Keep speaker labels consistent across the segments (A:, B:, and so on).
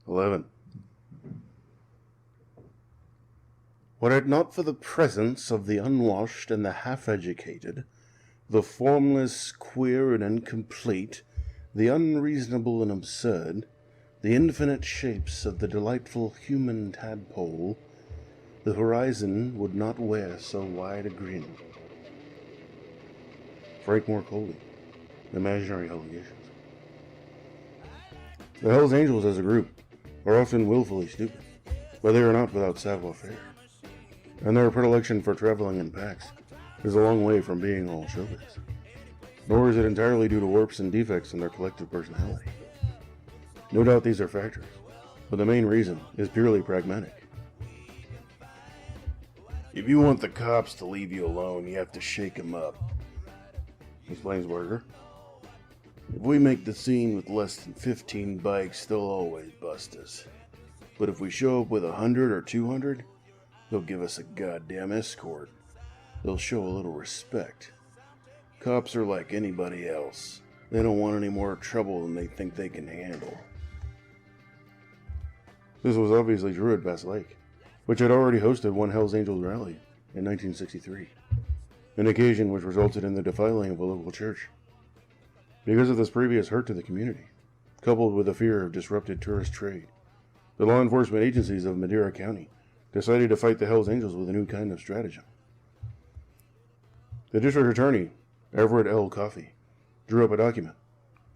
A: 11. Were it not for the presence of the unwashed and the half-educated, the formless, queer, and incomplete, the unreasonable and absurd, the infinite shapes of the delightful human tadpole, the horizon would not wear so wide a grin. Frank Coley, Imaginary Allegations. The Hells Angels as a group are often willfully stupid, but they are not without savoir-faire, and their predilection for traveling in packs is a long way from being all showbiz. Nor is it entirely due to warps and defects in their collective personality. No doubt these are factors, but the main reason is purely pragmatic. If you want the cops to leave you alone, you have to shake them up, explains Barker. If we make the scene with less than 15 bikes, they'll always bust us. But if we show up with 100 or 200, they'll give us a goddamn escort. They'll show a little respect. Cops are like anybody else. They don't want any more trouble than they think they can handle. This was obviously true at Bass Lake, which had already hosted one Hells Angels rally in 1963, an occasion which resulted in the defiling of a local church. Because of this previous hurt to the community, coupled with the fear of disrupted tourist trade, the law enforcement agencies of Madera County decided to fight the Hells Angels with a new kind of stratagem. The district attorney, Everett L. Coffey, drew up a document,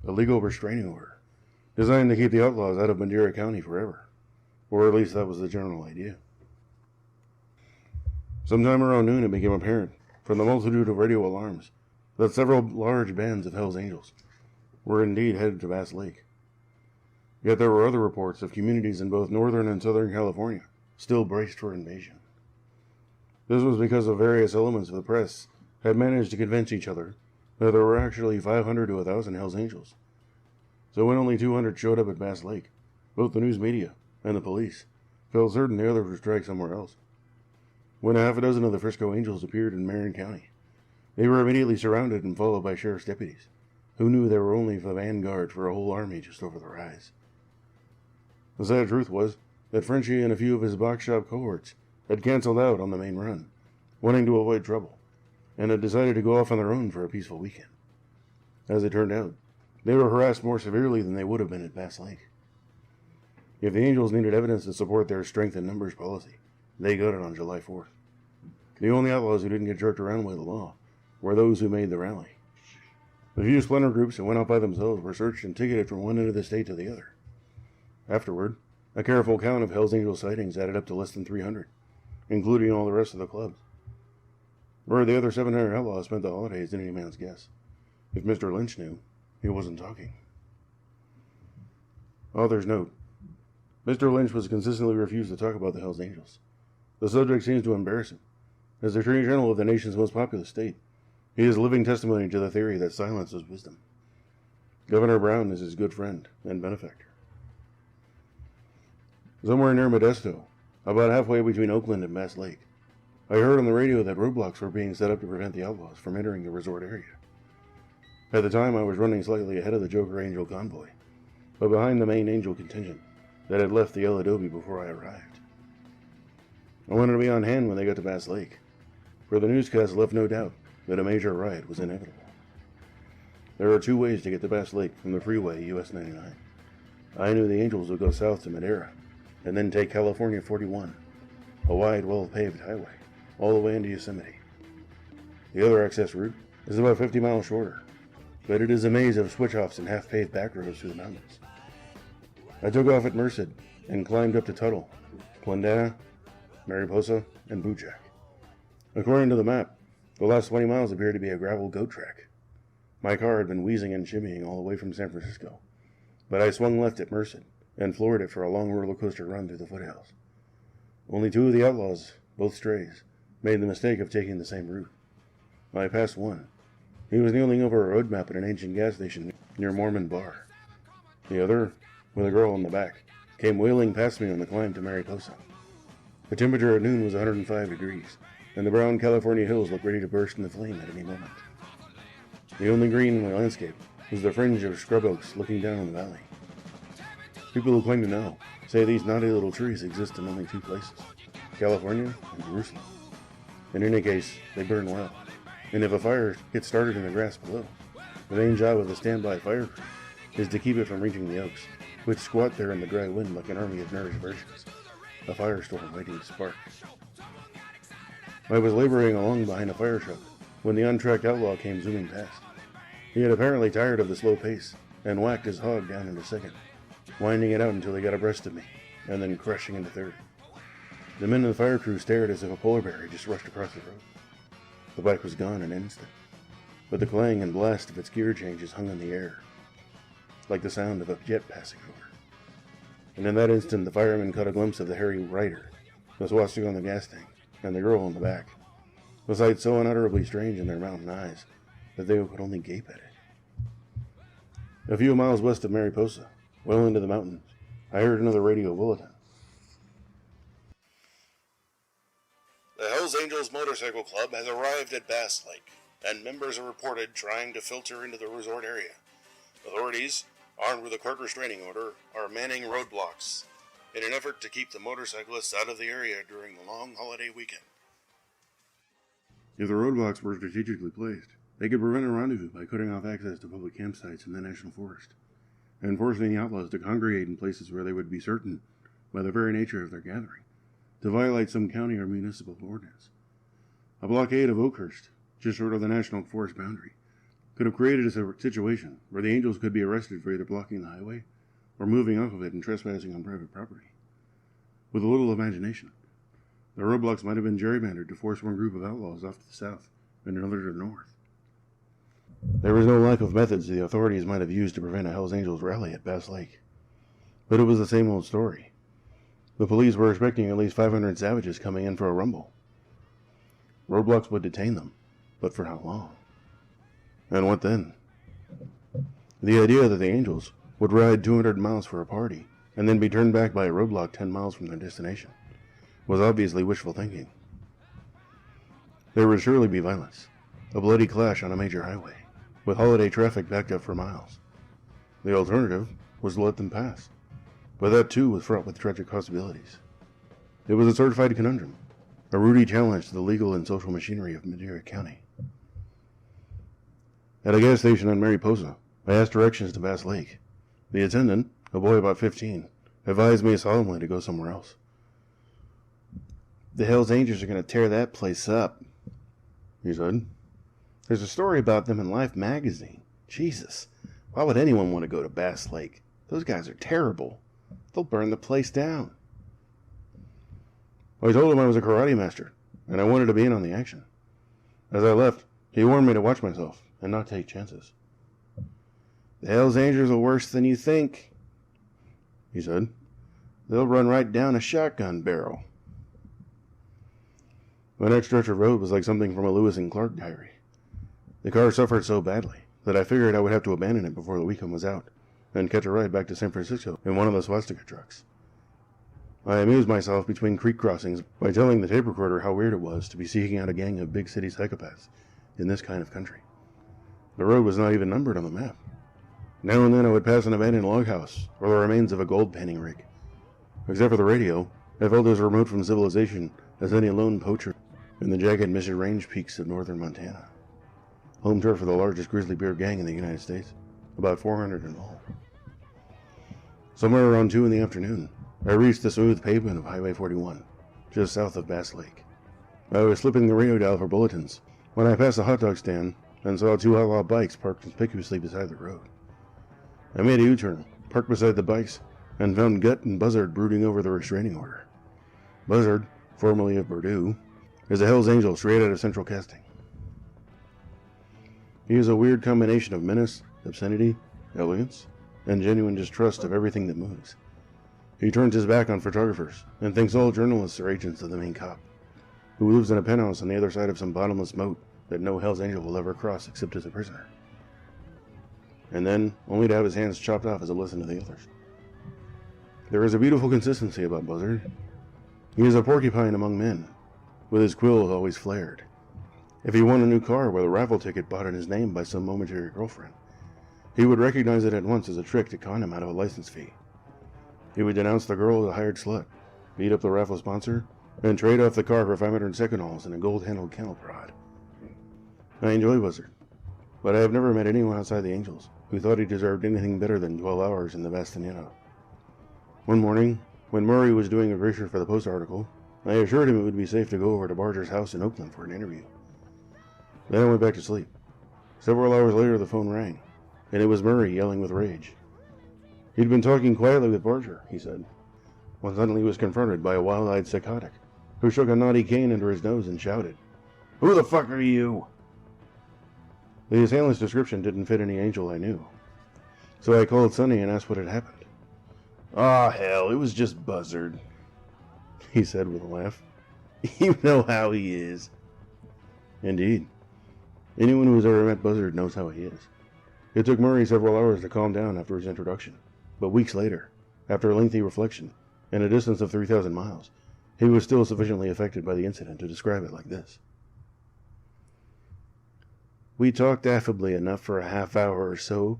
A: a legal restraining order, designed to keep the outlaws out of Madera County forever, or at least that was the general idea. Sometime around noon it became apparent, from the multitude of radio alarms, that several large bands of Hells Angels were indeed headed to Bass Lake. Yet there were other reports of communities in both northern and southern California still braced for invasion. This was because of various elements of the press had managed to convince each other that there were actually 500 to 1,000 Hells Angels. So when only 200 showed up at Bass Lake, both the news media and the police felt certain the others would strike somewhere else. When a half a dozen of the Frisco Angels appeared in Marin County, they were immediately surrounded and followed by sheriff's deputies, who knew they were only the vanguard for a whole army just over the rise. The sad truth was that Frenchie and a few of his box shop cohorts had canceled out on the main run, wanting to avoid trouble, and had decided to go off on their own for a peaceful weekend. As it turned out, they were harassed more severely than they would have been at Bass Lake. If the Angels needed evidence to support their strength in numbers policy, they got it on July 4th. The only outlaws who didn't get jerked around by the law were those who made the rally. The few splinter groups that went out by themselves were searched and ticketed from one end of the state to the other. Afterward, a careful count of Hells Angel sightings added up to less than 300, including all the rest of the clubs. Where the other 700 outlaws spent the holidays is any man's guess. If Mr. Lynch knew, he wasn't talking. Author's note: Mr. Lynch was consistently refused to talk about the Hells Angels. The subject seems to embarrass him. As the Attorney General of the nation's most populous state, he is living testimony to the theory that silence is wisdom. Governor Brown is his good friend and benefactor. Somewhere near Modesto, about halfway between Oakland and Bass Lake, I heard on the radio that roadblocks were being set up to prevent the outlaws from entering the resort area. At the time, I was running slightly ahead of the Joker Angel convoy, but behind the main Angel contingent that had left the El Adobe before I arrived. I wanted to be on hand when they got to Bass Lake, for the newscast left no doubt that a major riot was inevitable. There are two ways to get to Bass Lake from the freeway US 99. I knew the Angels would go south to Madera, and then take California 41, a wide, well-paved highway, all the way into Yosemite. The other access route is about 50 miles shorter, but it is a maze of switch-offs and half-paved back roads through the mountains. I took off at Merced and climbed up to Tuttle, Plendana, Mariposa, and Bootjack. According to the map, the last 20 miles appeared to be a gravel goat track. My car had been wheezing and shimmying all the way from San Francisco, but I swung left at Merced and floored it for a long roller coaster run through the foothills. Only two of the outlaws, both strays, made the mistake of taking the same route. I passed one. He was kneeling over a road map at an ancient gas station near Mormon Bar. The other, with a girl on the back, came wailing past me on the climb to Mariposa. The temperature at noon was 105 degrees, and the brown California hills looked ready to burst into flame at any moment. The only green in the landscape was the fringe of scrub oaks looking down on the valley. People who claim to know say these naughty little trees exist in only two places, California and Jerusalem. In any case, they burn well, and if a fire gets started in the grass below, the main job of the standby fire crew is to keep it from reaching the oaks, which squat there in the dry wind like an army of nourished virgins, a firestorm waiting to spark. I was laboring along behind a fire truck when the untracked outlaw came zooming past. He had apparently tired of the slow pace and whacked his hog down into second, winding it out until he got abreast of me, and then crushing into third. The men in the fire crew stared as if a polar bear had just rushed across the road. The bike was gone in an instant, but the clang and blast of its gear changes hung in the air, like the sound of a jet passing over. And in that instant, the fireman caught a glimpse of the hairy rider, the swastika on the gas tank, and the girl in the back, a sight so unutterably strange in their mountain eyes that they could only gape at it. A few miles west of Mariposa, well into the mountains, I heard another radio bulletin. The Hells Angels Motorcycle Club has arrived at Bass Lake, and members are reported trying to filter into the resort area. Authorities, armed with a court restraining order, are manning roadblocks in an effort to keep the motorcyclists out of the area during the long holiday weekend. If the roadblocks were strategically placed, they could prevent a rendezvous by cutting off access to public campsites in the national forest, and forcing the outlaws to congregate in places where they would be certain, by the very nature of their gathering, to violate some county or municipal ordinance. A blockade of Oakhurst, just short of the national forest boundary, could have created a situation where the Angels could be arrested for either blocking the highway or moving off of it and trespassing on private property. With a little imagination, the roadblocks might have been gerrymandered to force one group of outlaws off to the south and another to the north. There was no lack of methods the authorities might have used to prevent a Hells Angels rally at Bass Lake. But it was the same old story. The police were expecting at least 500 savages coming in for a rumble. Roadblocks would detain them, but for how long? And what then? The idea that the Angels would ride 200 miles for a party and then be turned back by a roadblock 10 miles from their destination was obviously wishful thinking. There would surely be violence, a bloody clash on a major highway, with holiday traffic backed up for miles. The alternative was to let them pass, but that too was fraught with tragic possibilities. It was a certified conundrum, a rooty challenge to the legal and social machinery of Madera County. At a gas station on Mariposa, I asked directions to Bass Lake. The attendant, a boy about 15, advised me solemnly to go somewhere else. "The Hells Angels are going to tear that place up," he said. "There's a story about them in Life magazine. Jesus, why would anyone want to go to Bass Lake? Those guys are terrible. They'll burn the place down." I told him I was a karate master, and I wanted to be in on the action. As I left, he warned me to watch myself and not take chances. "The Hells Angels are worse than you think," he said. "They'll run right down a shotgun barrel." The next stretch of road was like something from a Lewis and Clark diary. The car suffered so badly that I figured I would have to abandon it before the weekend was out and catch a ride back to San Francisco in one of the swastika trucks. I amused myself between creek crossings by telling the tape recorder how weird it was to be seeking out a gang of big city psychopaths in this kind of country. The road was not even numbered on the map. Now and then I would pass an abandoned log house or the remains of a gold panning rig. Except for the radio, I felt as remote from civilization as any lone poacher in the jagged misted range peaks of northern Montana. Home turf for the largest grizzly bear gang in the United States, about 400 in all. Somewhere around 2 in the afternoon, I reached the smooth pavement of Highway 41, just south of Bass Lake. I was slipping the radio dial for bulletins when I passed a hot dog stand and saw 2 outlaw bikes parked conspicuously beside the road. I made a U-turn, parked beside the bikes, and found Gut and Buzzard brooding over the restraining order. Buzzard, formerly of Purdue, is a Hells Angel straight out of Central Casting. He is a weird combination of menace, obscenity, elegance, and genuine distrust of everything that moves. He turns his back on photographers and thinks all journalists are agents of the main cop, who lives in a penthouse on the other side of some bottomless moat that no Hells Angel will ever cross except as a prisoner. And then, only to have his hands chopped off as a lesson to the others. There is a beautiful consistency about Buzzard. He is a porcupine among men, with his quills always flared. If he won a new car with a raffle ticket bought in his name by some momentary girlfriend, he would recognize it at once as a trick to con him out of a license fee. He would denounce the girl as a hired slut, beat up the raffle sponsor, and trade off the car for 500 seconds and a gold-handled kennel prod. I enjoy Buzzard, but I have never met anyone outside the Angels who thought he deserved anything better than 12 hours in the Bastianino. One morning, when Murray was doing a research for the Post article, I assured him it would be safe to go over to Barger's house in Oakland for an interview. Then I went back to sleep. Several hours later, the phone rang, and it was Murray yelling with rage. He'd been talking quietly with Barger, he said, when suddenly he was confronted by a wild-eyed psychotic who shook a knotty cane under his nose and shouted, "Who the fuck are you?" The assailant's description didn't fit any Angel I knew, so I called Sonny and asked what had happened. "Aw, hell, it was just Buzzard," he said with a laugh. "You know how he is." Indeed. Anyone who has ever met Buzzard knows how he is. It took Murray several hours to calm down after his introduction, but weeks later, after lengthy reflection, and a distance of 3,000 miles, he was still sufficiently affected by the incident to describe it like this. "We talked affably enough for a half hour or so.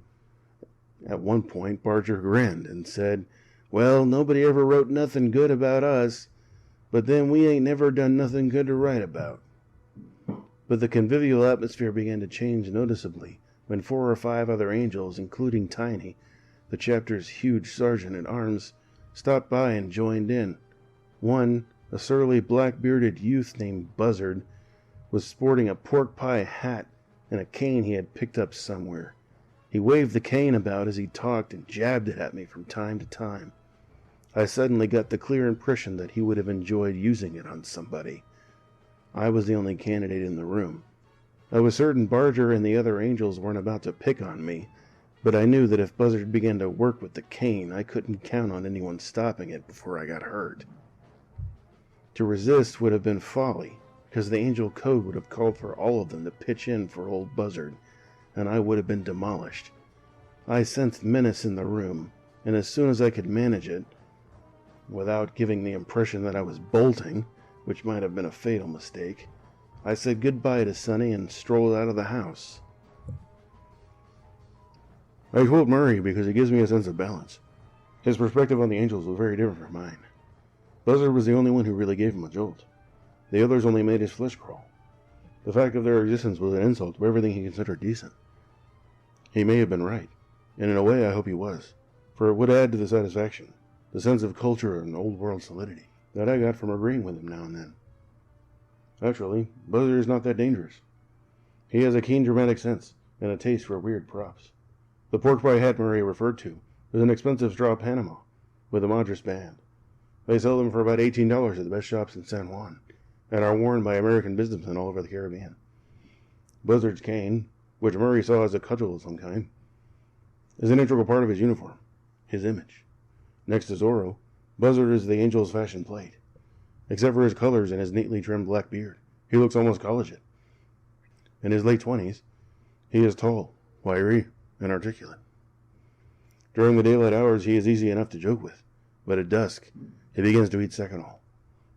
A: At one point, Barger grinned and said, 'Well, nobody ever wrote nothing good about us, but then we ain't never done nothing good to write about.' But the convivial atmosphere began to change noticeably when 4 or 5 other Angels, including Tiny, the chapter's huge sergeant-at-arms, stopped by and joined in. One, a surly black-bearded youth named Buzzard, was sporting a pork pie hat and a cane he had picked up somewhere. He waved the cane about as he talked and jabbed it at me from time to time. I suddenly got the clear impression that he would have enjoyed using it on somebody. I was the only candidate in the room. I was certain Barger and the other Angels weren't about to pick on me, but I knew that if Buzzard began to work with the cane, I couldn't count on anyone stopping it before I got hurt. To resist would have been folly, because the Angel Code would have called for all of them to pitch in for old Buzzard, and I would have been demolished. I sensed menace in the room, and as soon as I could manage it, without giving the impression that I was bolting, which might have been a fatal mistake, I said goodbye to Sonny and strolled out of the house. I quote Murray because he gives me a sense of balance. His perspective on the Angels was very different from mine. Buzzard was the only one who really gave him a jolt. The others only made his flesh crawl. The fact of their existence was an insult to everything he considered decent. He may have been right, and in a way I hope he was, for it would add to the satisfaction, the sense of culture and old-world solidity that I got from agreeing with him now and then. Actually, Buzzard is not that dangerous. He has a keen dramatic sense and a taste for weird props. The pork pie hat Murray referred to was an expensive straw Panama with a Madras band. They sell them for about $18 at the best shops in San Juan, and are worn by American businessmen all over the Caribbean. Buzzard's cane, which Murray saw as a cudgel of some kind, is an integral part of his uniform, his image. Next to Zorro, Buzzard is the Angel's fashion plate. Except for his colors and his neatly trimmed black beard, he looks almost collegiate. In his late 20s, he is tall, wiry, and articulate. During the daylight hours, he is easy enough to joke with, but at dusk, he begins to eat seconal,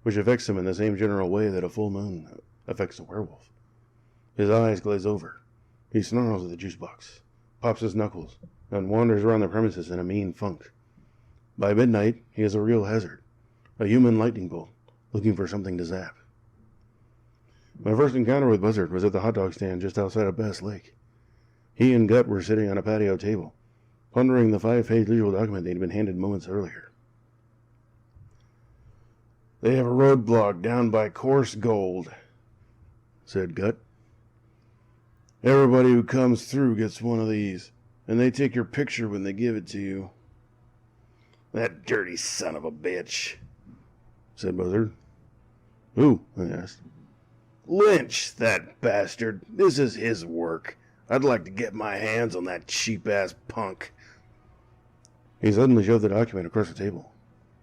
A: which affects him in the same general way that a full moon affects a werewolf. His eyes glaze over. He snarls at the juice box, pops his knuckles, and wanders around the premises in a mean funk. By midnight, he is a real hazard, a human lightning bolt, looking for something to zap. My first encounter with Buzzard was at the hot dog stand just outside of Bass Lake. He and Gut were sitting on a patio table, pondering the 5-page legal document they'd been handed moments earlier. "They have a roadblock down by Coarse Gold," said Gut. "Everybody who comes through gets one of these, and they take your picture when they give it to you." "That dirty son of a bitch," said Buzzard. "Who?" I asked. "Lynch, that bastard. This is his work. I'd like to get my hands on that cheap-ass punk." He suddenly shoved the document across the table.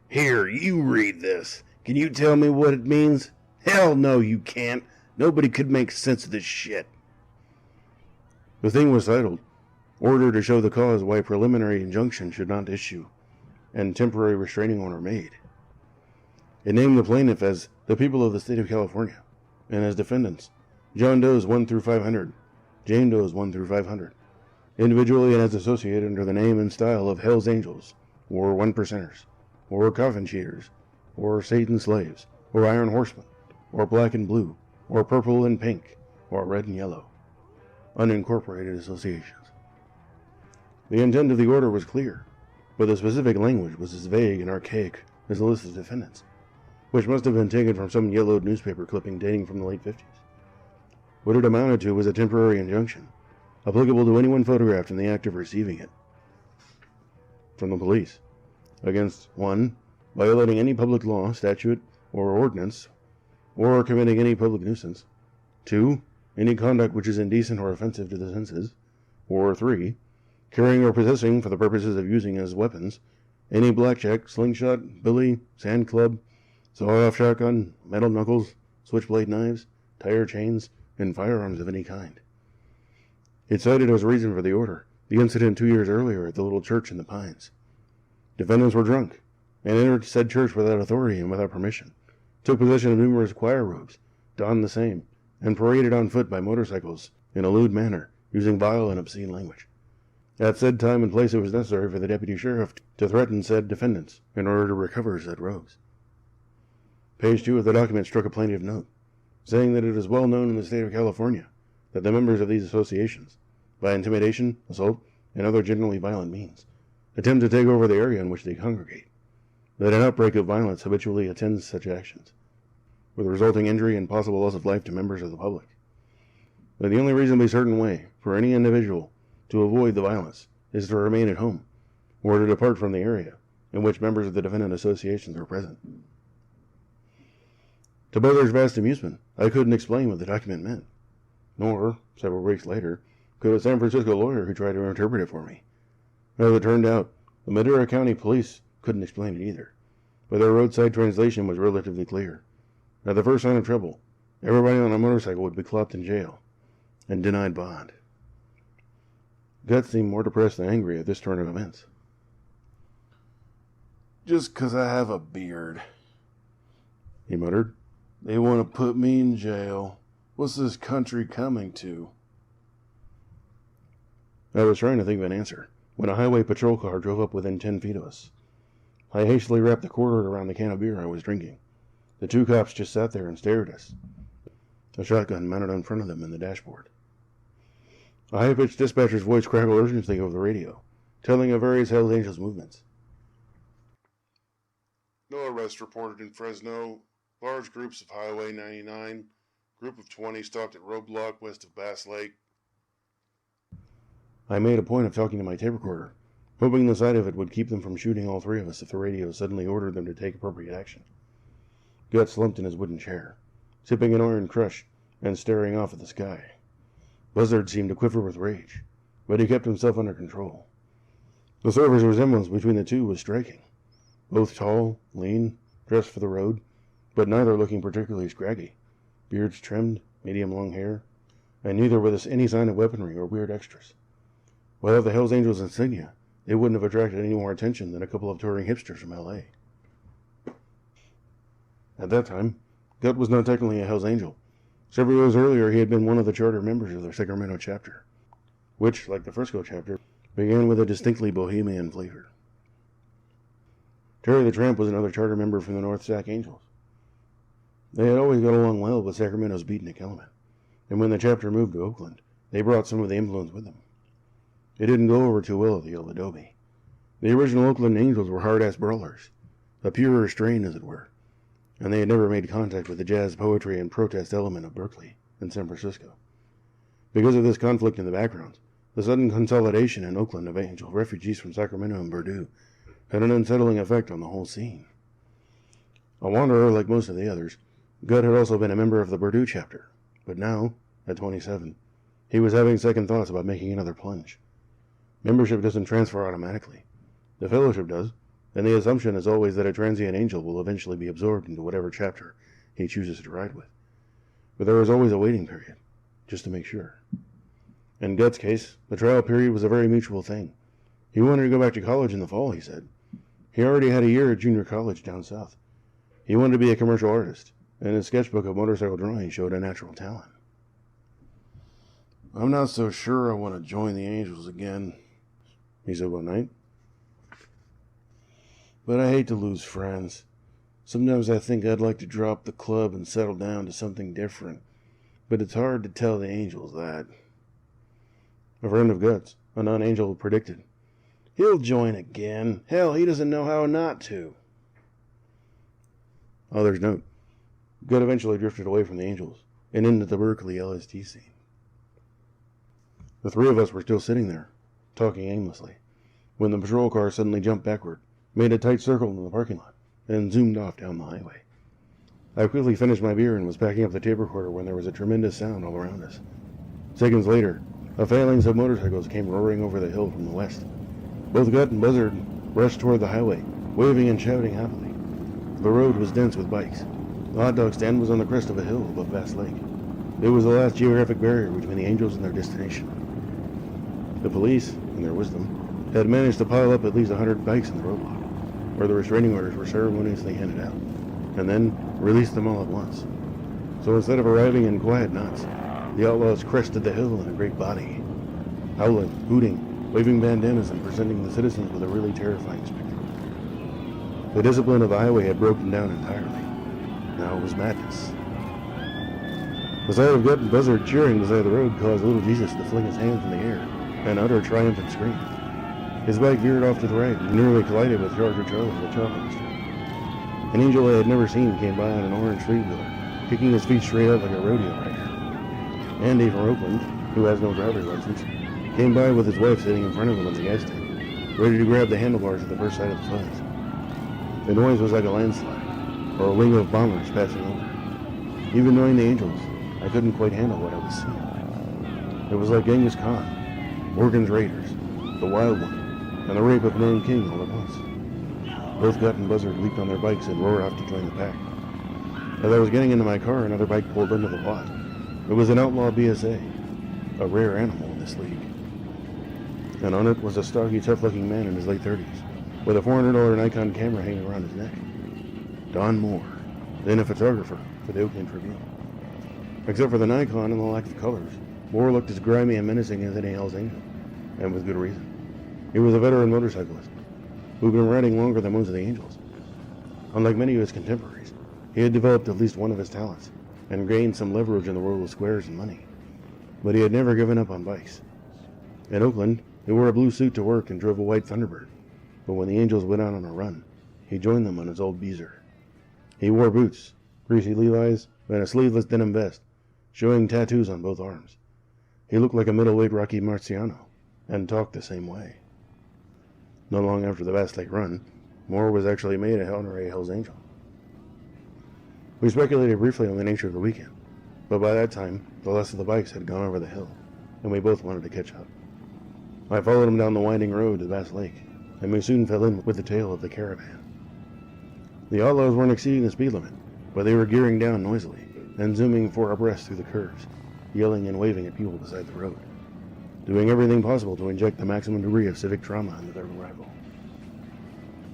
A: "Here, you read this. Can you tell me what it means? Hell no, you can't. Nobody could make sense of this shit." The thing was titled, "Order to show the cause why preliminary injunction should not issue, and temporary restraining order made." It named the plaintiff as the people of the state of California, and as defendants, John Does 1 through 500, Jane Does 1 through 500, individually and as associated under the name and style of Hell's Angels, or One Percenters, or coffin cheaters, or Satan's slaves, or iron horsemen, or black and blue, or purple and pink, or red and yellow. Unincorporated associations. The intent of the order was clear, but the specific language was as vague and archaic as the list of defendants, which must have been taken from some yellowed newspaper clipping dating from the late 50s. What it amounted to was a temporary injunction, applicable to anyone photographed in the act of receiving it from the police, against 1. Violating any public law, statute, or ordinance, or committing any public nuisance, 2. Any conduct which is indecent or offensive to the senses, or 3. Carrying or possessing for the purposes of using as weapons any blackjack, slingshot, billy, sand club, saw-off shotgun, metal knuckles, switchblade knives, tire chains, and firearms of any kind. It cited as reason for the order the incident 2 years earlier at the little church in the Pines. Defendants were drunk, and entered said church without authority and without permission, took possession of numerous choir robes, donned the same, and paraded on foot by motorcycles in a lewd manner, using vile and obscene language. At said time and place it was necessary for the deputy sheriff to threaten said defendants in order to recover said robes. Page 2 of the document struck a plaintive note, saying that it is well known in the state of California that the members of these associations, by intimidation, assault, and other generally violent means, attempt to take over the area in which they congregate, that an outbreak of violence habitually attends such actions, with resulting injury and possible loss of life to members of the public. That the only reasonably certain way for any individual to avoid the violence is to remain at home, or to depart from the area in which members of the defendant associations are present. To Butler's vast amusement, I couldn't explain what the document meant, nor, several weeks later, could a San Francisco lawyer who tried to interpret it for me. As it turned out, the Madera County Police couldn't explain it either, but their roadside translation was relatively clear. At the first sign of trouble, everybody on a motorcycle would be clopped in jail and denied bond. Guts seemed more depressed than angry at this turn of events.
B: "Just 'cause I have a beard,"
A: he muttered.
B: "They want to put me in jail. What's this country coming to?"
A: I was trying to think of an answer when a highway patrol car drove up within 10 feet of us. I hastily wrapped the cord around the can of beer I was drinking. The 2 cops just sat there and stared at us, a shotgun mounted in front of them in the dashboard. A high-pitched dispatcher's voice crackled urgently over the radio, telling of various Hells Angels movements.
B: "No arrest reported in Fresno. Large groups of Highway 99. Group of 20 stopped at roadblock west of Bass Lake."
A: I made a point of talking to my tape recorder, hoping the sight of it would keep them from shooting all 3 of us if the radio suddenly ordered them to take appropriate action. Gut slumped in his wooden chair, sipping an orange crush and staring off at the sky. Buzzard seemed to quiver with rage, but he kept himself under control. The surface resemblance between the 2 was striking. Both tall, lean, dressed for the road, but neither looking particularly scraggy, beards trimmed, medium-long hair, and neither with any sign of weaponry or weird extras. Without the Hells Angels insignia, they wouldn't have attracted any more attention than a couple of touring hipsters from L.A. At that time, Gut was not technically a Hells Angel. Several years earlier, he had been one of the charter members of the Sacramento chapter, which, like the Frisco chapter, began with a distinctly bohemian flavor. Terry the Tramp was another charter member from the North Sac Angels. They had always got along well with Sacramento's beatnik element, and when the chapter moved to Oakland, they brought some of the influence with them. It didn't go over too well at the old Adobe. The original Oakland Angels were hard-ass brawlers, a purer strain, as it were, and they had never made contact with the jazz, poetry, and protest element of Berkeley and San Francisco. Because of this conflict in the backgrounds, the sudden consolidation in Oakland of Angel refugees from Sacramento and Purdue had an unsettling effect on the whole scene. A wanderer like most of the others, Gut had also been a member of the Purdue chapter, but now, at 27, he was having second thoughts about making another plunge. Membership doesn't transfer automatically. The fellowship does, and the assumption is always that a transient angel will eventually be absorbed into whatever chapter he chooses to ride with. But there is always a waiting period, just to make sure. In Gut's case, the trial period was a very mutual thing. He wanted to go back to college in the fall, he said. He already had a year at junior college down south. He wanted to be a commercial artist, and his sketchbook of motorcycle drawing showed a natural talent.
B: "I'm not so sure I want to join the Angels again,"
A: he said one night. but I hate to lose friends. Sometimes I think I'd like to drop the club and settle down to something different, but it's hard to tell the angels that. A friend of Guts, a non-angel, predicted, "He'll join again. Hell, he doesn't know how not to." Others note, Gut eventually drifted away from the angels and into the Berkeley LSD scene. The three of us were still sitting there, talking aimlessly, when the patrol car suddenly jumped backward, made a tight circle in the parking lot, and zoomed off down the highway. I quickly finished my beer and was packing up the tape recorder when there was a tremendous sound all around us. Seconds later, a phalanx of motorcycles came roaring over the hill from the west. Both Gut and Buzzard rushed toward the highway, waving and shouting happily. The road was dense with bikes. The hot dog stand was on the crest of a hill above Bass Lake. It was the last geographic barrier between the angels and their destination. The police, in their wisdom, had managed to pile up at least 100 bikes in the roadblock, where the restraining orders were ceremoniously handed out, and then released them all at once. So instead of arriving in quiet knots, the outlaws crested the hill in a great body, howling, hooting, waving bandanas, and presenting the citizens with a really terrifying spectacle. The discipline of the highway had broken down entirely. Now it was madness. The sight of Gut and Buzzard cheering beside the road caused little Jesus to fling his hands in the air and utter a triumphant scream. His bike veered off to the right and nearly collided with Charger Charlie, the chocolate. An angel I had never seen came by on an orange three-wheeler, kicking his feet straight out like a rodeo rider. Andy from Oakland, who has no driver's license, came by with his wife sitting in front of him on the gas tank, ready to grab the handlebars at the first sight of the fuzz. The noise was like a landslide, or a wing of bombers passing over. Even knowing the angels, I couldn't quite handle what I was seeing. It was like Genghis Khan, Morgan's Raiders, the Wild One, and the rape of Nanking all at once. Both Gut and Buzzard leaped on their bikes and roared off to join the pack. As I was getting into my car, another bike pulled into the lot. It was an outlaw BSA, a rare animal in this league. And on it was a stocky, tough-looking man in his late 30s, with a $400 Nikon camera hanging around his neck. Don Moore, then a photographer for the Oakland Tribune. Except for the Nikon and the lack of colors, Moore looked as grimy and menacing as any Hell's Angel, and with good reason. He was a veteran motorcyclist who'd been riding longer than most of the Angels. Unlike many of his contemporaries, he had developed at least one of his talents and gained some leverage in the world of squares and money. But he had never given up on bikes. In Oakland, he wore a blue suit to work and drove a white Thunderbird. But when the Angels went out on a run, he joined them on his old Beezer. He wore boots, greasy Levi's, and a sleeveless denim vest, showing tattoos on both arms. He looked like a middleweight Rocky Marciano, and talked the same way. Not long after the Bass Lake run, Moore was actually made a honorary Hell's Angel. We speculated briefly on the nature of the weekend, but by that time, the last of the bikes had gone over the hill, and we both wanted to catch up. I followed him down the winding road to Bass Lake, and we soon fell in with the tail of the caravan. The outlaws weren't exceeding the speed limit, but they were gearing down noisily and zooming 4 abreast through the curves, yelling and waving at people beside the road, doing everything possible to inject the maximum degree of civic trauma into their arrival.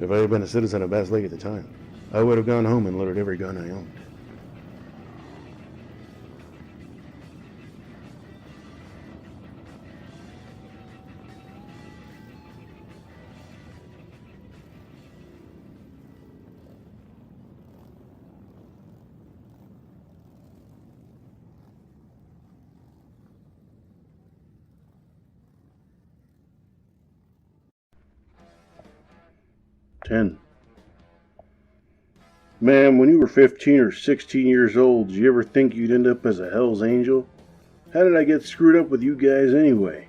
A: If I had been a citizen of Bass Lake at the time, I would have gone home and loaded every gun I owned. Man, when you were 15 or 16 years old, did you ever think you'd end up as a Hell's Angel? How did I get screwed up with you guys anyway?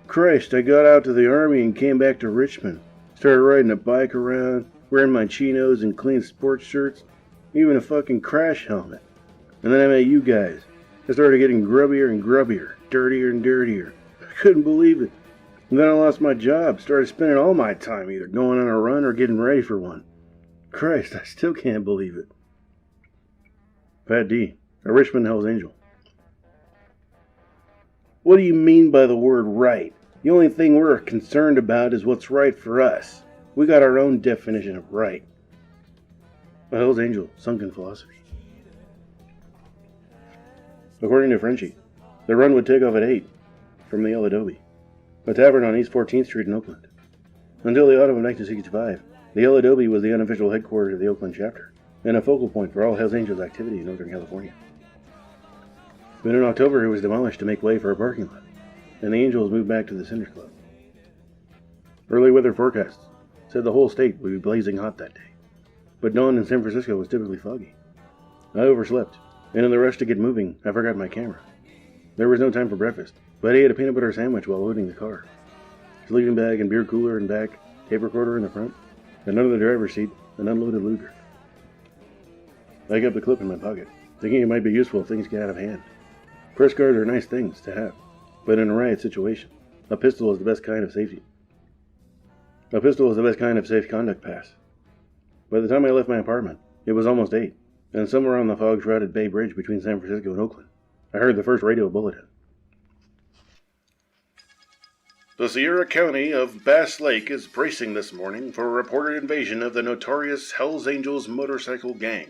A: Christ, I got out to the Army and came back to Richmond. Started riding a bike around, wearing my chinos and clean sports shirts, even a fucking crash helmet. And then I met you guys. I started getting grubbier and grubbier, dirtier and dirtier. I couldn't believe it. And then I lost my job, started spending all my time either going on a run or getting ready for one. Christ, I still can't believe it. Pat D, a Richmond Hell's Angel. What do you mean by the word right? The only thing we're concerned about is what's right for us. We got our own definition of right. A Hell's Angel, sunken philosophy. According to Frenchie, the run would take off at 8 from the El Adobe, a tavern on East 14th Street in Oakland. Until the autumn of 1965, The El Adobe was the unofficial headquarters of the Oakland chapter, and a focal point for all Hells Angels activity in Northern California. But in October, it was demolished to make way for a parking lot, and the Angels moved back to the Cinder Club. Early weather forecasts said the whole state would be blazing hot that day, but dawn in San Francisco was typically foggy. I overslept, and in the rush to get moving, I forgot my camera. There was no time for breakfast, but I ate a peanut butter sandwich while loading the car. Sleeping bag and beer cooler in back, tape recorder in the front, and under the driver's seat, an unloaded Luger. I kept the clip in my pocket, thinking it might be useful if things get out of hand. Press guards are nice things to have, but in a riot situation, a pistol is the best kind of safety. A pistol is the best kind of safe conduct pass. By the time I left my apartment, it was almost 8, and somewhere on the fog-shrouded Bay Bridge between San Francisco and Oakland, I heard the first radio bulletin. The Sierra County of Bass Lake is bracing this morning for a reported invasion of the notorious Hells Angels motorcycle gang.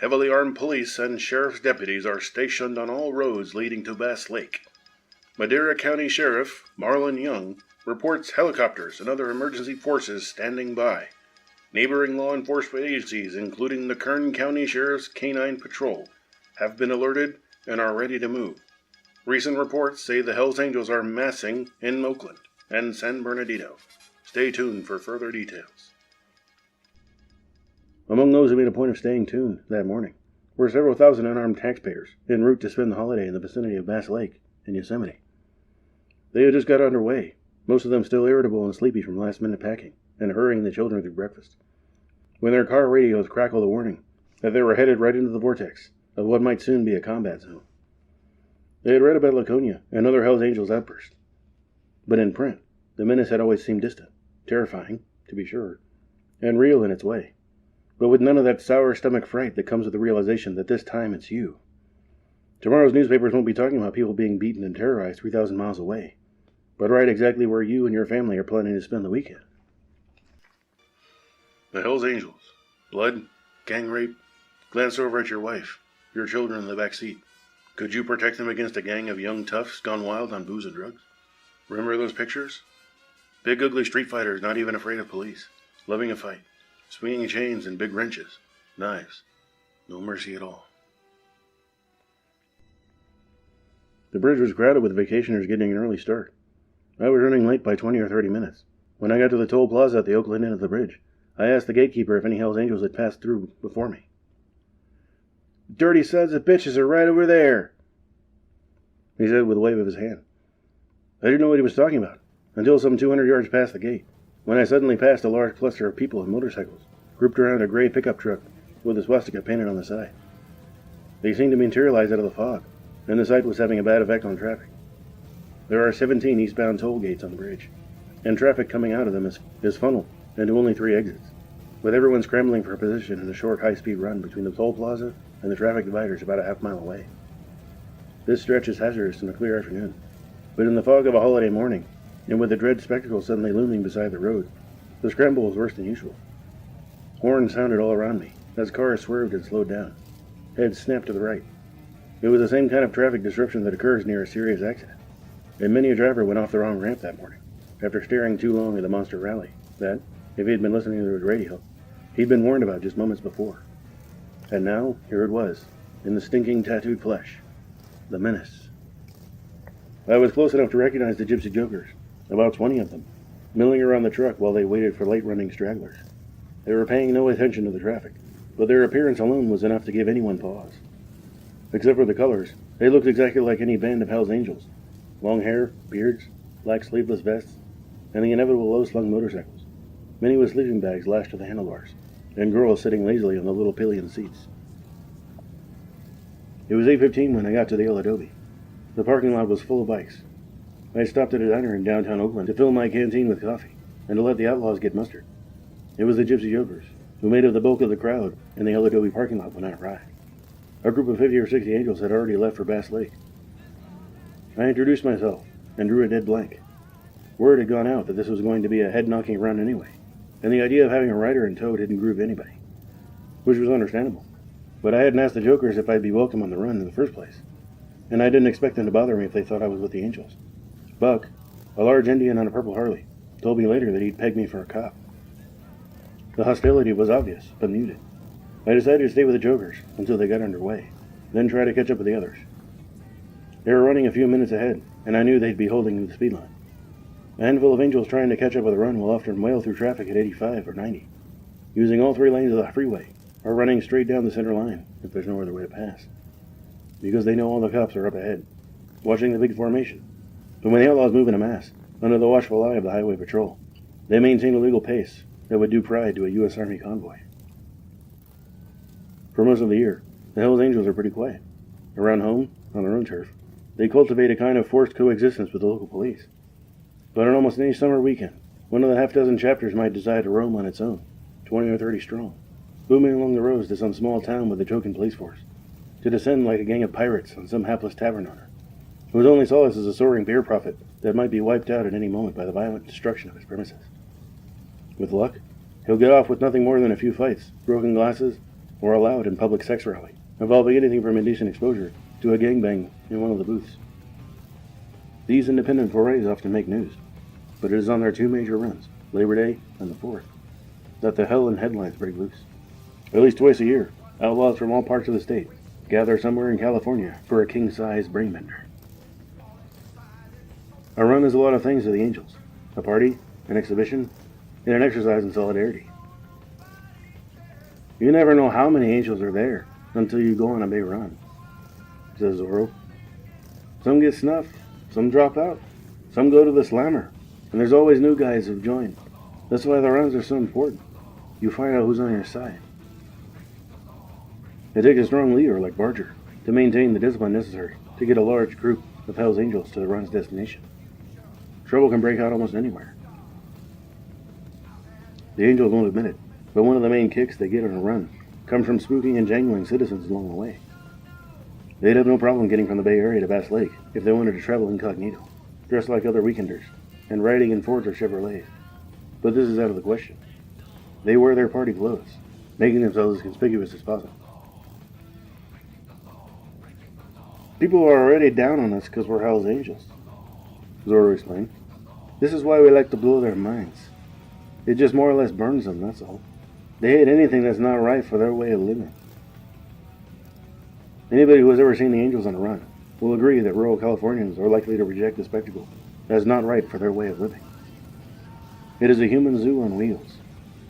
A: Heavily armed police and sheriff's deputies are stationed on all roads leading to Bass Lake. Madera County Sheriff Marlon Young reports helicopters and other emergency forces standing by. Neighboring law enforcement agencies, including the Kern County Sheriff's Canine Patrol, have been alerted and are ready to move. Recent reports say the Hells Angels are massing in Oakland and San Bernardino. Stay tuned for further details. Among those who made a point of staying tuned that morning were several thousand unarmed taxpayers en route to spend the holiday in the vicinity of Bass Lake in Yosemite. They had just got underway, most of them still irritable and sleepy from last-minute packing and hurrying the children through breakfast, when their car radios crackled a warning that they were headed right into the vortex of what might soon be a combat zone. They had read about Laconia and other Hells Angels outbursts, but in print, the menace had always seemed distant, terrifying, to be sure, and real in its way, but with none of that sour stomach fright that comes with the realization that this time it's you. Tomorrow's newspapers won't be talking about people being beaten and terrorized 3,000 miles away, but right exactly where you and your family are planning to spend the weekend. The Hells Angels. Blood, gang rape. Glance over at your wife, your children in the back seat. Could you protect them against a gang of young toughs gone wild on booze and drugs? Remember those pictures? Big ugly street fighters not even afraid of police, loving a fight, swinging chains and big wrenches, knives. No mercy at all. The bridge was crowded with vacationers getting an early start. I was running late by 20 or 30 minutes. When I got to the toll plaza at the Oakland end of the bridge, I asked the gatekeeper if any Hells Angels had passed through before me. "Dirty sons of bitches are right over there," he said with a wave of his hand. I didn't know what he was talking about, until some 200 yards past the gate, when I suddenly passed a large cluster of people on motorcycles, grouped around a gray pickup truck with a swastika painted on the side. They seemed to materialize out of the fog, and the sight was having a bad effect on traffic. There are 17 eastbound toll gates on the bridge, and traffic coming out of them is funneled into only 3 exits, with everyone scrambling for a position in a short high-speed run between the toll plaza and the traffic dividers about a half-mile away. This stretch is hazardous on a clear afternoon, but in the fog of a holiday morning, and with the dread spectacle suddenly looming beside the road, the scramble was worse than usual. Horns sounded all around me as cars swerved and slowed down. Heads snapped to the right. It was the same kind of traffic disruption that occurs near a serious accident, and many a driver went off the wrong ramp that morning, after staring too long at the monster rally that, if he had been listening to his radio, he'd been warned about just moments before. And now, here it was, in the stinking tattooed flesh. The menace. I was close enough to recognize the gypsy jokers, about 20 of them, milling around the truck while they waited for late-running stragglers. They were paying no attention to the traffic, but their appearance alone was enough to give anyone pause. Except for the colors, they looked exactly like any band of Hells Angels. Long hair, beards, black sleeveless vests, and the inevitable low-slung motorcycles, many with sleeping bags lashed to the handlebars, and girls sitting lazily on the little pillion seats. It was 8:15 when I got to the El Adobe. The parking lot was full of bikes. I stopped at a diner in downtown Oakland to fill my canteen with coffee, and to let the outlaws get mustered. It was the Gypsy Jokers, who made up the bulk of the crowd in the El Adobe parking lot when I arrived. A group of 50 or 60 angels had already left for Bass Lake. I introduced myself, and drew a dead blank. Word had gone out that this was going to be a head-knocking run anyway, and the idea of having a rider in tow didn't groove anybody, which was understandable. But I hadn't asked the Jokers if I'd be welcome on the run in the first place, and I didn't expect them to bother me if they thought I was with the Angels. Buck, a large Indian on a purple Harley, told me later that he'd peg me for a cop. The hostility was obvious, but muted. I decided to stay with the Jokers until they got underway, then try to catch up with the others. They were running a few minutes ahead, and I knew they'd be holding the speed line. A handful of Angels trying to catch up with a run will often whale through traffic at 85 or 90, using all 3 lanes of the freeway, or running straight down the center line if there's no other way to pass. Because they know all the cops are up ahead, watching the big formation. But when the outlaws move in a mass, under the watchful eye of the highway patrol, they maintain a legal pace that would do pride to a U.S. Army convoy. For most of the year, the Hells Angels are pretty quiet. Around home, on their own turf, they cultivate a kind of forced coexistence with the local police. But on almost any summer weekend, one of the half-dozen chapters might decide to roam on its own, 20 or 30 strong, booming along the roads to some small town with a token police force, to descend like a gang of pirates on some hapless tavern owner, whose only solace is a soaring beer profit that might be wiped out at any moment by the violent destruction of his premises. With luck, he'll get off with nothing more than a few fights, broken glasses, or a loud and public sex rally, involving anything from indecent exposure to a gangbang in one of the booths. These independent forays often make news, but it is on their 2 major runs, Labor Day and the 4th, that the hell and headlines break loose. At least twice a year, outlaws from all parts of the state gather somewhere in California for a king-size brainbender. A run is a lot of things to the Angels: a party, an exhibition, and an exercise in solidarity. You never know how many Angels are there until you go on a big run, says Zorro. Some get snuffed, some drop out, some go to the slammer, and there's always new guys who've joined. That's why the runs are so important. You find out who's on your side. It takes a strong leader like Barger to maintain the discipline necessary to get a large group of Hell's Angels to the run's destination. Trouble can break out almost anywhere. The Angels won't admit it, but one of the main kicks they get on a run comes from spooking and jangling citizens along the way. They'd have no problem getting from the Bay Area to Bass Lake if they wanted to travel incognito, dressed like other weekenders, and riding in Fords or Chevrolets. But this is out of the question. They wear their party clothes, making themselves as conspicuous as possible. People are already down on us because we're Hell's Angels, Zorro explained. This is why we like to blow their minds. It just more or less burns them, that's all. They hate anything that's not right for their way of living. Anybody who has ever seen the Angels on a run will agree that rural Californians are likely to reject the spectacle as not right for their way of living. It is a human zoo on wheels.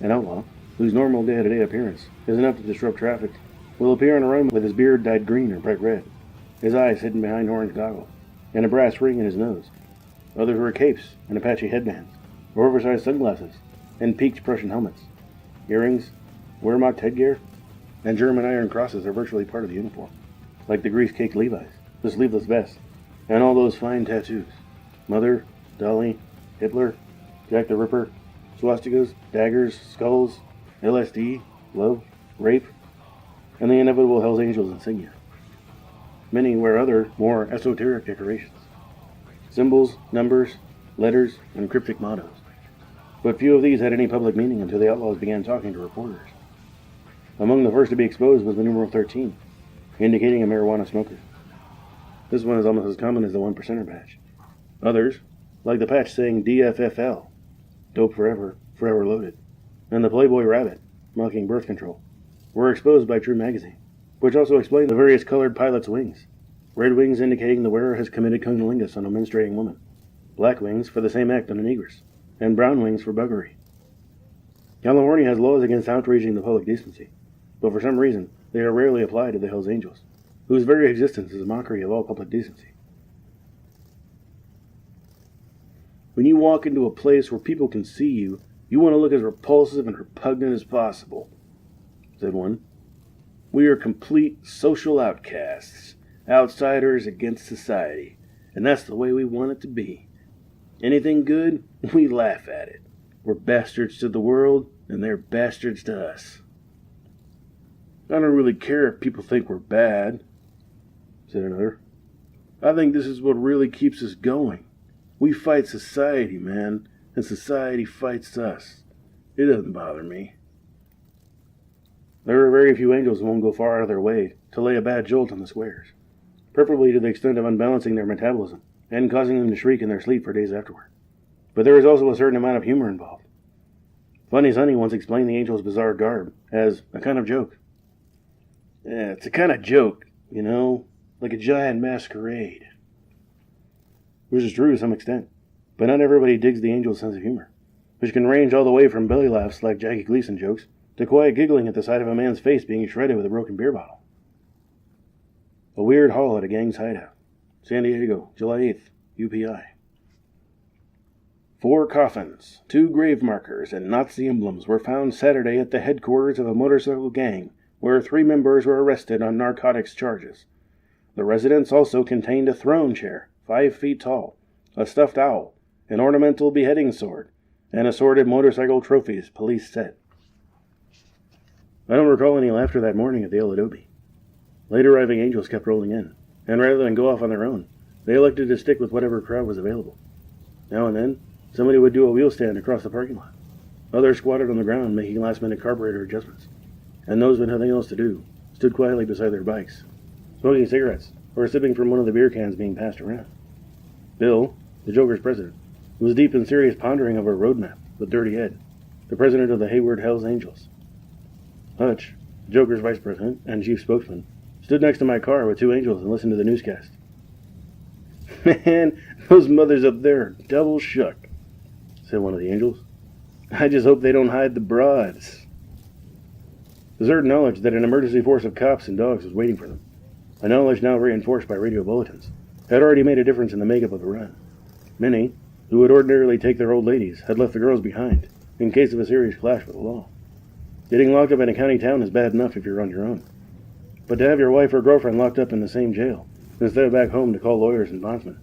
A: An outlaw, whose normal day-to-day appearance is enough to disrupt traffic, will appear on a run with his beard dyed green or bright red, his eyes hidden behind orange goggles, and a brass ring in his nose. Others wear capes and Apache headbands, or oversized sunglasses, and peaked Prussian helmets. Earrings, Wehrmacht headgear, and German iron crosses are virtually part of the uniform, like the grease-caked Levi's, the sleeveless vest, and all those fine tattoos. Mother, Dolly, Hitler, Jack the Ripper, swastikas, daggers, skulls, LSD, love, rape, and the inevitable Hell's Angels insignia. Many wear other, more esoteric decorations. Symbols, numbers, letters, and cryptic mottos. But few of these had any public meaning until the outlaws began talking to reporters. Among the first to be exposed was the numeral 13, indicating a marijuana smoker. This one is almost as common as the 1%er badge. Others, like the patch saying DFFL, dope forever, forever loaded, and the Playboy Rabbit, mocking birth control, were exposed by True Magazine, which also explained the various colored pilot's wings. Red wings indicating the wearer has committed cunnilingus on a menstruating woman, black wings for the same act on a negress, and brown wings for buggery. California has laws against outraging the public decency, but for some reason they are rarely applied to the Hells Angels, whose very existence is a mockery of all public decency. When you walk into a place where people can see you, you want to look as repulsive and repugnant as possible, said one. We are complete social outcasts, outsiders against society, and that's the way we want it to be. Anything good, we laugh at it. We're bastards to the world, and they're bastards to us. I don't really care if people think we're bad, said another. I think this is what really keeps us going. We fight society, man, and society fights us. It doesn't bother me. There are very few angels who won't go far out of their way to lay a bad jolt on the squares, preferably to the extent of unbalancing their metabolism and causing them to shriek in their sleep for days afterward. But there is also a certain amount of humor involved. Funny Sonny once explained the Angels' bizarre garb as a kind of joke. Yeah, it's a kind of joke, you know, like a giant masquerade. Which is true to some extent, but not everybody digs the Angels' sense of humor, which can range all the way from belly laughs like Jackie Gleason jokes to quiet giggling at the sight of a man's face being shredded with a broken beer bottle. A weird haul at a gang's hideout. San Diego, July 8th, UPI. 4 coffins, 2 grave markers, and Nazi emblems were found Saturday at the headquarters of a motorcycle gang, where 3 members were arrested on narcotics charges. The residence also contained a throne chair, 5 feet tall, a stuffed owl, an ornamental beheading sword, and assorted motorcycle trophies, police said. I don't recall any laughter that morning at the El Adobe. Late arriving Angels kept rolling in, and rather than go off on their own, they elected to stick with whatever crowd was available. Now and then, somebody would do a wheel stand across the parking lot. Others squatted on the ground making last-minute carburetor adjustments. And those with nothing else to do stood quietly beside their bikes, smoking cigarettes or sipping from one of the beer cans being passed around. Bill, the Joker's president, was deep in serious pondering of a roadmap with Dirty Ed, the president of the Hayward Hells Angels. Hutch, the Joker's vice president and chief spokesman, stood next to my car with 2 Angels and listened to the newscast. Man, those mothers up there are double shook, said one of the Angels. I just hope they don't hide the broads. The certain knowledge that an emergency force of cops and dogs was waiting for them, a knowledge now reinforced by radio bulletins, had already made a difference in the makeup of the run. Many, who would ordinarily take their old ladies, had left the girls behind, in case of a serious clash with the law. Getting locked up in a county town is bad enough if you're on your own. But to have your wife or girlfriend locked up in the same jail, instead of back home to call lawyers and bondsmen,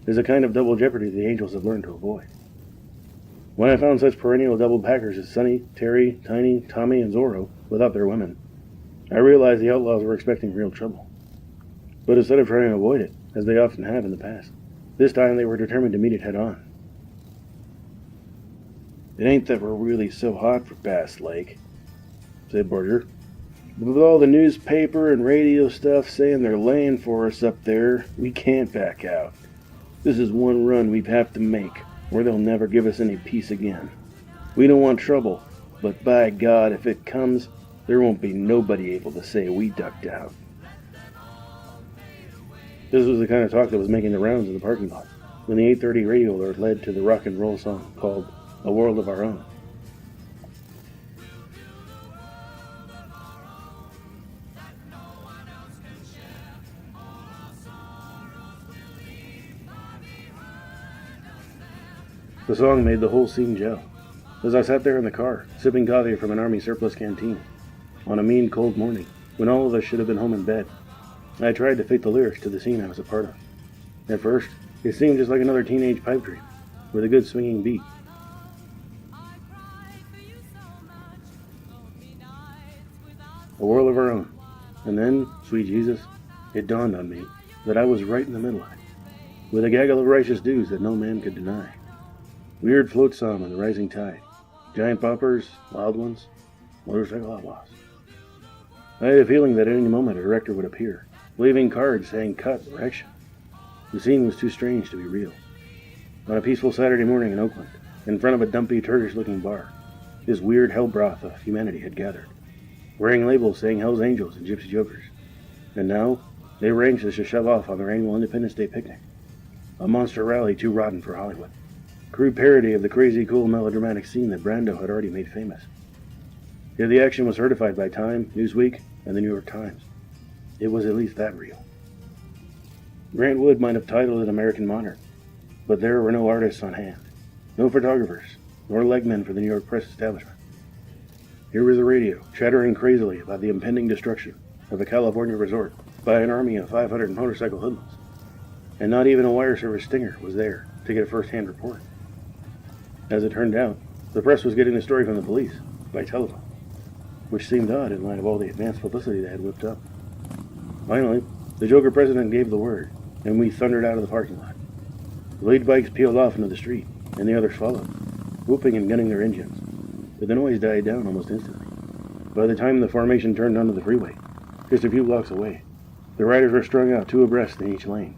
A: is a kind of double jeopardy the Angels have learned to avoid. When I found such perennial double packers as Sonny, Terry, Tiny, Tommy, and Zorro, without their women, I realized the outlaws were expecting real trouble. But instead of trying to avoid it, as they often have in the past, this time they were determined to meet it head on. It ain't that we're really so hot for Bass Lake, said Borger. With all the newspaper and radio stuff saying they're laying for us up there, we can't back out. This is one run we have to make, or they'll never give us any peace again. We don't want trouble, but by God, if it comes, there won't be nobody able to say we ducked out. This was the kind of talk that was making the rounds in the parking lot, when the 8:30 radio alert led to the rock and roll song called A World of Our Own. The song made the whole scene gel. As I sat there in the car, sipping coffee from an Army surplus canteen, on a mean cold morning, when all of us should have been home in bed, I tried to fit the lyrics to the scene I was a part of. At first, it seemed just like another teenage pipe dream, with a good swinging beat. A world of our own. And then, sweet Jesus, it dawned on me that I was right in the middle of it, with a gaggle of righteous dues that no man could deny. Weird float song on the rising tide. Giant boppers, wild ones, motorcycle outlaws. I had a feeling that at any moment a director would appear, waving cards saying cut or action. The scene was too strange to be real. On a peaceful Saturday morning in Oakland, in front of a dumpy Turkish-looking bar, this weird hell broth of humanity had gathered, wearing labels saying Hell's Angels and Gypsy Jokers. And now, they were anxious to shove off on their annual Independence Day picnic. A monster rally too rotten for Hollywood. Crude parody of the crazy cool melodramatic scene that Brando had already made famous. Yet the action was certified by Time, Newsweek, and the New York Times. It was at least that real. Grant Wood might have titled it American Modern, but there were no artists on hand, no photographers, nor legmen for the New York press establishment. Here was the radio, chattering crazily about the impending destruction of a California resort by an army of 500 motorcycle hoodlums, and not even a wire service stinger was there to get a first-hand report. As it turned out, the press was getting the story from the police, by telephone, which seemed odd in light of all the advanced publicity they had whipped up. Finally, the Joker president gave the word, and we thundered out of the parking lot. The lead bikes peeled off into the street, and the others followed, whooping and gunning their engines, but the noise died down almost instantly. By the time the formation turned onto the freeway, just a few blocks away, the riders were strung out 2 abreast in each lane,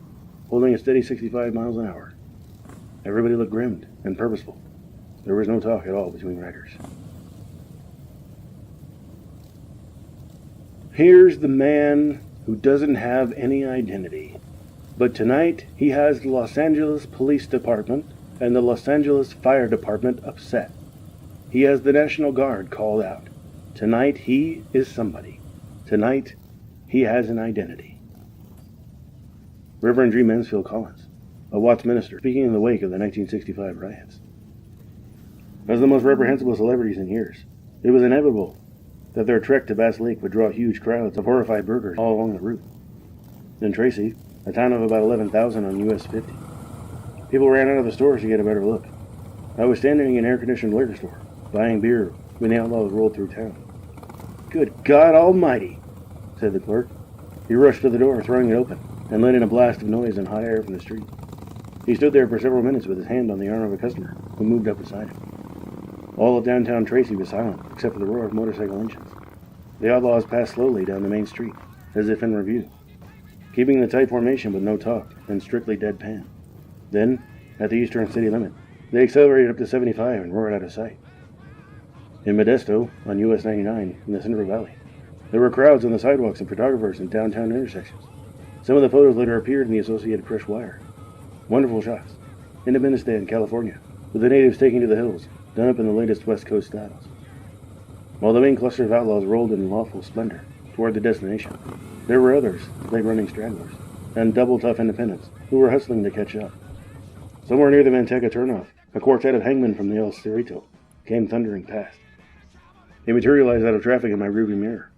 A: holding a steady 65 miles an hour. Everybody looked grimmed and purposeful. There was no talk at all between riders. Here's the man who doesn't have any identity. But tonight, he has the Los Angeles Police Department and the Los Angeles Fire Department upset. He has the National Guard called out. Tonight, he is somebody. Tonight, he has an identity. Reverend G. Mansfield Collins, a Watts minister, speaking in the wake of the 1965 riots. As the most reprehensible celebrities in years, it was inevitable that their trek to Bass Lake would draw huge crowds of horrified burghers all along the route. In Tracy, a town of about 11,000 on US 50, people ran out of the stores to get a better look. I was standing in an air-conditioned liquor store, buying beer, when the outlaws rolled through town. "Good God Almighty," said the clerk. He rushed to the door, throwing it open, and let in a blast of noise and hot air from the street. He stood there for several minutes with his hand on the arm of a customer who moved up beside him. All of downtown Tracy was silent, except for the roar of motorcycle engines. The outlaws passed slowly down the main street, as if in review, keeping the tight formation with no talk and strictly deadpan. Then, at the eastern city limit, they accelerated up to 75 and roared out of sight. In Modesto, on US 99, in the Central Valley, there were crowds on the sidewalks and photographers in downtown intersections. Some of the photos later appeared in the Associated Press Wire. Wonderful shots. Independence Day in California, with the natives taking to the hills, done up in the latest West Coast styles. While the main cluster of outlaws rolled in lawful splendor toward the destination, there were others, late-running stragglers, and double-tough independents who were hustling to catch up. Somewhere near the Manteca turnoff, a quartet of hangmen from the El Cerrito came thundering past. They materialized out of traffic in my rearview mirror.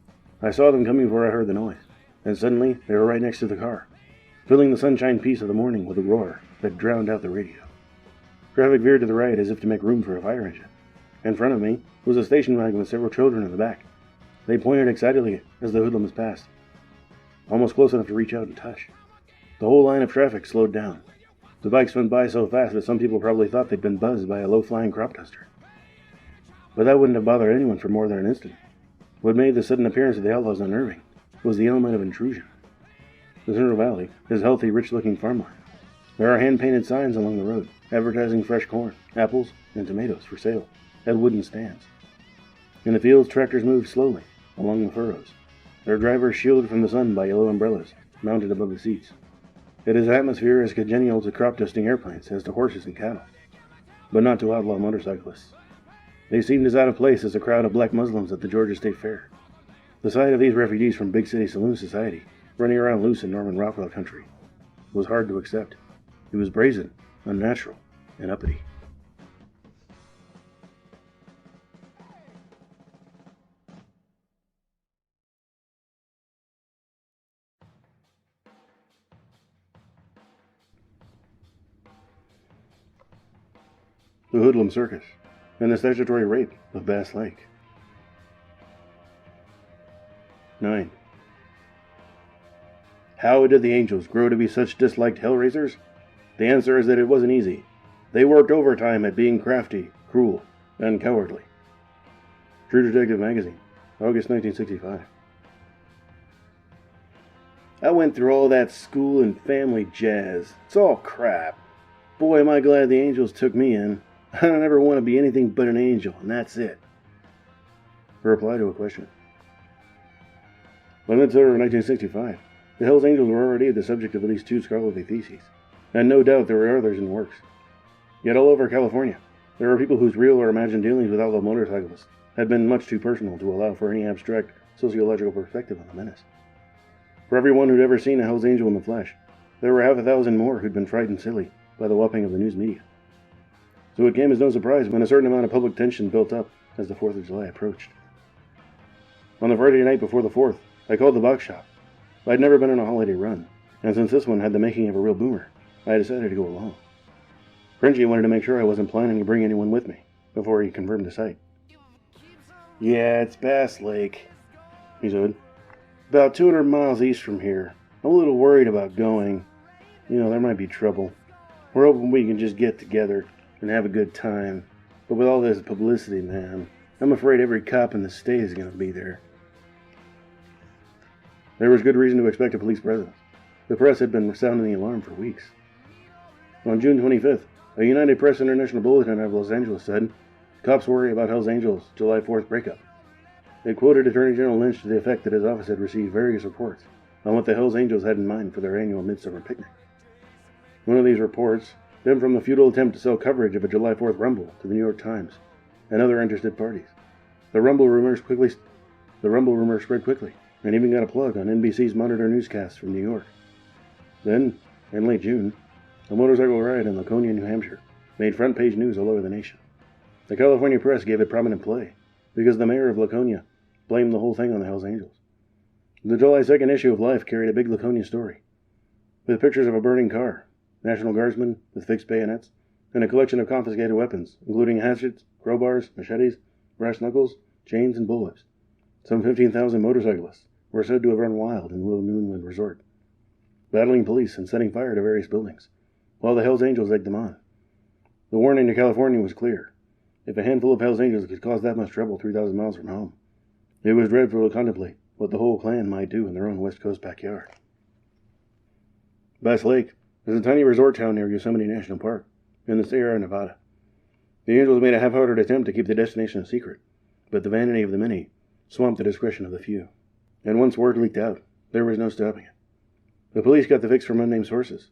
A: I saw them coming before I heard the noise, and suddenly they were right next to the car, filling the sunshine peace of the morning with a roar that drowned out the radio. Traffic veered to the right as if to make room for a fire engine. In front of me was a station wagon with several children in the back. They pointed excitedly as the hoodlums passed, almost close enough to reach out and touch. The whole line of traffic slowed down. The bikes went by so fast that some people probably thought they'd been buzzed by a low-flying crop duster. But that wouldn't have bothered anyone for more than an instant. What made the sudden appearance of the outlaws unnerving was the element of intrusion. The Central Valley is healthy, rich-looking farmland. There are hand-painted signs along the road, advertising fresh corn, apples, and tomatoes for sale at wooden stands. In the fields, tractors moved slowly along the furrows, their drivers shielded from the sun by yellow umbrellas mounted above the seats. It is an atmosphere as congenial to crop-dusting airplanes as to horses and cattle, but not to outlaw motorcyclists. They seemed as out of place as a crowd of black Muslims at the Georgia State Fair. The sight of these refugees from big city saloon society running around loose in Norman Rockwell country was hard to accept. It was brazen, unnatural, and uppity. The Hoodlum Circus, and the statutory rape of Bass Lake. 9. How did the angels grow to be such disliked hellraisers? The answer is that it wasn't easy. They worked overtime at being crafty, cruel, and cowardly. True Detective Magazine, August 1965. I went through all that school and family jazz. It's all crap. Boy, am I glad the angels took me in. I don't ever want to be anything but an angel, and that's it. A reply to a question. By mid-summer of 1965, the Hells Angels were already the subject of at least 2 scholarly theses, and no doubt there were others in the works. Yet all over California, there were people whose real or imagined dealings with outlaw motorcyclists had been much too personal to allow for any abstract sociological perspective on the menace. For everyone who'd ever seen a Hells Angel in the flesh, there were 1,000 more who'd been frightened silly by the whopping of the news media. So it came as no surprise when a certain amount of public tension built up as the 4th of July approached. On the Friday night before the 4th, I called the box shop. I'd never been on a holiday run, and since this one had the making of a real boomer, I decided to go along. Frenchie wanted to make sure I wasn't planning to bring anyone with me before he confirmed the site. Yeah, it's Bass Lake, he said. About 200 miles east from here. I'm a little worried about going. You know, there might be trouble. We're hoping we can just get together and have a good time. But with all this publicity, man, I'm afraid every cop in the state is going to be there. There was good reason to expect a police presence. The press had been sounding the alarm for weeks. On June 25th, a United Press International bulletin out of Los Angeles said, "Cops worry about Hells Angels' July 4th breakup." It quoted Attorney General Lynch to the effect that his office had received various reports on what the Hells Angels had in mind for their annual midsummer picnic. One of these reports stemmed from the futile attempt to sell coverage of a July 4th rumble to the New York Times and other interested parties. The rumble rumor spread quickly, and even got a plug on NBC's Monitor newscasts from New York. Then, in late June, a motorcycle riot in Laconia, New Hampshire, made front-page news all over the nation. The California press gave it prominent play, because the mayor of Laconia blamed the whole thing on the Hells Angels. The July 2nd issue of Life carried a big Laconia story, with pictures of a burning car, National Guardsmen with fixed bayonets, and a collection of confiscated weapons, including hatchets, crowbars, machetes, brass knuckles, chains, and bullwhips. Some 15,000 motorcyclists were said to have run wild in the little New England resort, battling police and setting fire to various buildings, while the Hells Angels egged them on. The warning to California was clear. If a handful of Hells Angels could cause that much trouble 3,000 miles from home, it was dreadful to contemplate what the whole clan might do in their own West Coast backyard. Bass Lake is a tiny resort town near Yosemite National Park, in the Sierra Nevada. The Angels made a half-hearted attempt to keep the destination a secret, but the vanity of the many swamped the discretion of the few. And once word leaked out, there was no stopping it. The police got the fix from unnamed sources.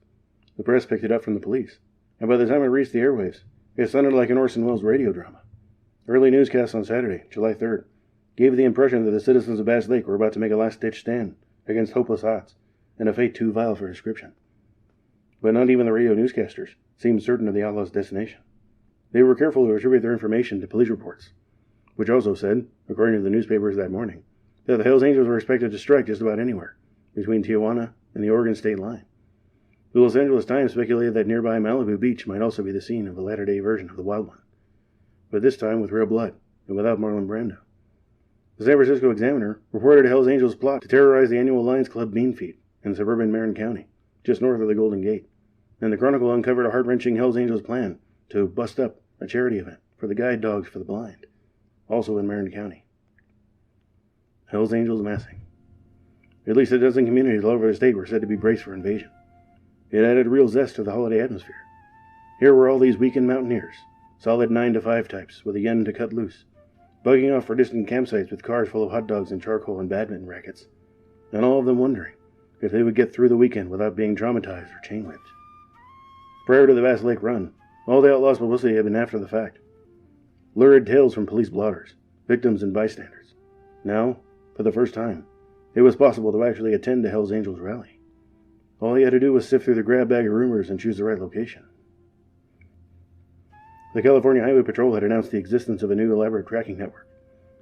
A: The press picked it up from the police, and by the time it reached the airwaves, it sounded like an Orson Welles radio drama. Early newscasts on Saturday, July 3rd, gave the impression that the citizens of Bass Lake were about to make a last-ditch stand against hopeless odds and a fate too vile for description. But not even the radio newscasters seemed certain of the outlaws' destination. They were careful to attribute their information to police reports, which also said, according to the newspapers that morning, that the Hells Angels were expected to strike just about anywhere between Tijuana and the Oregon state line. The Los Angeles Times speculated that nearby Malibu Beach might also be the scene of a latter-day version of the Wild One, but this time with real blood and without Marlon Brando. The San Francisco Examiner reported a Hells Angels plot to terrorize the annual Lions Club Bean Feed in suburban Marin County, just north of the Golden Gate, and the Chronicle uncovered a heart-wrenching Hells Angels plan to bust up a charity event for the Guide Dogs for the Blind, also in Marin County. Hells Angels massing. At least a dozen communities all over the state were said to be braced for invasion. It added real zest to the holiday atmosphere. Here were all these weekend mountaineers, solid 9-to-5 types with a yen to cut loose, bugging off for distant campsites with cars full of hot dogs and charcoal and badminton rackets, and all of them wondering if they would get through the weekend without being traumatized or chain-whipped. Prior to the Bass Lake run, all the outlaws' publicity had been after the fact. Lurid tales from police blotters, victims, and bystanders. Now, for the first time, it was possible to actually attend a Hells Angels rally. All he had to do was sift through the grab bag of rumors and choose the right location. The California Highway Patrol had announced the existence of a new elaborate tracking network,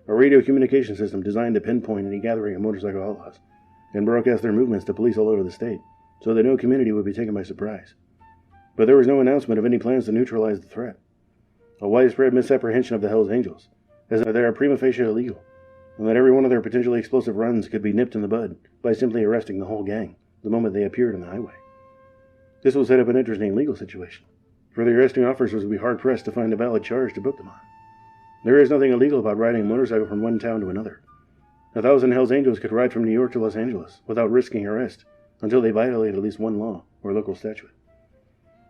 A: a radio communication system designed to pinpoint any gathering of motorcycle outlaws and broadcast their movements to police all over the state, so that no community would be taken by surprise. But there was no announcement of any plans to neutralize the threat. A widespread misapprehension of the Hells Angels, as that they are prima facie illegal, and that every one of their potentially explosive runs could be nipped in the bud by simply arresting the whole gang the moment they appeared on the highway. This will set up an interesting legal situation, for the arresting officers would be hard-pressed to find a valid charge to book them on. There is nothing illegal about riding a motorcycle from one town to another. 1,000 Hells Angels could ride from New York to Los Angeles without risking arrest until they violate at least one law or local statute.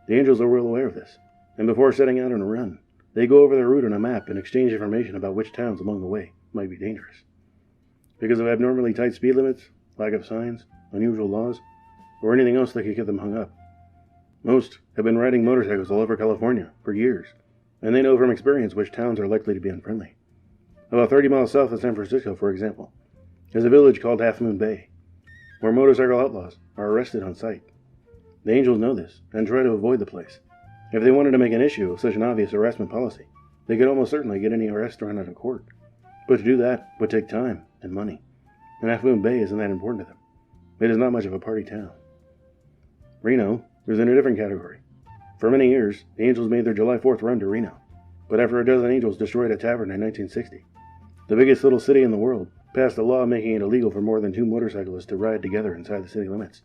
A: The Angels are well aware of this, and before setting out on a run, they go over their route on a map and exchange information about which towns along the way might be dangerous. Because of abnormally tight speed limits, lack of signs, unusual laws, or anything else that could get them hung up. Most have been riding motorcycles all over California for years, and they know from experience which towns are likely to be unfriendly. About 30 miles south of San Francisco, for example, is a village called Half Moon Bay, where motorcycle outlaws are arrested on sight. The Angels know this and try to avoid the place. If they wanted to make an issue of such an obvious harassment policy, they could almost certainly get any arrest thrown out of court. But to do that would take time and money, and Half Moon Bay isn't that important to them. It is not much of a party town. Reno is in a different category. For many years, the Angels made their July 4th run to Reno, but after a dozen Angels destroyed a tavern in 1960, the biggest little city in the world passed a law making it illegal for more than 2 motorcyclists to ride together inside the city limits.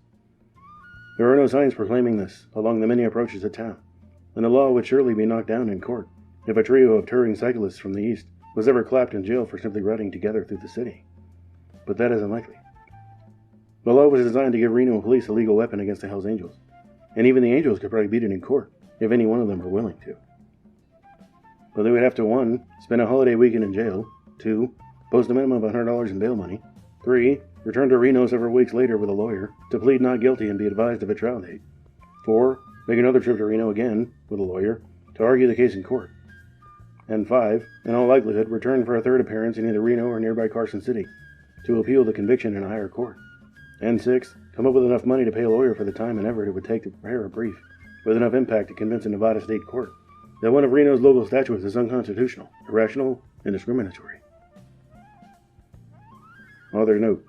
A: There are no signs proclaiming this along the many approaches to town, and the law would surely be knocked down in court if a trio of touring cyclists from the east was ever clapped in jail for simply riding together through the city. But that is unlikely. The law was designed to give Reno police a legal weapon against the Hells Angels, and even the Angels could probably beat it in court if any one of them were willing to. But they would have to 1. Spend a holiday weekend in jail, 2. post a minimum of $100 in bail money. 3. Return to Reno several weeks later with a lawyer to plead not guilty and be advised of a trial date. 4. Make another trip to Reno again with a lawyer to argue the case in court. And 5. In all likelihood, return for a third appearance in either Reno or nearby Carson City to appeal the conviction in a higher court. And 6. Come up with enough money to pay a lawyer for the time and effort it would take to prepare a brief with enough impact to convince a Nevada state court that one of Reno's local statutes is unconstitutional, irrational, and discriminatory. Author's note.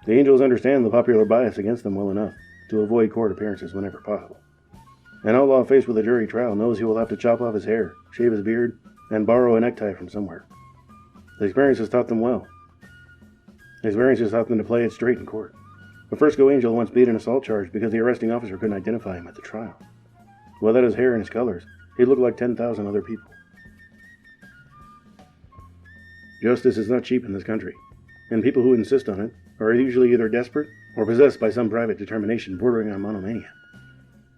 A: The Angels understand the popular bias against them well enough to avoid court appearances whenever possible. An outlaw faced with a jury trial knows he will have to chop off his hair, shave his beard, and borrow a necktie from somewhere. The experience has taught them well. The experience has taught them to play it straight in court. A Frisco Angel once beat an assault charge because the arresting officer couldn't identify him at the trial. Without his hair and his colors, he looked like 10,000 other people. Justice is not cheap in this country, and people who insist on it are usually either desperate or possessed by some private determination bordering on monomania.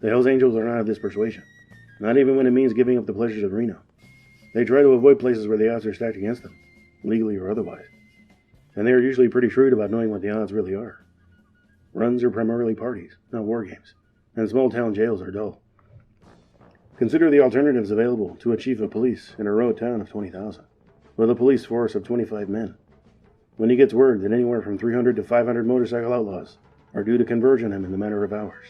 A: The Hells Angels are not of this persuasion, not even when it means giving up the pleasures of Reno. They try to avoid places where the odds are stacked against them, legally or otherwise, and they are usually pretty shrewd about knowing what the odds really are. Runs are primarily parties, not war games, and small-town jails are dull. Consider the alternatives available to a chief of police in a rural town of 20,000, with a police force of 25 men. When he gets word that anywhere from 300 to 500 motorcycle outlaws are due to converge on him in the matter of hours.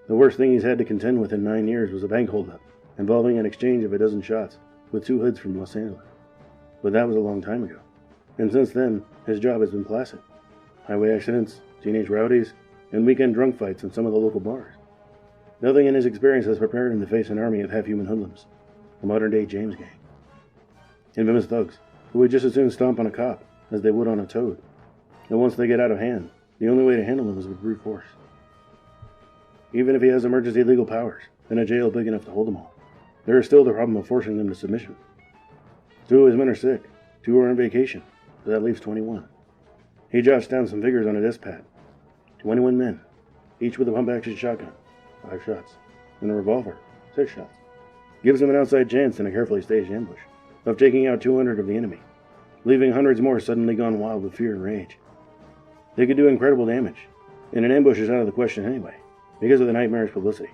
A: The worst thing he's had to contend with in 9 years was a bank holdup involving an exchange of a dozen shots with 2 hoods from Los Angeles. But that was a long time ago, and since then, his job has been placid. Highway accidents, teenage rowdies, and weekend drunk fights in some of the local bars. Nothing in his experience has prepared him to face an army of half-human hoodlums, a modern-day James gang. Infamous thugs, who would just as soon stomp on a cop as they would on a toad. And once they get out of hand, the only way to handle them is with brute force. Even if he has emergency legal powers and a jail big enough to hold them all, there is still the problem of forcing them to submission. 2 of his men are sick, 2 are on vacation, so that leaves 21. He jots down some figures on a desk pad. 21 men, each with a pump-action shotgun, 5 shots, and a revolver, 6 shots. Gives them an outside chance in a carefully staged ambush of taking out 200 of the enemy, leaving hundreds more suddenly gone wild with fear and rage. They could do incredible damage, and an ambush is out of the question anyway, because of the nightmarish publicity.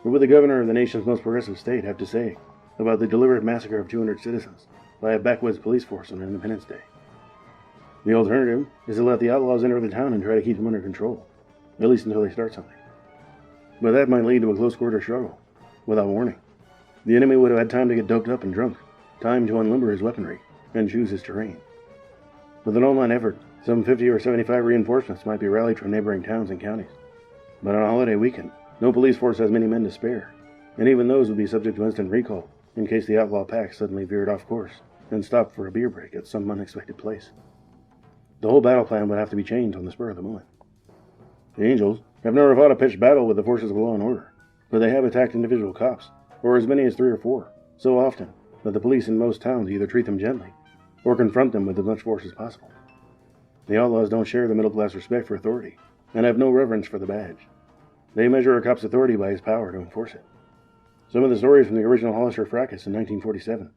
A: What would the governor of the nation's most progressive state have to say about the deliberate massacre of 200 citizens by a backwoods police force on Independence Day? The alternative is to let the outlaws enter the town and try to keep them under control, at least until they start something. But that might lead to a close-quarter struggle, without warning. The enemy would have had time to get doped up and drunk, time to unlimber his weaponry, and choose his terrain. With an all-night effort, some 50 or 75 reinforcements might be rallied from neighboring towns and counties. But on a holiday weekend, no police force has many men to spare, and even those would be subject to instant recall in case the outlaw pack suddenly veered off course and stopped for a beer break at some unexpected place. The whole battle plan would have to be changed on the spur of the moment. The Angels have never fought a pitched battle with the forces of law and order, but they have attacked individual cops, or as many as 3 or 4, so often that the police in most towns either treat them gently or confront them with as much force as possible. The outlaws don't share the middle-class respect for authority and have no reverence for the badge. They measure a cop's authority by his power to enforce it. Some of the stories from the original Hollister fracas in 1947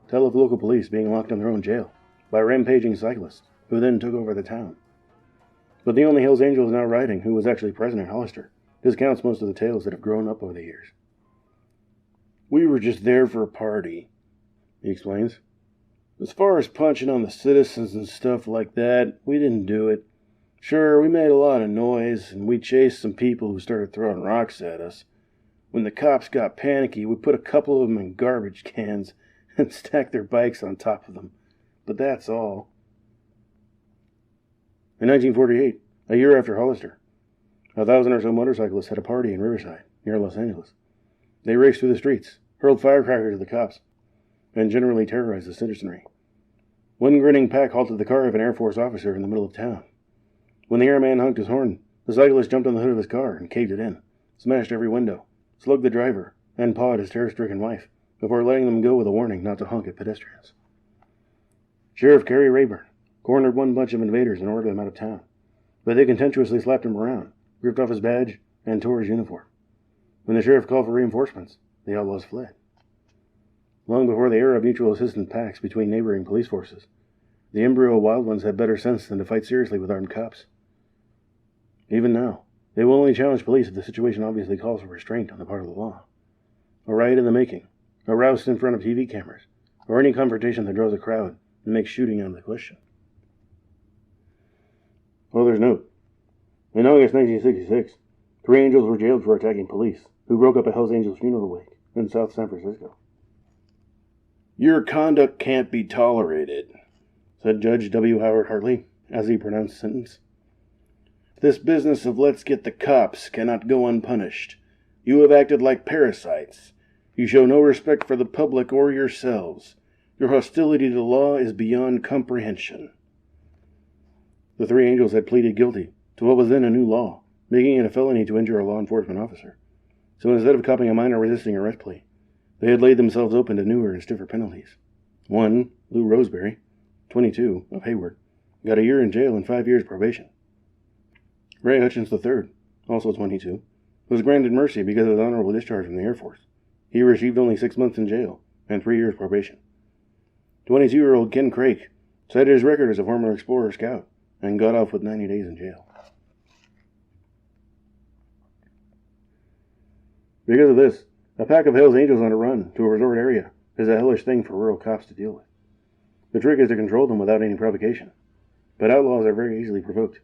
A: tell of local police being locked in their own jail by rampaging cyclists who then took over the town. But the only Hells Angels now riding who was actually present at Hollister discounts most of the tales that have grown up over the years. "We were just there for a party," he explains. "As far as punching on the citizens and stuff like that, we didn't do it. Sure, we made a lot of noise, and we chased some people who started throwing rocks at us. When the cops got panicky, we put a couple of them in garbage cans and stacked their bikes on top of them. But that's all." In 1948, a year after Hollister, 1,000 or so motorcyclists had a party in Riverside, near Los Angeles. They raced through the streets, hurled firecrackers at the cops, and generally terrorized the citizenry. One grinning pack halted the car of an Air Force officer in the middle of town. When the airman honked his horn, the cyclist jumped on the hood of his car and caved it in, smashed every window, slugged the driver, and pawed his terror-stricken wife, before letting them go with a warning not to honk at pedestrians. Sheriff Kerry Rayburn cornered one bunch of invaders and ordered them out of town, but they contemptuously slapped him around, ripped off his badge, and tore his uniform. When the sheriff called for reinforcements, the outlaws fled. Long before the era of mutual assistance pacts between neighboring police forces, the embryo wild ones had better sense than to fight seriously with armed cops. Even now, they will only challenge police if the situation obviously calls for restraint on the part of the law. A riot in the making, a roust in front of TV cameras, or any confrontation that draws a crowd and makes shooting out of the question. Author's note. In August 1966, 3 angels were jailed for attacking police, who broke up a Hells Angels funeral wake in South San Francisco. Your conduct can't be tolerated, said Judge W. Howard Hartley, as he pronounced the sentence. This business of let's get the cops cannot go unpunished. You have acted like parasites. You show no respect for the public or yourselves. Your hostility to the law is beyond comprehension. The 3 angels had pleaded guilty to what was then a new law, making it a felony to injure a law enforcement officer. So instead of copping a minor resisting arrest plea, they had laid themselves open to newer and stiffer penalties. One, Lou Roseberry, 22, of Hayward, got a year in jail and 5 years probation. Ray Hutchins III, also 22, was granted mercy because of his honorable discharge from the Air Force. He received only 6 months in jail and 3 years probation. 22-year-old Ken Craik cited his record as a former Explorer Scout and got off with 90 days in jail. Because of this, a pack of Hells Angels on a run to a resort area is a hellish thing for rural cops to deal with. The trick is to control them without any provocation. But outlaws are very easily provoked.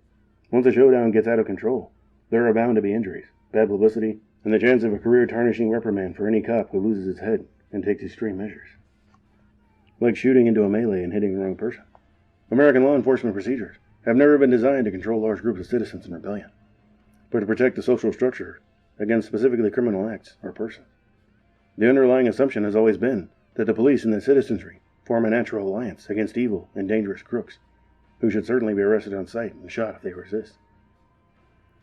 A: Once a showdown gets out of control, there are bound to be injuries, bad publicity, and the chance of a career-tarnishing reprimand for any cop who loses his head and takes extreme measures. Like shooting into a melee and hitting the wrong person. American law enforcement procedures have never been designed to control large groups of citizens in rebellion, but to protect the social structure against specifically criminal acts or persons. The underlying assumption has always been that the police and the citizenry form a natural alliance against evil and dangerous crooks, who should certainly be arrested on sight and shot if they resist.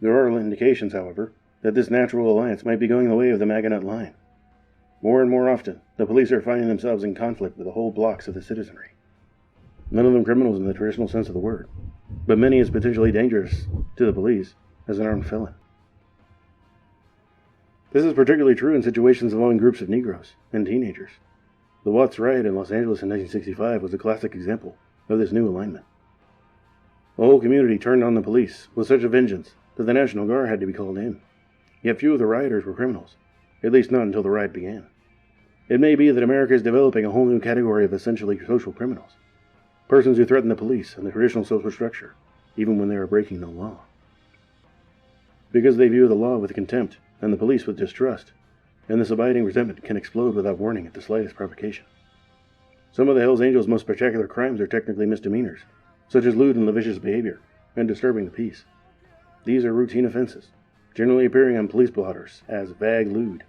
A: There are indications, however, that this natural alliance might be going the way of the Maginot Line. More and more often, the police are finding themselves in conflict with the whole blocks of the citizenry. None of them criminals in the traditional sense of the word, but many as potentially dangerous to the police as an armed felon. This is particularly true in situations involving groups of Negroes and teenagers. The Watts riot in Los Angeles in 1965 was a classic example of this new alignment. The whole community turned on the police with such a vengeance that the National Guard had to be called in. Yet few of the rioters were criminals, at least not until the riot began. It may be that America is developing a whole new category of essentially social criminals, persons who threaten the police and the traditional social structure, even when they are breaking no law. Because they view the law with contempt and the police with distrust, and this abiding resentment can explode without warning at the slightest provocation. Some of the Hells Angels' most spectacular crimes are technically misdemeanors, such as lewd and lascivious behavior, and disturbing the peace. These are routine offenses, generally appearing on police blotters as vague lewd.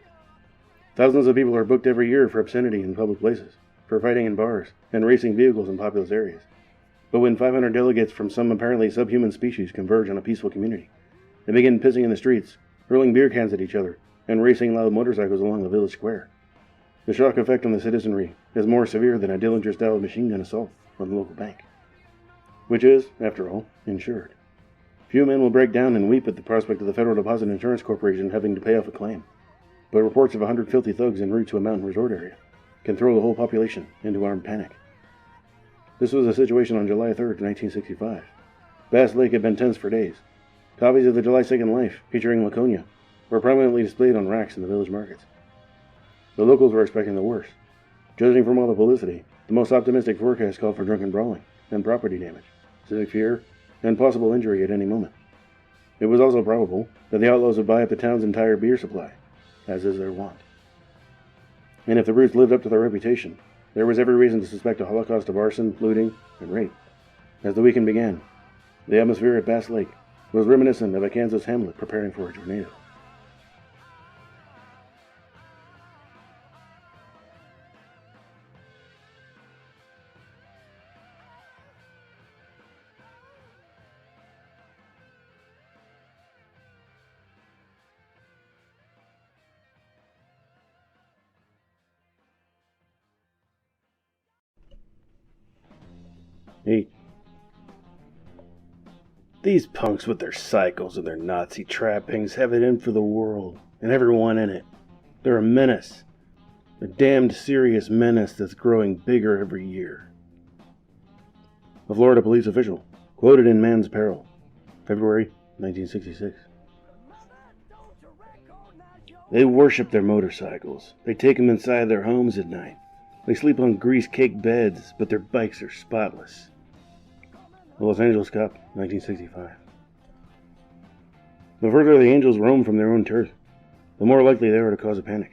A: Thousands of people are booked every year for obscenity in public places, for fighting in bars, and racing vehicles in populous areas. But when 500 delegates from some apparently subhuman species converge on a peaceful community, they begin pissing in the streets, hurling beer cans at each other, and racing loud motorcycles along the village square. The shock effect on the citizenry is more severe than a Dillinger-style machine gun assault on the local bank, which is, after all, insured. Few men will break down and weep at the prospect of the Federal Deposit Insurance Corporation having to pay off a claim, but reports of 100 filthy thugs en route to a mountain resort area can throw the whole population into armed panic. This was the situation on July 3rd, 1965. Bass Lake had been tense for days. Copies of the July 2nd Life, featuring Laconia, were prominently displayed on racks in the village markets. The locals were expecting the worst. Judging from all the publicity, the most optimistic forecast called for drunken brawling and property damage, civic fear, and possible injury at any moment. It was also probable that the outlaws would buy up the town's entire beer supply, as is their wont. And if the brutes lived up to their reputation, there was every reason to suspect a holocaust of arson, looting, and rape. As the weekend began, the atmosphere at Bass Lake was reminiscent of a Kansas hamlet preparing for a tornado. Hey. These punks with their cycles and their Nazi trappings have it in for the world, and everyone in it. They're a menace. A damned serious menace that's growing bigger every year. A Florida police official, quoted in Man's Peril, February 1966. They worship their motorcycles. They take them inside their homes at night. They sleep on grease-caked beds, but their bikes are spotless. The Los Angeles Cop, 1965. The further the angels roam from their own turf, the more likely they are to cause a panic.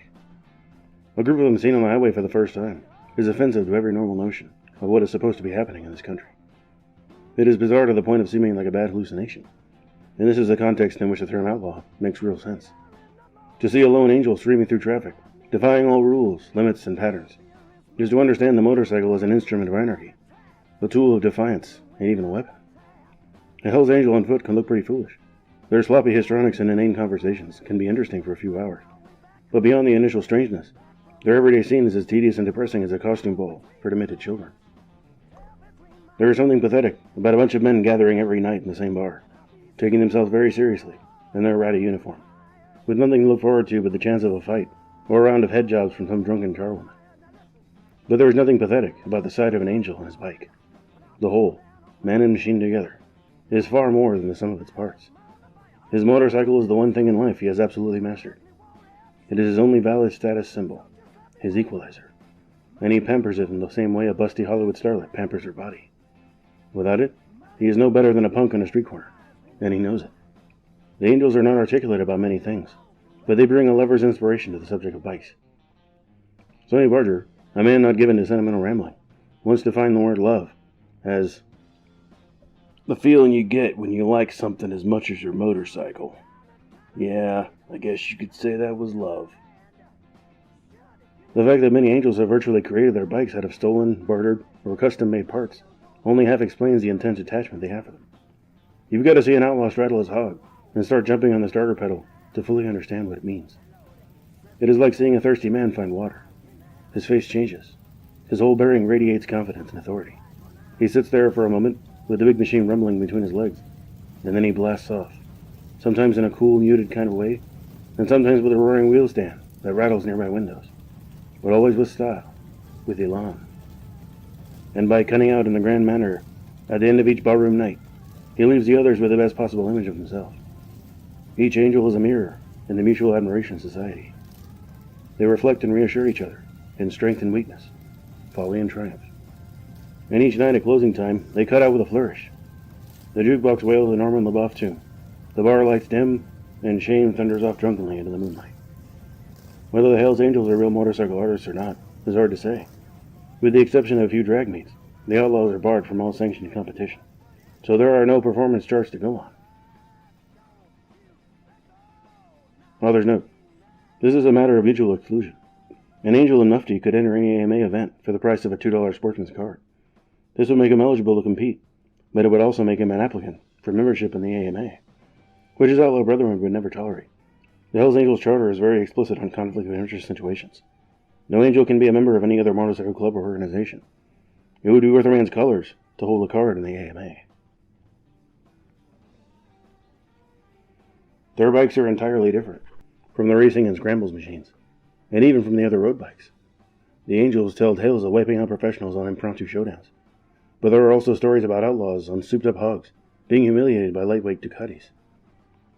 A: A group of them seen on the highway for the first time is offensive to every normal notion of what is supposed to be happening in this country. It is bizarre to the point of seeming like a bad hallucination, and this is the context in which the term outlaw makes real sense. To see a lone angel streaming through traffic, defying all rules, limits, and patterns, is to understand the motorcycle as an instrument of anarchy, a tool of defiance, and even a weapon. A Hell's Angel on foot can look pretty foolish. Their sloppy histrionics and inane conversations can be interesting for a few hours, but beyond the initial strangeness, their everyday scene is as tedious and depressing as a costume ball for demented children. There is something pathetic about a bunch of men gathering every night in the same bar, taking themselves very seriously in their ratty uniform, with nothing to look forward to but the chance of a fight or a round of head jobs from some drunken charwoman. But there is nothing pathetic about the sight of an angel on his bike. The whole, man and machine together, is far more than the sum of its parts. His motorcycle is the one thing in life he has absolutely mastered. It is his only valid status symbol, his equalizer, and he pampers it in the same way a busty Hollywood starlet pampers her body. Without it, he is no better than a punk on a street corner, and he knows it. The angels are not articulate about many things, but they bring a lover's inspiration to the subject of bikes. Sonny Barger, a man not given to sentimental rambling, once defined the word love as the feeling you get when you like something as much as your motorcycle. Yeah, I guess you could say that was love. The fact that many angels have virtually created their bikes out of stolen, bartered, or custom-made parts only half explains the intense attachment they have to them. You've got to see an outlaw straddle his hog and start jumping on the starter pedal to fully understand what it means. It is like seeing a thirsty man find water. His face changes. His whole bearing radiates confidence and authority. He sits there for a moment with the big machine rumbling between his legs, and then he blasts off, sometimes in a cool, muted kind of way, and sometimes with a roaring wheel stand that rattles nearby windows, but always with style, with elan. And by cutting out in a grand manner at the end of each barroom night, he leaves the others with the best possible image of himself. Each angel is a mirror in the mutual admiration society. They reflect and reassure each other in strength and weakness, folly and triumph. And each night at closing time, they cut out with a flourish. The jukebox wails a Norman LaBeouf tune. The bar lights dim, and shame thunders off drunkenly into the moonlight. Whether the Hells Angels are real motorcycle artists or not is hard to say. With the exception of a few drag meets, the Outlaws are barred from all sanctioned competition, so there are no performance charts to go on. Author's note: this is a matter of mutual exclusion. An angel in mufti could enter any AMA event for the price of a $2 sportsman's card. This would make him eligible to compete, but it would also make him an applicant for membership in the AMA, which his outlaw brethren would never tolerate. The Hells Angels Charter is very explicit on conflict of interest situations. No angel can be a member of any other motorcycle club or organization. It would be worth a man's colors to hold a card in the AMA. Their bikes are entirely different from the racing and scrambles machines, and even from the other road bikes. The angels tell tales of wiping out professionals on impromptu showdowns, but there are also stories about outlaws on souped-up hogs being humiliated by lightweight Ducatis.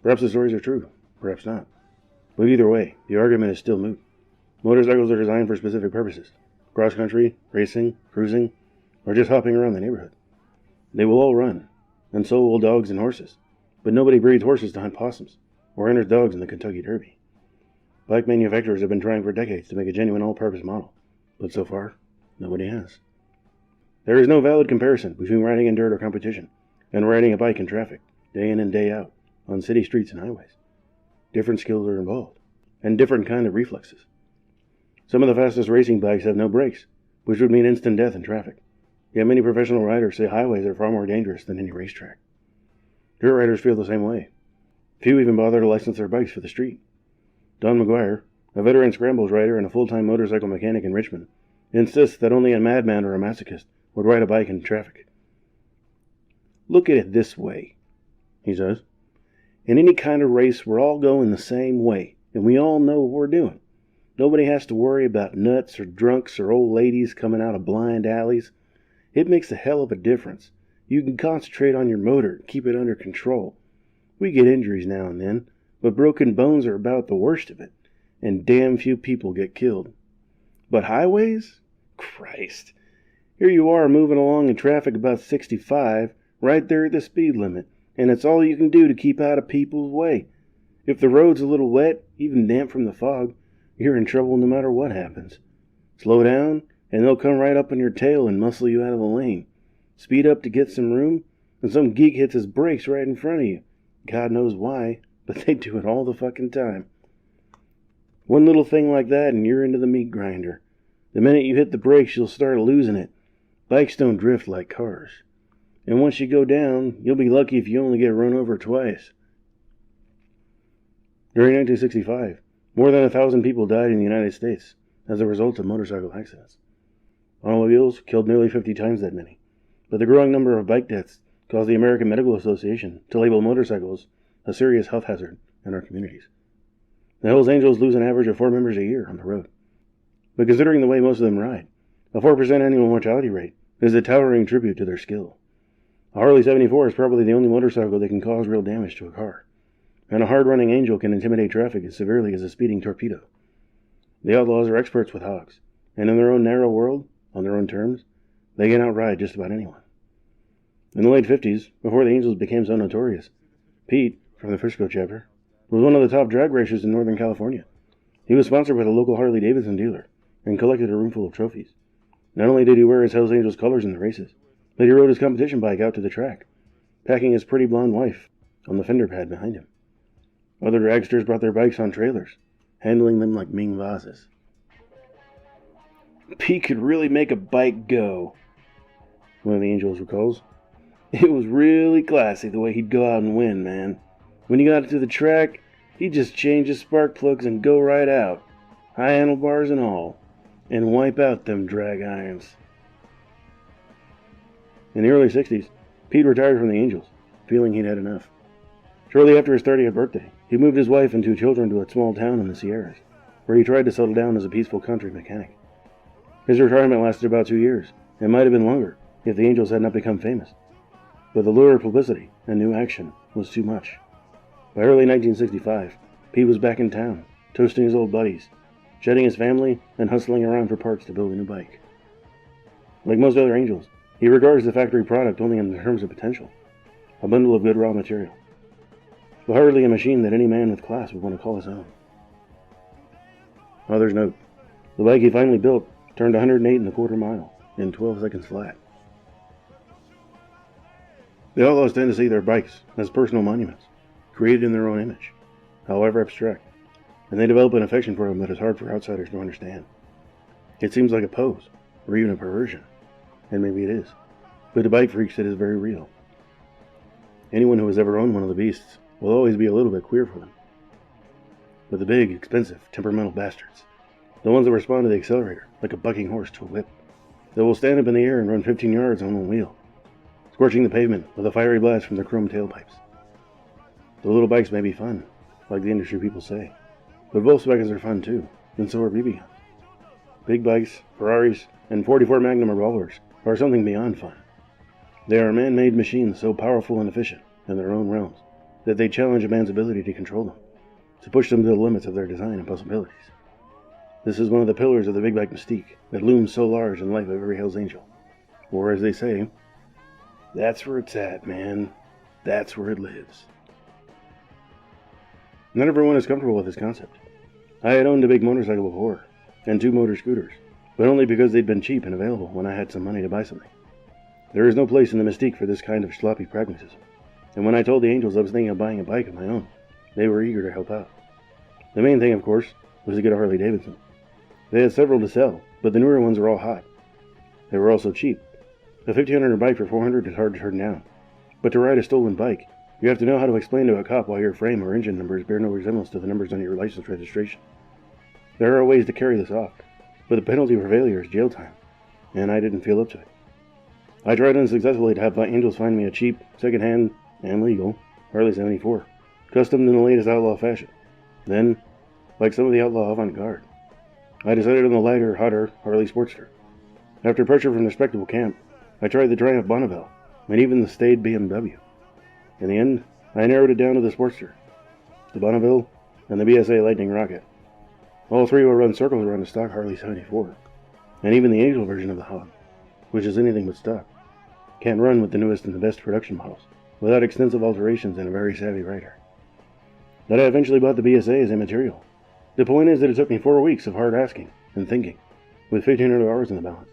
A: Perhaps the stories are true, perhaps not. But either way, the argument is still moot. Motorcycles are designed for specific purposes: cross-country, racing, cruising, or just hopping around the neighborhood. They will all run, and so will dogs and horses, but nobody breeds horses to hunt possums, or enters dogs in the Kentucky Derby. Bike manufacturers have been trying for decades to make a genuine all-purpose model, but so far, nobody has. There is no valid comparison between riding in dirt or competition and riding a bike in traffic, day in and day out, on city streets and highways. Different skills are involved, and different kind of reflexes. Some of the fastest racing bikes have no brakes, which would mean instant death in traffic. Yet many professional riders say highways are far more dangerous than any racetrack. Dirt riders feel the same way. Few even bother to license their bikes for the street. Don McGuire, a veteran scrambles rider and a full-time motorcycle mechanic in Richmond, insists that only a madman or a masochist would ride a bike in traffic. "Look at it this way," he says. "In any kind of race, we're all going the same way, and we all know what we're doing. Nobody has to worry about nuts or drunks or old ladies coming out of blind alleys. It makes a hell of a difference You can concentrate on your motor and keep it under control. We get injuries now and then, but broken bones are about the worst of it, and damn few people get killed. But highways? Christ. Here you are moving along in traffic about 65, right there at the speed limit, and it's all you can do to keep out of people's way. If the road's a little wet, even damp from the fog, you're in trouble no matter what happens. Slow down, and they'll come right up on your tail and muscle you out of the lane. Speed up to get some room, and some geek hits his brakes right in front of you. God knows why, but they do it all the fucking time. One little thing like that and you're into the meat grinder. The minute you hit the brakes, you'll start losing it. Bikes don't drift like cars. And once you go down, you'll be lucky if you only get run over twice. During 1965, more than 1,000 people died in the United States as a result of motorcycle accidents. Automobiles killed nearly 50 times that many, but the growing number of bike deaths caused the American Medical Association to label motorcycles a serious health hazard in our communities. The Hells Angels lose an average of 4 members a year on the road. But considering the way most of them ride, a 4% annual mortality rate is a towering tribute to their skill. A Harley 74 is probably the only motorcycle that can cause real damage to a car, and a hard-running Angel can intimidate traffic as severely as a speeding torpedo. The Outlaws are experts with hogs, and in their own narrow world, on their own terms, they can outride just about anyone. In the late 50s, before the Angels became so notorious, Pete, from the Frisco chapter, was one of the top drag racers in Northern California. He was sponsored by the local Harley-Davidson dealer and collected a roomful of trophies. Not only did he wear his Hells Angels colors in the races, but he rode his competition bike out to the track, packing his pretty blonde wife on the fender pad behind him. Other dragsters brought their bikes on trailers, handling them like Ming vases. Pete could really make a bike go, one of the Angels recalls. It was really classy the way he'd go out and win, man. When he got to the track, he'd just change his spark plugs and go right out, high handlebars and all, and wipe out them drag irons. In the early 60s, Pete retired from the Angels, feeling he'd had enough. Shortly after his 30th birthday, he moved his wife and 2 children to a small town in the Sierras, where he tried to settle down as a peaceful country mechanic. His retirement lasted about 2 years, and might have been longer if the Angels had not become famous. But the lure of publicity and new action was too much. By early 1965, Pete was back in town, toasting his old buddies, shedding his family, and hustling around for parts to build a new bike. Like most other Angels, he regards the factory product only in terms of potential, a bundle of good raw material, but hardly a machine that any man with class would want to call his own. Author's note: the bike he finally built turned 108.25 miles in 12 seconds flat. The Outlaws tend to see their bikes as personal monuments, created in their own image, however abstract, and they develop an affection for them that is hard for outsiders to understand. It seems like a pose, or even a perversion, and maybe it is, but to bike freaks it is very real. Anyone who has ever owned one of the beasts will always be a little bit queer for them. But the big, expensive, temperamental bastards, the ones that respond to the accelerator like a bucking horse to a whip, that will stand up in the air and run 15 yards on one wheel, scorching the pavement with a fiery blast from their chrome tailpipes. The little bikes may be fun, like the industry people say, but Volkswagens are fun too, and so are BB guns. Big bikes, Ferraris, and 44 Magnum revolvers are something beyond fun. They are man-made machines so powerful and efficient in their own realms that they challenge a man's ability to control them, to push them to the limits of their design and possibilities. This is one of the pillars of the big bike mystique that looms so large in the life of every Hells Angel. Or as they say, that's where it's at, man. That's where it lives. Not everyone is comfortable with this concept. I had owned a big motorcycle before, and 2 motor scooters, but only because they'd been cheap and available when I had some money to buy something. There is no place in the mystique for this kind of sloppy pragmatism, and when I told the Angels I was thinking of buying a bike of my own, they were eager to help out. The main thing, of course, was to get a Harley-Davidson. They had several to sell, but the newer ones were all hot. They were also cheap. A $1,500 bike for $400 is hard to turn down, but to ride a stolen bike, you have to know how to explain to a cop why your frame or engine numbers bear no resemblance to the numbers on your license registration. There are ways to carry this off, but the penalty for failure is jail time, and I didn't feel up to it. I tried unsuccessfully to have Angels find me a cheap, second-hand, and legal Harley 74, customed in the latest outlaw fashion. Then, like some of the outlaw avant-garde, I decided on the lighter, hotter Harley Sportster. After pressure from the respectable camp, I tried the Triumph Bonneville, and even the staid BMW. In the end, I narrowed it down to the Sportster, the Bonneville, and the BSA Lightning Rocket. All three will run circles around a stock Harley 74, and even the Angel version of the Hog, which is anything but stock, can't run with the newest and the best production models, without extensive alterations and a very savvy rider. That I eventually bought the BSA is immaterial. The point is that it took me 4 weeks of hard asking and thinking, with 1,500 hours in the balance,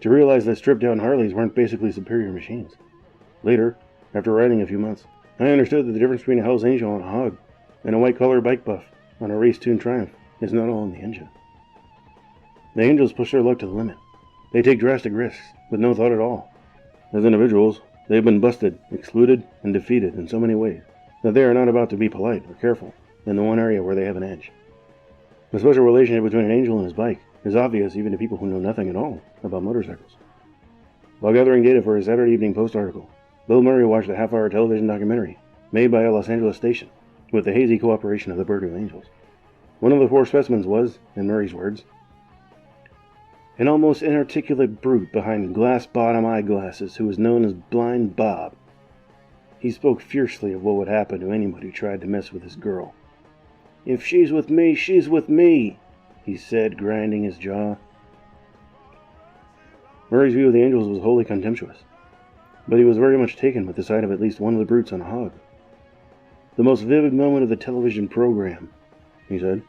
A: to realize that stripped-down Harleys weren't basically superior machines. Later, after riding a few months, I understood that the difference between a Hell's Angel on a Hog and a white-collar bike buff on a race-tuned Triumph is not all in the engine. The Angels push their luck to the limit. They take drastic risks, with no thought at all. As individuals, they've been busted, excluded, and defeated in so many ways that they are not about to be polite or careful in the one area where they have an edge. The special relationship between an Angel and his bike is obvious even to people who know nothing at all about motorcycles. While gathering data for his Saturday Evening Post article, Bill Murray watched a half-hour television documentary made by a Los Angeles station with the hazy cooperation of the Purdue Angels. One of the 4 specimens was, in Murray's words, an almost inarticulate brute behind glass-bottom eyeglasses who was known as Blind Bob. He spoke fiercely of what would happen to anybody who tried to mess with his girl. "If she's with me, she's with me," he said, grinding his jaw. Murray's view of the Angels was wholly contemptuous, but he was very much taken with the sight of at least one of the brutes on a Hog. "The most vivid moment of the television program," he said,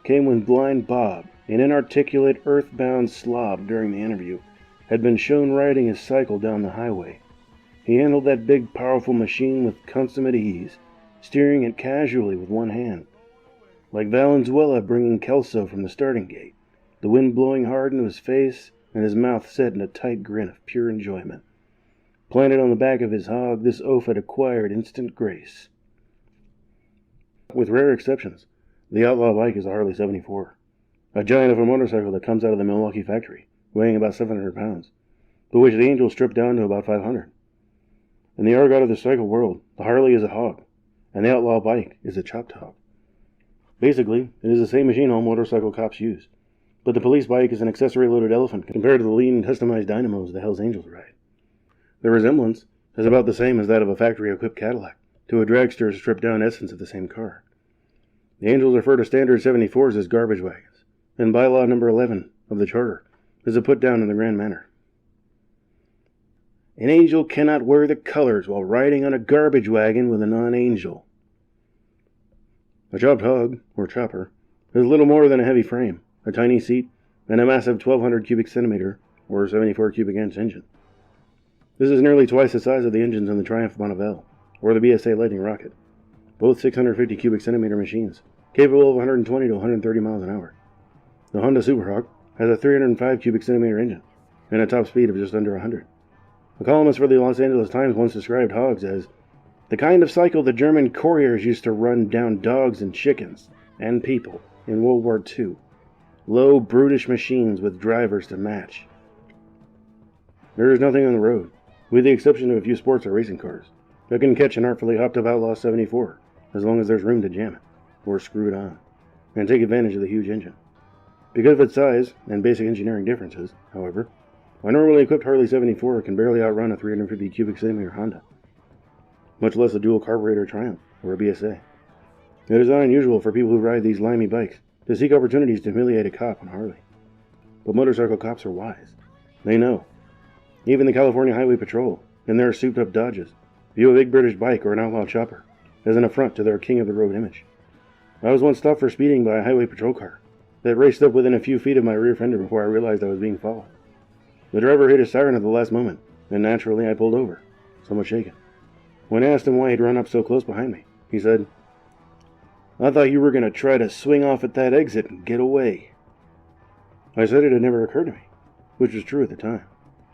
A: "came when Blind Bob, an inarticulate, earthbound slob during the interview, had been shown riding his cycle down the highway. He handled that big, powerful machine with consummate ease, steering it casually with one hand, like Valenzuela bringing Kelso from the starting gate, the wind blowing hard into his face and his mouth set in a tight grin of pure enjoyment. Planted on the back of his Hog, this oaf had acquired instant grace." With rare exceptions, the outlaw bike is a Harley 74, a giant of a motorcycle that comes out of the Milwaukee factory, weighing about 700 pounds, but which the Angels stripped down to about 500. In the argot of the cycle world, the Harley is a Hog, and the outlaw bike is a chopped Hog. Basically, it is the same machine all motorcycle cops use, but the police bike is an accessory-loaded elephant compared to the lean, customized dynamos the Hells Angels ride. The resemblance is about the same as that of a factory-equipped Cadillac to a dragster's stripped-down essence of the same car. The Angels refer to standard 74s as garbage wagons, and bylaw number 11 of the Charter is a put-down in the grand manner. "An Angel cannot wear the colors while riding on a garbage wagon with a non-Angel." A chopped Hog, or chopper, is little more than a heavy frame, a tiny seat, and a massive 1,200 cubic centimeter, or 74 cubic inch engine. This is nearly twice the size of the engines in the Triumph Bonneville, or the BSA Lightning Rocket, both 650 cubic centimeter machines, capable of 120 to 130 miles an hour. The Honda Superhawk has a 305 cubic centimeter engine, and a top speed of just under 100. A columnist for the Los Angeles Times once described Hogs as the kind of cycle the German couriers used to run down dogs and chickens, and people, in World War II. Low, brutish machines with drivers to match. There is nothing on the road, with the exception of a few sports or racing cars, that can catch an artfully hopped-up Outlaw 74, as long as there's room to jam it, or screw it on, and take advantage of the huge engine. Because of its size and basic engineering differences, however, a normally equipped Harley 74 can barely outrun a 350 cubic centimeter Honda, much less a dual carburetor Triumph or a BSA. It is not unusual for people who ride these limey bikes to seek opportunities to humiliate a cop on Harley. But motorcycle cops are wise. They know. Even the California Highway Patrol, in their souped-up Dodges, view a big British bike or an outlaw chopper as an affront to their king-of-the-road image. I was once stopped for speeding by a highway patrol car that raced up within a few feet of my rear fender before I realized I was being followed. The driver hit his siren at the last moment, and naturally I pulled over, somewhat shaken. When I asked him why he'd run up so close behind me, he said, "I thought you were going to try to swing off at that exit and get away." I said it had never occurred to me, which was true at the time,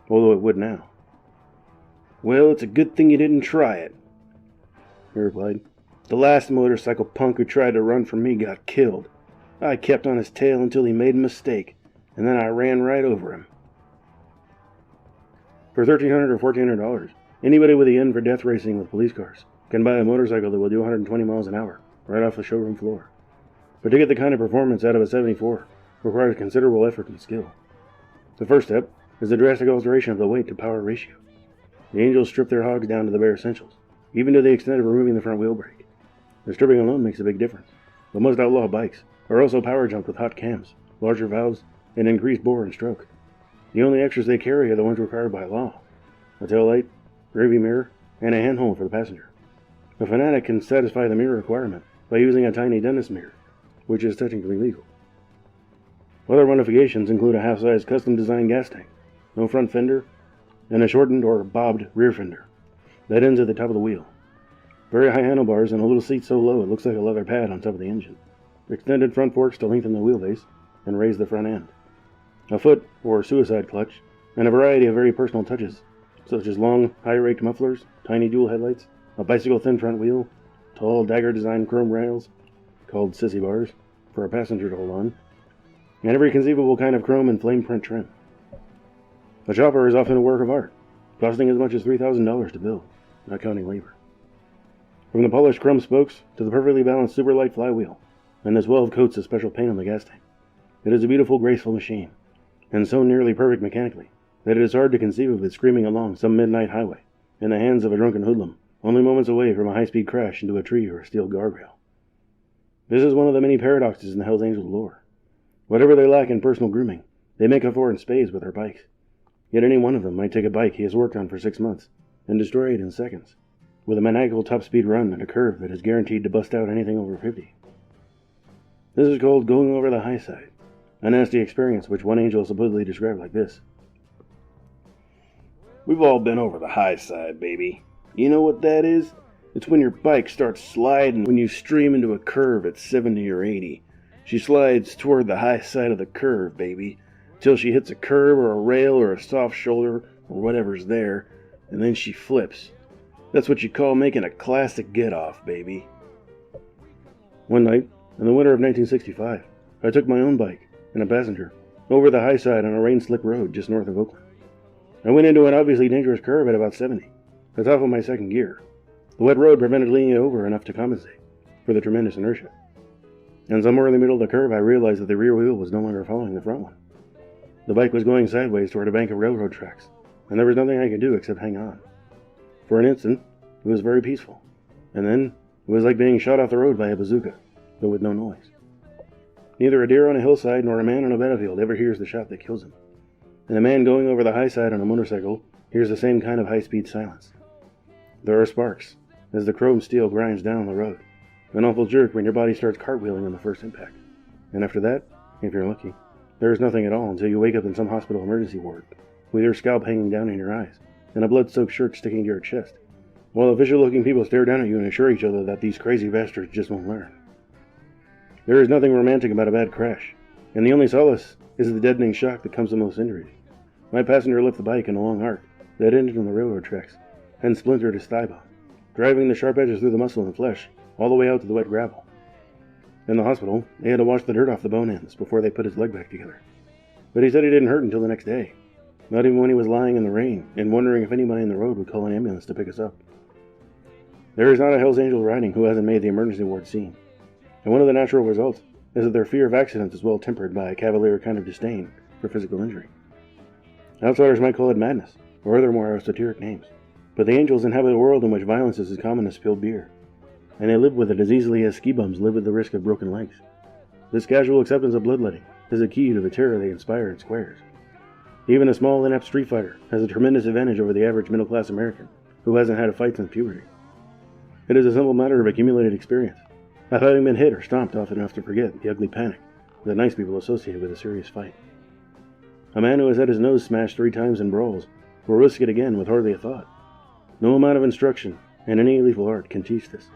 A: although it would now. "Well, it's a good thing you didn't try it," he replied. "The last motorcycle punk who tried to run from me got killed. I kept on his tail until he made a mistake, and then I ran right over him." For $1,300 or $1,400, anybody with a yen for death racing with police cars can buy a motorcycle that will do 120 miles an hour right off the showroom floor. But to get the kind of performance out of a 74 requires considerable effort and skill. The first step is the drastic alteration of the weight to power ratio. The Angels strip their hogs down to the bare essentials, even to the extent of removing the front wheel brake. The stripping alone makes a big difference, but most outlaw bikes are also power jumped with hot cams, larger valves, and increased bore and stroke. The only extras they carry are the ones required by law: a tail light, rearview mirror, and a handhold for the passenger. A fanatic can satisfy the mirror requirement by using a tiny dentist mirror, which is technically legal. Other modifications include a half-size custom-designed gas tank, no front fender, and a shortened or bobbed rear fender that ends at the top of the wheel. Very high handlebars and a little seat so low it looks like a leather pad on top of the engine. Extended front forks to lengthen the wheelbase and raise the front end. A foot or suicide clutch, and a variety of very personal touches, such as long, high-raked mufflers, tiny dual headlights, a bicycle-thin front wheel, tall dagger-designed chrome rails, called sissy bars, for a passenger to hold on, and every conceivable kind of chrome and flame print trim. A chopper is often a work of art, costing as much as $3,000 to build, not counting labor. From the polished chrome spokes to the perfectly balanced super light flywheel, and the 12 coats of special paint on the gas tank, it is a beautiful, graceful machine, and so nearly perfect mechanically that it is hard to conceive of it screaming along some midnight highway in the hands of a drunken hoodlum, only moments away from a high-speed crash into a tree or a steel guardrail. This is one of the many paradoxes in the Hells Angels lore. Whatever they lack in personal grooming, they make up for in spades with their bikes. Yet any one of them might take a bike he has worked on for 6 months and destroy it in seconds, with a maniacal top-speed run at a curve that is guaranteed to bust out anything over 50. This is called going over the high side, a nasty experience which one angel supposedly described like this.
C: We've all been over the high side, baby. You know what that is? It's when your bike starts sliding when you stream into a curve at 70 or 80. She slides toward the high side of the curve, baby, till she hits a curb or a rail or a soft shoulder or whatever's there, and then she flips. That's what you call making a classic get-off, baby.
A: One night, in the winter of 1965, I took my own bike and a passenger over the high side on a rain-slick road just north of Oakland. I went into an obviously dangerous curve at about 70, the top of my second gear. The wet road prevented leaning it over enough to compensate for the tremendous inertia. And somewhere in the middle of the curve, I realized that the rear wheel was no longer following the front one. The bike was going sideways toward a bank of railroad tracks, and there was nothing I could do except hang on. For an instant, it was very peaceful, and then it was like being shot off the road by a bazooka, though with no noise. Neither a deer on a hillside nor a man on a battlefield ever hears the shot that kills him, and a man going over the high side on a motorcycle hears the same kind of high-speed silence. There are sparks as the chrome steel grinds down the road, an awful jerk when your body starts cartwheeling on the first impact, and after that, if you're lucky, there is nothing at all until you wake up in some hospital emergency ward, with your scalp hanging down in your eyes, and a blood-soaked shirt sticking to your chest, while official-looking people stare down at you and assure each other that these crazy bastards just won't learn. There is nothing romantic about a bad crash, and the only solace is the deadening shock that comes with most injuries. My passenger left the bike in a long arc that ended on the railroad tracks, and splintered his thigh bone, driving the sharp edges through the muscle and flesh all the way out to the wet gravel. In the hospital, they had to wash the dirt off the bone ends before they put his leg back together. But he said he didn't hurt until the next day, not even when he was lying in the rain and wondering if anybody in the road would call an ambulance to pick us up. There is not a Hells Angel riding who hasn't made the emergency ward scene, and one of the natural results is that their fear of accidents is well tempered by a cavalier kind of disdain for physical injury. Outsiders might call it madness, or other more esoteric names, but the angels inhabit a world in which violence is as common as spilled beer, and they live with it as easily as ski bums live with the risk of broken legs. This casual acceptance of bloodletting is a key to the terror they inspire in squares. Even a small, inept street fighter has a tremendous advantage over the average middle-class American who hasn't had a fight since puberty. It is a simple matter of accumulated experience, of having been hit or stomped often enough to forget the ugly panic that nice people associate with a serious fight. A man who has had his nose smashed 3 times in brawls will risk it again with hardly a thought. No amount of instruction in any lethal art can teach this,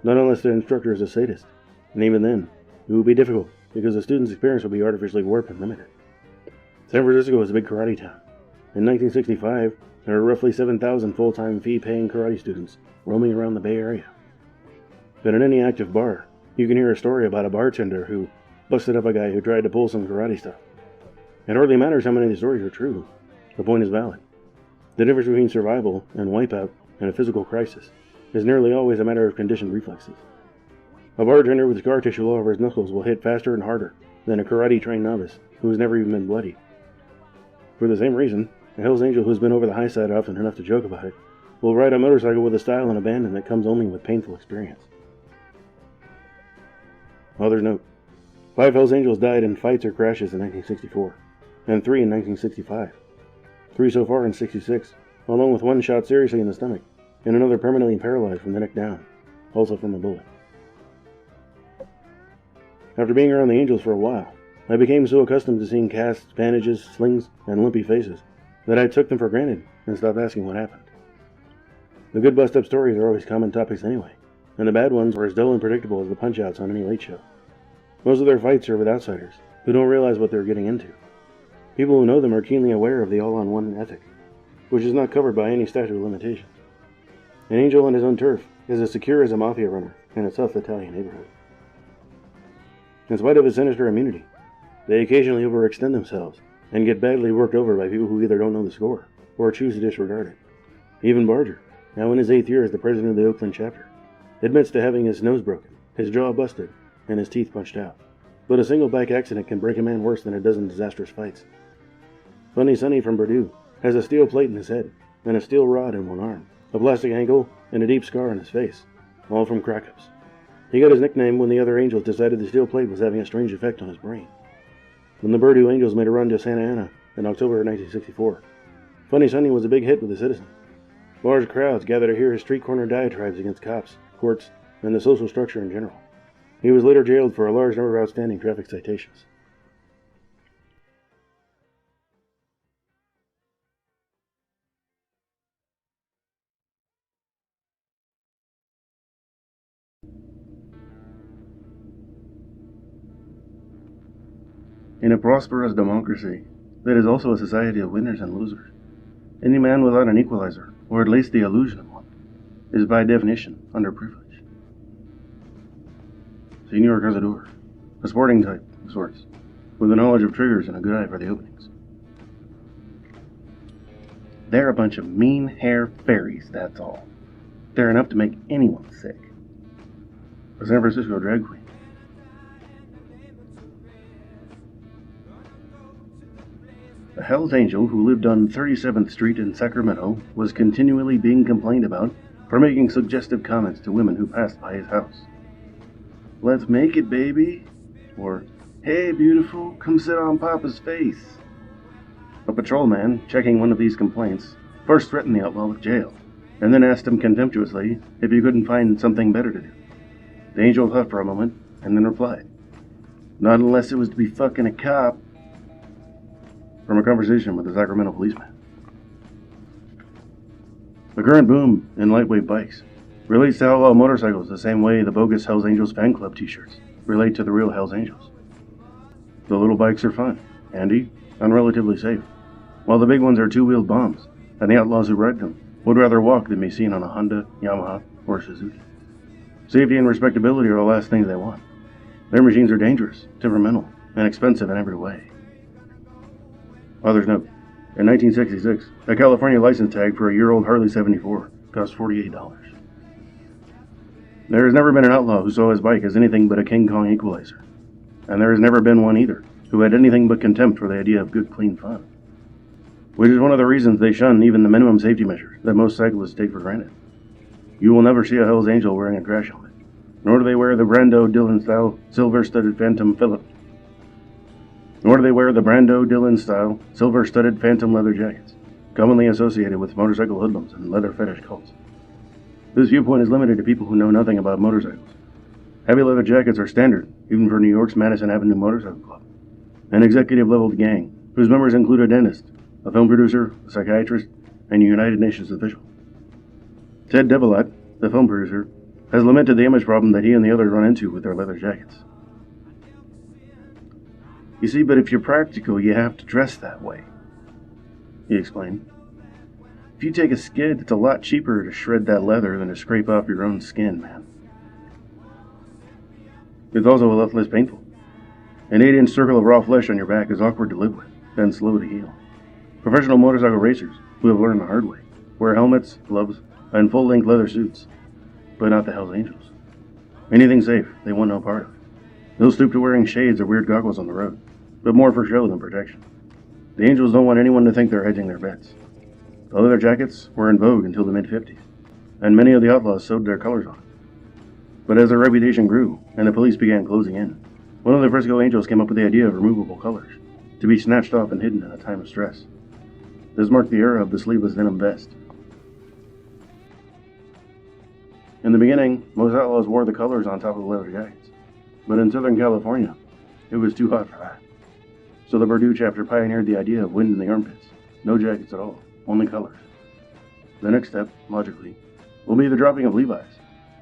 A: not unless the instructor is a sadist, and even then, it will be difficult because the student's experience will be artificially warped and limited. San Francisco is a big karate town. In 1965, there were roughly 7,000 full-time fee-paying karate students roaming around the Bay Area. But in any active bar, you can hear a story about a bartender who busted up a guy who tried to pull some karate stuff. It hardly matters how many of the stories are true. The point is valid. The difference between survival and wipeout in a physical crisis is nearly always a matter of conditioned reflexes. A bartender with scar tissue all over his knuckles will hit faster and harder than a karate-trained novice who has never even been bloodied. For the same reason,
C: A Hells Angel who's been over the high side often enough to joke about it will ride a motorcycle with a style and abandon that comes only with painful experience. Author's note: 5 Hells Angels died in fights or crashes in 1964, and 3 in 1965. 3 so far in 66, along with 1 shot seriously in the stomach, and another permanently paralyzed from the neck down, also from a bullet. After being around the Angels for a while, I became so accustomed to seeing casts, bandages, slings, and lumpy faces that I took them for granted and stopped asking what happened. The good bust-up stories are always common topics anyway, and the bad ones are as dull and predictable as the punch-outs on any late show. Most of their fights are with outsiders, who don't realize what they're getting into. People who know them are keenly aware of the all-on-one ethic, which is not covered by any statute of limitations. An angel on his own turf is as secure as a mafia runner in a tough Italian neighborhood. In spite of his sinister immunity, they occasionally overextend themselves and get badly worked over by people who either don't know the score or choose to disregard it. Even Barger, now in his 8th year as the president of the Oakland chapter, admits to having his nose broken, his jaw busted, and his teeth punched out. But a single bike accident can break a man worse than a dozen disastrous fights. Funny Sonny from Purdue has a steel plate in his head and a steel rod in one arm, a plastic ankle, and a deep scar on his face, all from crack-ups. He got his nickname when the other Angels decided the steel plate was having a strange effect on his brain. When the Purdue Angels made a run to Santa Ana in October of 1964, Funny Sonny was a big hit with the citizens. Large crowds gathered to hear his street-corner diatribes against cops, courts, and the social structure in general. He was later jailed for a large number of outstanding traffic citations. In a prosperous democracy, there is also a society of winners and losers. Any man without an equalizer, or at least the illusion of one, is by definition underprivileged. Senor Cazador, a sporting type of sorts, with a knowledge of triggers and a good eye for the openings. They're a bunch of mean hair fairies, that's all. They're enough to make anyone sick. A San Francisco drag queen. A Hells Angel who lived on 37th Street in Sacramento was continually being complained about for making suggestive comments to women who passed by his house. "Let's make it, baby," or "Hey, beautiful, come sit on Papa's face." A patrolman, checking one of these complaints, first threatened the outlaw with jail, and then asked him contemptuously if he couldn't find something better to do. The Angel thought for a moment, and then replied, "Not unless it was to be fucking a cop," from a conversation with a Sacramento policeman. The current boom in lightweight bikes relates to outlaw motorcycles the same way the bogus Hells Angels fan club t-shirts relate to the real Hells Angels. The little bikes are fun, handy, and relatively safe, while the big ones are two-wheeled bombs, and the outlaws who ride them would rather walk than be seen on a Honda, Yamaha, or Suzuki. Safety and respectability are the last things they want. Their machines are dangerous, temperamental, and expensive in every way. Author's note: in 1966, a California license tag for a year-old Harley 74 cost $48. There has never been an outlaw who saw his bike as anything but a King Kong equalizer, and there has never been one either who had anything but contempt for the idea of good, clean fun, which is one of the reasons they shun even the minimum safety measures that most cyclists take for granted. You will never see a Hells Angel wearing a crash helmet, nor do they wear the Brando Dillon-style silver-studded Phantom Phillip. Nor do they wear the Brando Dillon-style silver-studded Phantom leather jackets, commonly associated with motorcycle hoodlums and leather fetish cults. This viewpoint is limited to people who know nothing about motorcycles. Heavy leather jackets are standard, even for New York's Madison Avenue Motorcycle Club, an executive-leveled gang whose members include a dentist, a film producer, a psychiatrist, and a United Nations official. Ted Devilat, the film producer, has lamented the image problem that he and the others run into with their leather jackets. "You see, but if you're practical, you have to dress that way," he explained. "If you take a skid, it's a lot cheaper to shred that leather than to scrape off your own skin, man. It's also a lot less painful. An 8-inch circle of raw flesh on your back is awkward to live with, and slow to heal. Professional motorcycle racers, who have learned the hard way, wear helmets, gloves, and full-length leather suits, but not the Hells Angels. Anything safe, they want no part of. They'll stoop to wearing shades or weird goggles on the road, but more for show than protection.
A: The Angels don't want anyone to think they're hedging their bets. The leather jackets were in vogue until the mid-50s, and many of the outlaws sewed their colors on. But as their reputation grew, and the police began closing in, one of the Frisco Angels came up with the idea of removable colors, to be snatched off and hidden in a time of stress. This marked the era of the sleeveless denim vest. In the beginning, most outlaws wore the colors on top of the leather jackets, but in Southern California, it was too hot for that. So the Purdue chapter pioneered the idea of wind in the armpits, no jackets at all, only colors. The next step, logically, will be the dropping of Levi's,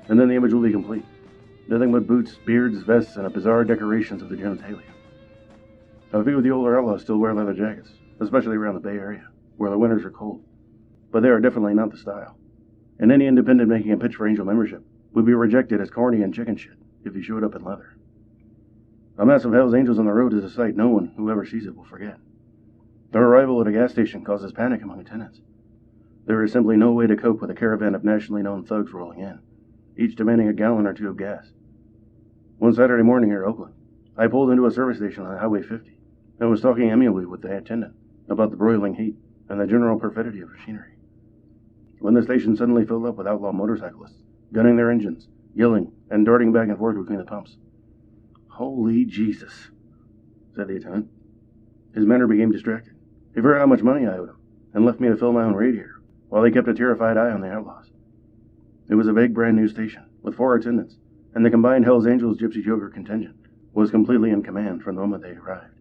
A: and then the image will be complete. Nothing but boots, beards, vests, and a bizarre decorations of the genitalia. A few of the older outlaws still wear leather jackets, especially around the Bay Area, where the winters are cold. But they are definitely not the style. And any independent making a pitch for Angel membership would be rejected as corny and chicken shit if he showed up in leather. A mass of Hell's Angels on the road is a sight no one who ever sees it will forget. Their arrival at a gas station causes panic among attendants. There is simply no way to cope with a caravan of nationally known thugs rolling in, each demanding a gallon or two of gas. One Saturday morning here in Oakland, I pulled into a service station on Highway 50 and was talking amiably with the attendant about the broiling heat and the general perfidy of machinery, when the station suddenly filled up with outlaw motorcyclists, gunning their engines, yelling, and darting back and forth between the pumps. "Holy Jesus," said the attendant. His manner became distracted. He forgot how much money I owed him, and left me to fill my own radiator, while he kept a terrified eye on the outlaws. It was a big, brand-new station, with 4 attendants, and the combined Hells Angels Gypsy Joker contingent was completely in command from the moment they arrived.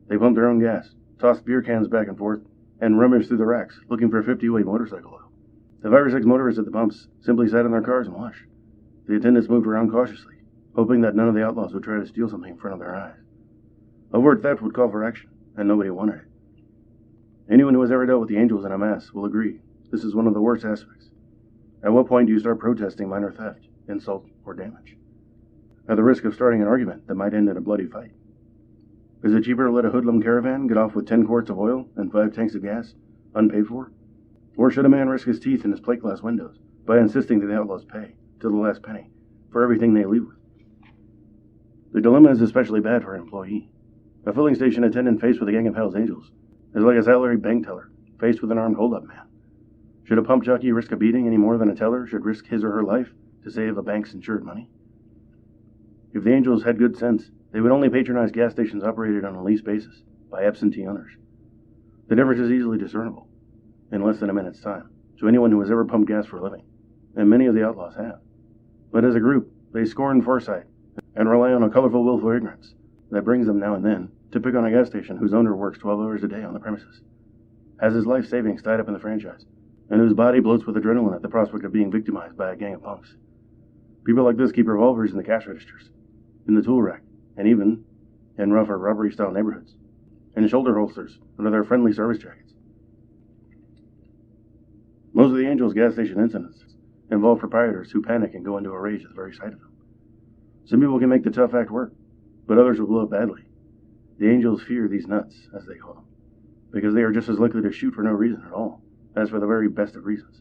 A: They pumped their own gas, tossed beer cans back and forth, and rummaged through the racks, looking for 50-weight motorcycle oil. The 5 or 6 motorists at the pumps simply sat in their cars and watched. The attendants moved around cautiously, hoping that none of the outlaws would try to steal something in front of their eyes. Overt theft would call for action, and nobody wanted it. Anyone who has ever dealt with the Angels in a mass will agree this is one of the worst aspects. At what point do you start protesting minor theft, insult, or damage? At the risk of starting an argument that might end in a bloody fight? Is it cheaper to let a hoodlum caravan get off with 10 quarts of oil and 5 tanks of gas, unpaid for? Or should a man risk his teeth in his plate glass windows by insisting that the outlaws pay, to the last penny, for everything they leave with? The dilemma is especially bad for an employee. A filling station attendant faced with a gang of Hell's Angels is like a salaried bank teller faced with an armed hold-up man. Should a pump jockey risk a beating any more than a teller should risk his or her life to save a bank's insured money? If the Angels had good sense, they would only patronize gas stations operated on a lease basis by absentee owners. The difference is easily discernible, in less than a minute's time, to anyone who has ever pumped gas for a living, and many of the outlaws have. But as a group, they scorn foresight and rely on a colorful willful ignorance that brings them now and then to pick on a gas station whose owner works 12 hours a day on the premises, has his life savings tied up in the franchise, and whose body bloats with adrenaline at the prospect of being victimized by a gang of punks. People like this keep revolvers in the cash registers, in the tool rack, and even in rougher robbery-style neighborhoods, in shoulder holsters under their friendly service jackets. Most of the Angels gas station incidents involve proprietors who panic and go into a rage at the very sight of them. Some people can make the tough act work, but others will blow up badly. The Angels fear these nuts, as they call them, because they are just as likely to shoot for no reason at all as for the very best of reasons.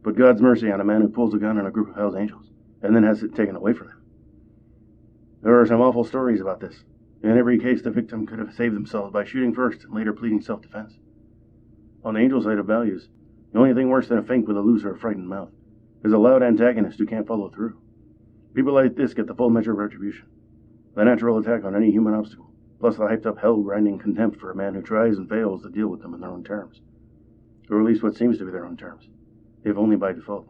A: But God's mercy on a man who pulls a gun on a group of Hell's Angels and then has it taken away from him. There are some awful stories about this. In every case, the victim could have saved themselves by shooting first and later pleading self-defense. On the Angel side of values, the only thing worse than a faint with a loose or a frightened mouth is a loud antagonist who can't follow through. People like this get the full measure of retribution, the natural attack on any human obstacle, plus the hyped-up hell-grinding contempt for a man who tries and fails to deal with them in their own terms, or at least what seems to be their own terms, if only by default.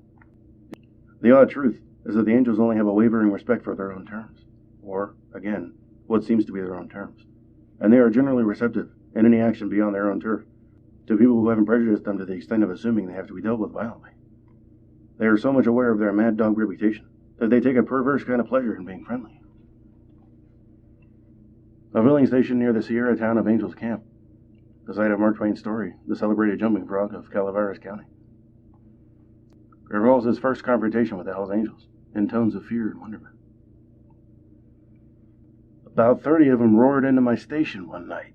A: The odd truth is that the Angels only have a wavering respect for their own terms, or, again, what seems to be their own terms, and they are generally receptive in any action beyond their own turf to people who haven't prejudiced them to the extent of assuming they have to be dealt with violently. They are so much aware of their mad dog reputation that they take a perverse kind of pleasure in being friendly. A filling station near the Sierra town of Angels Camp, the site of Mark Twain's story, The Celebrated Jumping Frog of Calaveras County, recalls his first confrontation with the Hells Angels in tones of fear and wonderment. About 30 of them roared into my station one night.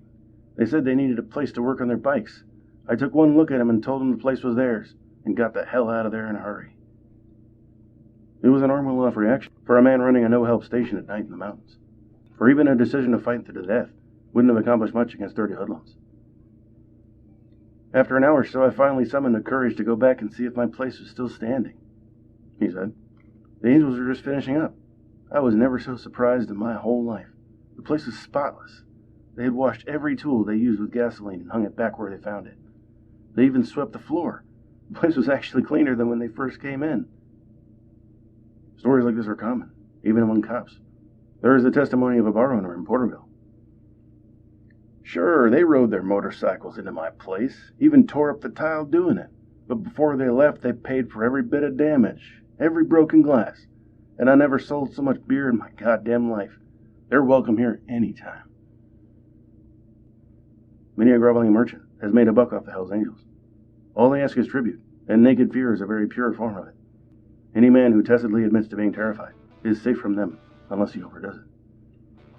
A: They said they needed a place to work on their bikes. I took one look at them and told them the place was theirs, and got the hell out of there in a hurry. It was a normal enough reaction for a man running a no-help station at night in the mountains, for even a decision to fight to the death wouldn't have accomplished much against 30 hoodlums.
C: After an hour or so, I finally summoned the courage to go back and see if my place was still standing. He said, "The angels are just finishing up." I was never so surprised in my whole life. The place was spotless. They had washed every tool they used with gasoline and hung it back where they found it. They even swept the floor. The place was actually cleaner than when they first came in. Stories like this are common, even among cops. There is the testimony of a bar owner in Porterville. "Sure, they rode their motorcycles into my place, even tore up the tile doing it. But before they left, they paid for every bit of damage, every broken glass. And I never sold so much beer in my goddamn life. They're welcome here anytime." Many a groveling merchant has made a buck off the Hells Angels. All they ask is tribute, and naked fear is a very pure form of it. Any man who tacitly admits to being terrified is safe from them, unless he overdoes it.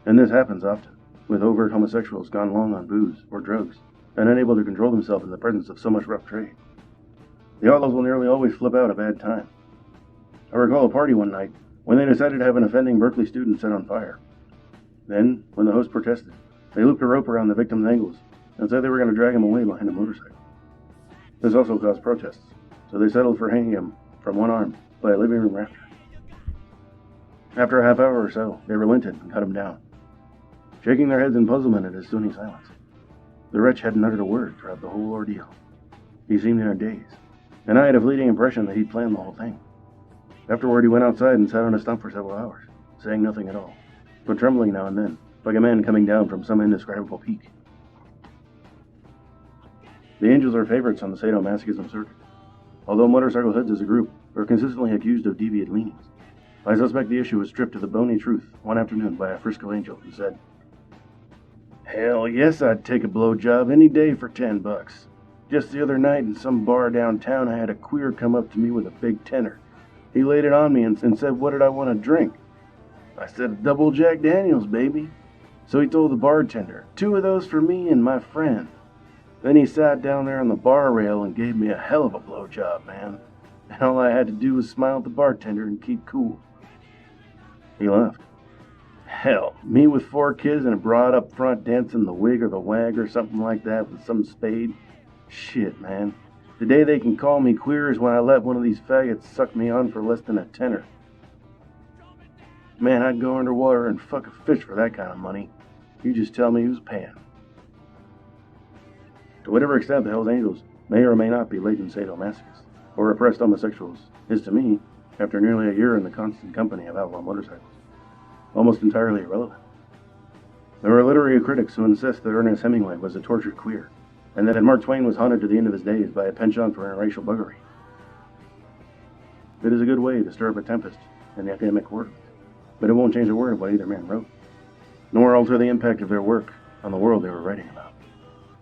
C: And this happens often, with overt homosexuals gone long on booze or drugs, and unable to control themselves in the presence of so much rough trade. The outlaws will nearly always flip out a bad time. I recall a party one night when they decided to have an offending Berkeley student set on fire. Then, when the host protested, they looped a rope around the victim's ankles and said they were going to drag him away behind a motorcycle. This also caused protests, so they settled for hanging him from one arm by a living room rafter. After a half hour or so, they relented and cut him down, shaking their heads in puzzlement at his stony silence. The wretch hadn't uttered a word throughout the whole ordeal. He seemed in a daze, and I had a fleeting impression that he'd planned the whole thing. Afterward, he went outside and sat on a stump for several hours, saying nothing at all, but trembling now and then, like a man coming down from some indescribable peak. The Angels are favorites on the sadomasochism circuit. Although motorcycle hoods as a group are consistently accused of deviant leanings, I suspect the issue was stripped to the bony truth one afternoon by a Frisco Angel who said, "Hell yes, I'd take a blowjob any day for $10. Just the other night in some bar downtown, I had a queer come up to me with a big tenner. He laid it on me and said, what did I want to drink? I said, a double Jack Daniels, baby. So he told the bartender, 2 of those for me and my friend. Then he sat down there on the bar rail and gave me a hell of a blowjob, man. And all I had to do was smile at the bartender and keep cool." He left. Hell, me with 4 kids and a broad up front dancing the wig or the wag or something like that with some spade. Shit, man. The day they can call me queer is when I let one of these faggots suck me on for less than a tenner. Man, I'd go underwater and fuck a fish for that kind of money. You just tell me who's paying. To whatever extent the Hells Angels may or may not be latent sadomasochists or repressed homosexuals is to me, after nearly a year in the constant company of outlaw motorcycles, almost entirely irrelevant. There are literary critics who insist that Ernest Hemingway was a tortured queer, and that Mark Twain was haunted to the end of his days by a penchant for interracial buggery. It is a good way to stir up a tempest in the academic world, but it won't change a word of what either man wrote, nor alter the impact of their work on the world they were writing about.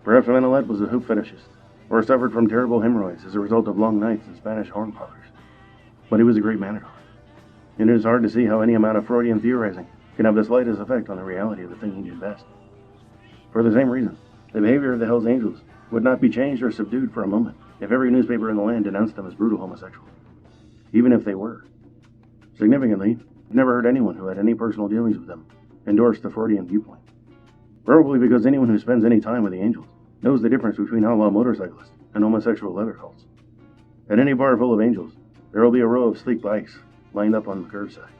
C: Perhaps Manolete was a hoop fetishist, or suffered from terrible hemorrhoids as a result of long nights in Spanish horn parlors. But he was a great matador, and it is hard to see how any amount of Freudian theorizing can have the slightest effect on the reality of the thing he did best. For the same reason, the behavior of the Hells Angels would not be changed or subdued for a moment if every newspaper in the land denounced them as brutal homosexuals, even if they were. Significantly, I've never heard anyone who had any personal dealings with them endorse the Freudian viewpoint. Probably because anyone who spends any time with the Angels knows the difference between outlaw motorcyclists and homosexual leather cults. At any bar full of Angels, there will be a row of sleek bikes lined up on the curbside.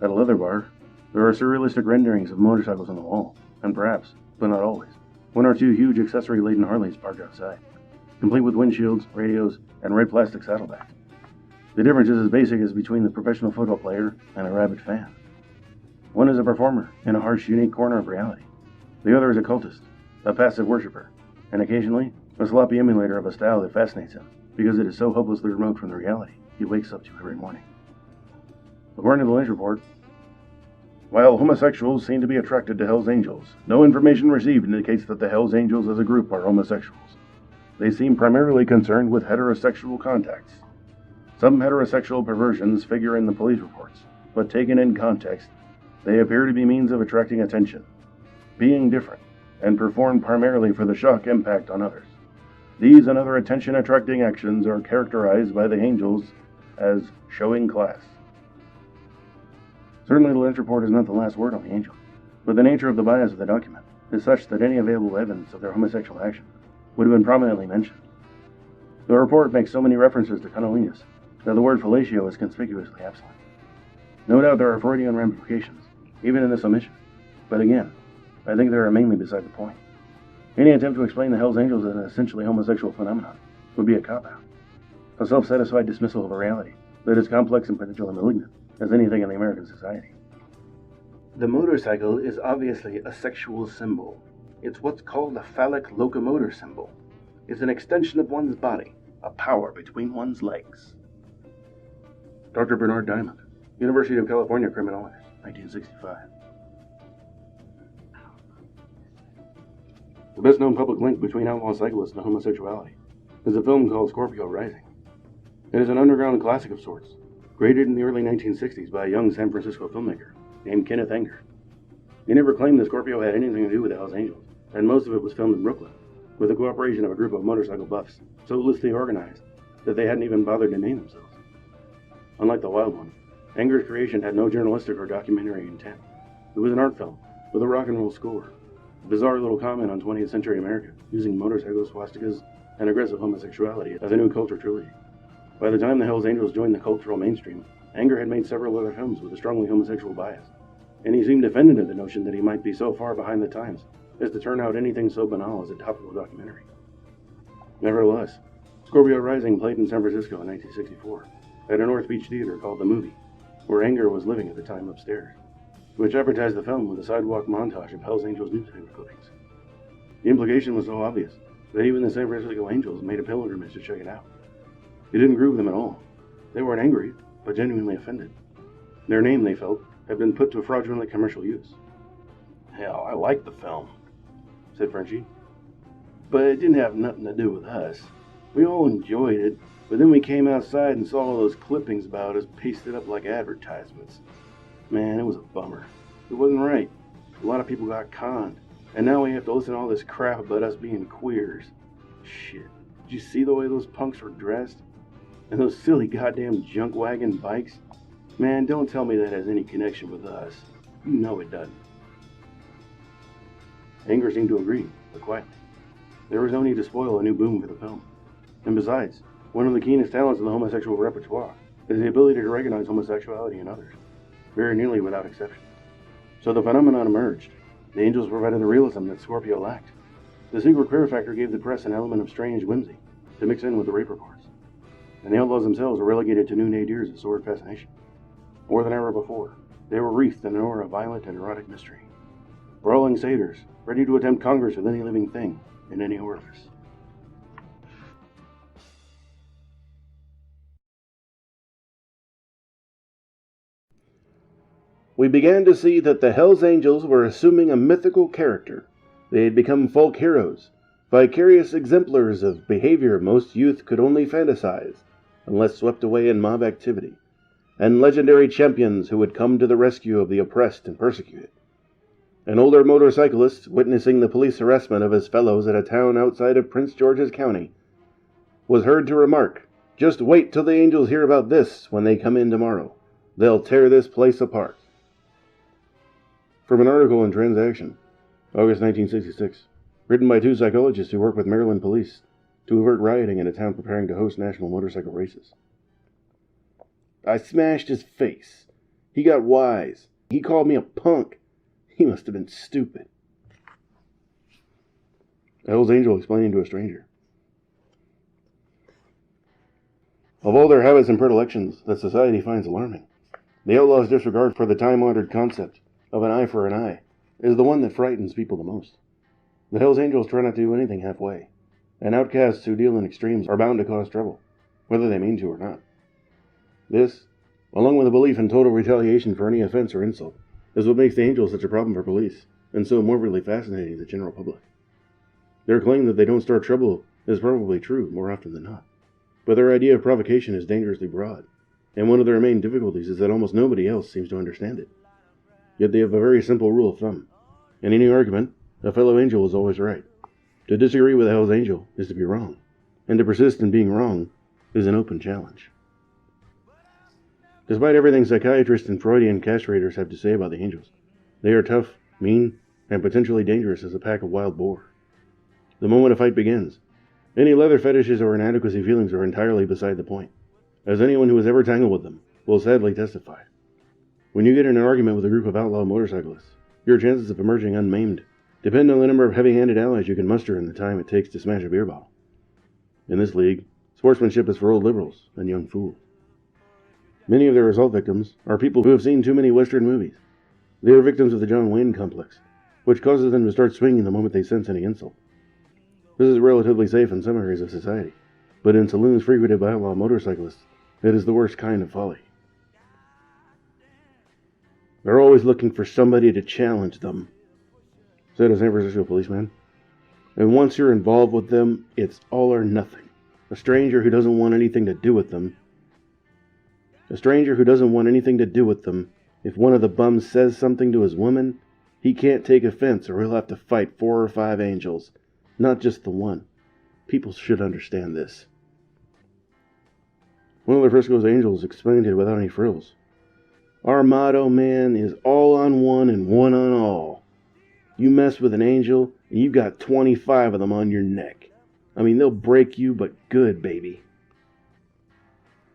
C: At a leather bar, there are surrealistic renderings of motorcycles on the wall, and perhaps, but not always, 1 or 2 huge accessory-laden Harleys parked outside, complete with windshields, radios, and red plastic saddlebags. The difference is as basic as between the professional football player and a rabid fan. One is a performer in a harsh, unique corner of reality. The other is a cultist, a passive worshiper, and occasionally a sloppy emulator of a style that fascinates him because it is so hopelessly remote from the reality he wakes up to every morning. According to the Lynch report, while homosexuals seem to be attracted to Hells Angels, no information received indicates that the Hells Angels as a group are homosexuals. They seem primarily concerned with heterosexual contacts. Some heterosexual perversions figure in the police reports, but taken in context, they appear to be means of attracting attention, being different, and performed primarily for the shock impact on others. These and other attention-attracting actions are characterized by the Angels as showing class. Certainly the Lynch report is not the last word on the Angels, but the nature of the bias of the document is such that any available evidence of their homosexual action
A: would have been prominently mentioned. The report makes so many references to cunnilingus that the word fellatio is conspicuously absent. No doubt there are Freudian ramifications, even in this omission, but again, I think they are mainly beside the point. Any attempt to explain the Hells Angels as an essentially homosexual phenomenon would be a cop-out, a self-satisfied dismissal of a reality that is complex and potentially malignant as anything in the American society. The motorcycle is obviously a sexual symbol. It's what's called a phallic locomotor symbol. It's an extension of one's body, a power between one's legs. Dr. Bernard Diamond, University of California Criminologist, 1965. The best-known public link between outlaw cyclists and homosexuality is a film called Scorpio Rising. It is an underground classic of sorts, created in the early 1960s by a young San Francisco filmmaker named Kenneth Anger. He never claimed that Scorpio had anything to do with the Hells Angels, and most of it was filmed in Brooklyn, with the cooperation of a group of motorcycle buffs so loosely organized that they hadn't even bothered to name themselves. Unlike The Wild One, Anger's creation had no journalistic or documentary intent. It was an art film with a rock and roll score, a bizarre little comment on 20th century America using motorcycles, swastikas, and aggressive homosexuality as a new culture trilogy. By the time the Hells Angels joined the cultural mainstream, Anger had made several other films with a strongly homosexual bias, and he seemed offended at the notion that he might be so far behind the times as to turn out anything so banal as a topical documentary. Nevertheless, Scorpio Rising played in San Francisco in 1964 at a North Beach theater called The Movie, where Anger was living at the time upstairs, which advertised the film with a sidewalk montage of Hells Angels newspaper clippings. The implication was so obvious that even the San Francisco Angels made a pilgrimage to check it out. It didn't groove them at all. They weren't angry, but genuinely offended. Their name, they felt, had been put to fraudulent commercial use. "Hell, I liked the film," said Frenchie. "But it didn't have nothing to do with us. We all enjoyed it, but then we came outside and saw all those clippings about us pasted up like advertisements. Man, it was a bummer. It wasn't right. A lot of people got conned, and now we have to listen to all this crap about us being queers. Shit, did you see the way those punks were dressed? And those silly goddamn junk wagon bikes? Man, don't tell me that has any connection with us. You know it doesn't." Anger seemed to agree, but quietly. There was no need to spoil a new boom for the film. And besides, one of the keenest talents in the homosexual repertoire is the ability to recognize homosexuality in others, very nearly without exception. So the phenomenon emerged. The Angels provided the realism that Scorpio lacked. The secret queer factor gave the press an element of strange whimsy to mix in with the rape reports. And the outlaws themselves were relegated to new nadirs of sordid fascination. More than ever before, they were wreathed in an aura of violent and erotic mystery. Brawling satyrs, ready to attempt congress with any living thing in any orifice. We began to see that the Hells Angels were assuming a mythical character. They had become folk heroes, vicarious exemplars of behavior most youth could only fantasize, unless swept away in mob activity, and legendary champions who would come to the rescue of the oppressed and persecuted. An older motorcyclist, witnessing the police harassment of his fellows at a town outside of Prince George's County, was heard to remark, "Just wait till the Angels hear about this when they come in tomorrow. They'll tear this place apart." From an article in Transaction, August 1966, written by two psychologists who work with Maryland police to avert rioting in a town preparing to host national motorcycle races. "I smashed his face. He got wise. He called me a punk. He must have been stupid." Hell's Angel explaining to a stranger. Of all their habits and predilections that society finds alarming, the outlaws' disregard for the time-honored concept of an eye for an eye is the one that frightens people the most. The Hells Angels try not to do anything halfway, and outcasts who deal in extremes are bound to cause trouble, whether they mean to or not. This, along with a belief in total retaliation for any offense or insult, is what makes the Angels such a problem for police, and so morbidly fascinating to the general public. Their claim that they don't start trouble is probably true more often than not, but their idea of provocation is dangerously broad, and one of their main difficulties is that almost nobody else seems to understand it. Yet they have a very simple rule of thumb. In any argument, a fellow angel is always right. To disagree with a Hell's Angel is to be wrong, and to persist in being wrong is an open challenge. Despite everything psychiatrists and Freudian castrators have to say about the Angels, they are tough, mean, and potentially dangerous as a pack of wild boar. the moment a fight begins. Any leather fetishes or inadequacy feelings are entirely beside the point, as anyone who has ever tangled with them will sadly testify. When you get in an argument with a group of outlaw motorcyclists, your chances of emerging unmaimed depend on the number of heavy-handed allies you can muster in the time it takes to smash a beer bottle. In this league, sportsmanship is for old liberals and young fools. Many of their assault victims are people who have seen too many Western movies. They are victims of the John Wayne complex, which causes them to start swinging the moment they sense any insult. This is relatively safe in some areas of society, but in saloons frequented by outlaw motorcyclists, it is the worst kind of folly. They're always looking for somebody to challenge them, said a San Francisco policeman. And once you're involved with them, it's all or nothing. A stranger who doesn't want anything to do with them, if one of the bums says something to his woman, he can't take offense or he'll have to fight 4 or 5 angels, not just the one. People should understand this. One of the Frisco's angels explained it without any frills. Our motto, man, is all on one and one on all. You mess with an angel, and you've got 25 of them on your neck. I mean, they'll break you, but good, baby.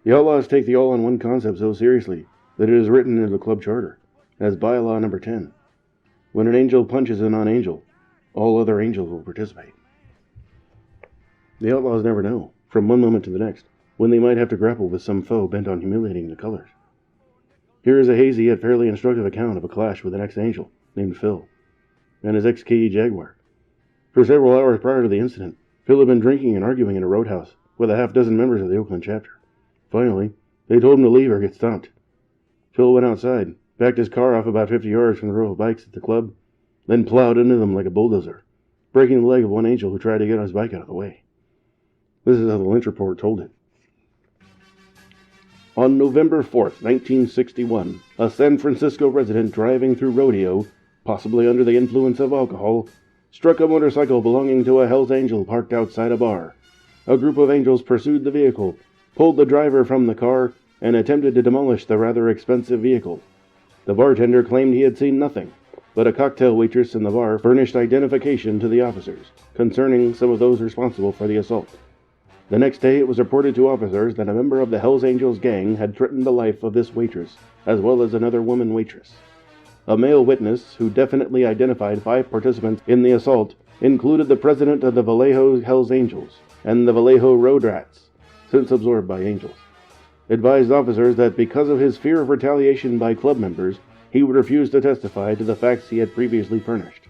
A: The Outlaws take the all-on-one concept so seriously that it is written into the club charter, as bylaw number 10. When an angel punches a non-angel, all other angels will participate. The Outlaws never know, from one moment to the next, when they might have to grapple with some foe bent on humiliating the colors. Here is a hazy yet fairly instructive account of a clash with an ex-angel named Phil and his ex-KE Jaguar. For several hours prior to the incident, Phil had been drinking and arguing in a roadhouse with a half-dozen members of the Oakland chapter. Finally, they told him to leave or get stomped. Phil went outside, backed his car off about 50 yards from the row of bikes at the club, then plowed into them like a bulldozer, breaking the leg of one angel who tried to get on his bike out of the way. This is how the Lynch report told it. On November 4th, 1961, a San Francisco resident driving through Rodeo, possibly under the influence of alcohol, struck a motorcycle belonging to a Hells Angel parked outside a bar. A group of angels pursued the vehicle, pulled the driver from the car, and attempted to demolish the rather expensive vehicle. The bartender claimed he had seen nothing, but a cocktail waitress in the bar furnished identification to the officers concerning some of those responsible for the assault. The next day, it was reported to officers that a member of the Hells Angels gang had threatened the life of this waitress, as well as another woman waitress. A male witness, who definitely identified 5 participants in the assault, included the president of the Vallejo Hells Angels and the Vallejo Road Rats, since absorbed by angels, advised officers that because of his fear of retaliation by club members, he would refuse to testify to the facts he had previously furnished.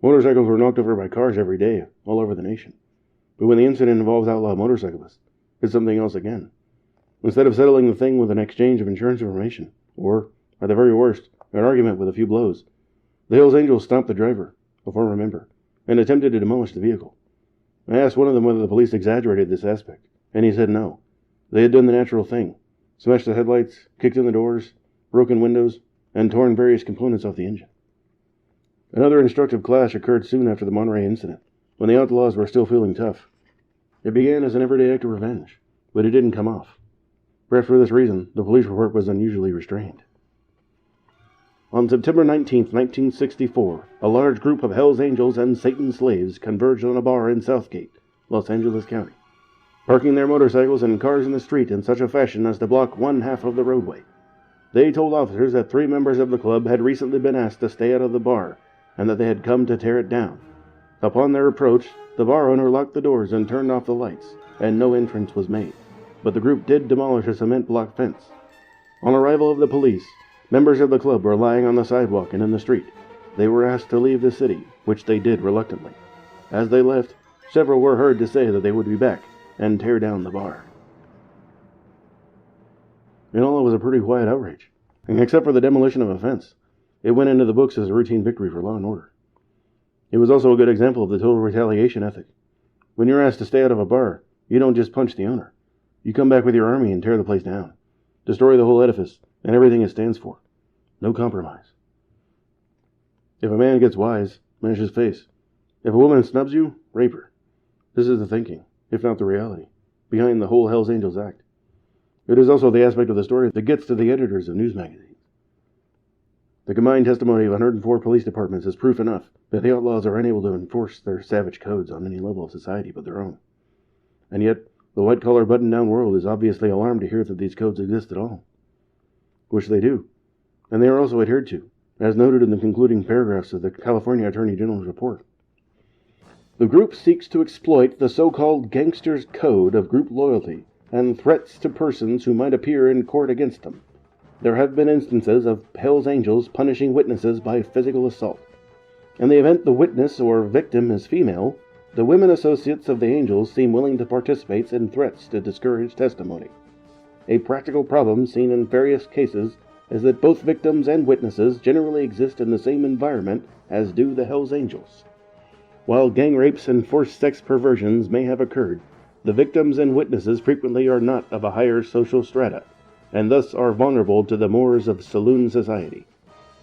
A: Motorcycles were knocked over by cars every day, all over the nation. But when the incident involves outlaw motorcyclists, it's something else again. Instead of settling the thing with an exchange of insurance information, or, at the very worst, an argument with a few blows, the Hells Angels stopped the driver, a former member, and attempted to demolish the vehicle. I asked one of them whether the police exaggerated this aspect, and he said no. They had done the natural thing, smashed the headlights, kicked in the doors, broken windows, and torn various components off the engine. Another instructive clash occurred soon after the Monterey incident, when the outlaws were still feeling tough. It began as an everyday act of revenge, but it didn't come off. Perhaps for this reason, the police report was unusually restrained. On September 19, 1964, a large group of Hells Angels and Satan's slaves converged on a bar in Southgate, Los Angeles County, parking their motorcycles and cars in the street in such a fashion as to block one half of the roadway. They told officers that 3 members of the club had recently been asked to stay out of the bar, and that they had come to tear it down. Upon their approach, the bar owner locked the doors and turned off the lights, and no entrance was made. But the group did demolish a cement block fence. On arrival of the police, members of the club were lying on the sidewalk and in the street. They were asked to leave the city, which they did reluctantly. As they left, several were heard to say that they would be back and tear down the bar. In all, it was a pretty quiet outrage, except for the demolition of a fence. It went into the books as a routine victory for law and order. It was also a good example of the total retaliation ethic. When you're asked to stay out of a bar, you don't just punch the owner. You come back with your army and tear the place down. Destroy the whole edifice and everything it stands for. No compromise. If a man gets wise, smash his face. If a woman snubs you, rape her. This is the thinking, if not the reality, behind the whole Hells Angels act. It is also the aspect of the story that gets to the editors of news magazines. The combined testimony of 104 police departments is proof enough that the outlaws are unable to enforce their savage codes on any level of society but their own. And yet, the white-collar button-down world is obviously alarmed to hear that these codes exist at all. Which they do. And they are also adhered to, as noted in the concluding paragraphs of the California Attorney General's report. The group seeks to exploit the so-called gangsters' code of group loyalty and threats to persons who might appear in court against them. There have been instances of Hell's Angels punishing witnesses by physical assault. In the event the witness or victim is female, the women associates of the Angels seem willing to participate in threats to discourage testimony. A practical problem seen in various cases is that both victims and witnesses generally exist in the same environment as do the Hell's Angels. While gang rapes and forced sex perversions may have occurred, the victims and witnesses frequently are not of a higher social strata, and thus are vulnerable to the mores of saloon society.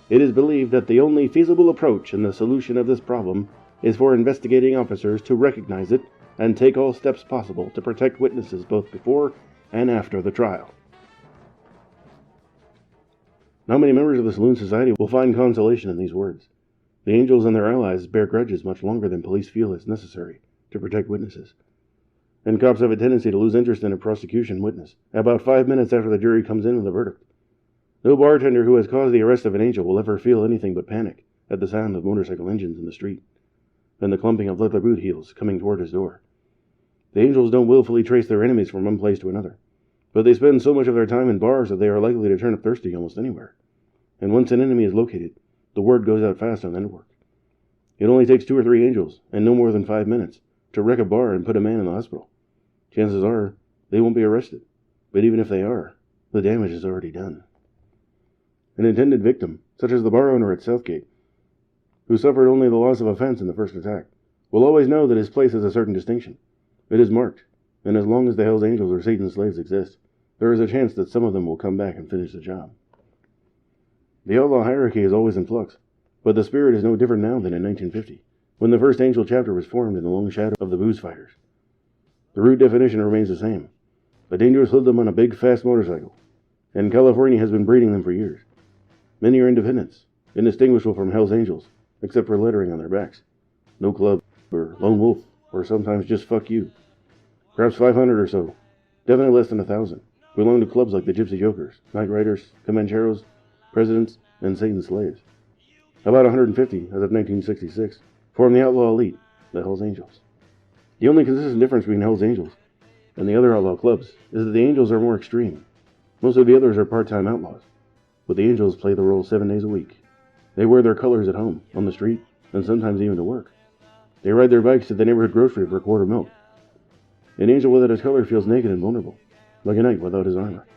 A: It is believed that the only feasible approach in the solution of this problem is for investigating officers to recognize it and take all steps possible to protect witnesses both before and after the trial. Not many members of the saloon society will find consolation in these words. The Angels and their allies bear grudges much longer than police feel is necessary to protect witnesses. And cops have a tendency to lose interest in a prosecution witness about 5 minutes after the jury comes in with a verdict. No bartender who has caused the arrest of an angel will ever feel anything but panic at the sound of motorcycle engines in the street and the clumping of leather boot heels coming toward his door. The Angels don't willfully trace their enemies from one place to another, but they spend so much of their time in bars that they are likely to turn up thirsty almost anywhere. And once an enemy is located, the word goes out fast on the network. It only takes 2 or 3 Angels, and no more than 5 minutes, to wreck a bar and put a man in the hospital. Chances are, they won't be arrested. But even if they are, the damage is already done. An intended victim, such as the bar owner at Southgate, who suffered only the loss of offense in the first attack, will always know that his place has a certain distinction. It is marked, and as long as the Hell's Angels or Satan's slaves exist, there is a chance that some of them will come back and finish the job. The outlaw hierarchy is always in flux, but the spirit is no different now than in 1950, when the first Angel chapter was formed in the long shadow of the booze fighters. The root definition remains the same. A dangerous hoodlum on a big, fast motorcycle, and California has been breeding them for years. Many are independents, indistinguishable from Hell's Angels, except for lettering on their backs. No club, or lone wolf, or sometimes just fuck you. Perhaps 500 or so, definitely less than 1,000, belong to clubs like the Gypsy Jokers, Night Riders, Comancheros, Presidents, and Satan's Slaves. About 150, as of 1966, form the outlaw elite, the Hell's Angels. The only consistent difference between Hell's Angels and the other outlaw clubs is that the Angels are more extreme. Most of the others are part-time outlaws, but the Angels play the role 7 days a week. They wear their colors at home, on the street, and sometimes even to work. They ride their bikes to the neighborhood grocery for a quart of milk. An angel without his color feels naked and vulnerable, like a knight without his armor.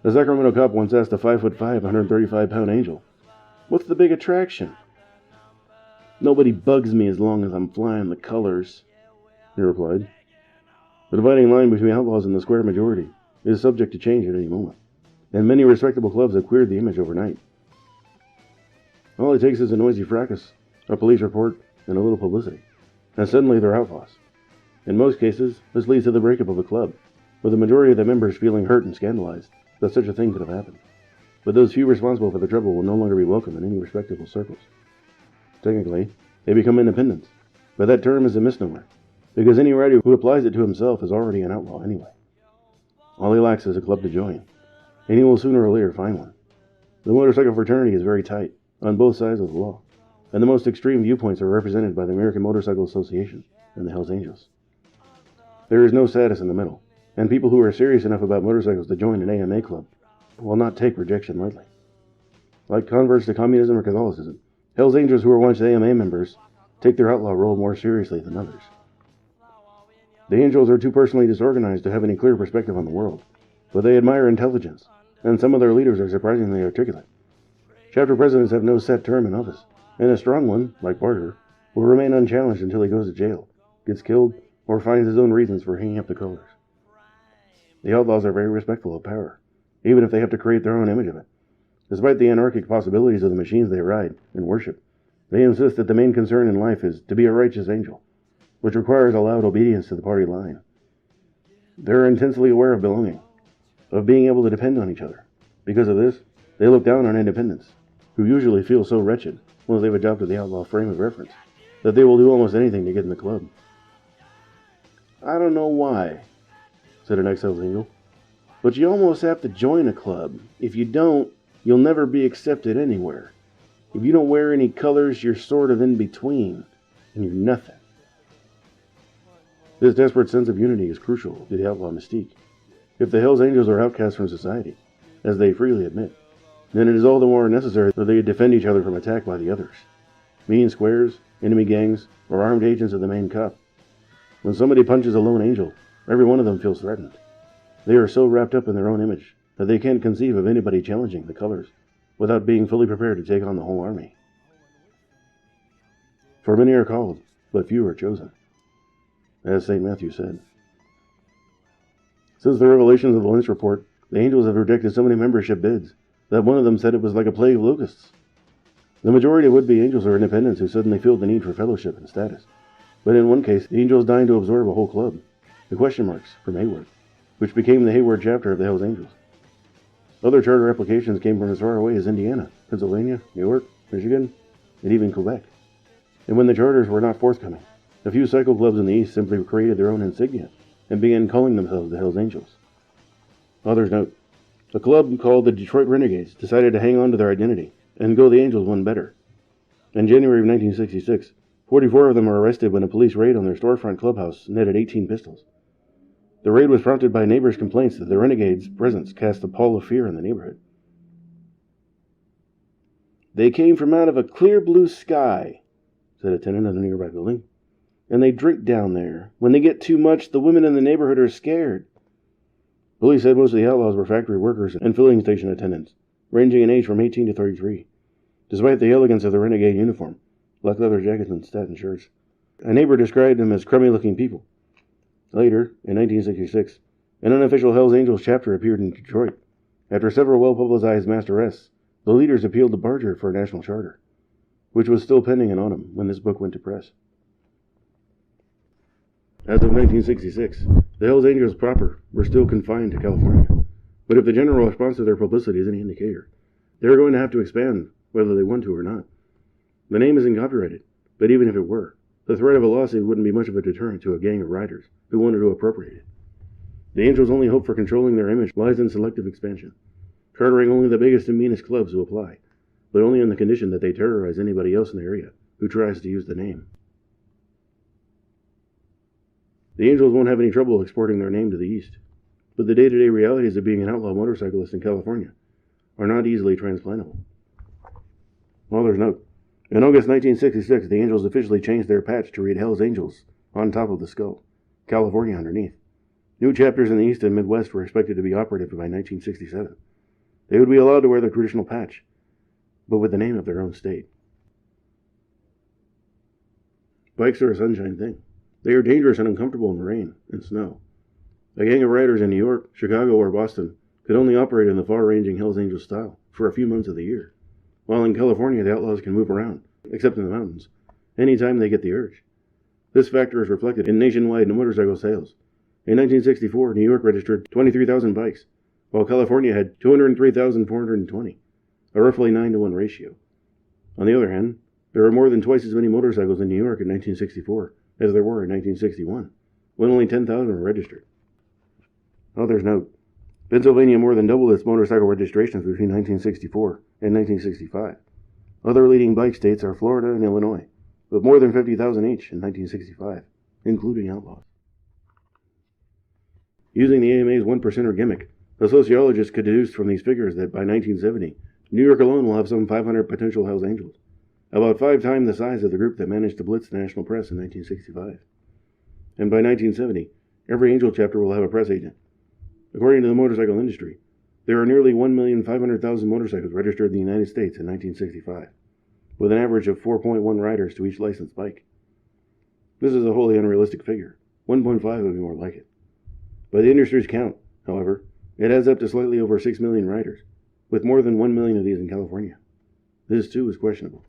A: A Sacramento cop once asked a 5'5", 135-pound angel, "What's the big attraction?" "Nobody bugs me as long as I'm flying the colors," he replied. The dividing line between outlaws and the square majority is subject to change at any moment, and many respectable clubs have queered the image overnight. All it takes is a noisy fracas, a police report, and a little publicity, and suddenly they're outlaws. In most cases, this leads to the breakup of the club, with the majority of the members feeling hurt and scandalized that such a thing could have happened. But those few responsible for the trouble will no longer be welcome in any respectable circles. Technically, they become independents, but that term is a misnomer, because any writer who applies it to himself is already an outlaw anyway. All he lacks is a club to join, and he will sooner or later find one. The motorcycle fraternity is very tight, on both sides of the law, and the most extreme viewpoints are represented by the American Motorcycle Association and the Hells Angels. There is no status in the middle, and people who are serious enough about motorcycles to join an AMA club will not take rejection lightly. Like converts to communism or Catholicism, Hells Angels who are once AMA members take their outlaw role more seriously than others. The Angels are too personally disorganized to have any clear perspective on the world, but they admire intelligence, and some of their leaders are surprisingly articulate. Chapter presidents have no set term in office, and a strong one, like Barter, will remain unchallenged until he goes to jail, gets killed, or finds his own reasons for hanging up the colors. The outlaws are very respectful of power, even if they have to create their own image of it. Despite the anarchic possibilities of the machines they ride and worship, they insist that the main concern in life is to be a righteous angel, which requires a loud obedience to the party line. They're intensely aware of belonging, of being able to depend on each other. Because of this, they look down on independence, who usually feel so wretched once they've adopted the outlaw frame of reference that they will do almost anything to get in the club.
C: I don't know why, said an ex-Hells Angel, but you almost have to join a club. If you don't, you'll never be accepted anywhere. If you don't wear any colors, you're sort of in between, and you're nothing.
A: This desperate sense of unity is crucial to the outlaw mystique. If the Hells Angels are outcasts from society, as they freely admit, then it is all the more necessary that they defend each other from attack by the others. Mean squares, enemy gangs, or armed agents of the main cop. When somebody punches a lone angel, every one of them feels threatened. They are so wrapped up in their own image that they can't conceive of anybody challenging the colors without being fully prepared to take on the whole army. For many are called, but few are chosen, as St. Matthew said. Since the revelations of the Lynch report, the Angels have rejected so many membership bids that one of them said it was like a plague of locusts. The majority of would-be Angels are independents who suddenly feel the need for fellowship and status. But in one case, the Angels dying to absorb a whole club, the question marks from Hayward, which became the Hayward chapter of the Hells Angels. Other charter applications came from as far away as Indiana, Pennsylvania, New York, Michigan, and even Quebec. And when the charters were not forthcoming, a few cycle clubs in the East simply created their own insignia and began calling themselves the Hells Angels. Others note, a club called the Detroit Renegades decided to hang on to their identity and go the Angels one better. In January of 1966, 44 of them were arrested when a police raid on their storefront clubhouse netted 18 pistols. The raid was prompted by neighbors' complaints that the Renegades' presence cast a pall of fear in the neighborhood.
C: They came from out of a clear blue sky, said a tenant of the nearby building, and they drink down there. When they get too much, the women in the neighborhood are scared.
A: Police said most of the outlaws were factory workers and filling station attendants, ranging in age from 18 to 33. Despite the elegance of the renegade uniform, black leather jackets and satin shirts, a neighbor described them as crummy-looking people. Later, in 1966, an unofficial Hells Angels chapter appeared in Detroit. After several well-publicized mass arrests, the leaders appealed to Barger for a national charter, which was still pending in autumn when this book went to press. As of 1966, the Hells Angels proper were still confined to California, but if the general response to their publicity is any indicator, they are going to have to expand whether they want to or not. The name isn't copyrighted, but even if it were, the threat of a lawsuit wouldn't be much of a deterrent to a gang of riders who wanted to appropriate it. The Angels' only hope for controlling their image lies in selective expansion, chartering only the biggest and meanest clubs who apply, but only on the condition that they terrorize anybody else in the area who tries to use the name. The Angels won't have any trouble exporting their name to the East, but the day-to-day realities of being an outlaw motorcyclist in California are not easily transplantable. Author's note. In August 1966, the Angels officially changed their patch to read Hells Angels on top of the skull, California underneath. New chapters in the East and Midwest were expected to be operative by 1967. They would be allowed to wear the traditional patch, but with the name of their own state. Bikes are a sunshine thing. They are dangerous and uncomfortable in the rain and snow. A gang of riders in New York, Chicago, or Boston could only operate in the far-ranging Hells Angels style for a few months of the year, while in California the outlaws can move around, except in the mountains, anytime they get the urge. This factor is reflected in nationwide motorcycle sales. In 1964, New York registered 23,000 bikes, while California had 203,420, a roughly 9-to-1 ratio. On the other hand, there were more than twice as many motorcycles in New York in 1964 as there were in 1961, when only 10,000 were registered. Author's note. Pennsylvania more than doubled its motorcycle registrations between 1964 and 1965. Other leading bike states are Florida and Illinois, with more than 50,000 each in 1965, including outlaws. Using the AMA's 1%er gimmick, the sociologist could deduce from these figures that by 1970, New York alone will have some 500 potential Hells Angels, about 5 times the size of the group that managed to blitz the national press in 1965. And by 1970, every Angel chapter will have a press agent. According to the motorcycle industry, there are nearly 1,500,000 motorcycles registered in the United States in 1965, with an average of 4.1 riders to each licensed bike. This is a wholly unrealistic figure. 1.5 would be more like it. By the industry's count, however, it adds up to slightly over 6 million riders, with more than 1 million of these in California. This, too, is questionable.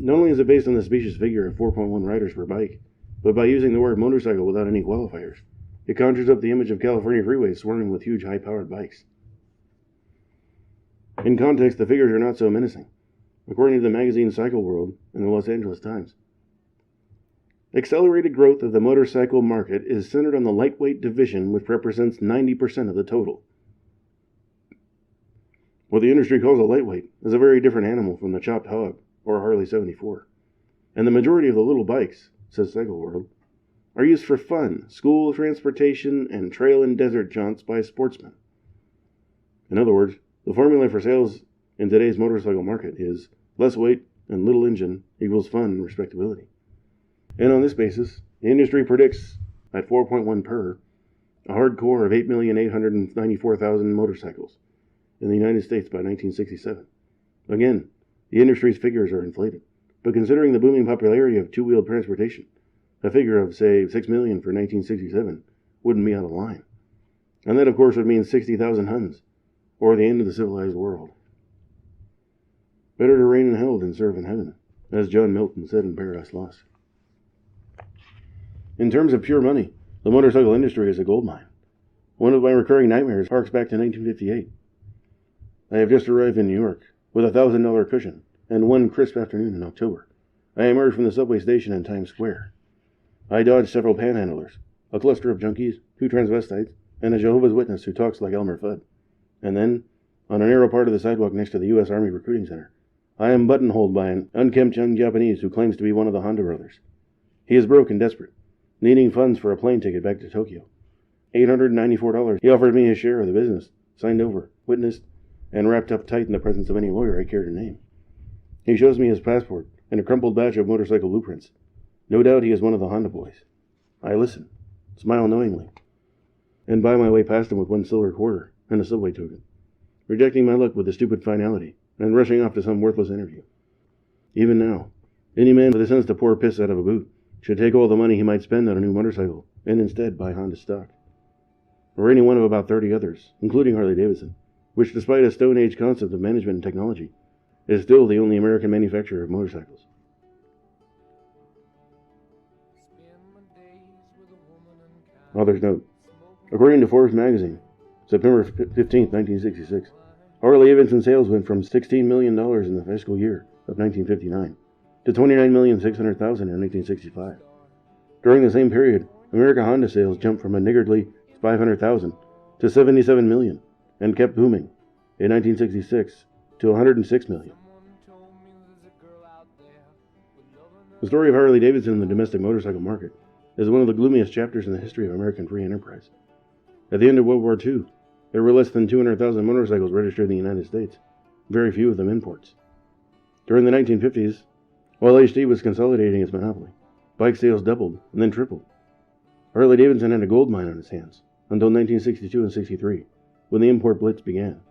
A: Not only is it based on the specious figure of 4.1 riders per bike, but by using the word motorcycle without any qualifiers, it conjures up the image of California freeways swarming with huge high-powered bikes. In context, the figures are not so menacing. according to the magazine Cycle World and the Los Angeles Times. Accelerated growth of the motorcycle market is centered on the lightweight division, which represents 90% of the total. What the industry calls a lightweight is a very different animal from the chopped hog or Harley 74. And the majority of the little bikes, says Cycle World, are used for fun, school transportation, and trail and desert jaunts by sportsmen. In other words, the formula for sales in today's motorcycle market is less weight and little engine equals fun and respectability. And on this basis, the industry predicts, at 4.1 per, a hardcore of 8,894,000 motorcycles in the United States by 1967. Again, the industry's figures are inflated, but considering the booming popularity of two-wheeled transportation, a figure of, say, 6 million for 1967 wouldn't be out of line. And that, of course, would mean 60,000 Huns, or the end of the civilized world. Better to reign in hell than serve in heaven, as John Milton said in Paradise Lost. In terms of pure money, the motorcycle industry is a goldmine. One of my recurring nightmares harks back to 1958. I have just arrived in New York with a $1,000 cushion, and one crisp afternoon in October, I emerged from the subway station in Times Square. I dodged several panhandlers, a cluster of junkies, 2 transvestites, and a Jehovah's Witness who talks like Elmer Fudd. And then, on a narrow part of the sidewalk next to the U.S. Army Recruiting Center, I am buttonholed by an unkempt young Japanese who claims to be one of the Honda brothers. He is broke and desperate, needing funds for a plane ticket back to Tokyo. $894. He offered me his share of the business, signed over, witnessed, and wrapped up tight in the presence of any lawyer I care to name. He shows me his passport and a crumpled batch of motorcycle blueprints. No doubt he is one of the Honda boys. I listen, smile knowingly, and buy my way past him with 1 silver quarter and a subway token, rejecting my luck with a stupid finality and rushing off to some worthless interview. Even now, any man with the sense to pour piss out of a boot should take all the money he might spend on a new motorcycle and instead buy Honda stock. Or any one of about 30 others, including Harley-Davidson, which despite a Stone Age concept of management and technology, is still the only American manufacturer of motorcycles. Author's note. According to Forbes magazine, September 15, 1966, Harley-Davidson sales went from $16 million in the fiscal year of 1959 to $29,600,000 in 1965. During the same period, American Honda sales jumped from a niggardly $500,000 to $77 million and kept booming in 1966 to $106 million. The story of Harley-Davidson in the domestic motorcycle market is one of the gloomiest chapters in the history of American free enterprise. At the end of World War II, there were less than 200,000 motorcycles registered in the United States, very few of them imports. During the 1950s, while HD was consolidating its monopoly, bike sales doubled and then tripled. Harley-Davidson had a gold mine on its hands until 1962 and 63, when the import blitz began.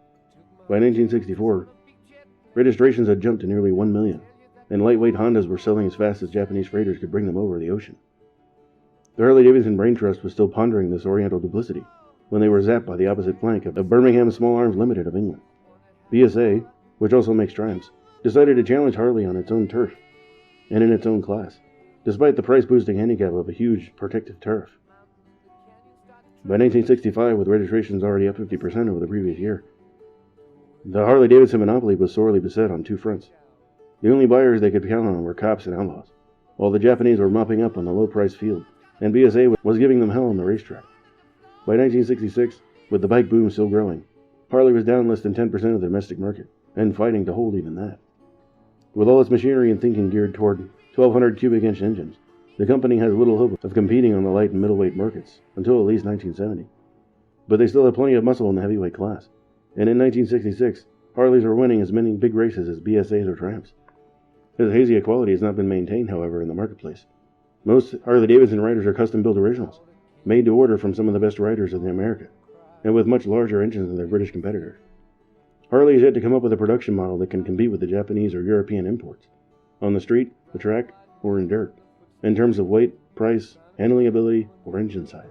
A: By 1964, registrations had jumped to nearly 1 million, and lightweight Hondas were selling as fast as Japanese freighters could bring them over the ocean. The Harley-Davidson Brain Trust was still pondering this oriental duplicity when they were zapped by the opposite flank of Birmingham Small Arms Limited of England. BSA, which also makes Triumphs, decided to challenge Harley on its own turf and in its own class, despite the price-boosting handicap of a huge protective tariff. By 1965, with registrations already up 50% over the previous year, the Harley-Davidson monopoly was sorely beset on 2 fronts. The only buyers they could count on were cops and outlaws, while the Japanese were mopping up on the low-priced field, and BSA was giving them hell on the racetrack. By 1966, with the bike boom still growing, Harley was down less than 10% of the domestic market, and fighting to hold even that. With all its machinery and thinking geared toward 1,200 cubic inch engines, the company has little hope of competing on the light and middleweight markets until at least 1970. But they still have plenty of muscle in the heavyweight class, and in 1966, Harleys were winning as many big races as BSAs or Triumphs. This hazy equality has not been maintained, however, in the marketplace. Most Harley-Davidson riders are custom-built originals, made to order from some of the best riders in America, and with much larger engines than their British competitors. Harley has yet to come up with a production model that can compete with the Japanese or European imports, on the street, the track, or in dirt, in terms of weight, price, handling ability, or engine size.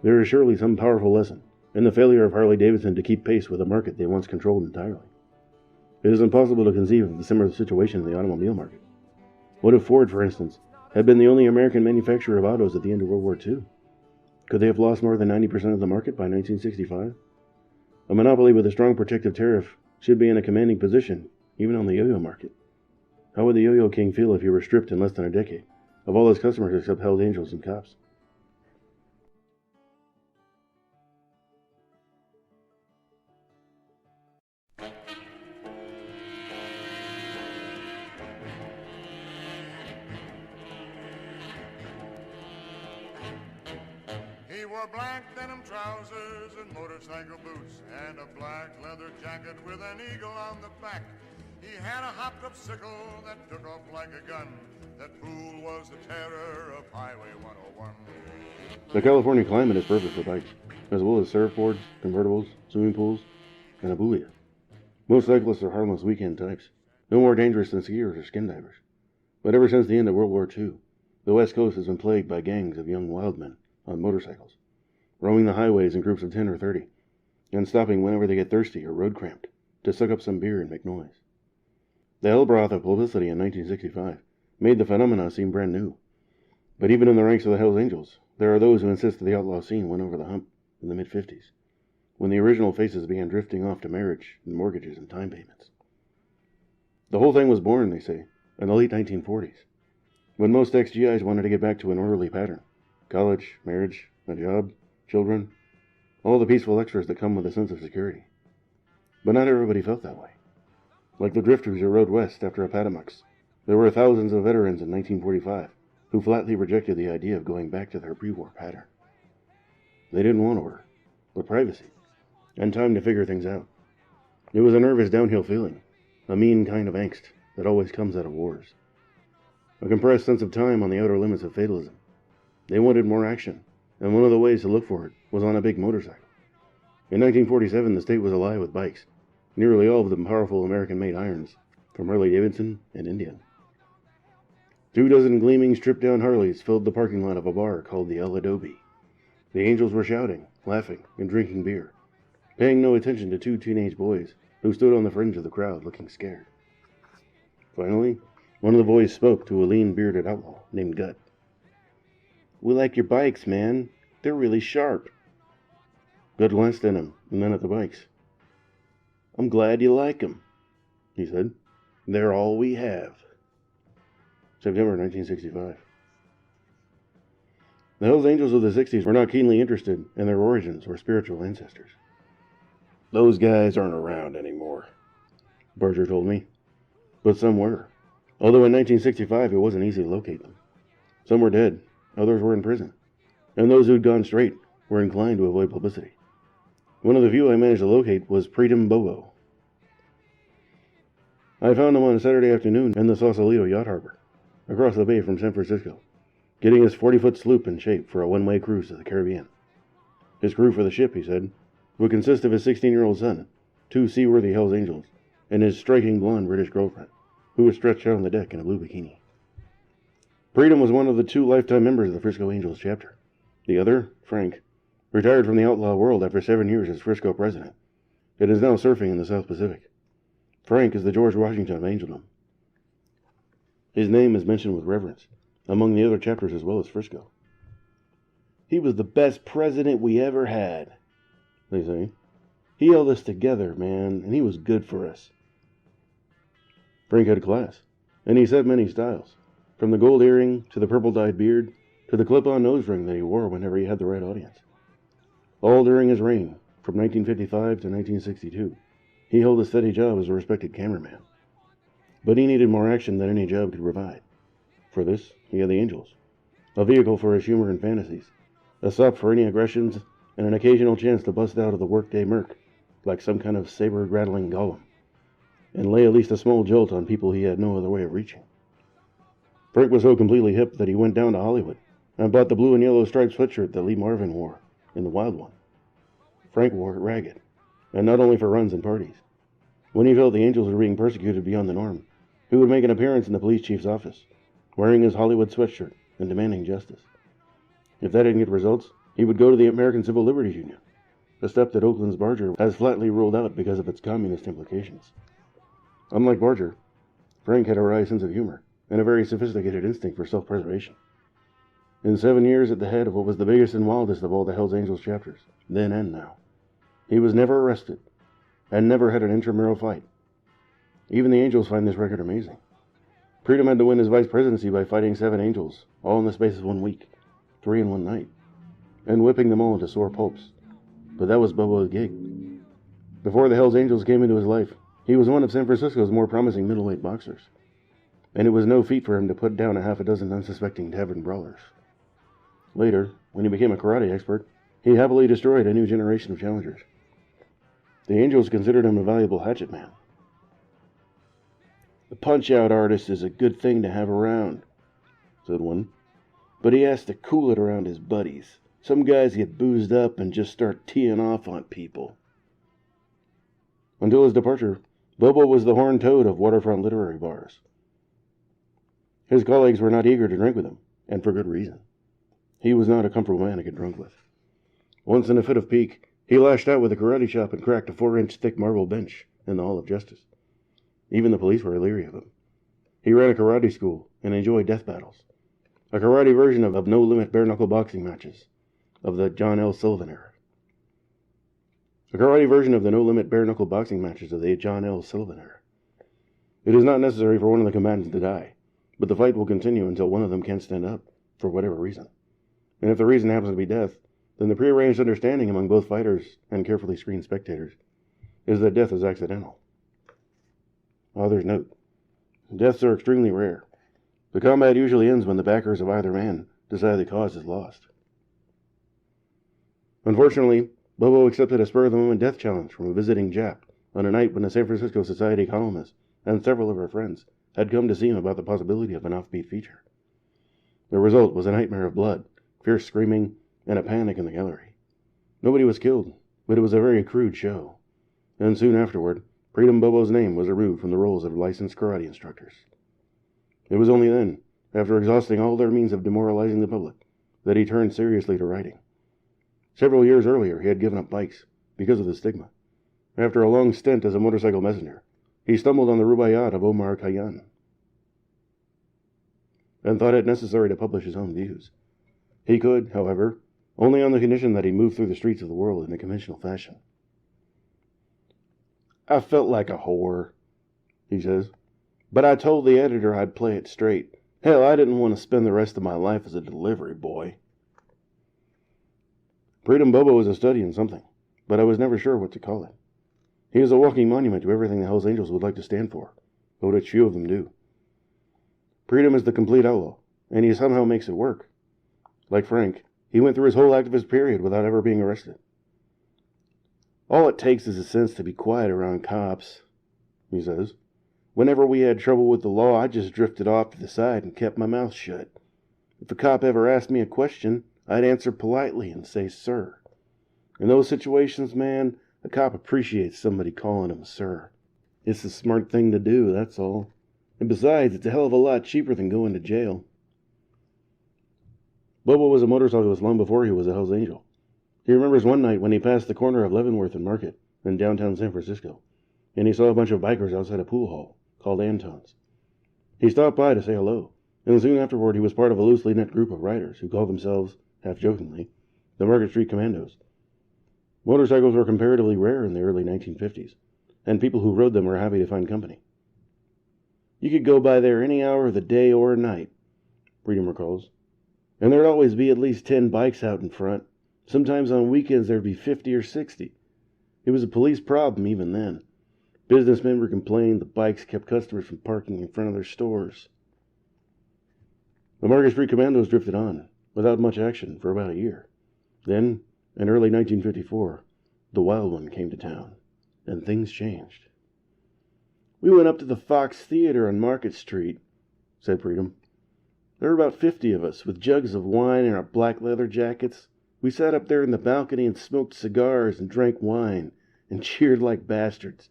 A: There is surely some powerful lesson in the failure of Harley-Davidson to keep pace with a market they once controlled entirely. It is impossible to conceive of a similar situation in the automobile market. What if Ford, for instance, had been the only American manufacturer of autos at the end of World War II? Could they have lost more than 90% of the market by 1965? A monopoly with a strong protective tariff should be in a commanding position even on the yo-yo market. How would the yo-yo king feel if he were stripped in less than a decade of all his customers except Hell's Angels and cops?
D: He wore black denim trousers and motorcycle boots and a black leather jacket with an eagle on the back. He had a hopped-up sickle that took off like a gun. That fool was the terror of Highway 101.
A: The California climate is perfect for bikes, as well as surfboards, convertibles, swimming pools, and abulia. Most cyclists are harmless weekend types, no more dangerous than skiers or skin divers. But ever since the end of World War II, the West Coast has been plagued by gangs of young wild men on motorcycles, roaming the highways in groups of 10 or 30, and stopping whenever they get thirsty or road cramped to suck up some beer and make noise. The hell broth of publicity in 1965 made the phenomena seem brand new. But even in the ranks of the Hells Angels, there are those who insist that the outlaw scene went over the hump in the mid-50s, when the original faces began drifting off to marriage and mortgages and time payments. The whole thing was born, they say, in the late 1940s, when most ex-GIs wanted to get back to an orderly pattern. College, marriage, a job, children, all the peaceful extras that come with a sense of security. But not everybody felt that way. Like the drifters who rode west after Appomattox, there were thousands of veterans in 1945 who flatly rejected the idea of going back to their pre-war pattern. They didn't want order, but privacy, and time to figure things out. It was a nervous downhill feeling, a mean kind of angst that always comes out of wars. A compressed sense of time on the outer limits of fatalism. They wanted more action, and one of the ways to look for it was on a big motorcycle. In 1947, the state was alive with bikes, nearly all of them powerful American-made irons, from Harley-Davidson and Indian. 24 gleaming, stripped-down Harleys filled the parking lot of a bar called the El Adobe. The Angels were shouting, laughing, and drinking beer, paying no attention to two teenage boys who stood on the fringe of the crowd looking scared. Finally, one of the boys spoke to a lean, bearded outlaw named Gut. "We like your bikes, man. They're really sharp." Gut glanced at him, and then at the bikes. "I'm glad you like 'em," he said. "They're all we have." September 1965. The Hells Angels of the 60s were not keenly interested in their origins or spiritual ancestors. "Those guys aren't around anymore," Barger told me. But some were. Although in 1965 it wasn't easy to locate them. Some were dead, others were in prison, and those who'd gone straight were inclined to avoid publicity. One of the few I managed to locate was Preetam Bobo. I found him on a Saturday afternoon in the Sausalito Yacht Harbor, across the bay from San Francisco, getting his 40-foot sloop in shape for a one-way cruise to the Caribbean. His crew for the ship, he said, would consist of his 16-year-old son, 2 seaworthy Hells Angels, and his striking blonde British girlfriend, who was stretched out on the deck in a blue bikini. Preetam was one of the 2 lifetime members of the Frisco Angels chapter. The other, Frank, retired from the outlaw world after 7 years as Frisco president, and is now surfing in the South Pacific. Frank is the George Washington of Angeldom. His name is mentioned with reverence among the other chapters as well as Frisco. "He was the best president we ever had," they say. "He held us together, man, and he was good for us." Frank had class, and he set many styles, from the gold earring to the purple-dyed beard to the clip-on nose ring that he wore whenever he had the right audience. All during his reign, from 1955 to 1962, he held a steady job as a respected cameraman. But he needed more action than any job could provide. For this, he had the Angels, a vehicle for his humor and fantasies, a sop for any aggressions, and an occasional chance to bust out of the workday murk, like some kind of saber-rattling golem, and lay at least a small jolt on people he had no other way of reaching. Frank was so completely hip that he went down to Hollywood and bought the blue and yellow striped sweatshirt that Lee Marvin wore in The Wild One. Frank wore it ragged, and not only for runs and parties. When he felt the Angels were being persecuted beyond the norm, he would make an appearance in the police chief's office, wearing his Hollywood sweatshirt and demanding justice. If that didn't get results, he would go to the American Civil Liberties Union, a step that Oakland's Barger has flatly ruled out because of its communist implications. Unlike Barger, Frank had a wry sense of humor and a very sophisticated instinct for self-preservation. In 7 years at the head of what was the biggest and wildest of all the Hells Angels chapters, then and now, he was never arrested and never had an intramural fight. Even the Angels find this record amazing. Freedom had to win his vice presidency by fighting 7 Angels, all in the space of 1 week, 3 in 1 night, and whipping them all into sore pulps. But that was Bobo's gig. Before the Hells Angels came into his life, he was one of San Francisco's more promising middleweight boxers, and it was no feat for him to put down a half a dozen unsuspecting tavern brawlers. Later, when he became a karate expert, he happily destroyed a new generation of challengers. The Angels considered him a valuable hatchet man. "The punch-out artist is a good thing to have around," said one, "but he has to cool it around his buddies. Some guys get boozed up and just start teeing off on people." Until his departure, Bobo was the horned toad of waterfront literary bars. His colleagues were not eager to drink with him, and for good reason. He was not a comfortable man to get drunk with. Once in a fit of pique, he lashed out with a karate chop and cracked a 4-inch thick marble bench in the Hall of Justice. Even the police were leery of him. He ran a karate school and enjoyed death battles, a karate version of no-limit bare-knuckle boxing matches of the John L. Sullivan era. A karate version of the no-limit bare-knuckle boxing matches of the John L. Sullivan era. It is not necessary for one of the combatants to die, but the fight will continue until one of them can't stand up, for whatever reason. And if the reason happens to be death, then the prearranged understanding among both fighters and carefully screened spectators is that death is accidental. Author's note: deaths are extremely rare. The combat usually ends when the backers of either man decide the cause is lost. Unfortunately, Bobo accepted a spur-of-the-moment death challenge from a visiting Jap on a night when the San Francisco Society columnist and several of her friends had come to see him about the possibility of an offbeat feature. The result was a nightmare of blood, fierce screaming, and a panic in the gallery. Nobody was killed, but it was a very crude show. And soon afterward, Freedom Bobo's name was removed from the rolls of licensed karate instructors. It was only then, after exhausting all their means of demoralizing the public, that he turned seriously to writing. Several years earlier, he had given up bikes because of the stigma. After a long stint as a motorcycle messenger, he stumbled on the Rubaiyat of Omar Khayyam and thought it necessary to publish his own views. He could, however, only on the condition that he moved through the streets of the world in a conventional fashion. "I felt like a whore," he says, "but I told the editor I'd play it straight. Hell, I didn't want to spend the rest of my life as a delivery boy." Freedom Bobo was a study in something, but I was never sure what to call it. He is a walking monument to everything the Hells Angels would like to stand for, but which few of them do. Freedom is the complete outlaw, and he somehow makes it work. Like Frank, he went through his whole activist period without ever being arrested. "All it takes is a sense to be quiet around cops," he says. "Whenever we had trouble with the law, I just drifted off to the side and kept my mouth shut. If a cop ever asked me a question, I'd answer politely and say, 'Sir.' In those situations, man, a cop appreciates somebody calling him sir. It's the smart thing to do, that's all. And besides, it's a hell of a lot cheaper than going to jail." Bobo was a motorcyclist long before he was a Hells Angel. He remembers one night when he passed the corner of Leavenworth and Market in downtown San Francisco, and he saw a bunch of bikers outside a pool hall called Anton's. He stopped by to say hello, and soon afterward he was part of a loosely knit group of riders who called themselves, half-jokingly, the Market Street Commandos. Motorcycles were comparatively rare in the early 1950s, and people who rode them were happy to find company. "You could go by there any hour of the day or night," Freedom recalls, "and there'd always be at least 10 bikes out in front. Sometimes on weekends there'd be 50 or 60. It was a police problem even then. Businessmen were complaining the bikes kept customers from parking in front of their stores." The Market Street Commandos drifted on, without much action, for about a year. Then, in early 1954, the Wild One came to town, and things changed. "We went up to the Fox Theater on Market Street," said Freedom. "There were about 50 of us, with jugs of wine in our black leather jackets. We sat up there in the balcony and smoked cigars and drank wine and cheered like bastards.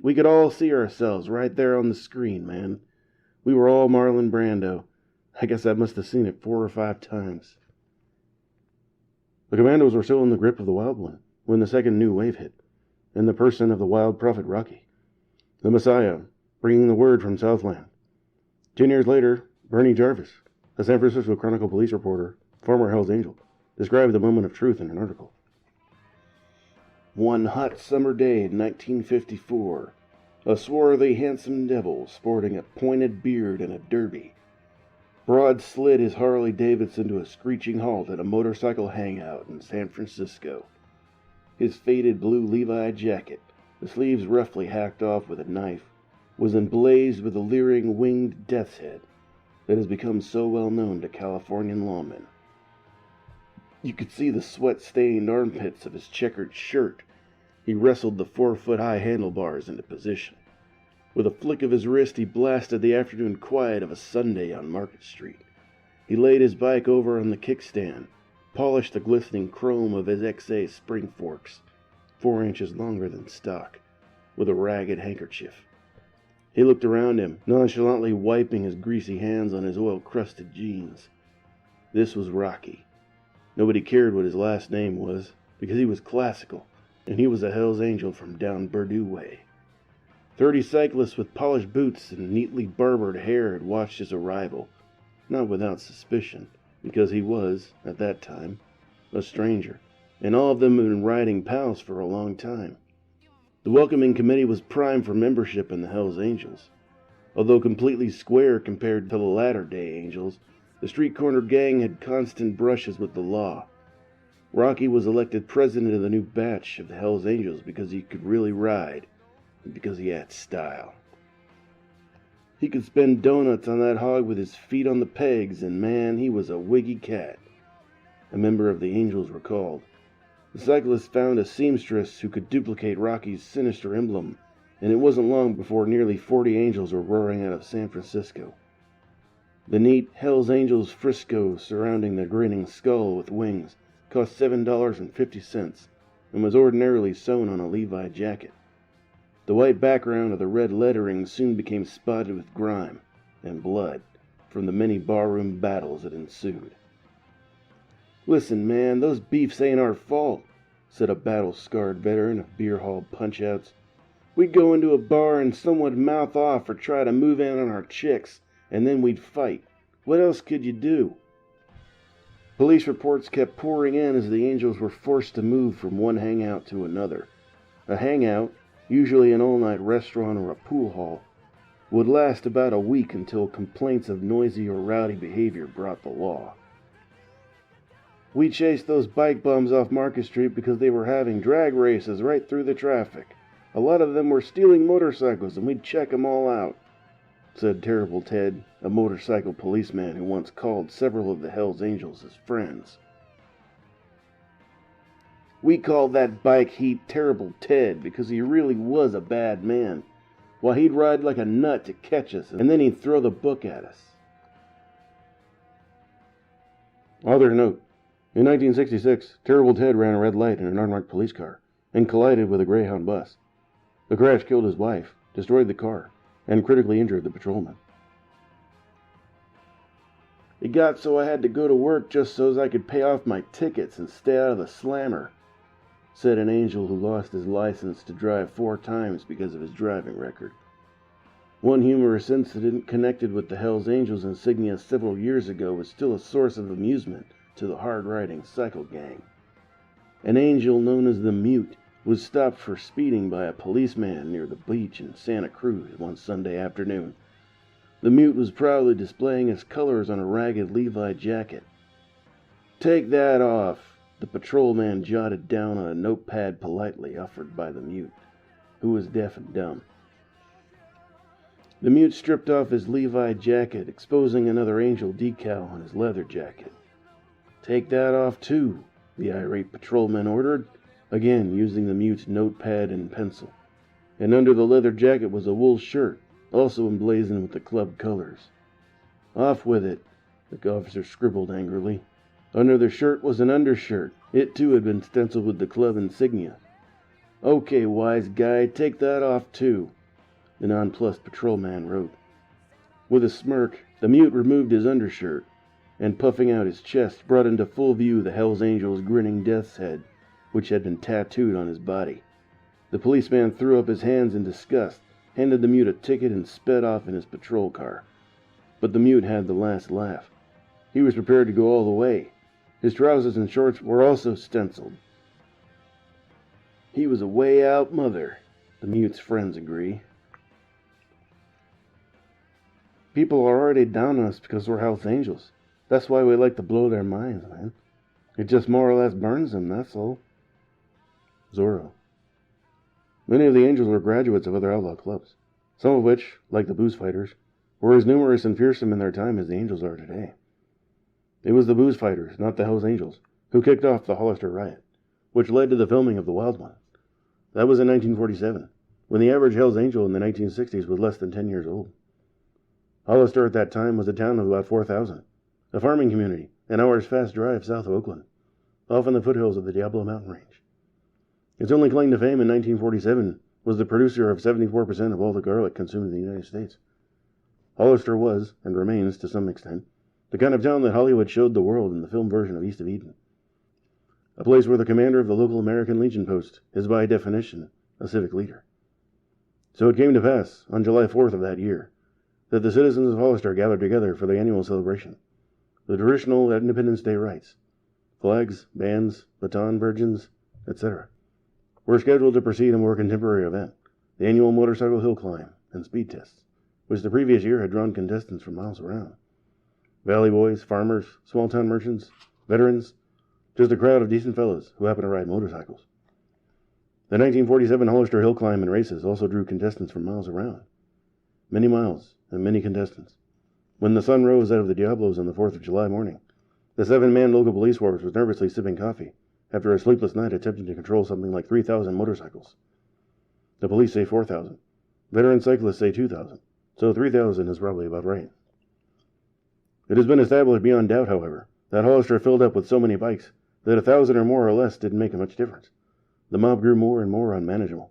A: We could all see ourselves right there on the screen, man. We were all Marlon Brando. I guess I must have seen it 4 or 5 times." The Commandos were still in the grip of the Wild One when the second new wave hit, in the person of the Wild Prophet Rocky, the Messiah, bringing the word from Southland. 10 years later, Bernie Jarvis, a San Francisco Chronicle police reporter, former Hells Angel, described the moment of truth in an article. "One hot summer day in 1954,
C: a swarthy, handsome devil sporting a pointed beard and a derby. Broad slid his Harley-Davidson to a screeching halt at a motorcycle hangout in San Francisco. His faded blue Levi jacket, the sleeves roughly hacked off with a knife, was emblazed with the leering winged death's head that has become so well known to Californian lawmen. You could see the sweat-stained armpits of his checkered shirt. He wrestled the 4-foot-high handlebars into position. With a flick of his wrist, he blasted the afternoon quiet of a Sunday on Market Street. He laid his bike over on the kickstand, polished the glistening chrome of his XA spring forks, 4 inches longer than stock, with a ragged handkerchief. He looked around him, nonchalantly wiping his greasy hands on his oil-crusted jeans. This was Rocky. Nobody cared what his last name was, because he was classical, and he was a Hell's Angel from down Burdue way. 30 cyclists with polished boots and neatly barbered hair had watched his arrival, not without suspicion, because he was, at that time, a stranger, and all of them had been riding pals for a long time. The welcoming committee was primed for membership in the Hells Angels. Although completely square compared to the latter-day Angels, the street-corner gang had constant brushes with the law. Rocky was elected president of the new batch of the Hells Angels because he could really ride, and because he had style. He could spin donuts on that hog with his feet on the pegs, and man, he was a wiggy cat. A member of the Angels recalled. The cyclists found a seamstress who could duplicate Rocky's sinister emblem, and it wasn't long before nearly 40 Angels were roaring out of San Francisco. The neat Hells Angels fresco surrounding the grinning skull with wings cost $7.50 and was ordinarily sewn on a Levi jacket. The white background of the red lettering soon became spotted with grime and blood from the many barroom battles that ensued. "Listen, man, those beefs ain't our fault," said a battle-scarred veteran of beer hall punch-outs. "We'd go into a bar and someone would mouth off or try to move in on our chicks, and then we'd fight. What else could you do?" Police reports kept pouring in as the Angels were forced to move from one hangout to another. A hangout, usually an all-night restaurant or a pool hall, would last about a week until complaints of noisy or rowdy behavior brought the law. "We chased those bike bums off Market Street because they were having drag races right through the traffic. A lot of them were stealing motorcycles, and we'd check them all out," said Terrible Ted, a motorcycle policeman who once called several of the Hells Angels his friends. "We called that bike heap Terrible Ted because he really was a bad man. Why, he'd ride like a nut to catch us, and then he'd throw the book at us." Author note: in 1966, Terrible Ted ran a red light in an unmarked police car and collided with a Greyhound bus. The crash killed his wife, destroyed the car, and critically injured the patrolman. "It got so I had to go to work just so as I could pay off my tickets and stay out of the slammer," said an Angel who lost his license to drive 4 times because of his driving record. One humorous incident connected with the Hells Angels insignia several years ago was still a source of amusement to the hard-riding cycle gang. An Angel known as the Mute was stopped for speeding by a policeman near the beach in Santa Cruz one Sunday afternoon. The Mute was proudly displaying his colors on a ragged Levi jacket. "Take that off," the patrolman jotted down on a notepad politely offered by the Mute, who was deaf and dumb. The Mute stripped off his Levi jacket, exposing another Angel decal on his leather jacket. "Take that off, too," the irate patrolman ordered, again using the Mute's notepad and pencil. And under the leather jacket was a wool shirt, also emblazoned with the club colors. "Off with it," the officer scribbled angrily. Under the shirt was an undershirt. It, too, had been stenciled with the club insignia. "Okay, wise guy, take that off, too," the nonplussed patrolman wrote. With a smirk, the Mute removed his undershirt, and puffing out his chest, brought into full view the Hells Angels' grinning death's head, which had been tattooed on his body. The policeman threw up his hands in disgust, handed the Mute a ticket, and sped off in his patrol car. But the Mute had the last laugh. He was prepared to go all the way. His trousers and shorts were also stenciled. He was a way-out mother, the Mute's friends agree.
A: People are already down on us because we're Hell's Angels. That's why we like to blow their minds, man. It just more or less burns them, that's all. Zorro. Many of the Angels were graduates of other outlaw clubs, some of which, like the Booze Fighters, were as numerous and fearsome in their time as the Angels are today. It was the Booze Fighters, not the Hells Angels, who kicked off the Hollister riot, which led to the filming of The Wild One. That was in 1947, when the average Hells Angel in the 1960s was less than 10 years old. Hollister at that time was a town of about 4,000, a farming community, an hour's fast drive south of Oakland, off in the foothills of the Diablo Mountain Range. Its only claim to fame in 1947 was the producer of 74% of all the garlic consumed in the United States. Hollister was, and remains to some extent, the kind of town that Hollywood showed the world in the film version of East of Eden. A place where the commander of the local American Legion post is by definition a civic leader. So it came to pass, on July 4th of that year, that the citizens of Hollister gathered together for the annual celebration, the traditional Independence Day rites. Flags, bands, baton virgins, etc. were scheduled to precede a more contemporary event, the annual motorcycle hill climb and speed tests, which the previous year had drawn contestants from miles around. Valley boys, farmers, small-town merchants, veterans, just a crowd of decent fellows who happened to ride motorcycles. The 1947 Hollister Hill Climb and races also drew contestants from miles around. Many miles and many contestants. When the sun rose out of the Diablos on the 4th of July morning, the 7-man local police force was nervously sipping coffee after a sleepless night attempting to control something like 3,000 motorcycles. The police say 4,000. Veteran cyclists say 2,000. So 3,000 is probably about right. It has been established beyond doubt, however, that Hollister filled up with so many bikes that 1,000 or more or less didn't make much difference. The mob grew more and more unmanageable.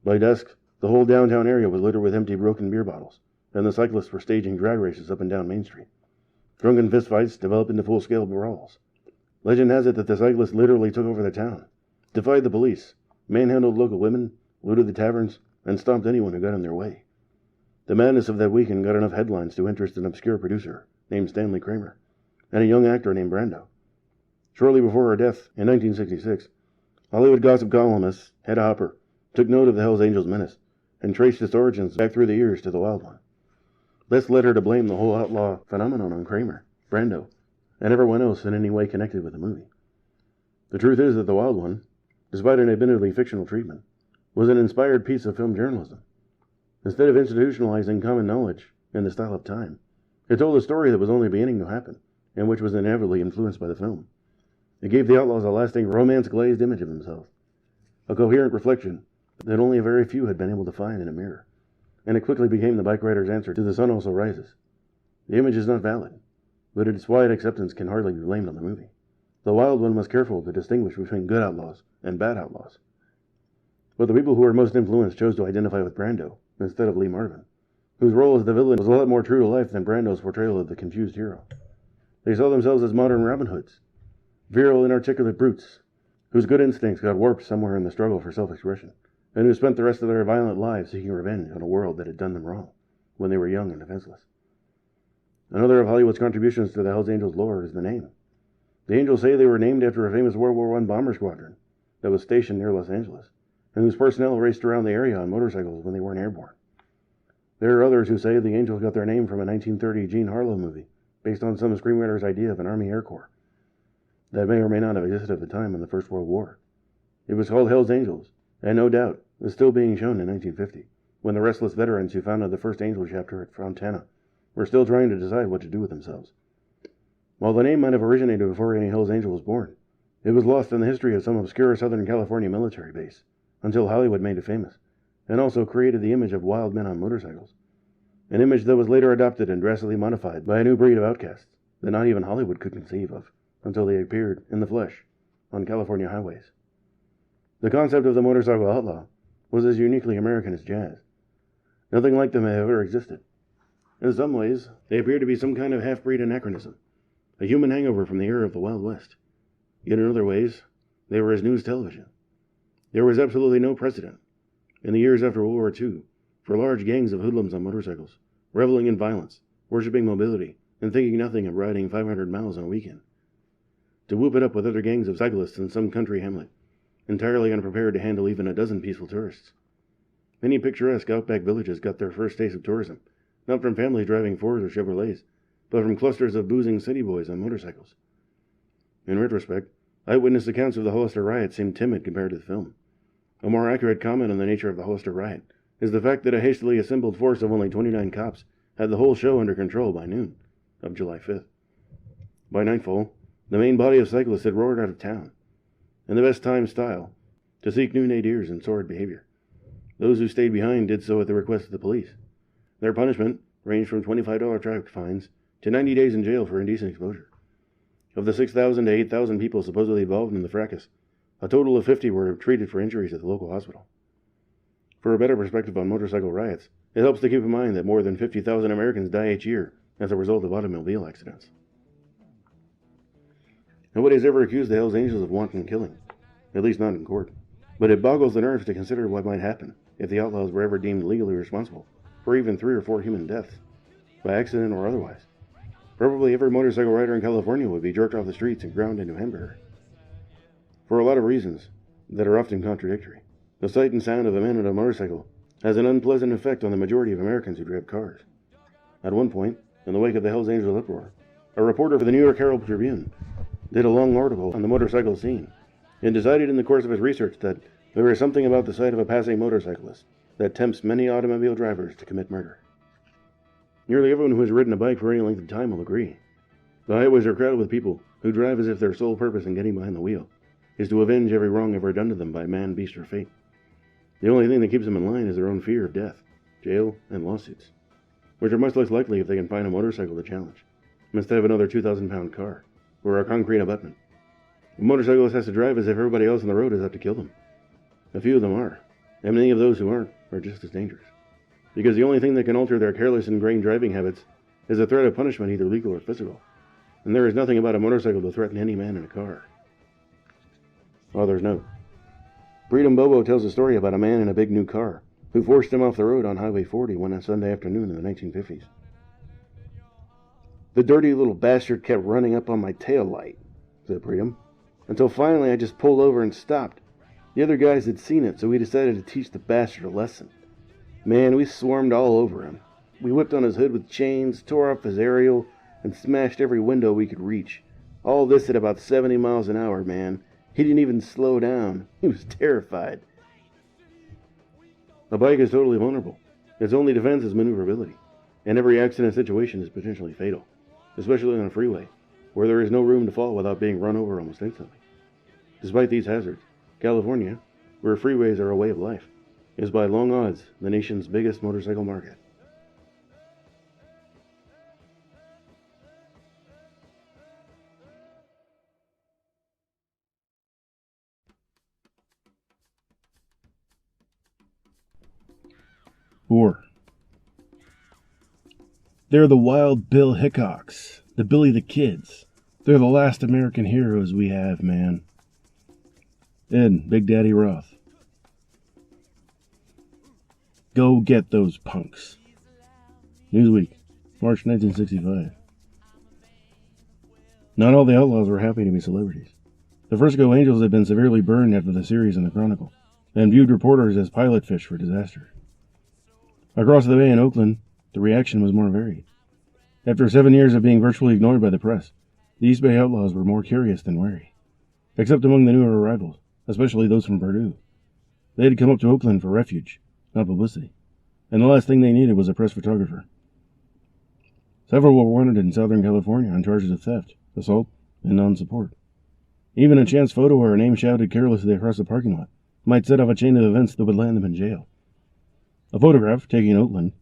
A: By dusk, the whole downtown area was littered with empty broken beer bottles, and the cyclists were staging drag races up and down Main Street. Drunken fistfights developed into full-scale brawls. Legend has it that the cyclists literally took over the town, defied the police, manhandled local women, looted the taverns, and stomped anyone who got in their way. The madness of that weekend got enough headlines to interest an obscure producer named Stanley Kramer, and a young actor named Brando. Shortly before her death, in 1966, Hollywood gossip columnist Hedda Hopper took note of the Hells Angels menace and traced its origins back through the years to the Wild One. This led her to blame the whole outlaw phenomenon on Kramer, Brando, and everyone else in any way connected with the movie. The truth is that the Wild One, despite an admittedly fictional treatment, was an inspired piece of film journalism. Instead of institutionalizing common knowledge in the style of time, it told a story that was only beginning to happen, and which was inevitably influenced by the film. It gave the outlaws a lasting, romance-glazed image of themselves, a coherent reflection that only a very few had been able to find in a mirror, and it quickly became the bike rider's answer to "The Sun Also Rises." The image is not valid, but its wide acceptance can hardly be blamed on the movie. The Wild One was careful to distinguish between good outlaws and bad outlaws. But the people who were most influenced chose to identify with Brando instead of Lee Marvin, whose role as the villain was a lot more true to life than Brando's portrayal of the confused hero. They saw themselves as modern Robin Hoods, virile, inarticulate brutes, whose good instincts got warped somewhere in the struggle for self-expression, and who spent the rest of their violent lives seeking revenge on a world that had done them wrong when they were young and defenseless. Another of Hollywood's contributions to the Hells Angels lore is the name. The Angels say they were named after a famous World War I bomber squadron that was stationed near Los Angeles, and whose personnel raced around the area on motorcycles when they weren't airborne. There are others who say the Angels got their name from a 1930 Gene Harlow movie, based on some screenwriter's idea of an Army Air Corps that may or may not have existed at the time in the First World War. It was called Hells Angels, and no doubt is still being shown in 1950, when the restless veterans who founded the first Angel chapter at Fontana were still trying to decide what to do with themselves. While the name might have originated before any Hells Angel was born, it was lost in the history of some obscure Southern California military base, until Hollywood made it famous, and also created the image of wild men on motorcycles, an image that was later adopted and drastically modified by a new breed of outcasts that not even Hollywood could conceive of, until they appeared in the flesh on California highways. The concept of the motorcycle outlaw was as uniquely American as jazz. Nothing like them had ever existed. In some ways, they appear to be some kind of half-breed anachronism, a human hangover from the era of the Wild West. Yet in other ways, they were as new as television. There was absolutely no precedent, in the years after World War II, for large gangs of hoodlums on motorcycles, reveling in violence, worshipping mobility, and thinking nothing of riding 500 miles on a weekend. To whoop it up with other gangs of cyclists in some country hamlet, entirely unprepared to handle even a dozen peaceful tourists. Many picturesque outback villages got their first taste of tourism not from families driving Fords or Chevrolets, but from clusters of boozing city boys on motorcycles. In retrospect, eyewitness accounts of the Hollister riot seem timid compared to the film. A more accurate comment on the nature of the Hollister riot is the fact that a hastily assembled force of only 29 cops had the whole show under control by noon of July 5th. By nightfall, the main body of cyclists had roared out of town, in the best time style, to seek new nadirs and sordid behavior. Those who stayed behind did so at the request of the police. Their punishment ranged from $25 traffic fines to 90 days in jail for indecent exposure. Of the 6,000 to 8,000 people supposedly involved in the fracas, a total of 50 were treated for injuries at the local hospital. For a better perspective on motorcycle riots, it helps to keep in mind that more than 50,000 Americans die each year as a result of automobile accidents. Nobody has ever accused the Hells Angels of wanton killing, at least not in court, but it boggles the nerves to consider what might happen if the outlaws were ever deemed legally responsible for even 3 or 4 human deaths, by accident or otherwise. Probably every motorcycle rider in California would be jerked off the streets and ground into hamburger. For a lot of reasons that are often contradictory, the sight and sound of a man on a motorcycle has an unpleasant effect on the majority of Americans who drive cars. At one point, in the wake of the Hells Angels uproar, a reporter for the New York Herald Tribune did a long article on the motorcycle scene and decided in the course of his research that there is something about the sight of a passing motorcyclist that tempts many automobile drivers to commit murder. Nearly everyone who has ridden a bike for any length of time will agree. The highways are crowded with people who drive as if their sole purpose in getting behind the wheel is to avenge every wrong ever done to them by man, beast, or fate. The only thing that keeps them in line is their own fear of death, jail, and lawsuits, which are much less likely if they can find a motorcycle to challenge, instead of another 2,000-pound car or a concrete abutment. A motorcyclist has to drive as if everybody else on the road is out to kill them. A few of them are, and many of those who aren't are just as dangerous, because the only thing that can alter their careless, ingrained driving habits is a threat of punishment, either legal or physical, and there is nothing about a motorcycle to threaten any man in a car. Author's note. Freedom Bobo tells a story about a man in a big new car who forced him off the road on Highway 40 one Sunday afternoon in the 1950s. The dirty little bastard kept running up on my tail light, said Freedom, until finally I just pulled over and stopped. The other guys had seen it, so we decided to teach the bastard a lesson. Man, we swarmed all over him. We whipped on his hood with chains, tore off his aerial, and smashed every window we could reach. All this at about 70 miles an hour, man. He didn't even slow down. He was terrified. A bike is totally vulnerable. Its only defense is maneuverability, and every accident situation is potentially fatal, especially on a freeway, where there is no room to fall without being run over almost instantly. Despite these hazards, California, where freeways are a way of life, is by long odds the nation's biggest motorcycle market.
C: Or they're the Wild Bill Hickoks, the Billy the Kids. They're the last American heroes we have, man. Ed, Big Daddy Roth. Go get those punks. Newsweek, March 1965. Not all the outlaws were happy to be celebrities. The Frisco Angels had been severely burned after the series in the Chronicle, and viewed reporters as pilot fish for disaster. Across the bay in Oakland, the reaction was more varied. After 7 years of being virtually ignored by the press, the East Bay Outlaws were more curious than wary, except among the newer arrivals, especially those from Purdue. They had come up to Oakland for refuge, not publicity, and the last thing they needed was a press photographer. Several were wanted in Southern California on charges of theft, assault, and non-support. Even a chance photo or a name shouted carelessly across the parking lot might set off a chain of events that would land them in jail. A photograph taken in Oakland,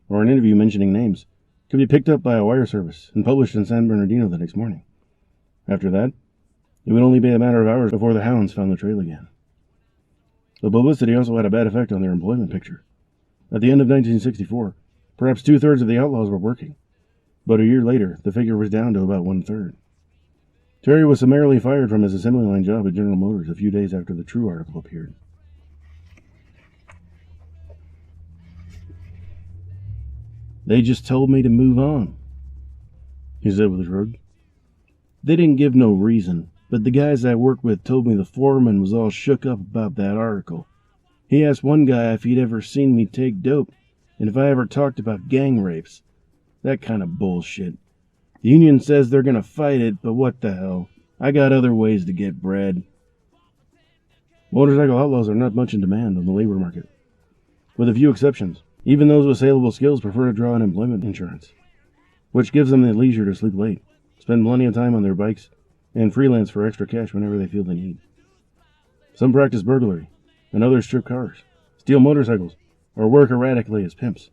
C: or an interview mentioning names, could be picked up by a wire service and published in San Bernardino the next morning. After that, it would only be a matter of hours before the hounds found the trail again. The publicity also had a bad effect on their employment picture. At the end of 1964, perhaps 2/3 of the outlaws were working, but a year later, the figure was down to about 1/3. Terry was summarily fired from his assembly line job at General Motors a few days after the True article appeared. They just told me to move on, he said with a shrug. They didn't give no reason, but the guys I worked with told me the foreman was all shook up about that article. He asked one guy if he'd ever seen me take dope, And if I ever talked about gang rapes, that kind of bullshit. The union says they're gonna fight it, but what the hell? I got other ways to get bread. Motorcycle outlaws are not much in demand on the labor market. With a few exceptions, even those with saleable skills prefer to draw unemployment insurance, which gives them the leisure to sleep late, spend plenty of time on their bikes, and freelance for extra cash whenever they feel the need. Some practice burglary, and others strip cars, steal motorcycles, or work erratically as pimps.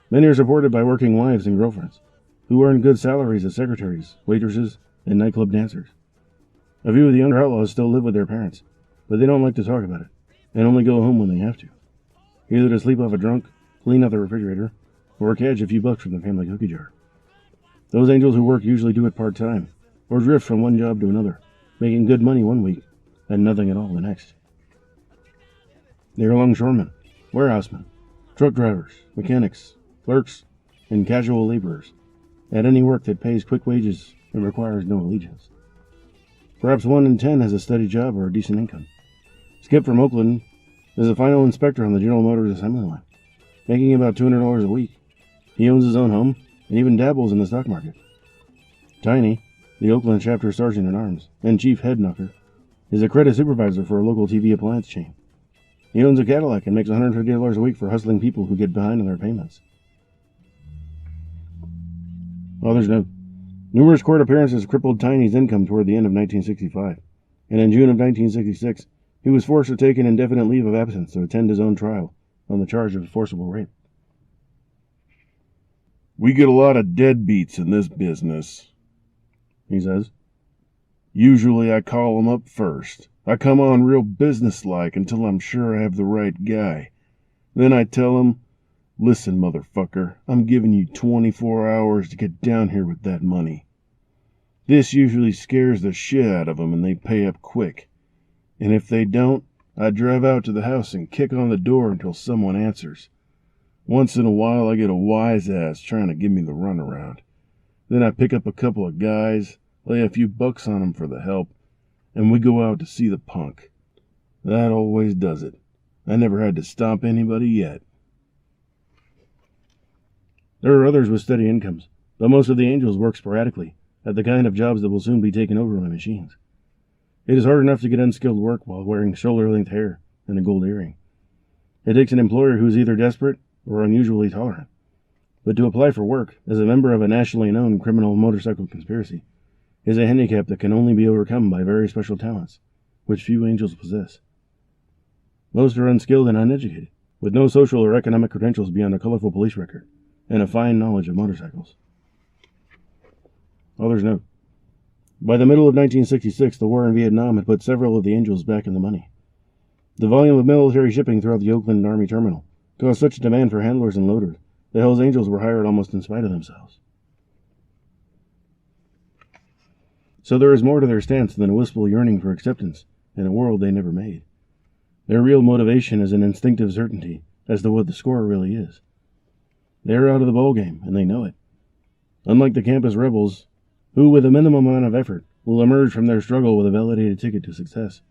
C: Many are supported by working wives and girlfriends, who earn good salaries as secretaries, waitresses, and nightclub dancers. A few of the younger outlaws still live with their parents, but they don't like to talk about it, and only go home when they have to, either to sleep off a drunk, clean out the refrigerator, or catch a few bucks from the family cookie jar. Those angels who work usually do it part-time, or drift from one job to another, making good money one week and nothing at all the next. They are longshoremen, warehousemen, truck drivers, mechanics, clerks, and casual laborers, at any work that pays quick wages and requires no allegiance. Perhaps 1 in 10 has a steady job or a decent income. Skip from Oakland is a final inspector on the General Motors assembly line, making about $200 a week. He owns his own home and even dabbles in the stock market. Tiny, the Oakland chapter sergeant-at-arms and chief head knocker, is a credit supervisor for a local TV appliance chain. He owns a Cadillac and makes $150 a week for hustling people who get behind on their payments. Others note, numerous court appearances crippled Tiny's income toward the end of 1965, and in June of 1966, he was forced to take an indefinite leave of absence to attend his own trial on the charge of forcible rape.
E: "We get a lot of deadbeats in this business," he says. "Usually I call 'em up first. I come on real businesslike until I'm sure I have the right guy. Then I tell 'em, 'Listen, motherfucker, I'm giving you 24 hours to get down here with that money.' This usually scares the shit out of 'em and they pay up quick. And if they don't, I drive out to the house and kick on the door until someone answers. Once in a while I get a wise ass trying to give me the runaround. Then I pick up a couple of guys, lay a few bucks on 'em for the help, and we go out to see the punk. That always does it. I never had to stomp anybody yet."
C: There are others with steady incomes, but most of the angels work sporadically at the kind of jobs that will soon be taken over by machines. It is hard enough to get unskilled work while wearing shoulder-length hair and a gold earring. It takes an employer who is either desperate or unusually tolerant. But to apply for work as a member of a nationally known criminal motorcycle conspiracy is a handicap that can only be overcome by very special talents, which few angels possess. Most are unskilled and uneducated, with no social or economic credentials beyond a colorful police record and a fine knowledge of motorcycles. Others note, by the middle of 1966, the war in Vietnam had put several of the angels back in the money. The volume of military shipping throughout the Oakland Army Terminal caused such a demand for handlers and loaders that Hell's Angels were hired almost in spite of themselves. So there is more to their stance than a wistful yearning for acceptance in a world they never made. Their real motivation is an instinctive certainty as to what the score really is. They are out of the ballgame, and they know it. Unlike the campus rebels, who with a minimum amount of effort will emerge from their struggle with a validated ticket to success,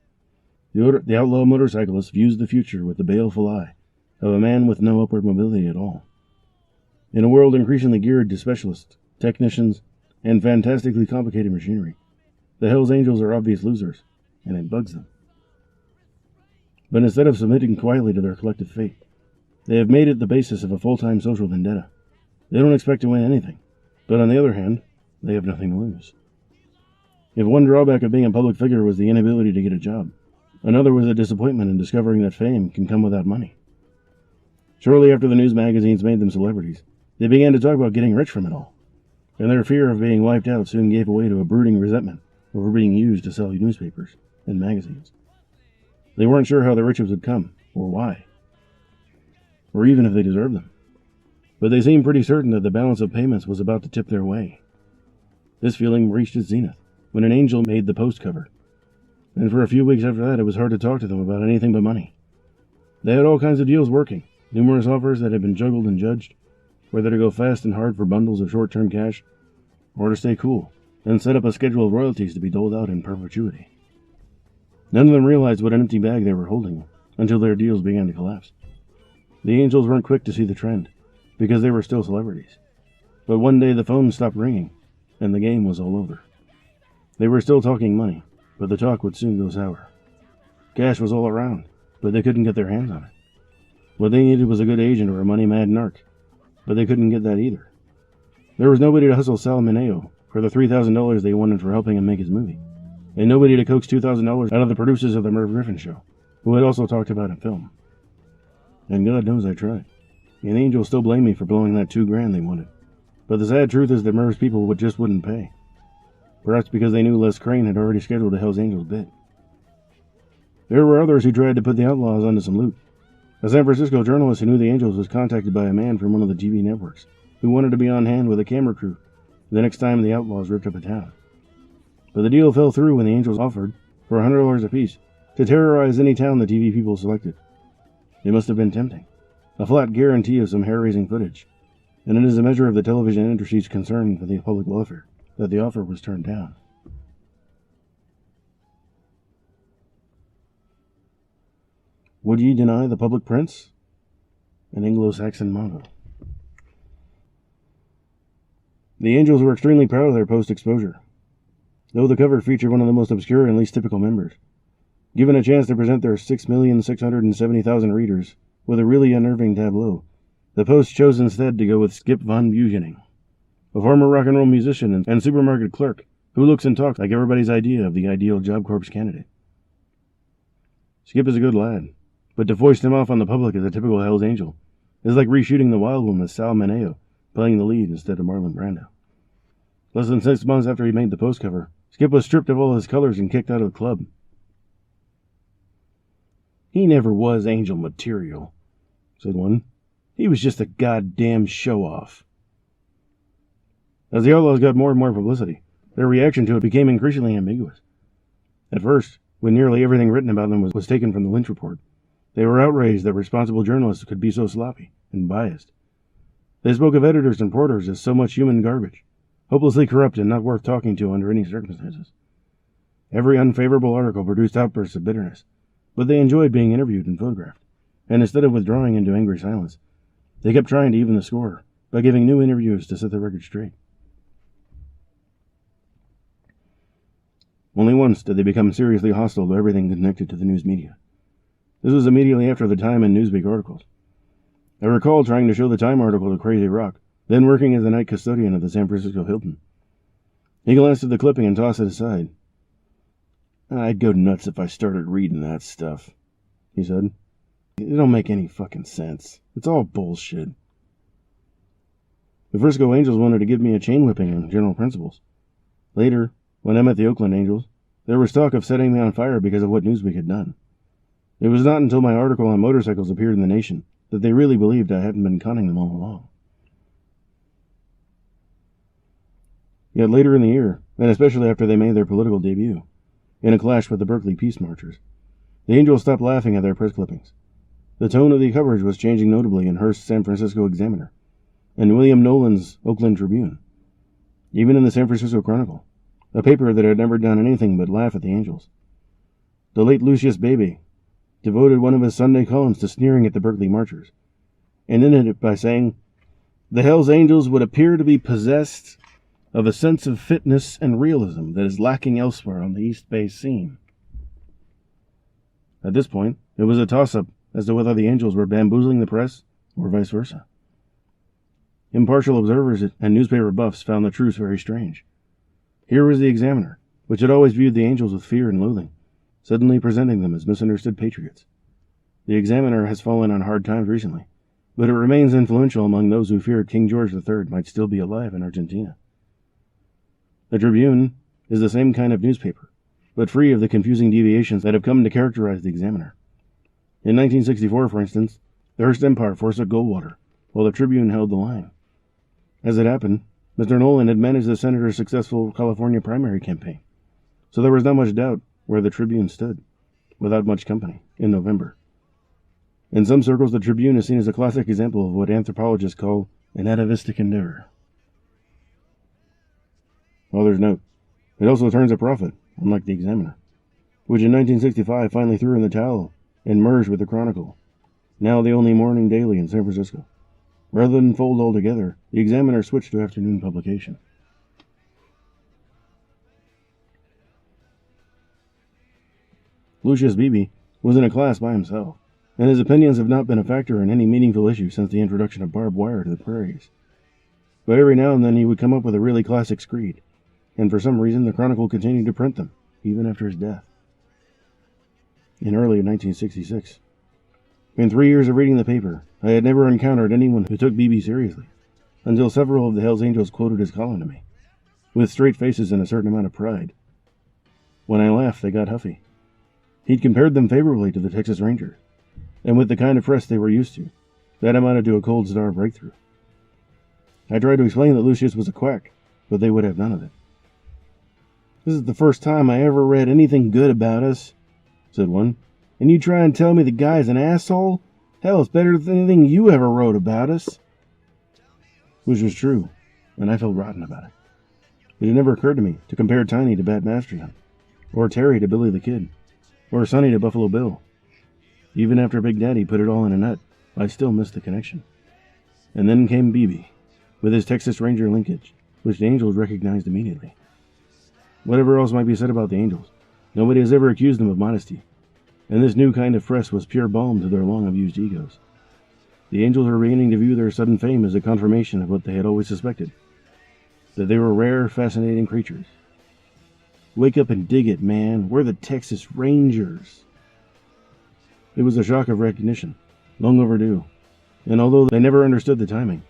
C: the outlaw motorcyclist views the future with the baleful eye of a man with no upward mobility at all. In a world increasingly geared to specialists, technicians, and fantastically complicated machinery, the Hells Angels are obvious losers, and it bugs them. But instead of submitting quietly to their collective fate, they have made it the basis of a full-time social vendetta. They don't expect to win anything, but on the other hand, they have nothing to lose. If one drawback of being a public figure was the inability to get a job, another was a disappointment in discovering that fame can come without money. Shortly after the news magazines made them celebrities, they began to talk about getting rich from it all, and their fear of being wiped out soon gave way to a brooding resentment over being used to sell newspapers and magazines. They weren't sure how the riches would come, or why, or even if they deserved them, but they seemed pretty certain that the balance of payments was about to tip their way. This feeling reached its zenith when an angel made the post cover, and for a few weeks after that it was hard to talk to them about anything but money. They had all kinds of deals working, numerous offers that had been juggled and judged, whether to go fast and hard for bundles of short-term cash, or to stay cool and set up a schedule of royalties to be doled out in perpetuity. None of them realized what an empty bag they were holding until their deals began to collapse. The Angels weren't quick to see the trend, because they were still celebrities. But one day the phone stopped ringing, and the game was all over. They were still talking money, but the talk would soon go sour. Cash was all around, but they couldn't get their hands on it. What they needed was a good agent or a money-mad narc, but they couldn't get that either. There was nobody to hustle Sal Mineo for the $3,000 they wanted for helping him make his movie, and nobody to coax $2,000 out of the producers of the Merv Griffin show, who had also talked about in film. And God knows I tried. And the Angels still blame me for blowing that $2,000 they wanted. But the sad truth is that Merv's people just wouldn't pay. Perhaps because they knew Les Crane had already scheduled a Hells Angels bid. There were others who tried to put the Outlaws onto some loot. A San Francisco journalist who knew the Angels was contacted by a man from one of the TV networks who wanted to be on hand with a camera crew the next time the Outlaws ripped up a town. But the deal fell through when the Angels offered, for $100 apiece, to terrorize any town the TV people selected. It must have been tempting. A flat guarantee of some hair-raising footage. And it is a measure of the television industry's concern for the public welfare that the offer was turned down. Would ye deny the public prince? An Anglo-Saxon motto. The Angels were extremely proud of their post-exposure, though the cover featured one of the most obscure and least typical members. Given a chance to present their 6,670,000 readers with a really unnerving tableau, the Post chose instead to go with Skip von Buegening, a former rock and roll musician and supermarket clerk who looks and talks like everybody's idea of the ideal Job Corps candidate. Skip is a good lad, but to foist him off on the public as a typical Hells Angel is like reshooting The Wild One with Sal Mineo playing the lead instead of Marlon Brando. Less than 6 months after he made the Post cover, Skip was stripped of all his colors and kicked out of the club. "He never was Angel material," said one. "He was just a goddamn show-off." As the Outlaws got more and more publicity, their reaction to it became increasingly ambiguous. At first, when nearly everything written about them was taken from the Lynch Report, they were outraged that responsible journalists could be so sloppy and biased. They spoke of editors and porters as so much human garbage, hopelessly corrupt and not worth talking to under any circumstances. Every unfavorable article produced outbursts of bitterness, but they enjoyed being interviewed and photographed, and instead of withdrawing into angry silence, they kept trying to even the score by giving new interviews to set the record straight. Only once did they become seriously hostile to everything connected to the news media. This was immediately after the Time and Newsweek articles. I recall trying to show the Time article to Crazy Rock, then working as the night custodian at the San Francisco Hilton. He glanced at the clipping and tossed it aside. "I'd go nuts if I started reading that stuff," he said. "It don't make any fucking sense. It's all bullshit." The Frisco Angels wanted to give me a chain whipping on general principles. Later, when I met the Oakland Angels, there was talk of setting me on fire because of what Newsweek had done. It was not until my article on motorcycles appeared in The Nation that they really believed I hadn't been conning them all along. Yet later in the year, and especially after they made their political debut, in a clash with the Berkeley Peace Marchers, the Angels stopped laughing at their press clippings. The tone of the coverage was changing notably in Hearst's San Francisco Examiner and William Nolan's Oakland Tribune, even in the San Francisco Chronicle, a paper that had never done anything but laugh at the Angels. The late Lucius Bebe devoted one of his Sunday columns to sneering at the Berkeley Marchers, and ended it by saying, "The Hells Angels would appear to be possessed of a sense of fitness and realism that is lacking elsewhere on the East Bay scene." At this point, it was a toss-up as to whether the Angels were bamboozling the press or vice versa. Impartial observers and newspaper buffs found the truce very strange. Here was the Examiner, which had always viewed the Angels with fear and loathing, suddenly presenting them as misunderstood patriots. The Examiner has fallen on hard times recently, but it remains influential among those who feared King George III might still be alive in Argentina. The Tribune is the same kind of newspaper, but free of the confusing deviations that have come to characterize the Examiner. In 1964, for instance, the Hearst Empire forsook Goldwater, while the Tribune held the line. As it happened, Mr. Nolan had managed the senator's successful California primary campaign, so there was not much doubt where the Tribune stood, without much company, in November. In some circles, the Tribune is seen as a classic example of what anthropologists call an atavistic endeavor. Others note, it also turns a profit, unlike the Examiner, which in 1965 finally threw in the towel and merged with the Chronicle, now the only morning daily in San Francisco. Rather than fold altogether, the Examiner switched to afternoon publication. Lucius Beebe was in a class by himself, and his opinions have not been a factor in any meaningful issue since the introduction of barbed wire to the prairies. But every now and then he would come up with a really classic screed, and for some reason the Chronicle continued to print them, even after his death. In early 1966. In 3 years of reading the paper, I had never encountered anyone who took Beebe seriously, until several of the Hells Angels quoted his column to me, with straight faces and a certain amount of pride. When I laughed, they got huffy. He'd compared them favorably to the Texas Rangers, and with the kind of press they were used to, that amounted to a cold star breakthrough. I tried to explain that Lucius was a quack, but they would have none of it. "This is the first time I ever read anything good about us," said one. "And you try and tell me the guy's an asshole? Hell, it's better than anything you ever wrote about us." Which was true, and I felt rotten about it. It had never occurred to me to compare Tiny to Bat Mastrian, or Terry to Billy the Kid, or Sonny to Buffalo Bill. Even after Big Daddy put it all in a nut, I still missed the connection. And then came Beebe, with his Texas Ranger linkage, which the Angels recognized immediately. Whatever else might be said about the Angels, nobody has ever accused them of modesty, and this new kind of press was pure balm to their long-abused egos. The Angels were beginning to view their sudden fame as a confirmation of what they had always suspected, that they were rare, fascinating creatures. Wake up and dig it, man. We're the Texas Rangers. It was a shock of recognition, long overdue, and although they never understood the timing,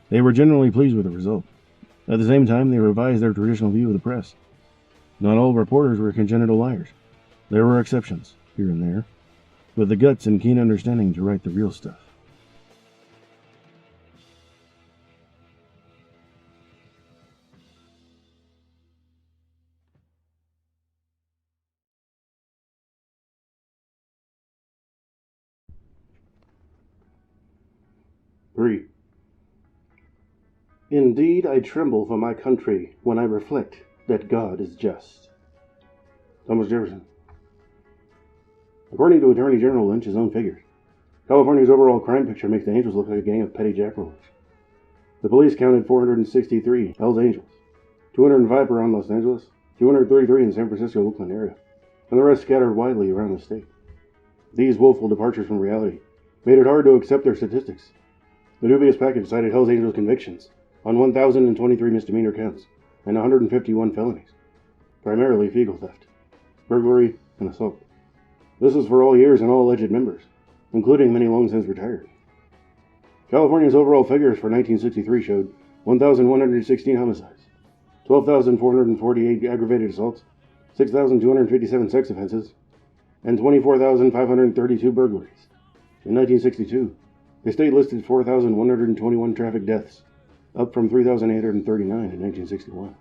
C: they were generally pleased with the result. At the same time, they revised their traditional view of the press. Not all reporters were congenital liars. There were exceptions, here and there, with the guts and keen understanding to write the real stuff. Three. Indeed, I tremble for my country when I reflect that God is just. Thomas Jefferson. According to Attorney General Lynch's own figures, California's overall crime picture makes the Angels look like a gang of petty jackrollers. The police counted 463 Hells Angels, 205 around Los Angeles, 233 in the San Francisco-Oakland area, and the rest scattered widely around the state. These woeful departures from reality made it hard to accept their statistics. The dubious package cited Hells Angels convictions on 1,023 misdemeanor counts and 151 felonies, primarily vehicle theft, burglary, and assault. This was for all years and all alleged members, including many long since retired. California's overall figures for 1963 showed 1,116 homicides, 12,448 aggravated assaults, 6,257 sex offenses, and 24,532 burglaries. In 1962, the state listed 4,121 traffic deaths, up from 3,839 in 1961.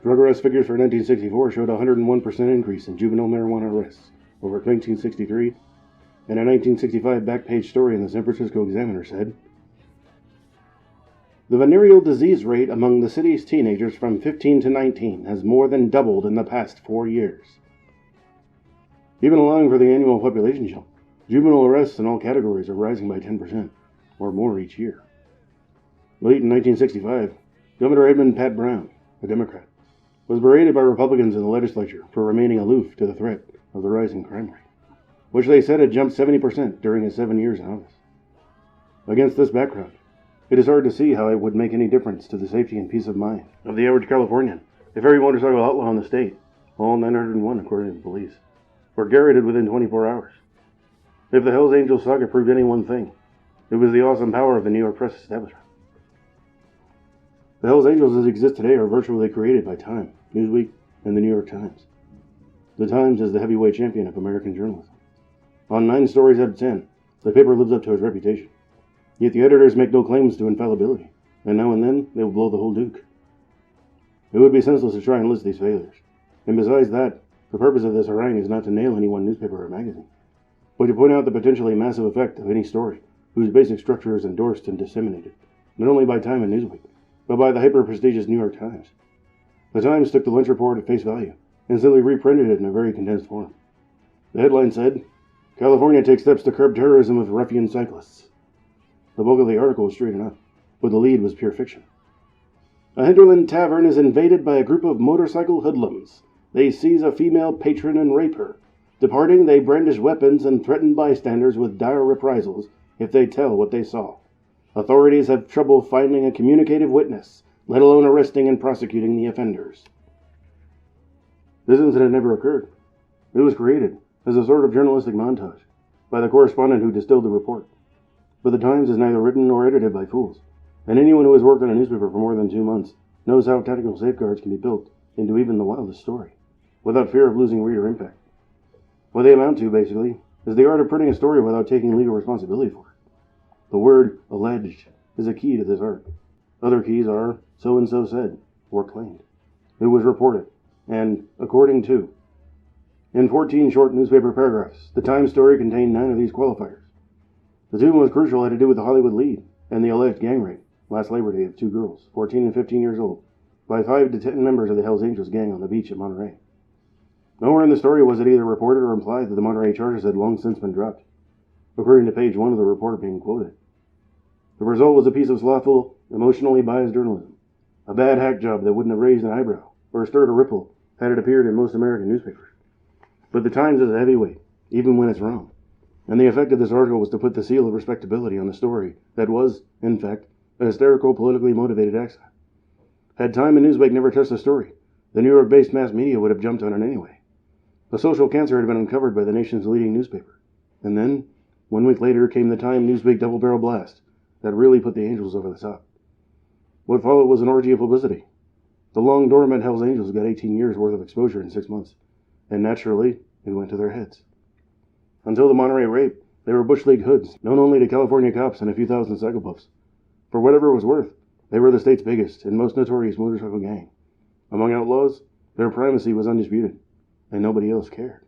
C: Drug arrest figures for 1964 showed a 101% increase in juvenile marijuana arrests over 1963, and a 1965 back-page story in the San Francisco Examiner said, "The venereal disease rate among the city's teenagers from 15 to 19 has more than doubled in the past 4 years." Even allowing for the annual population jump, juvenile arrests in all categories are rising by 10% or more each year. Late in 1965, Governor Edmund Pat Brown, a Democrat, was berated by Republicans in the legislature for remaining aloof to the threat of the rising crime rate, which they said had jumped 70% during his 7 years in office. Against this background, it is hard to see how it would make any difference to the safety and peace of mind of the average Californian if every motorcycle outlaw in the state, all 901 according to the police, were garroted within 24 hours. If the Hells Angels saga proved any one thing, it was the awesome power of the New York press establishment. The Hells Angels as exist today are virtually created by Time, Newsweek, and the New York Times. The Times is the heavyweight champion of American journalism. On 9 stories out of 10, the paper lives up to its reputation. Yet the editors make no claims to infallibility, and now and then they will blow the whole Duke. It would be senseless to try and list these failures. And besides that, the purpose of this harangue is not to nail any one newspaper or magazine, but to point out the potentially massive effect of any story whose basic structure is endorsed and disseminated, not only by Time and Newsweek, but by the hyper-prestigious New York Times. The Times took the Lynch report at face value and simply reprinted it in a very condensed form. The headline said,
A: California takes steps to curb terrorism with ruffian cyclists. The bulk of the article was straight enough, but the lead was pure fiction. A hinterland tavern is invaded by a group of motorcycle hoodlums. They seize a female patron and rape her. Departing, they brandish weapons and threaten bystanders with dire reprisals if they tell what they saw. Authorities have trouble finding a communicative witness, let alone arresting and prosecuting the offenders. This incident never occurred. It was created as a sort of journalistic montage by the correspondent who distilled the report. But the Times is neither written nor edited by fools, and anyone who has worked on a newspaper for more than 2 months knows how technical safeguards can be built into even the wildest story, without fear of losing reader impact. What they amount to, basically, is the art of printing a story without taking legal responsibility for it. The word alleged is a key to this art. Other keys are so-and-so said, or claimed. It was reported, and according to. In 14 short newspaper paragraphs, the Times story contained 9 of these qualifiers. The 2 most crucial had to do with the Hollywood lead and the alleged gang rape, last Labor Day, of 2 girls, 14 and 15 years old, by 5 to 10 members of the Hells Angels gang on the beach at Monterey. Nowhere in the story was it either reported or implied that the Monterey charges had long since been dropped, according to page 1 of the report being quoted. The result was a piece of slothful, emotionally biased journalism, a bad hack job that wouldn't have raised an eyebrow or stirred a ripple had it appeared in most American newspapers. But the Times is a heavyweight, even when it's wrong, and the effect of this article was to put the seal of respectability on a story that was, in fact, a hysterical, politically motivated accident. Had Time and Newsweek never touched the story, the New York-based mass media would have jumped on it anyway. The social cancer had been uncovered by the nation's leading newspaper. And then, 1 week later, came the Time Newsweek double-barrel blast that really put the Angels over the top. What followed was an orgy of publicity. The long-dormant Hells Angels got 18 years' worth of exposure in 6 months, and naturally, it went to their heads. Until the Monterey rape, they were Bush League hoods, known only to California cops and a few thousand psychopaths. For whatever it was worth, they were the state's biggest and most notorious motorcycle gang. Among outlaws, their primacy was undisputed, and nobody else cared.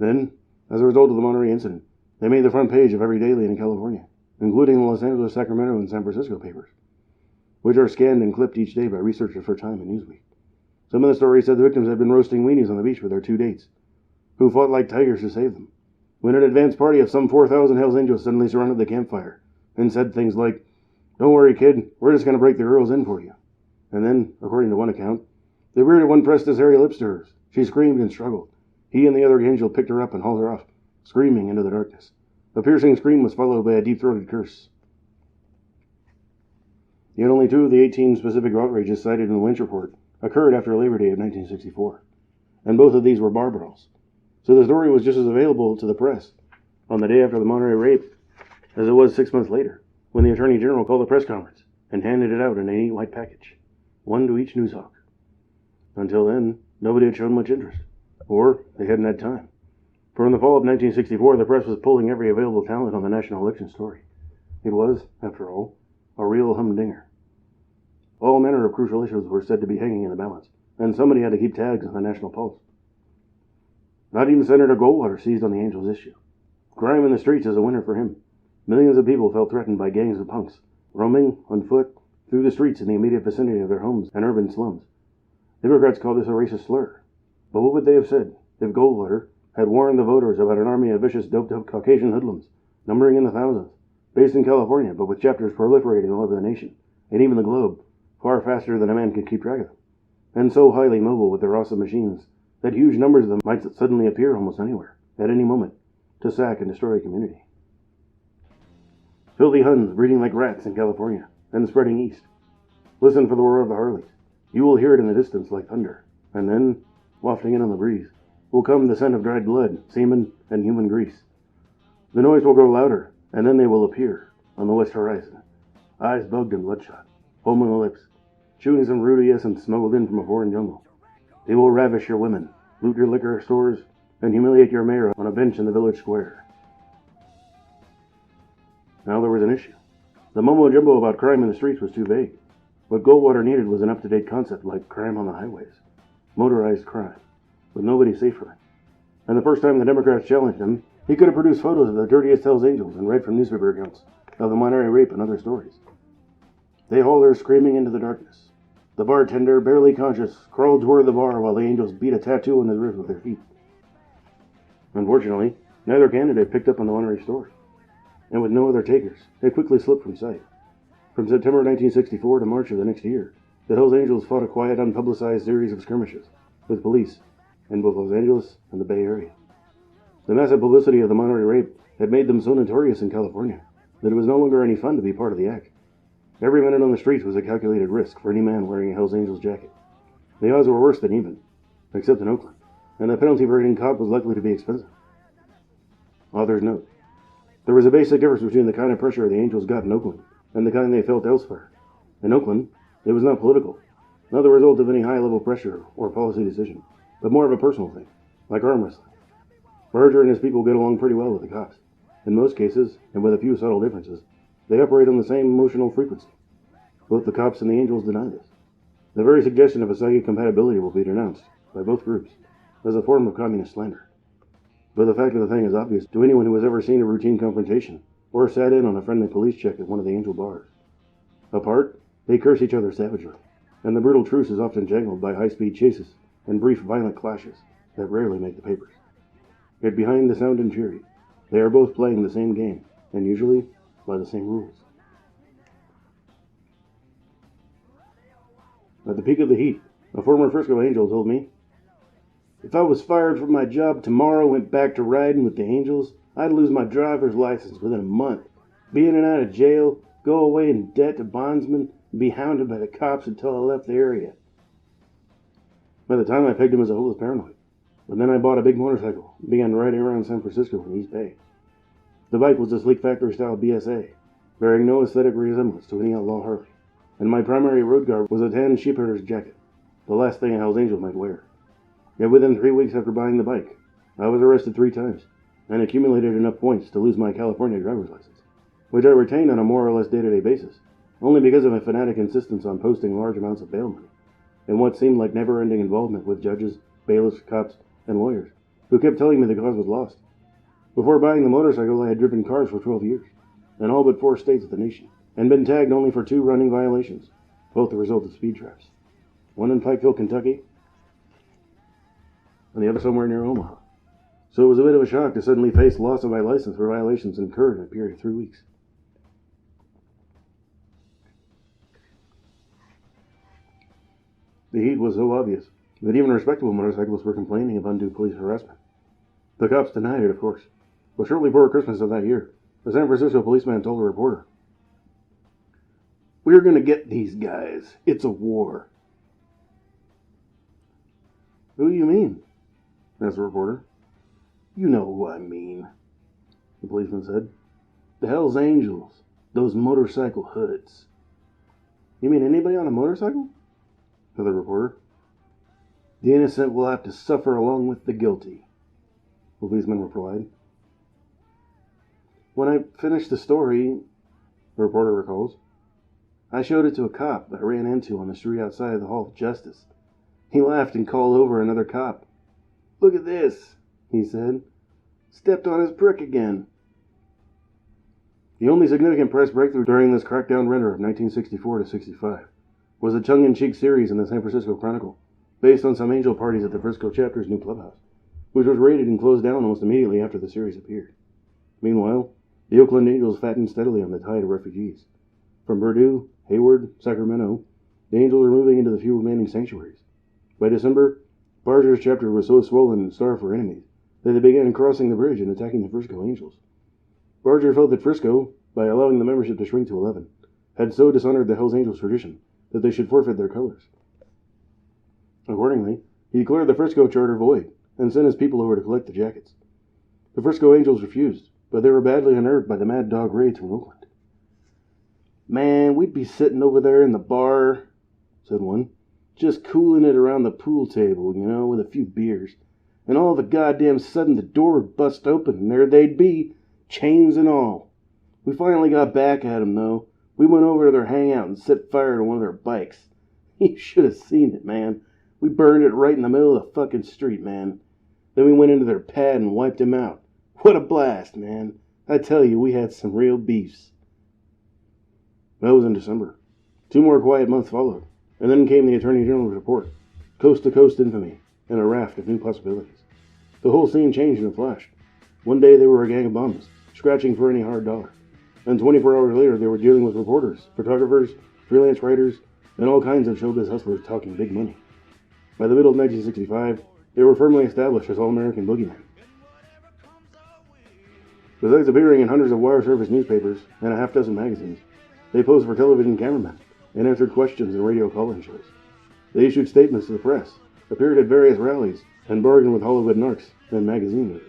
A: Then, as a result of the Monterey incident, they made the front page of every daily in California, including the Los Angeles, Sacramento, and San Francisco papers, which are scanned and clipped each day by researchers for Time and Newsweek. Some of the stories said the victims had been roasting weenies on the beach with their 2 dates, who fought like tigers to save them, when an advance party of some 4,000 Hells Angels suddenly surrounded the campfire and said things like, "Don't worry, kid, we're just going to break the girls in for you." And then, according to one account, the bearded one pressed his hairy lips to hers. She screamed and struggled. He and the other angel picked her up and hauled her off, screaming into the darkness. The piercing scream was followed by a deep-throated curse. Yet only 2 of the 18 specific outrages cited in the Lynch report occurred after Labor Day of 1964, and both of these were bar brawls. So the story was just as available to the press on the day after the Monterey rape as it was 6 months later, when the Attorney General called a press conference and handed it out in a neat white package, 1 to each newshawk. Until then, nobody had shown much interest, or they hadn't had time. For in the fall of 1964, the press was pulling every available talent on the national election story. It was, after all, a real humdinger. All manner of crucial issues were said to be hanging in the balance, and somebody had to keep tabs on the national pulse. Not even Senator Goldwater seized on the Angels issue. Crime in the streets is a winner for him. Millions of people felt threatened by gangs of punks, roaming, on foot, through the streets in the immediate vicinity of their homes and urban slums. Democrats called this a racist slur. But what would they have said if Goldwater had warned the voters about an army of vicious, doped-up Caucasian hoodlums, numbering in the thousands, based in California, but with chapters proliferating all over the nation, and even the globe, far faster than a man could keep track of them, and so highly mobile with their awesome machines that huge numbers of them might suddenly appear almost anywhere, at any moment, to sack and destroy a community. Filthy Huns breeding like rats in California, and spreading east. Listen for the roar of the Harleys. You will hear it in the distance like thunder, and then, wafting in on the breeze, will come the scent of dried blood, semen, and human grease. The noise will grow louder, and then they will appear on the west horizon, eyes bugged and bloodshot, foaming the lips, chewing some rooty essence smuggled in from a foreign jungle. They will ravish your women, loot your liquor stores, and humiliate your mayor on a bench in the village square. Now there was an issue. The mumbo-jumbo about crime in the streets was too vague. What Goldwater needed was an up-to-date concept like crime on the highways, motorized crime, with nobody safe from it. And the first time the Democrats challenged him, he could have produced photos of the dirtiest Hells Angels and read from newspaper accounts of the Monterey rape and other stories. They hauled her screaming into the darkness. The bartender, barely conscious, crawled toward the bar while the Angels beat a tattoo on his ribs with their feet. Unfortunately, Neither candidate picked up on the honorary story, and with no other takers, it quickly slipped from sight. From September 1964 to March of the next year, the Hells Angels fought a quiet, unpublicized series of skirmishes with police in both Los Angeles and the Bay Area. The massive publicity of the Monterey rape had made them so notorious in California that it was no longer any fun to be part of the act. Every minute on the streets was a calculated risk for any man wearing a Hells Angels jacket. The odds were worse than even, except in Oakland, and the penalty for getting caught was likely to be expensive. Author's note: there was a basic difference between the kind of pressure the Angels got in Oakland and the kind they felt elsewhere. In Oakland, it was not political, not the result of any high-level pressure or policy decision, but more of a personal thing, like arm wrestling. Barger and his people get along pretty well with the cops. In most cases, and with a few subtle differences, they operate on the same emotional frequency. Both the cops and the Angels deny this. The very suggestion of a psychic compatibility will be denounced by both groups as a form of communist slander. But the fact of the thing is obvious to anyone who has ever seen a routine confrontation or sat in on a friendly police check at one of the Angel bars. Apart, they curse each other savagely, and the brutal truce is often jangled by high-speed chases and brief violent clashes that rarely make the papers. Yet behind the sound and fury, they are both playing the same game, and usually by the same rules. At the peak of the heat, a former Frisco Angel told me, "If I was fired from my job tomorrow and went back to riding with the Angels, I'd lose my driver's license within a month, be in and out of jail, go away in debt to bondsmen, and be hounded by the cops until I left the area." By the time I pegged him as a hopeless paranoid. But then I bought a big motorcycle and began riding around San Francisco and East Bay. The bike was a sleek factory-style BSA, bearing no aesthetic resemblance to any outlaw Harley, and my primary road garb was a tan sheepherder's jacket, the last thing a Hells Angel might wear. Yet within 3 weeks after buying the bike, I was arrested 3 times, and accumulated enough points to lose my California driver's license, which I retained on a more or less day-to-day basis, only because of my fanatic insistence on posting large amounts of bail money, and what seemed like never-ending involvement with judges, bailiffs, cops, and lawyers, who kept telling me the cause was lost. Before buying the motorcycle, I had driven cars for 12 years, in all but 4 states of the nation, and been tagged only for 2 running violations, both the result of speed traps. One in Pikeville, Kentucky, and the other somewhere near Omaha. So it was a bit of a shock to suddenly face loss of my license for violations incurred in a period of 3 weeks. The heat was so obvious that even respectable motorcyclists were complaining of undue police harassment. The cops denied it, of course, but shortly before Christmas of that year, a San Francisco policeman told a reporter, "We're going to get these guys. It's a war." "Who do you mean?" asked the reporter. "You know who I mean," the policeman said. "The Hells Angels, those motorcycle hoods." "You mean anybody on a motorcycle?" said the reporter. "The innocent will have to suffer along with the guilty," the policeman replied. "When I finished the story," the reporter recalls, "I showed it to a cop that I ran into on the street outside the Hall of Justice. He laughed and called over another cop. 'Look at this,' he said. 'Stepped on his prick again.'" The only significant press breakthrough during this crackdown render of 1964 to 65 was a tongue-in-cheek series in the San Francisco Chronicle, based on some Angel parties at the Frisco chapter's new clubhouse, which was raided and closed down almost immediately after the series appeared. Meanwhile, the Oakland Angels fattened steadily on the tide of refugees. From Purdue, Hayward, Sacramento, the Angels were moving into the few remaining sanctuaries. By December, Barger's chapter was so swollen and starved for enemies that they began crossing the bridge and attacking the Frisco Angels. Barger felt that Frisco, by allowing the membership to shrink to 11, had so dishonored the Hells Angels tradition that they should forfeit their colors. Accordingly, he declared the Frisco charter void and sent his people over to collect the jackets. The Frisco Angels refused, but they were badly unnerved by the mad dog raids from Oakland. "Man, we'd be sitting over there in the bar," said one, "just cooling it around the pool table, with a few beers, and all of a goddamn sudden the door would bust open, and there they'd be, chains and all. We finally got back at 'em, though. We went over to their hangout and set fire to one of their bikes. You should have seen it, man. We burned it right in the middle of the fucking street, man. Then we went into their pad and wiped him out. What a blast, man. I tell you, we had some real beefs." That was in December. 2 more quiet months followed, and then came the Attorney General's report, coast-to-coast infamy, and a raft of new possibilities. The whole scene changed in a flash. One day they were a gang of bums, scratching for any hard dollar. And 24 hours later they were dealing with reporters, photographers, freelance writers, and all kinds of showbiz hustlers talking big money. By the middle of 1965, they were firmly established as all-American boogeymen. Besides appearing in hundreds of wire service newspapers and a half-dozen magazines, they posed for television cameramen and answered questions in radio call-in shows. They issued statements to the press, appeared at various rallies, and bargained with Hollywood narcs and magazine editors.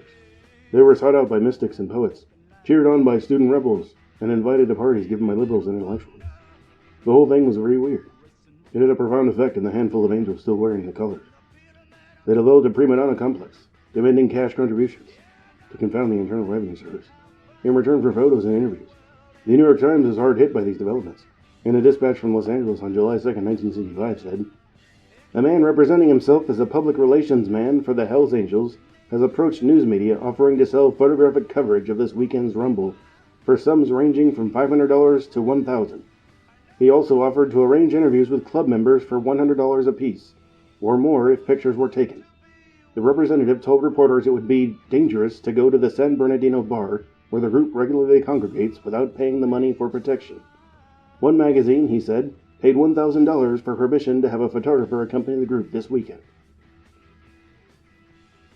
A: They were sought out by mystics and poets, cheered on by student rebels, and invited to parties given by liberals and intellectuals. The whole thing was very weird. It had a profound effect on the handful of angels still wearing the colors. They developed a prima donna complex, demanding cash contributions to confound the Internal Revenue Service, in return for photos and interviews. The New York Times was hard hit by these developments. In a dispatch from Los Angeles on July 2, 1965 said, "A man representing himself as a public relations man for the Hells Angels has approached news media offering to sell photographic coverage of this weekend's Rumble for sums ranging from $500 to $1,000. He also offered to arrange interviews with club members for $100 apiece, or more if pictures were taken. The representative told reporters it would be dangerous to go to the San Bernardino bar where the group regularly congregates without paying the money for protection. One magazine, he said, paid $1,000 for permission to have a photographer accompany the group this weekend."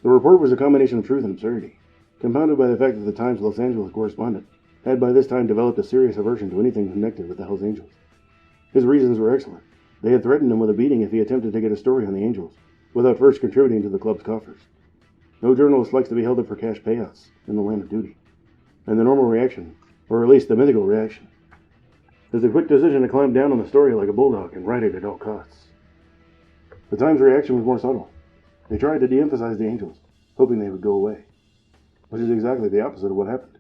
A: The report was a combination of truth and absurdity, compounded by the fact that the Times Los Angeles correspondent had by this time developed a serious aversion to anything connected with the Hells Angels. His reasons were excellent. They had threatened him with a beating if he attempted to get a story on the Angels, without first contributing to the club's coffers. No journalist likes to be held up for cash payouts in the land of duty. And the normal reaction, or at least the mythical reaction, is a quick decision to clamp down on the story like a bulldog and write it at all costs. The Times' reaction was more subtle. They tried to de-emphasize the Angels, hoping they would go away, which is exactly the opposite of what happened.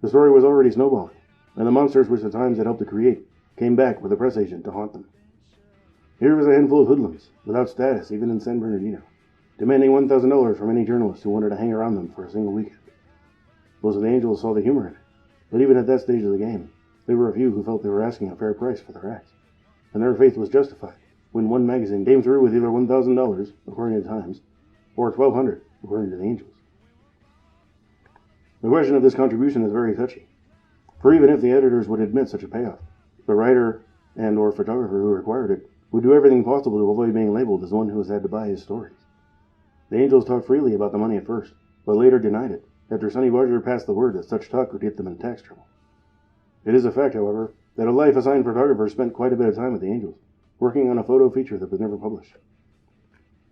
A: The story was already snowballing, and the monsters which the Times had helped to create came back with a press agent to haunt them. Here was a handful of hoodlums, without status even in San Bernardino, demanding $1,000 from any journalist who wanted to hang around them for a single weekend. Most of the Angels saw the humor in it, but even at that stage of the game, there were a few who felt they were asking a fair price for their acts, and their faith was justified when one magazine came through with either $1,000, according to the Times, or $1,200, according to the Angels. The question of this contribution is very touchy, for even if the editors would admit such a payoff, the writer and or photographer who required it would do everything possible to avoid being labeled as one who has had to buy his stories. The Angels talked freely about the money at first, but later denied it, after Sonny Barger passed the word that such talk would get them in tax trouble. It is a fact, however, that a life-assigned photographer spent quite a bit of time with the Angels, working on a photo feature that was never published.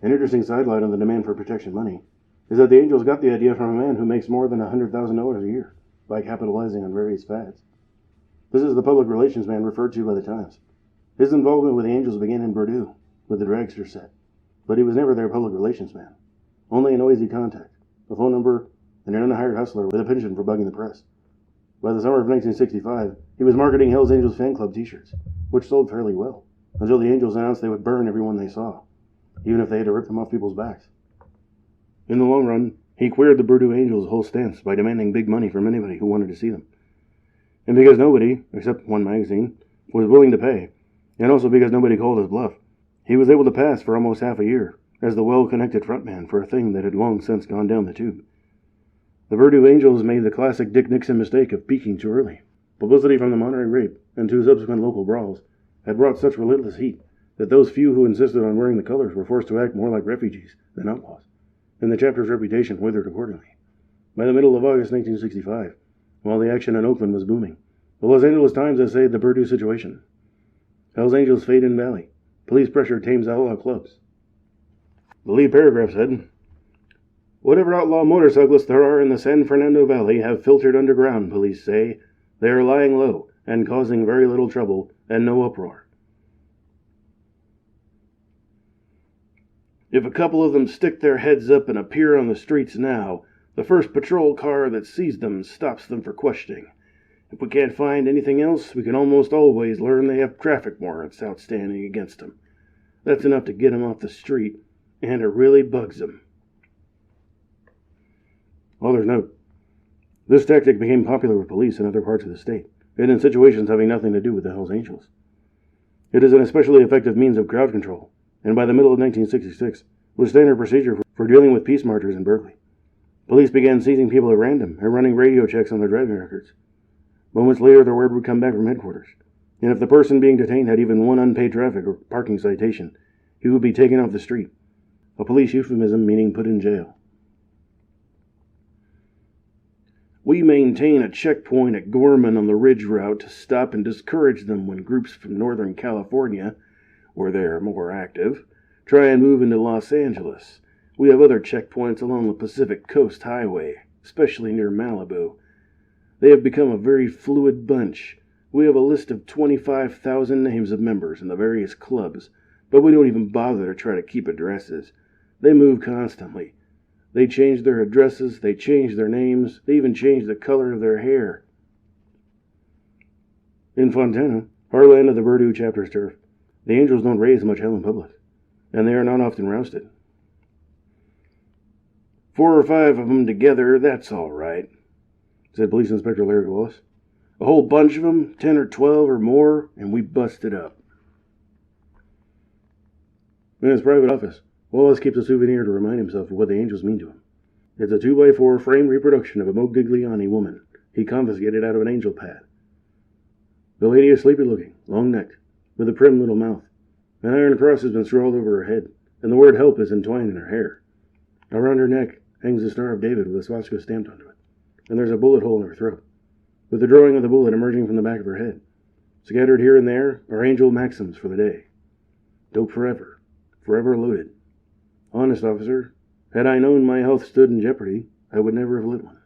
A: An interesting sidelight on the demand for protection money is that the Angels got the idea from a man who makes more than $100,000 a year by capitalizing on various fads. This is the public relations man referred to by the Times. His involvement with the Angels began in Bordeaux, with the dragster set, but he was never their public relations man, only a noisy contact, a phone number, and an unhired hustler with a penchant for bugging the press. By the summer of 1965, he was marketing Hells Angels fan club t-shirts, which sold fairly well, until the Angels announced they would burn everyone they saw, even if they had to rip them off people's backs. In the long run, he queered the Bordeaux Angels' whole stance by demanding big money from anybody who wanted to see them. And because nobody, except one magazine, was willing to pay, and also because nobody called his bluff, he was able to pass for almost half a year as the well-connected frontman for a thing that had long since gone down the tube. The Bordeaux Angels made the classic Dick Nixon mistake of peaking too early. Publicity from the Monterey rape and two subsequent local brawls had brought such relentless heat that those few who insisted on wearing the colors were forced to act more like refugees than outlaws, and the chapter's reputation withered accordingly. By the middle of August 1965, while the action in Oakland was booming, the Los Angeles Times essayed the Bordeaux situation. Hells Angels fade in valley. Police pressure tames outlaw clubs. The lead paragraph said, "Whatever outlaw motorcyclists there are in the San Fernando Valley have filtered underground, police say. They are lying low and causing very little trouble and no uproar. If a couple of them stick their heads up and appear on the streets now, the first patrol car that sees them stops them for questioning. If we can't find anything else, we can almost always learn they have traffic warrants outstanding against them. That's enough to get them off the street, and it really bugs them." Author's note: this tactic became popular with police in other parts of the state, and in situations having nothing to do with the Hells Angels. It is an especially effective means of crowd control, and by the middle of 1966 was standard procedure for dealing with peace marchers in Berkeley.
C: Police began seizing people at random and running radio checks on their driving records. Moments later, their word would come back from headquarters, and if the person being detained had even one unpaid traffic or parking citation, he would be taken off the street, a police euphemism meaning put in jail. We maintain a checkpoint at Gorman on the Ridge route to stop and discourage them when groups from Northern California, where they are more active, try and move into Los Angeles. We have other checkpoints along the Pacific Coast Highway, especially near Malibu. They have become a very fluid bunch. We have a list of 25,000 names of members in the various clubs, but we don't even bother to try to keep addresses. They move constantly. They change their addresses, they change their names, they even change the color of their hair. In Fontana, our land of the Purdue chapter's turf, the Angels don't raise much hell in public, and they are not often rousted. 4 or 5 of them together, that's all right, said Police Inspector Larry Wallace. A whole bunch of them, 10 or 12 or more, and we busted up. In his private office, Wallace keeps a souvenir to remind himself of what the Angels mean to him. It's a 2x4 framed reproduction of a Modigliani woman he confiscated out of an angel pad. The lady is sleepy-looking, long-necked, with a prim little mouth. An iron cross has been scrawled over her head, and the word help is entwined in her hair. Around her neck hangs the Star of David with a swastika stamped onto it, and there's a bullet hole in her throat, with the drawing of the bullet emerging from the back of her head. Scattered here and there are angel maxims for the day. Dope forever, forever loaded. Honest, officer, had I known my health stood in jeopardy, I would never have lit one.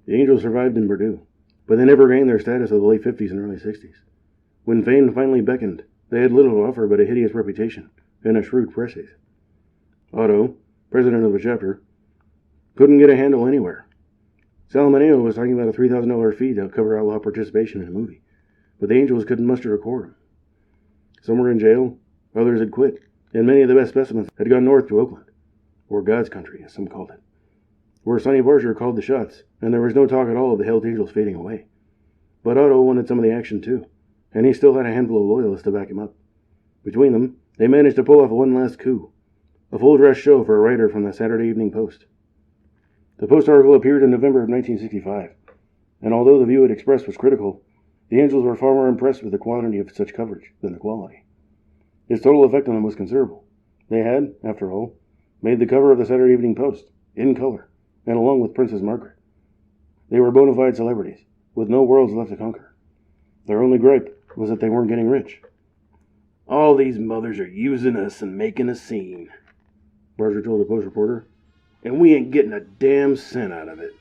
C: The Angels survived in Purdue, but they never gained their status of the late 50s and early 60s. When fame finally beckoned, they had little to offer but a hideous reputation and a shrewd press ace. Otto, president of the chapter, couldn't get a handle anywhere. Salamaneo was talking about a $3,000 fee to cover outlaw participation in a movie, but the Angels couldn't muster a quorum. Some were in jail, others had quit, and many of the best specimens had gone north to Oakland, or God's country, as some called it, where Sonny Barger called the shots, and there was no talk at all of the Hells Angels fading away. But Otto wanted some of the action too, and he still had a handful of loyalists to back him up. Between them, they managed to pull off one last coup, a full-dress show for a writer from the Saturday Evening Post. The Post article appeared in November of 1965, and although the view it expressed was critical, the Angels were far more impressed with the quantity of such coverage than the quality. Its total effect on them was considerable. They had, after all, made the cover of the Saturday Evening Post, in color, and along with Princess Margaret. They were bona fide celebrities, with no worlds left to conquer. Their only gripe was that they weren't getting rich. All these mothers are using us and making a scene, Barger told the Post reporter, and we ain't getting a damn cent out of it.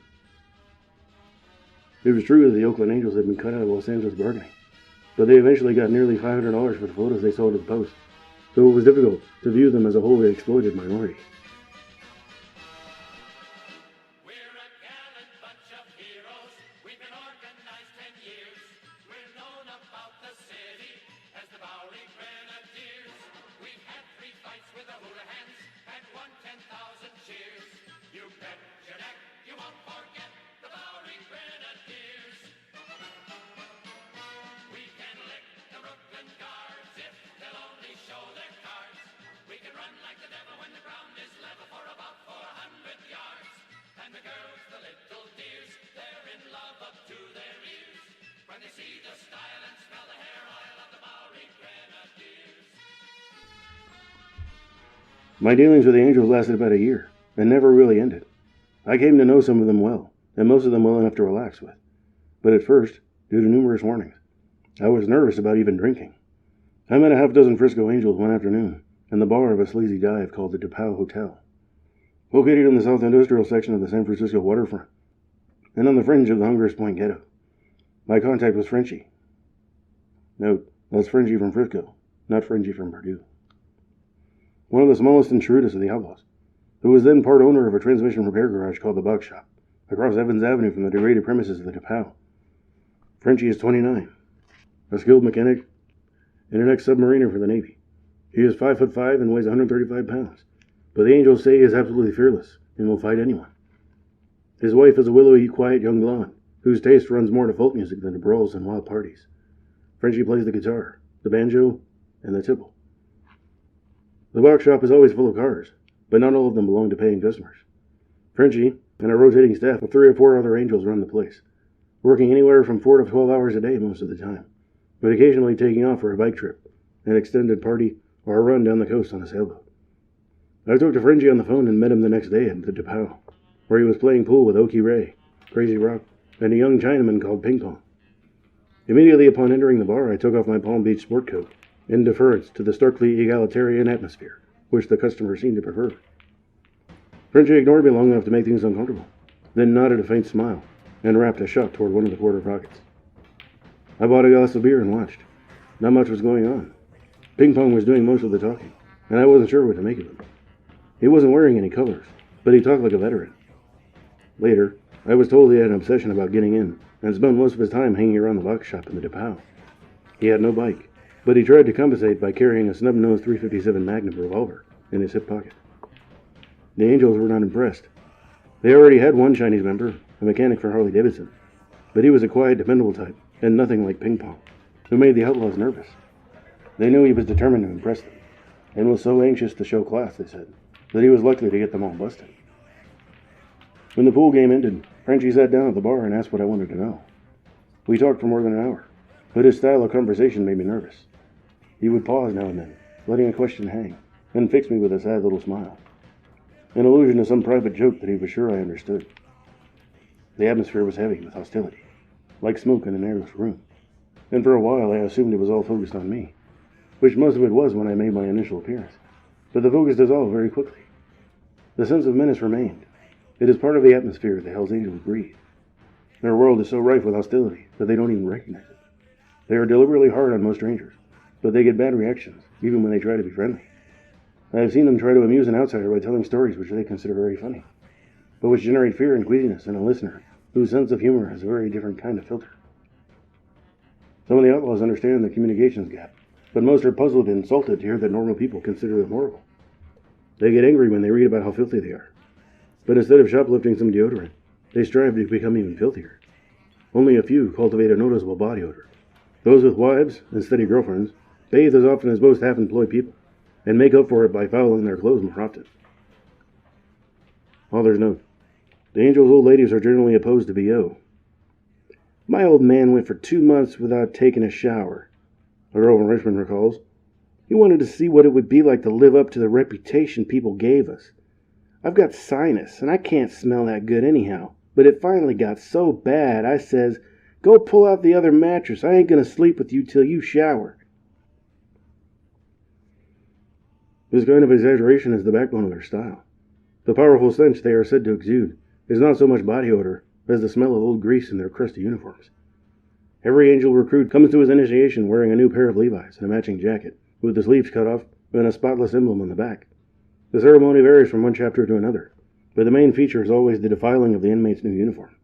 C: It was true that the Oakland Angels had been cut out of Los Angeles bargaining, but they eventually got nearly $500 for the photos they sold to the Post, so it was difficult to view them as a wholly exploited minority. My dealings with the Angels lasted about a year, and never really ended. I came to know some of them well, and most of them well enough to relax with. But at first, due to numerous warnings, I was nervous about even drinking. I met a half-dozen Frisco Angels one afternoon, in the bar of a sleazy dive called the DePau Hotel, located in the South Industrial section of the San Francisco waterfront, and on the fringe of the Hungers Point ghetto. My contact was Frenchie. Note, that's Frenchie from Frisco, not Frenchie from Purdue. One of the smallest and shrewdest of the outlaws, who was then part owner of a transmission repair garage called the Box Shop, across Evans Avenue from the degraded premises of the DePau. Frenchie is 29, a skilled mechanic, and an ex-submariner for the Navy. He is 5'5" and weighs 135 pounds, but the Angels say he is absolutely fearless and will fight anyone. His wife is a willowy, quiet young blonde, whose taste runs more to folk music than to brawls and wild parties. Frenchie plays the guitar, the banjo, and the tipple. The Box Shop is always full of cars,
A: but not all of them belonged to paying customers. Frenchie and a rotating staff of 3 or 4 other angels run the place, working anywhere from 4 to 12 hours a day most of the time, but occasionally taking off for a bike trip, an extended party, or a run down the coast on a sailboat. I talked to Frenchie on the phone and met him the next day at the Depow, where he was playing pool with Okie Ray, Crazy Rock, and a young Chinaman called Ping Pong. Immediately upon entering the bar, I took off my Palm Beach sport coat, in deference to the starkly egalitarian atmosphere, which the customers seemed to prefer. Frenchie ignored me long enough to make things uncomfortable, then nodded a faint smile, and wrapped a shot toward one of the quarter pockets. I bought a glass of beer and watched. Not much was going on. Ping Pong was doing most of the talking, and I wasn't sure what to make of him. He wasn't wearing any colors, but he talked like a veteran. Later, I was told he had an obsession about getting in, and spent most of his time hanging around the box shop in the Depow. He had no bike, but he tried to compensate by carrying a snub-nosed .357 Magnum revolver in his hip pocket. The Angels were not impressed. They already had one Chinese member, a mechanic for Harley-Davidson, but he was a quiet, dependable type, and nothing like Ping Pong, who made the Outlaws nervous. They knew he was determined to impress them, and was so anxious to show class, they said, that he was likely to get them all busted. When the pool game ended, Frenchie sat down at the bar and asked what I wanted to know. We talked for more than an hour, but his style of conversation made me nervous. He would pause now and then, letting a question hang, and fix me with a sad little smile, an allusion to some private joke that he was sure I understood. The atmosphere was heavy with hostility, like smoke in an airless room, and for a while I assumed it was all focused on me, which most of it was when I made my initial appearance, but the focus dissolved very quickly. The sense of menace remained. It is part of the atmosphere the Hells Angels breathe. Their world is so rife with hostility that they don't even recognize it. They are deliberately hard on most strangers, but they get bad reactions, even when they try to be friendly. I have seen them try to amuse an outsider by telling stories which they consider very funny, but which generate fear and queasiness in a listener whose sense of humor has a very different kind of filter. Some of the outlaws understand the communications gap, but most are puzzled and insulted to hear that normal people consider them horrible. They get angry when they read about how filthy they are, but instead of shoplifting some deodorant, they strive to become even filthier. Only a few cultivate a noticeable body odor. Those with wives and steady girlfriends bathe as often as most half-employed people, and make up for it by fouling their clothes more often. Author's note: the Angels' old ladies are generally opposed to B.O. My old man went for 2 months without taking a shower, a girl from Richmond recalls. He wanted to see what it would be like to live up to the reputation people gave us. I've got sinus, and I can't smell that good anyhow, but it finally got so bad, I says, go pull out the other mattress. I ain't gonna sleep with you till you shower. This kind of exaggeration is the backbone of their style. The powerful stench they are said to exude is not so much body odor as the smell of old grease in their crusty uniforms. Every Angel recruit comes to his initiation wearing a new pair of Levi's and a matching jacket, with the sleeves cut off and a spotless emblem on the back. The ceremony varies from one chapter to another, but the main feature is always the defiling of the inmate's new uniform.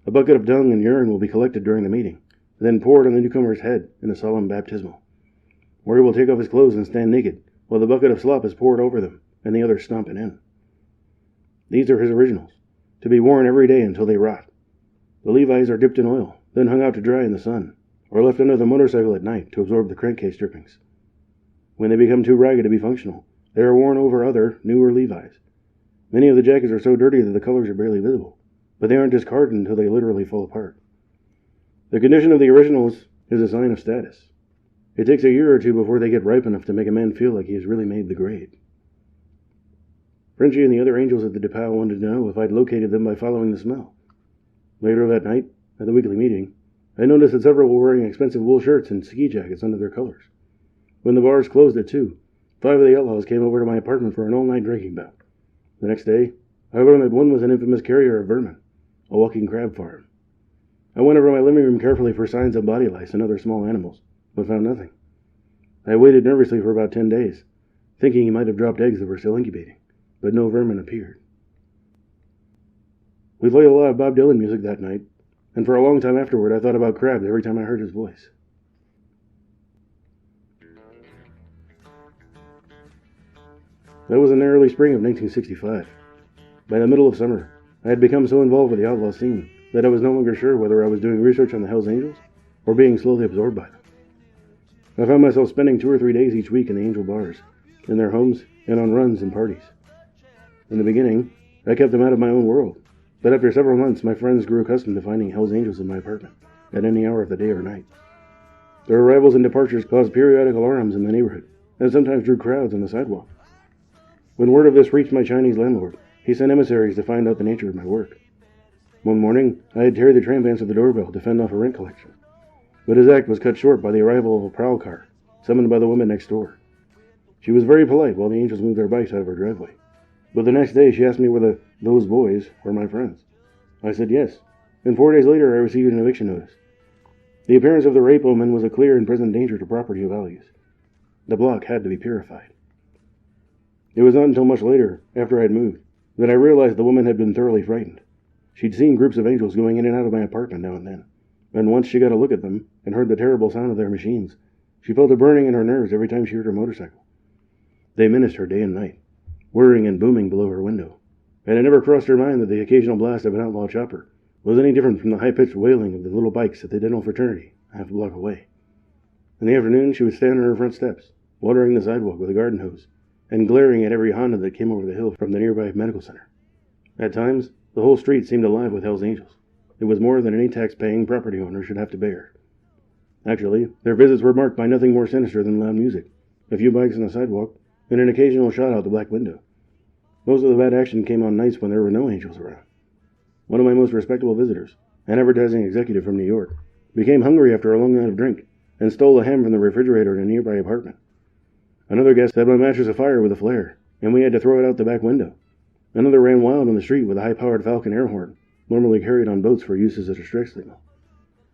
A: A bucket of dung and urine will be collected during the meeting, then poured on the newcomer's head in a solemn baptismal, where he will take off his clothes and stand naked, while the bucket of slop is poured over them, and the others stomp it in. These are his originals, to be worn every day until they rot. The Levi's are dipped in oil, then hung out to dry in the sun, or left under the motorcycle at night to absorb the crankcase drippings. When they become too ragged to be functional, they are worn over other, newer Levi's. Many of the jackets are so dirty that the colors are barely visible, but they aren't discarded until they literally fall apart. The condition of the originals is a sign of status. It takes a year or two before they get ripe enough to make a man feel like he has really made the grade. Frenchie and the other Angels at the Depow wanted to know if I'd located them by following the smell. Later that night, at the weekly meeting, I noticed that several were wearing expensive wool shirts and ski jackets under their colors. When the bars closed at 2, 5 of the outlaws came over to my apartment for an all-night drinking bout. The next day, I learned that one was an infamous carrier of vermin, a walking crab farm. I went over my living room carefully for signs of body lice and other small animals, but found nothing. I waited nervously for about 10 days, thinking he might have dropped eggs that were still incubating, but no vermin appeared. We played a lot of Bob Dylan music that night, and for a long time afterward I thought about crabs every time I heard his voice. That was in the early spring of 1965. By the middle of summer, I had become so involved with the outlaw scene that I was no longer sure whether I was doing research on the Hells Angels or being slowly absorbed by them. I found myself spending 2 or 3 days each week in the Angel bars, in their homes, and on runs and parties. In the beginning, I kept them out of my own world, but after several months, my friends grew accustomed to finding Hell's Angels in my apartment, at any hour of the day or night. Their arrivals and departures caused periodic alarms in the neighborhood, and sometimes drew crowds on the sidewalk. When word of this reached my Chinese landlord, he sent emissaries to find out the nature of my work. One morning, I had Terry the tramp answer the doorbell to fend off a rent collection, but his act was cut short by the arrival of a prowl car, summoned by the woman next door. She was very polite while the angels moved their bikes out of her driveway, but the next day she asked me whether those boys were my friends. I said yes, and 4 days later I received an eviction notice. The appearance of the rape omen was a clear and present danger to property values. The block had to be purified. It was not until much later, after I had moved, that I realized the woman had been thoroughly frightened. She'd seen groups of angels going in and out of my apartment now and then, and once she got a look at them and heard the terrible sound of their machines, she felt a burning in her nerves every time she heard her motorcycle. They menaced her day and night, whirring and booming below her window, and it never crossed her mind that the occasional blast of an outlaw chopper was any different from the high-pitched wailing of the little bikes at the dental fraternity half a block away. In the afternoon, she would stand on her front steps, watering the sidewalk with a garden hose, and glaring at every Honda that came over the hill from the nearby medical center. At times, the whole street seemed alive with Hell's Angels. It was more than any tax-paying property owner should have to bear. Actually, their visits were marked by nothing more sinister than loud music, a few bikes on the sidewalk, and an occasional shot out the back window. Most of the bad action came on nights when there were no angels around. One of my most respectable visitors, an advertising executive from New York, became hungry after a long night of drink and stole a ham from the refrigerator in a nearby apartment. Another guest set my mattress afire with a flare, and we had to throw it out the back window. Another ran wild on the street with a high-powered Falcon air horn, normally carried on boats for use as a distress signal.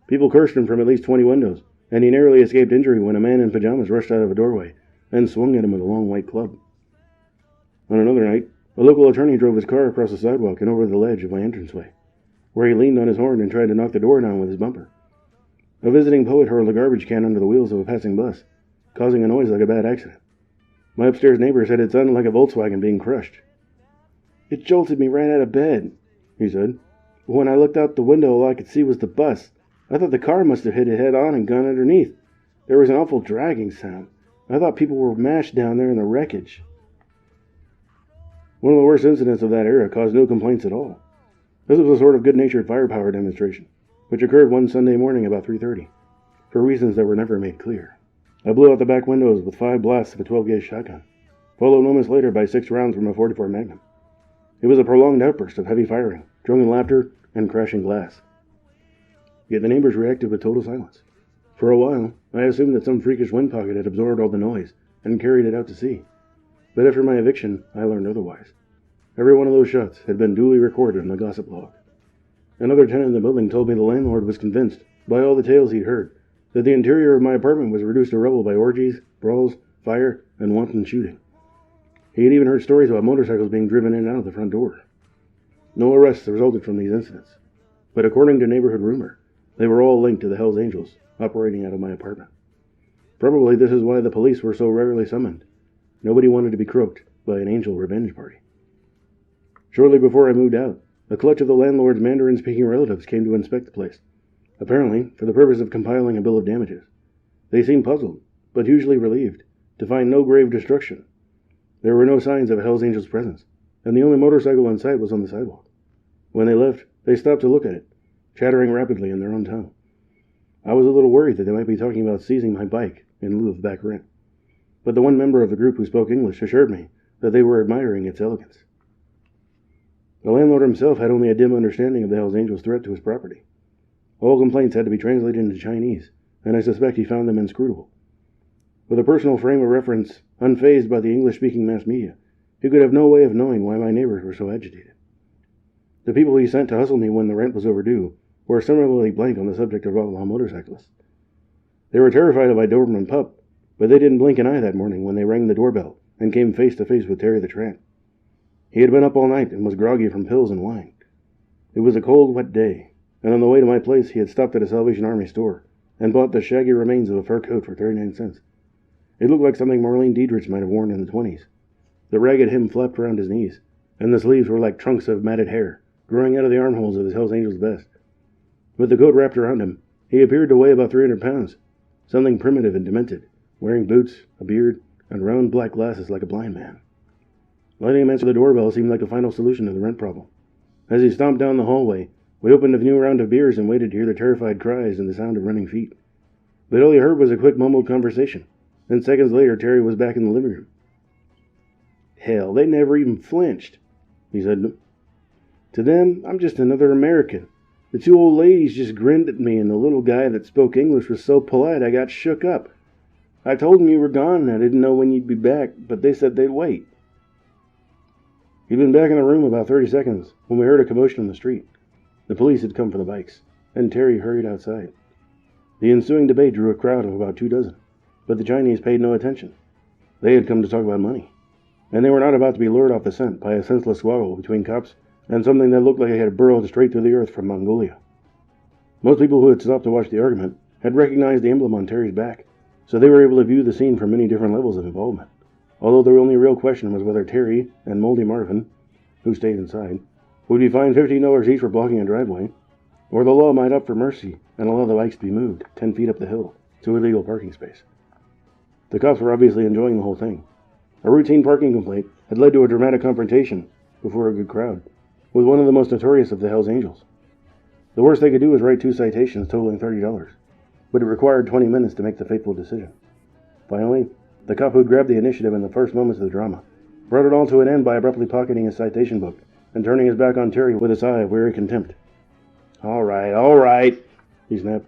A: People cursed him from at least 20 windows, and he narrowly escaped injury when a man in pajamas rushed out of a doorway and swung at him with a long white club. On another night, a local attorney drove his car across the sidewalk and over the ledge of my entranceway, where he leaned on his horn and tried to knock the door down with his bumper. A visiting poet hurled a garbage can under the wheels of a passing bus, causing a noise like a bad accident. My upstairs neighbor said it sounded like a Volkswagen being crushed. "It jolted me right out of bed," he said. "When I looked out the window, all I could see was the bus. I thought the car must have hit it head on and gone underneath. There was an awful dragging sound. I thought people were mashed down there in the wreckage." One of the worst incidents of that era caused no complaints at all. This was a sort of good-natured firepower demonstration, which occurred one Sunday morning about 3:30, for reasons that were never made clear. I blew out the back windows with 5 blasts of a 12-gauge shotgun, followed moments later by 6 rounds from a .44 Magnum. It was a prolonged outburst of heavy firing, drunken laughter, and crashing glass. Yet the neighbors reacted with total silence. For a while, I assumed that some freakish wind pocket had absorbed all the noise and carried it out to sea. But after my eviction, I learned otherwise. Every one of those shots had been duly recorded in the gossip log. Another tenant in the building told me the landlord was convinced, by all the tales he'd heard, that the interior of my apartment was reduced to rubble by orgies, brawls, fire, and wanton shooting. He had even heard stories about motorcycles being driven in and out of the front door. No arrests resulted from these incidents, but according to neighborhood rumor, they were all linked to the Hells Angels operating out of my apartment. Probably this is why the police were so rarely summoned. Nobody wanted to be croaked by an angel revenge party. Shortly before I moved out, a clutch of the landlord's Mandarin-speaking relatives came to inspect the place, apparently for the purpose of compiling a bill of damages. They seemed puzzled, but hugely relieved, to find no grave destruction. There were no signs of a Hells Angels presence, and the only motorcycle in sight was on the sidewalk. When they left, they stopped to look at it, chattering rapidly in their own tongue. I was a little worried that they might be talking about seizing my bike in lieu of back rent, but the one member of the group who spoke English assured me that they were admiring its elegance. The landlord himself had only a dim understanding of the Hells Angels' threat to his property. All complaints had to be translated into Chinese, and I suspect he found them inscrutable. With a personal frame of reference unfazed by the English-speaking mass media, he could have no way of knowing why my neighbors were so agitated. The people he sent to hustle me when the rent was overdue were similarly blank on the subject of outlaw motorcyclists. They were terrified of my Doberman pup, but they didn't blink an eye that morning when they rang the doorbell and came face to face with Terry the tramp. He had been up all night and was groggy from pills and wine. It was a cold, wet day, and on the way to my place he had stopped at a Salvation Army store and bought the shaggy remains of a fur coat for 39 cents. It looked like something Marlene Dietrich might have worn in the 20s. The ragged hem flapped around his knees, and the sleeves were like trunks of matted hair, growing out of the armholes of his Hells Angels vest. With the coat wrapped around him, he appeared to weigh about 300 pounds, something primitive and demented, wearing boots, a beard, and round black glasses like a blind man.
C: Letting him answer the doorbell seemed like the final solution to the rent problem. As he stomped down the hallway, we opened a new round of beers and waited to hear the terrified cries and the sound of running feet. But all he heard was a quick mumbled conversation. Then seconds later, Terry was back in the living room. "Hell, they never even flinched," he said. "To them, I'm just another American. The two old ladies just grinned at me, and the little guy that spoke English was so polite I got shook up. I told them you were gone and I didn't know when you'd be back, but they said they'd wait." He'd been back in the room about 30 seconds when we heard a commotion on the street. The police had come for the bikes, and Terry hurried outside. The ensuing debate drew a crowd of about 24, but the Chinese paid no attention. They had come to talk about money, and they were not about to be lured off the scent by a senseless squabble between cops and something that looked like it had burrowed straight through the earth from Mongolia. Most people who had stopped to watch the argument had recognized the emblem on Terry's back, so they were able to view the scene from many different levels of involvement. Although the only real question was whether Terry and Moldy Marvin, who stayed inside, would be fined $15 each for blocking a driveway, or the law might opt for mercy and allow the bikes to be moved 10 feet up the hill to a legal parking space. The cops were obviously enjoying the whole thing. A routine parking complaint had led to a dramatic confrontation before a good crowd with one of the most notorious of the Hells Angels. The worst they could do was write 2 citations totaling $30, but it required 20 minutes to make the fateful decision. Finally, the cop who grabbed the initiative in the first moments of the drama brought it all to an end by abruptly pocketing his citation book and turning his back on Terry with a sigh of weary contempt. All right, he snapped.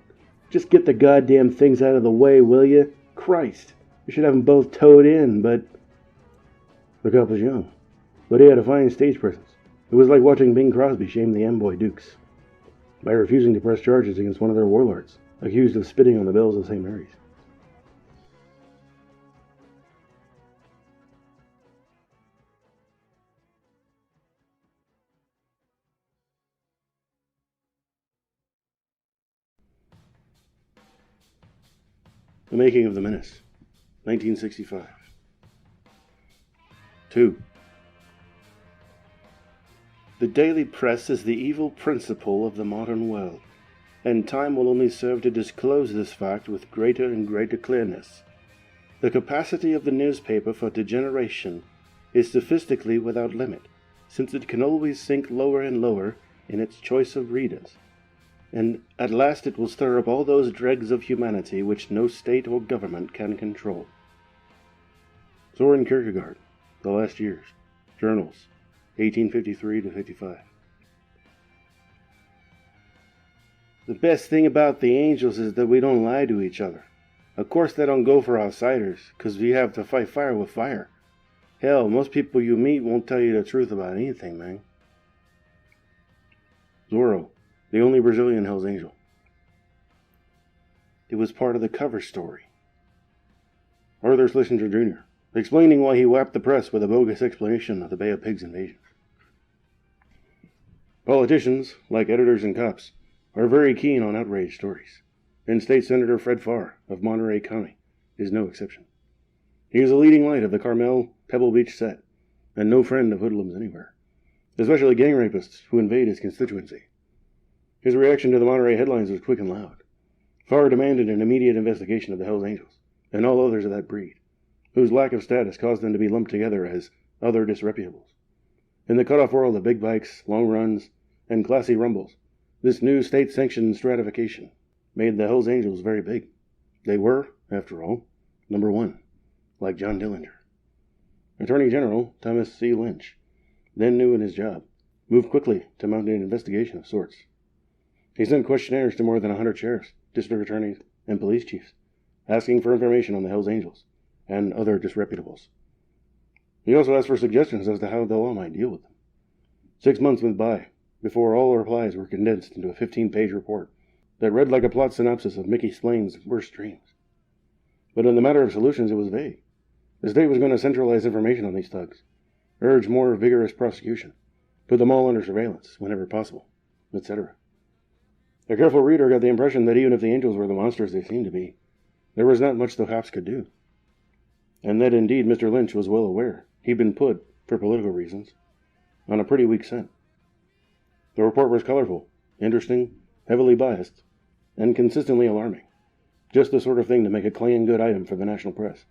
C: "Just get the goddamn things out of the way, will you? Christ, you should have them both towed in, but..." The cop was young, but he had a fine stage presence. It was like watching Bing Crosby shame the Amboy Dukes by refusing to press charges against one of their warlords, accused of spitting on the bells of St. Mary's. The Making of the Menace, 1965. 2. The daily press is the evil principle of the modern world, and time will only serve to disclose this fact with greater and greater clearness. The capacity of the newspaper for degeneration is sophistically without limit, since it can always sink lower and lower in its choice of readers. And at last it will stir up all those dregs of humanity which no state or government can control. Soren Kierkegaard, The Last Years, Journals, 1853 to 55. The best thing about the angels is that we don't lie to each other. Of course they don't go for outsiders, 'cause we have to fight fire with fire. Hell, most people you meet won't tell you the truth about anything, man. Zorro, the only Brazilian Hells Angel. It was part of the cover story. Arthur Schlesinger Jr., explaining why he whapped the press with a bogus explanation of the Bay of Pigs invasion. Politicians, like editors and cops, are very keen on outrage stories, and State Senator Fred Farr of Monterey County is no exception. He is a leading light of the Carmel Pebble Beach set, and no friend of hoodlums anywhere, especially gang rapists who invade his constituency. His reaction to the Monterey headlines was quick and loud. Farr demanded an immediate investigation of the Hells Angels, and all others of that breed, whose lack of status caused them to be lumped together as other disreputables. In the cut-off world of big bikes, long runs, and classy rumbles, this new state-sanctioned stratification made the Hells Angels very big. They were, after all, number one, like John Dillinger. Attorney General Thomas C. Lynch, then new in his job, moved quickly to mount an investigation of sorts. He sent questionnaires to more than 100 sheriffs, district attorneys, and police chiefs, asking for information on the Hells Angels and other disreputables. He also asked for suggestions as to how the law might deal with them. 6 months went by before all replies were condensed into a 15-page report that read like a plot synopsis of Mickey Splain's worst dreams. But in the matter of solutions, it was vague. The state was going to centralize information on these thugs, urge more vigorous prosecution, put them all under surveillance whenever possible, etc. A careful reader got the impression that even if the angels were the monsters they seemed to be, there was not much the cops could do. And that indeed Mr. Lynch was well aware he'd been put, for political reasons, on a pretty weak scent. The report was colorful, interesting, heavily biased, and consistently alarming. Just the sort of thing to make a clean good item for the national press.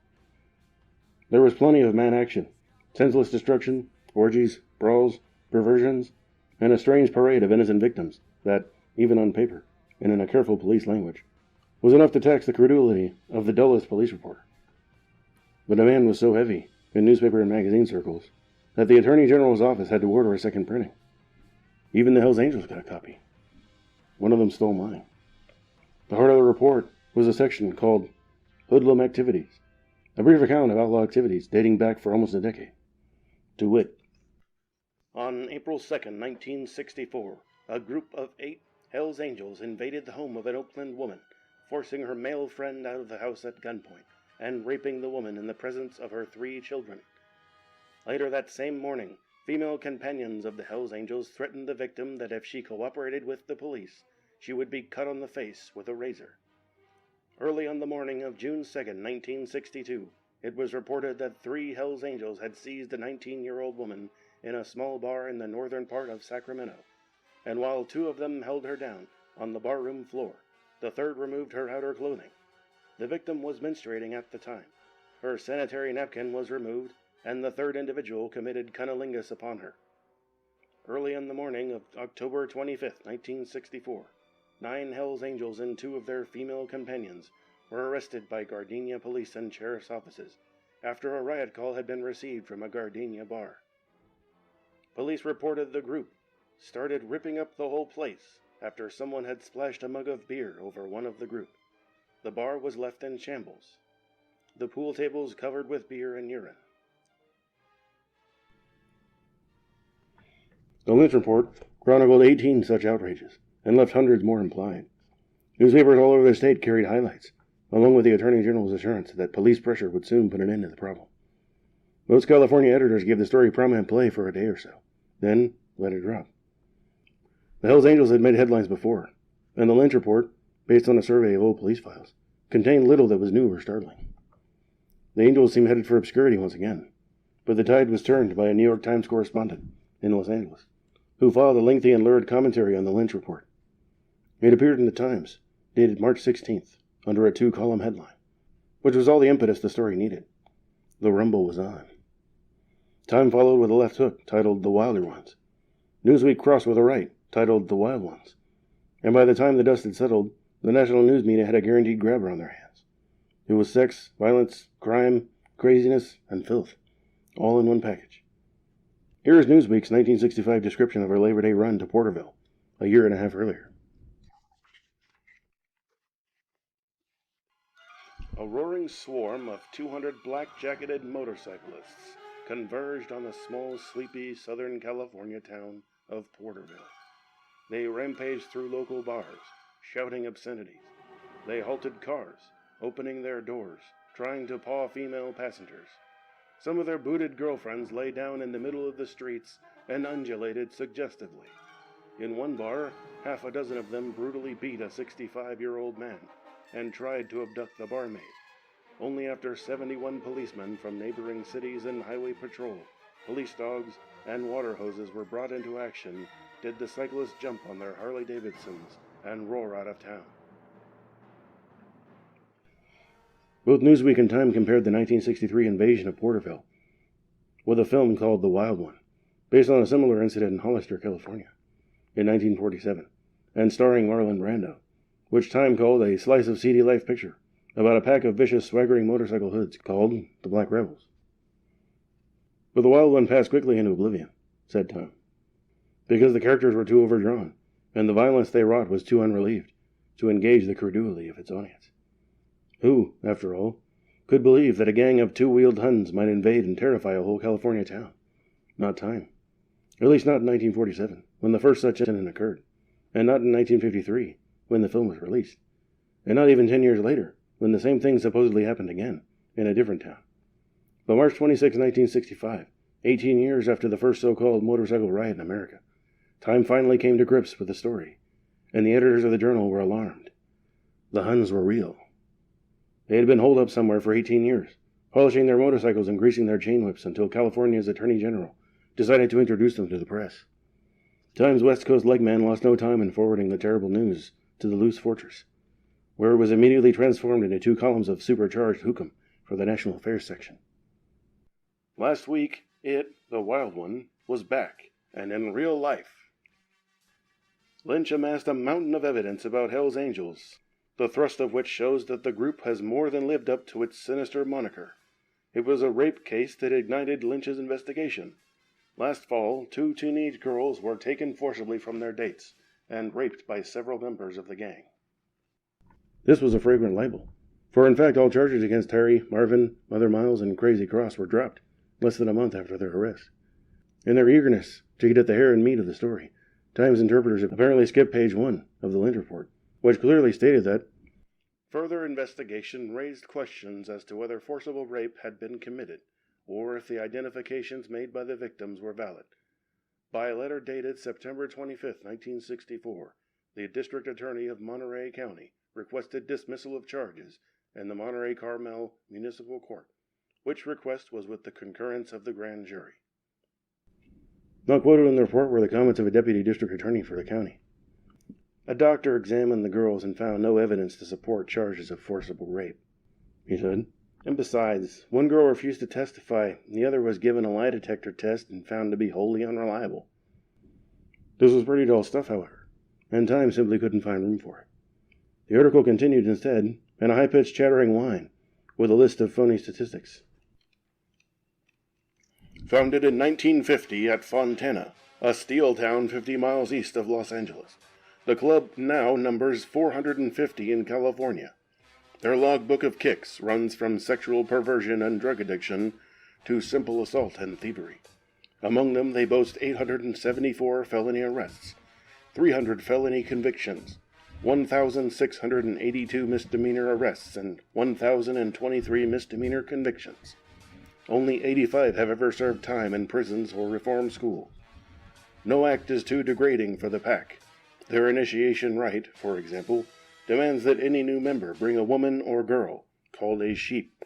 C: There was plenty of man action,
A: senseless destruction, orgies, brawls, perversions, and a strange parade of innocent victims that, even on paper, and in a careful police language, was enough to tax the credulity of the dullest police reporter. The demand was so heavy, in newspaper and magazine circles, that the Attorney General's office had to order a second printing. Even the Hells Angels got a copy. One of them stole mine. The heart of the report was a section called Hoodlum Activities, a brief account of outlaw activities dating back for almost a decade. To wit, on April 2nd, 1964, a group of 8 Hells Angels invaded the home of an Oakland woman, forcing her male friend out of the house at gunpoint and raping the woman in the presence of her 3 children. Later that same morning, female companions of the Hells Angels threatened the victim that if she cooperated with the police, she would be cut on the face with a razor. Early on the morning of June 2nd, 1962, it was reported that 3 Hells Angels had seized a 19-year-old woman in a small bar in the northern part of Sacramento, and while 2 of them held her down on the barroom floor, the third removed her outer clothing. The victim was menstruating at the time. Her sanitary napkin was removed, and the third individual committed cunnilingus upon her. Early in the morning of October 25th, 1964, 9 Hells Angels and 2 of their female companions were arrested by Gardenia police and sheriff's offices after a riot call had been received from a Gardenia bar. Police reported the group started ripping up the whole place after someone had splashed a mug of beer over one of the group. The bar was left in shambles. The pool tables covered with beer and urine. The Lynch report chronicled 18 such outrages and left hundreds more implied. Newspapers all over the state carried highlights, along with the Attorney General's assurance that police pressure would soon put an end to the problem. Most California editors gave the story prominent play for a day or so, then let it drop. The Hells Angels had made headlines before, and the Lynch report, based on a survey of old police files, contained little that was new or startling. The Angels seemed headed for obscurity once again, but the tide was turned by a New York Times correspondent in Los Angeles, who filed a lengthy and lurid commentary on the Lynch report. It appeared in the Times, dated March 16th, under a 2-column headline, which was all the impetus the story needed. The rumble was on. Time followed with a left hook, titled The Wilder Ones. Newsweek crossed with a right, titled The Wild Ones. And by the time the dust had settled, the national news media had a guaranteed grabber on their hands. It was sex, violence, crime, craziness, and filth, all in one package. Here is Newsweek's 1965 description of her Labor Day run to Porterville, a year and a half earlier. A roaring swarm of 200 black-jacketed motorcyclists converged on the small, sleepy Southern California town of Porterville. They rampaged through local bars, shouting obscenities. They halted cars, opening their doors, trying to paw female passengers. Some of their booted girlfriends lay down in the middle of the streets and undulated suggestively. In one bar, half a dozen of them brutally beat a 65-year-old man and tried to abduct the barmaid. Only after 71 policemen from neighboring cities and highway patrol, police dogs, and water hoses were brought into action did the cyclists jump on their Harley-Davidsons and roar out of town. Both Newsweek and Time compared the 1963 invasion of Porterville with a film called The Wild One, based on a similar incident in Hollister, California, in 1947, and starring Marlon Brando, which Time called a slice of seedy life picture about a pack of vicious, swaggering motorcycle hoods called the Black Rebels. But The Wild One passed quickly into oblivion, said Time, because the characters were too overdrawn, and the violence they wrought was too unrelieved to engage the credulity of its audience. Who, after all, could believe that a gang of 2-wheeled Huns might invade and terrify a whole California town? Not Time. At least not in 1947, when the first such incident occurred, and not in 1953, when the film was released, and not even 10 years later, when the same thing supposedly happened again, in a different town. But March 26, 1965, 18 years after the first so-called motorcycle riot in America, Time finally came to grips with the story, and the editors of the journal were alarmed. The Huns were real. They had been holed up somewhere for 18 years, polishing their motorcycles and greasing their chain whips until California's Attorney General decided to introduce them to the press. Time's West Coast legman lost no time in forwarding the terrible news to the loose fortress, where it was immediately transformed into 2 columns of supercharged hook'em for the National Affairs section. Last week,
C: It, the Wild One, was back, and in real life. Lynch amassed a mountain of evidence about Hell's Angels, the thrust of which shows that the group has more than lived up to its sinister moniker. It was a rape case that ignited Lynch's investigation. Last fall, 2 teenage girls were taken forcibly from their dates and raped by several members of the gang.
A: This was a fragrant libel, for in fact all charges against Terry, Marvin, Mother Miles, and Crazy Cross were dropped less than a month after their arrest. In their eagerness to get at the hair and meat of the story, Times interpreters apparently skipped page 1 of the Lynch report, which clearly stated that
C: further investigation raised questions as to whether forcible rape had been committed, or if the identifications made by the victims were valid. By a letter dated September 25, 1964, the District Attorney of Monterey County requested dismissal of charges in the Monterey Carmel Municipal Court, which request was with the concurrence of the grand jury.
A: Not quoted in the report were the comments of a deputy district attorney for the county.
C: A doctor examined the girls and found no evidence to support charges of forcible rape, he said. And besides, one girl refused to testify, and the other was given a lie detector test and found to be wholly unreliable.
A: This was pretty dull stuff, however, and Time simply couldn't find room for it. The article continued instead, in a high-pitched chattering whine, with a list of phony statistics.
C: Founded in 1950 at Fontana, a steel town 50 miles east of Los Angeles, the club now numbers 450 in California. Their logbook of kicks runs from sexual perversion and drug addiction to simple assault and thievery. Among them, they boast 874 felony arrests, 300 felony convictions, 1,682 misdemeanor arrests, and 1,023 misdemeanor convictions. Only 85 have ever served time in prisons or reform schools. No act is too degrading for the pack. Their initiation rite, for example, demands that any new member bring a woman or girl, called a sheep,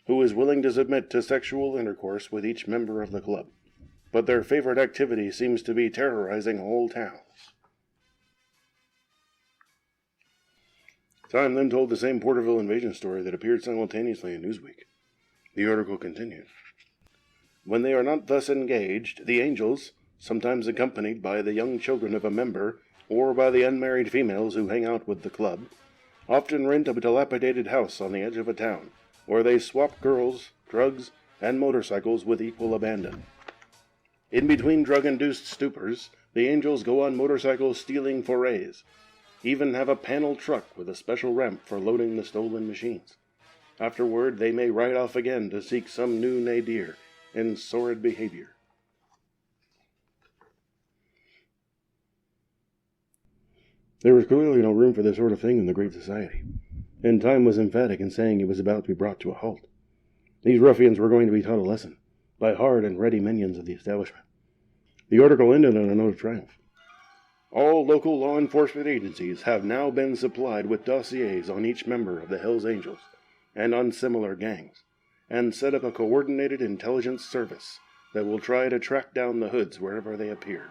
C: who is willing to submit to sexual intercourse with each member of the club. But their favorite activity seems to be terrorizing whole towns.
A: Time then told the same Porterville invasion story that appeared simultaneously in Newsweek. The article continued.
C: When they are not thus engaged, the angels, sometimes accompanied by the young children of a member, or by the unmarried females who hang out with the club, often rent a dilapidated house on the edge of a town, where they swap girls, drugs, and motorcycles with equal abandon. In between drug-induced stupors, the angels go on motorcycle stealing forays, even have a panel truck with a special ramp for loading the stolen machines. Afterward, they may ride off again to seek some new nadir in sordid behavior.
A: There was clearly no room for this sort of thing in the Great Society, and Time was emphatic in saying it was about to be brought to a halt. These ruffians were going to be taught a lesson by hard and ready minions of the establishment. The article ended on a note of triumph.
C: All local law enforcement agencies have now been supplied with dossiers on each member of the Hells Angels and on similar gangs, and set up a coordinated intelligence service that will try to track down the hoods wherever they appear.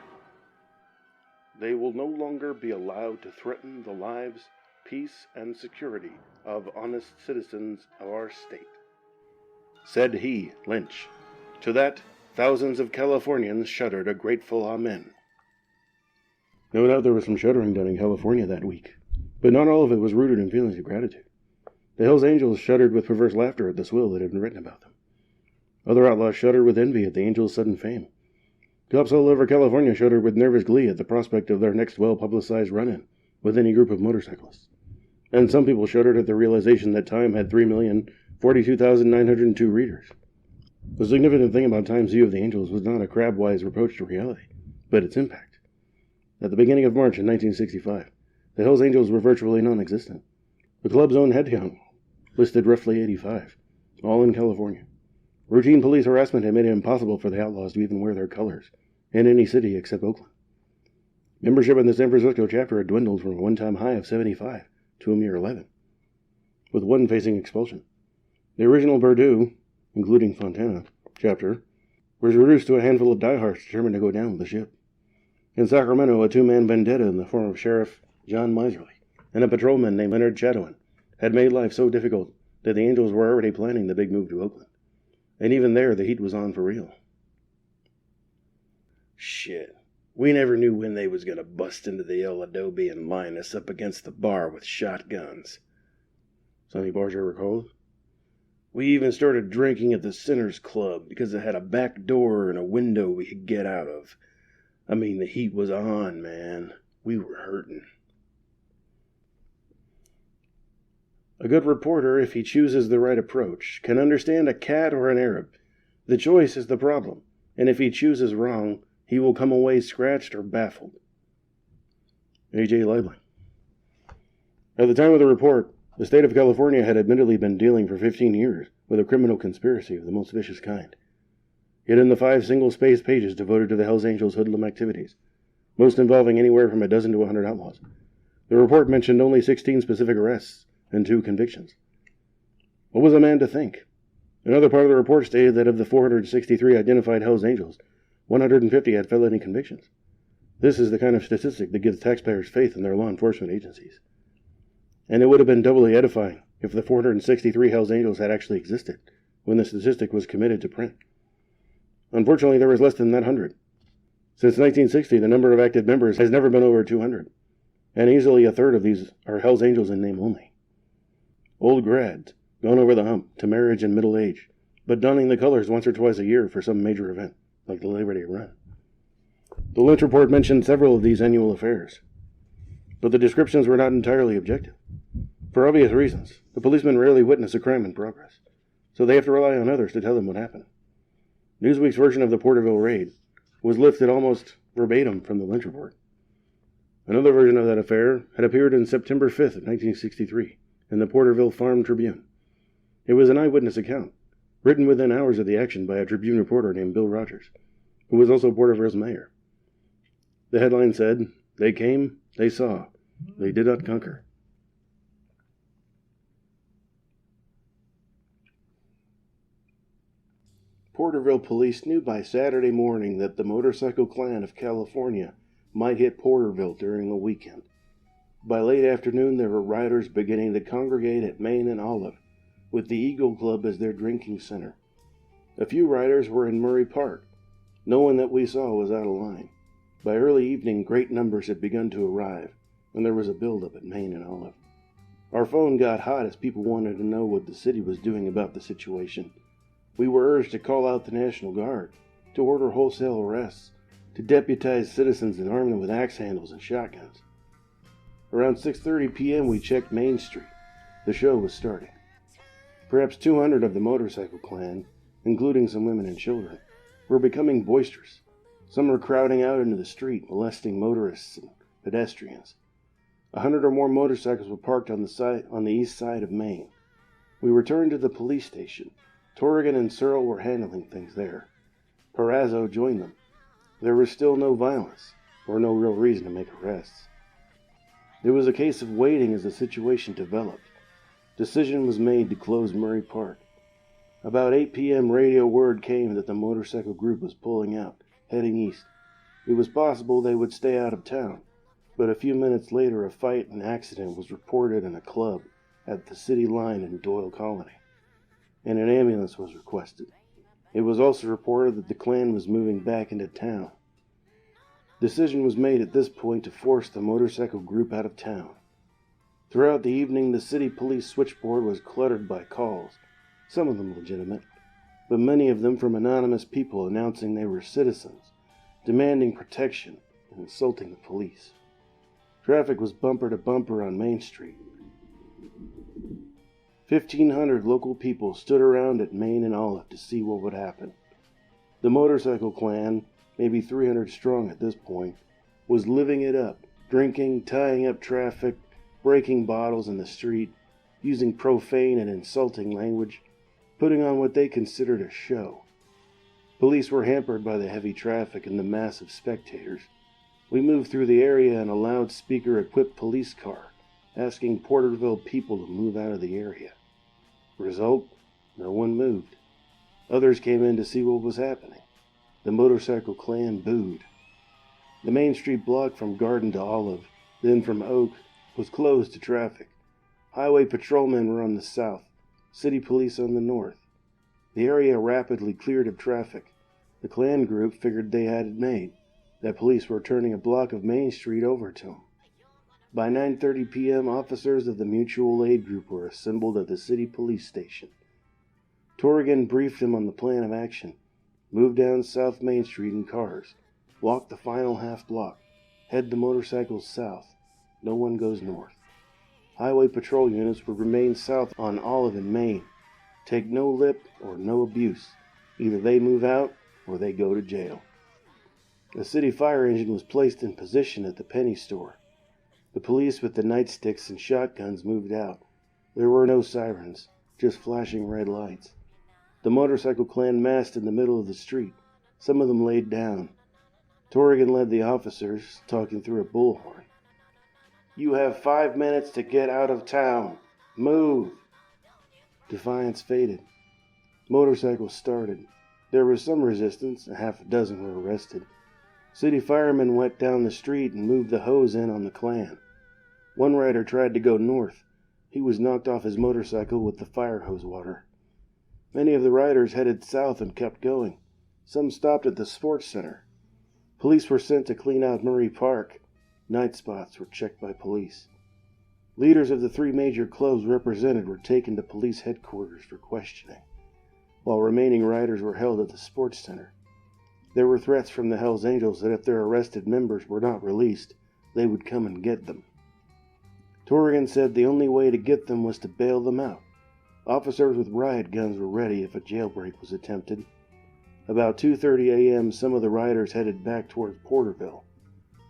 C: They will no longer be allowed to threaten the lives, peace, and security of honest citizens of our state. Said he, Lynch. To that, thousands of Californians shuddered a grateful amen.
A: No doubt there was some shuddering done in California that week, but not all of it was rooted in feelings of gratitude. The Hells Angels shuddered with perverse laughter at the swill that had been written about them. Other outlaws shuddered with envy at the Angels' sudden fame. Cops all over California shuddered with nervous glee at the prospect of their next well-publicized run-in with any group of motorcyclists. And some people shuddered at the realization that Time had 3,042,902 readers. The significant thing about Time's view of the Angels was not a crab-wise reproach to reality, but its impact. At the beginning of March in 1965, the Hells Angels were virtually non-existent. The club's own headcount listed roughly 85, all in California. Routine police harassment had made it impossible for the outlaws to even wear their colors in any city except Oakland. Membership in the San Francisco chapter had dwindled from a one-time high of 75 to a mere 11, with one facing expulsion. The original Purdue, including Fontana, chapter, was reduced to a handful of diehards determined to go down with the ship. In Sacramento, a two-man vendetta in the form of Sheriff John Miserly and a patrolman named Leonard Chatowin had made life so difficult that the Angels were already planning the big move to Oakland. And even there, the heat was on for real.
C: Shit. We never knew when they was gonna bust into the El Adobe and line us up against the bar with shotguns.
A: So any bars ever closed?
C: We even started drinking at the Sinners Club because it had a back door and a window we could get out of. I mean, the heat was on, man. We were hurting. A good reporter, if he chooses the right approach, can understand a cat or an Arab. The choice is the problem, and if he chooses wrong, he will come away scratched or baffled.
A: A.J. Lively. At the time of the report, the state of California had admittedly been dealing for 15 years with a criminal conspiracy of the most vicious kind. Yet in the 5 single-spaced pages devoted to the Hells Angels' hoodlum activities, most involving anywhere from a dozen to 100 outlaws, the report mentioned only 16 specific arrests and 2 convictions. What was a man to think? Another part of the report stated that of the 463 identified Hells Angels, 150 had felony convictions. This is the kind of statistic that gives taxpayers faith in their law enforcement agencies. And it would have been doubly edifying if the 463 Hells Angels had actually existed when the statistic was committed to print. Unfortunately, there was less than that 100. Since 1960, the number of active members has never been over 200, and easily a third of these are Hells Angels in name only. Old grads, gone over the hump to marriage and middle age, but donning the colors once or twice a year for some major event, like the Labor Day Run. The Lynch report mentioned several of these annual affairs, but the descriptions were not entirely objective. For obvious reasons, the policemen rarely witness a crime in progress, so they have to rely on others to tell them what happened. Newsweek's version of the Porterville raid was lifted almost verbatim from the Lynch report. Another version of that affair had appeared on September 5th of 1963 in the Porterville Farm Tribune. It was an eyewitness account, written within hours of the action by a Tribune reporter named Bill Rogers, who was also Porterville's mayor. The headline said, "They came, they saw, they did not conquer." Porterville police knew by Saturday morning that the motorcycle clan of California might hit Porterville during the weekend. By late afternoon, there were riders beginning to congregate at Main and Olive, with the Eagle Club as their drinking center. A few riders were in Murray Park. No one that we saw was out of line. By early evening, great numbers had begun to arrive, and there was a build-up at Main and Olive. Our phone got hot as people wanted to know what the city was doing about the situation. We were urged to call out the National Guard, to order wholesale arrests, to deputize citizens and arm them with axe handles and shotguns. Around 6:30 p.m. we checked Main Street. The show was starting. Perhaps 200 of the motorcycle clan, including some women and children, were becoming boisterous. Some were crowding out into the street, molesting motorists and pedestrians. 100 or more motorcycles were parked on the east side of Main. We returned to the police station. Torrigan and Searle were handling things there. Parazzo joined them. There was still no violence, or no real reason to make arrests. It was a case of waiting as the situation developed. Decision was made to close Murray Park. About 8 p.m. radio word came that the motorcycle group was pulling out, heading east. It was possible they would stay out of town, but a few minutes later a fight and accident was reported in a club at the city line in Doyle Colony, and an ambulance was requested. It was also reported that the clan was moving back into town. Decision was made at this point to force the motorcycle group out of town. Throughout the evening, the city police switchboard was cluttered by calls, some of them legitimate, but many of them from anonymous people announcing they were citizens, demanding protection, and insulting the police. Traffic was bumper to bumper on Main Street. 1,500 local people stood around at Main and Olive to see what would happen. The motorcycle clan, maybe 300 strong at this point, was living it up, drinking, tying up traffic, breaking bottles in the street, using profane and insulting language, putting on what they considered a show. Police were hampered by the heavy traffic and the mass of spectators. We moved through the area in a loudspeaker-equipped police car, asking Porterville people to move out of the area. Result, no one moved. Others came in to see what was happening. The motorcycle clan booed. The Main Street block from Garden to Olive, then from Oak, was closed to traffic. Highway patrolmen were on the south, city police on the north. The area rapidly cleared of traffic. The clan group figured they had it made.
C: that police were turning a block of Main Street over to him. By 9:30 p.m., officers of the Mutual Aid Group were assembled at the city police station. Torrigan briefed him on the plan of action, moved down South Main Street in cars, walk the final half block, head the motorcycles south. No one goes north. Highway patrol units would remain south on Olive and Main. Take no lip or no abuse. Either they move out or they go to jail. A city fire engine was placed in position at the penny store. The police with the nightsticks and shotguns moved out. There were no sirens, just flashing red lights. The motorcycle clan massed in the middle of the street. Some of them laid down. Torrigan led the officers, talking through a bullhorn. "You have 5 minutes to get out of town. Move!" Defiance faded. Motorcycles started. There was some resistance. A half a dozen were arrested. City firemen went down the street and moved the hose in on the clan. One rider tried to go north. He was knocked off his motorcycle with the fire hose water. Many of the riders headed south and kept going. Some stopped at the sports center. Police were sent to clean out Murray Park. Night spots were checked by police. Leaders of the 3 major clubs represented were taken to police headquarters for questioning, while remaining riders were held at the sports center. There were threats from the Hells Angels that if their arrested members were not released, they would come and get them. Torrigan said the only way to get them was to bail them out. Officers with riot guns were ready if a jailbreak was attempted. About 2:30 a.m., some of the riders headed back towards Porterville.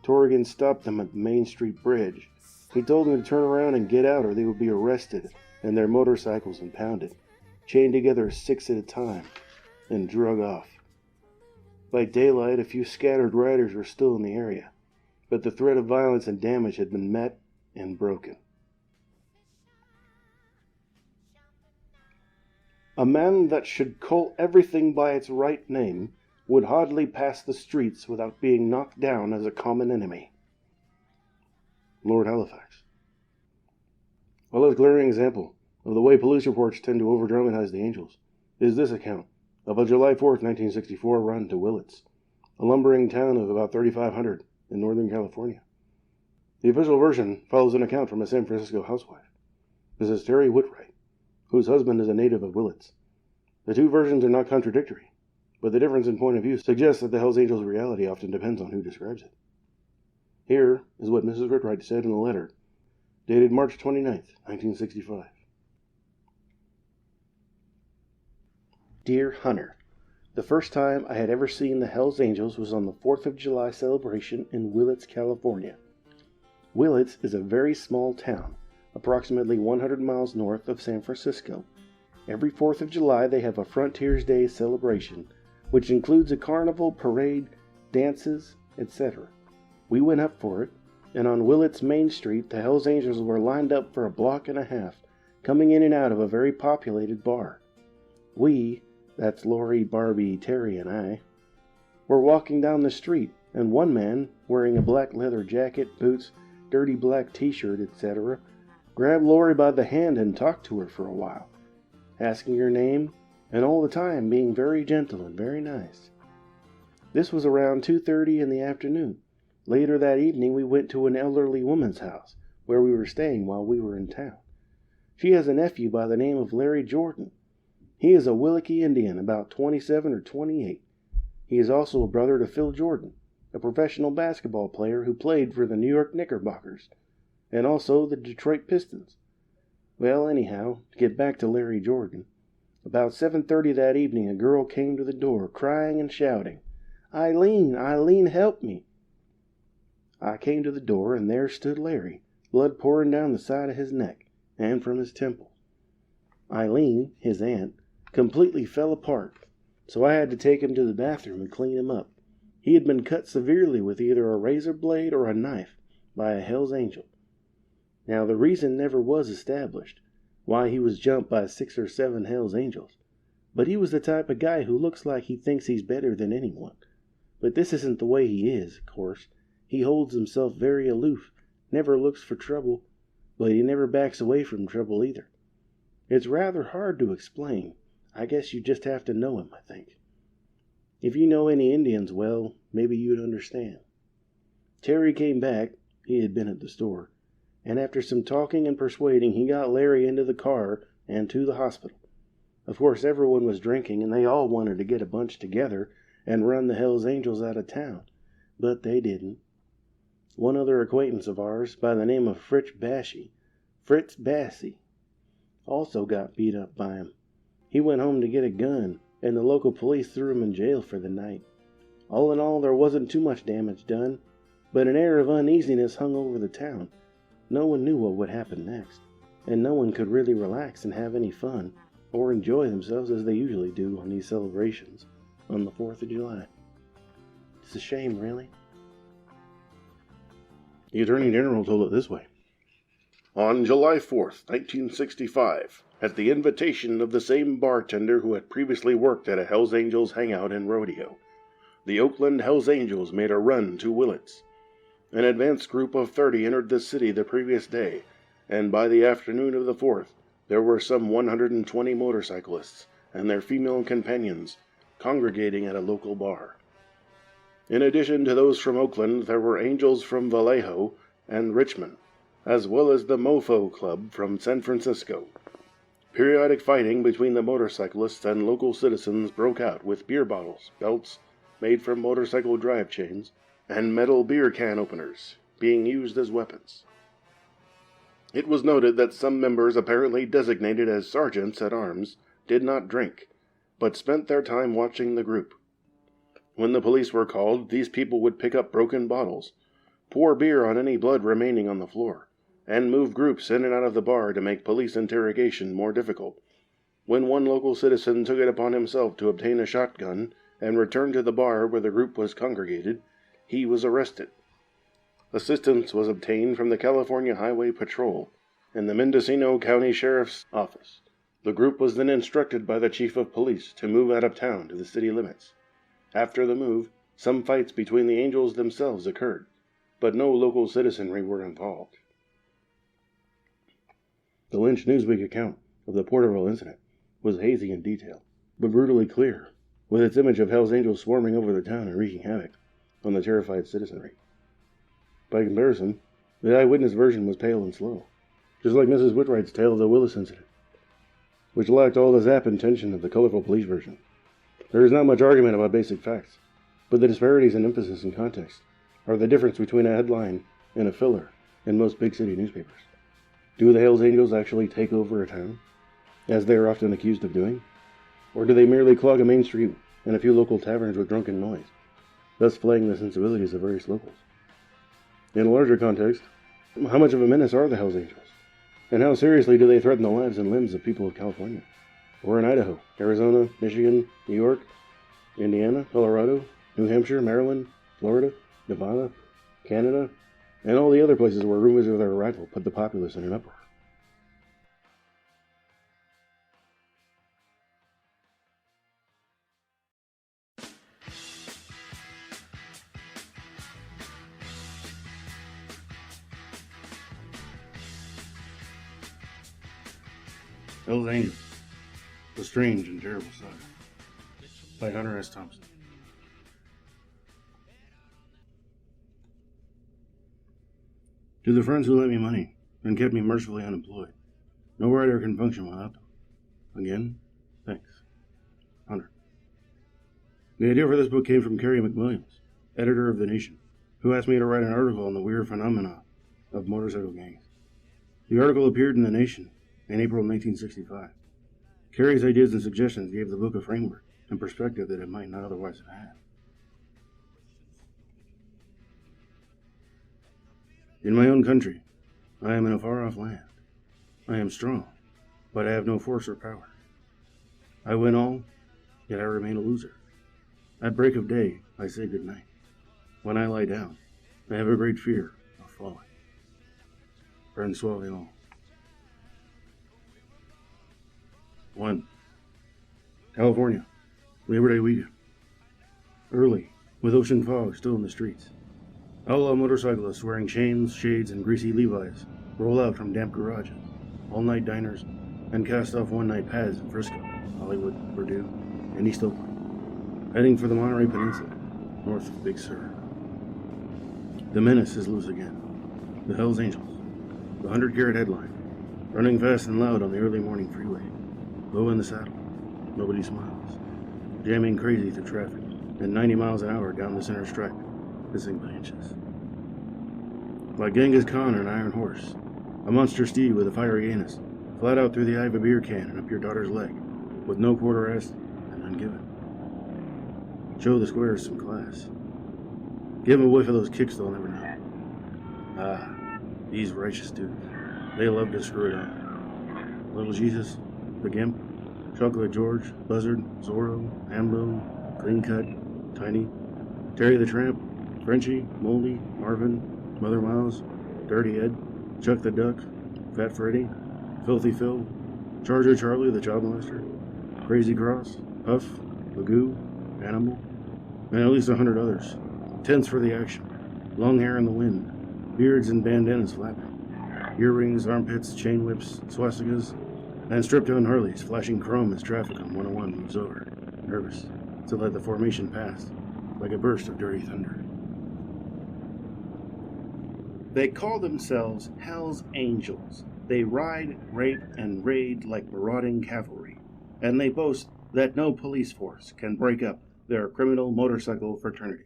C: Torrigan stopped them at the Main Street Bridge. He told them to turn around and get out or they would be arrested and their motorcycles impounded, chained together 6 at a time, and drug off. By daylight, a few scattered riders were still in the area, but the threat of violence and damage had been met and broken. A man that should call everything by its right name would hardly pass the streets without being knocked down as a common enemy. Lord Halifax. Well, a glaring example of the way police reports tend to over-dramatize the Angels is this account of a July 4th, 1964 run to Willits, a lumbering town of about 3,500 in Northern California. The official version follows an account from a San Francisco housewife, Mrs. Terry Whitwright, whose husband is a native of Willits. The 2 versions are not contradictory, but the difference in point of view suggests that the Hells Angels' reality often depends on who describes it. Here is what Mrs. Whitwright said in a letter, dated March 29th, 1965. Dear Hunter, the first time I had ever seen the Hells Angels was on the 4th of July celebration in Willits, California. Willits is a very small town, approximately 100 miles north of San Francisco. Every 4th of July they have a Frontiers Day celebration, which includes a carnival, parade, dances, etc. We went up for it, and on Willits Main Street the Hells Angels were lined up for a block and a half, coming in and out of a very populated bar. We, that's Lori, Barbie, Terry, and I, were walking down the street, and one man, wearing a black leather jacket, boots, dirty black t-shirt, etc., grabbed Lori by the hand and talked to her for a while, asking her name, and all the time being very gentle and very nice. This was around 2:30 in the afternoon. Later that evening we went to an elderly woman's house, where we were staying while we were in town. She has a nephew by the name of Larry Jordan. He is a Williki Indian, about 27 or 28. He is also a brother to Phil Jordan, a professional basketball player who played for the New York Knickerbockers, and also the Detroit Pistons. Well, anyhow, to get back to Larry Jordan, about 7:30 that evening a girl came to the door, crying and shouting, "Eileen, Eileen, help me!" I came to the door, and there stood Larry, blood pouring down the side of his neck, and from his temple. Eileen, his aunt, completely fell apart, so I had to take him to the bathroom and clean him up. He had been cut severely with either a razor blade or a knife by a Hells Angel. Now, the reason never was established, why he was jumped by 6 or 7 Hells Angels, but he was the type of guy who looks like he thinks he's better than anyone. But this isn't the way he is, of course. He holds himself very aloof, never looks for trouble, but he never backs away from trouble either. It's rather hard to explain. I guess you just have to know him, I think. If you know any Indians, well, maybe you'd understand. Terry came back, he had been at the store, and after some talking and persuading, he got Larry into the car and to the hospital. Of course, everyone was drinking, and they all wanted to get a bunch together and run the Hells Angels out of town, but they didn't. One other acquaintance of ours, by the name of Fritz Bassey, also got beat up by him. He went home to get a gun, and the local police threw him in jail for the night. All in all, there wasn't too much damage done, but an air of uneasiness hung over the town. No one knew what would happen next, and no one could really relax and have any fun or enjoy themselves as they usually do on these celebrations on the 4th of July. It's a shame, really.
A: The Attorney General told it this way. On July 4th, 1965, at the invitation of the same bartender who had previously worked at a Hells Angels hangout and rodeo, the Oakland Hells Angels made a run to Willits. An advance group of 30 entered the city the previous day, and by the afternoon of the 4th, there were some 120 motorcyclists and their female companions congregating at a local bar. In addition to those from Oakland, there were Angels from Vallejo and Richmond, as well as the Mofo Club from San Francisco. Periodic fighting between the motorcyclists and local citizens broke out with beer bottles, belts made from motorcycle drive chains, and metal beer can openers being used as weapons. It was noted that some members, apparently designated as sergeants at arms, did not drink, but spent their time watching the group. When the police were called, these people would pick up broken bottles, pour beer on any blood remaining on the floor, and move groups in and out of the bar to make police interrogation more difficult. When one local citizen took it upon himself to obtain a shotgun and return to the bar where the group was congregated, he was arrested. Assistance was obtained from the California Highway Patrol and the Mendocino County Sheriff's Office. The group was then instructed by the Chief of Police to move out of town to the city limits. After the move, some fights between the Angels themselves occurred, but no local citizenry were involved. The Lynch Newsweek account of the Porterville incident was hazy in detail, but brutally clear, with its image of Hells Angels swarming over the town and wreaking havoc on the terrified citizenry. By comparison, the eyewitness version was pale and slow, just like Mrs. Whitwright's tale of the Willis incident, which lacked all the zap and tension of the colorful police version. There is not much argument about basic facts, but the disparities in emphasis and context are the difference between a headline and a filler in most big city newspapers. Do the Hells Angels actually take over a town, as they are often accused of doing? Or do they merely clog a main street and a few local taverns with drunken noise, thus flaying the sensibilities of various locals? In a larger context, how much of a menace are the Hells Angels? And how seriously do they threaten the lives and limbs of people of California? Or in Idaho, Arizona, Michigan, New York, Indiana, Colorado, New Hampshire, Maryland, Florida, Nevada, Canada, and all the other places where rumors of their arrival put the populace in an uproar. Hells Angels, The Strange and Terrible Saga, by Hunter S. Thompson. To the friends who lent me money and kept me mercifully unemployed, no writer can function without them. Again, thanks. Hunter. The idea for this book came from Kerry McWilliams, editor of The Nation, who asked me to write an article on the weird phenomena of motorcycle gangs. The article appeared in The Nation in April 1965. Kerry's ideas and suggestions gave the book a framework and perspective that it might not otherwise have had. In my own country, I am in a far-off land. I am strong, but I have no force or power. I win all, yet I remain a loser. At break of day, I say good night. When I lie down, I have a great fear of falling. Francois Villon. 1. California, Labor Day weekend. Early, with ocean fog still in the streets. Outlaw motorcyclists wearing chains, shades, and greasy Levi's roll out from damp garages, all-night diners, and cast-off one-night pads in Frisco, Hollywood, Purdue, and East Oakland, heading for the Monterey Peninsula, north of Big Sur. The menace is loose again. The Hells Angels. The 100-carat headline. Running fast and loud on the early morning freeway. Low in the saddle. Nobody smiles. Jamming crazy through traffic. And 90 miles an hour down the center stripe. Missing by inches. Like Genghis Khan on an iron horse. A monster steed with a fiery anus. Flat out through the eye of a beer can and up your daughter's leg. With no quarter rest and none given. Show the squares some class. Give them a whiff of those kicks they'll never know. Ah, these righteous dudes. They love to screw it up. Little Jesus, the Gimp, Chocolate George, Buzzard, Zorro, Hambo, Clean Cut, Tiny, Terry the Tramp, Frenchie, Moldy, Marvin, Mother Miles, Dirty Ed, Chuck the Duck, Fat Freddy, Filthy Phil, Charger Charlie the Child Molester, Crazy Cross, Puff, Magoo, Animal, and at least 100 others. Tents for the action. Long hair in the wind. Beards and bandanas flapping. Earrings, armpits, chain whips, swastikas, and stripped-down Harleys flashing chrome as traffic on 101 moves over, nervous, to let the formation pass, like a burst of dirty thunder. They call themselves Hell's Angels. They ride, rape, and raid like marauding cavalry, and they boast that no police force can break up their criminal motorcycle fraternity.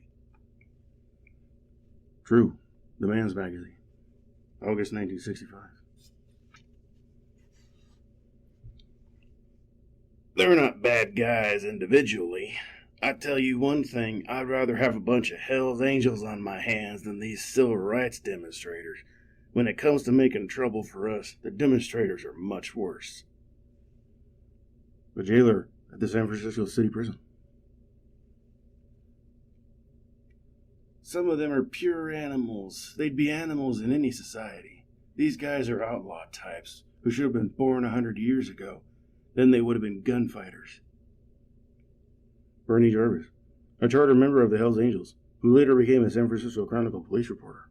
A: True, The Man's Magazine, August 1965. They're not bad guys individually. I tell you one thing, I'd rather have a bunch of Hell's Angels on my hands than these civil rights demonstrators. When it comes to making trouble for us, the demonstrators are much worse. The jailer at the San Francisco City Prison. Some of them are pure animals. They'd be animals in any society. These guys are outlaw types who should have been born 100 years ago. Then they would have been gunfighters. Bernie Jarvis, a charter member of the Hells Angels, who later became a San Francisco Chronicle police reporter.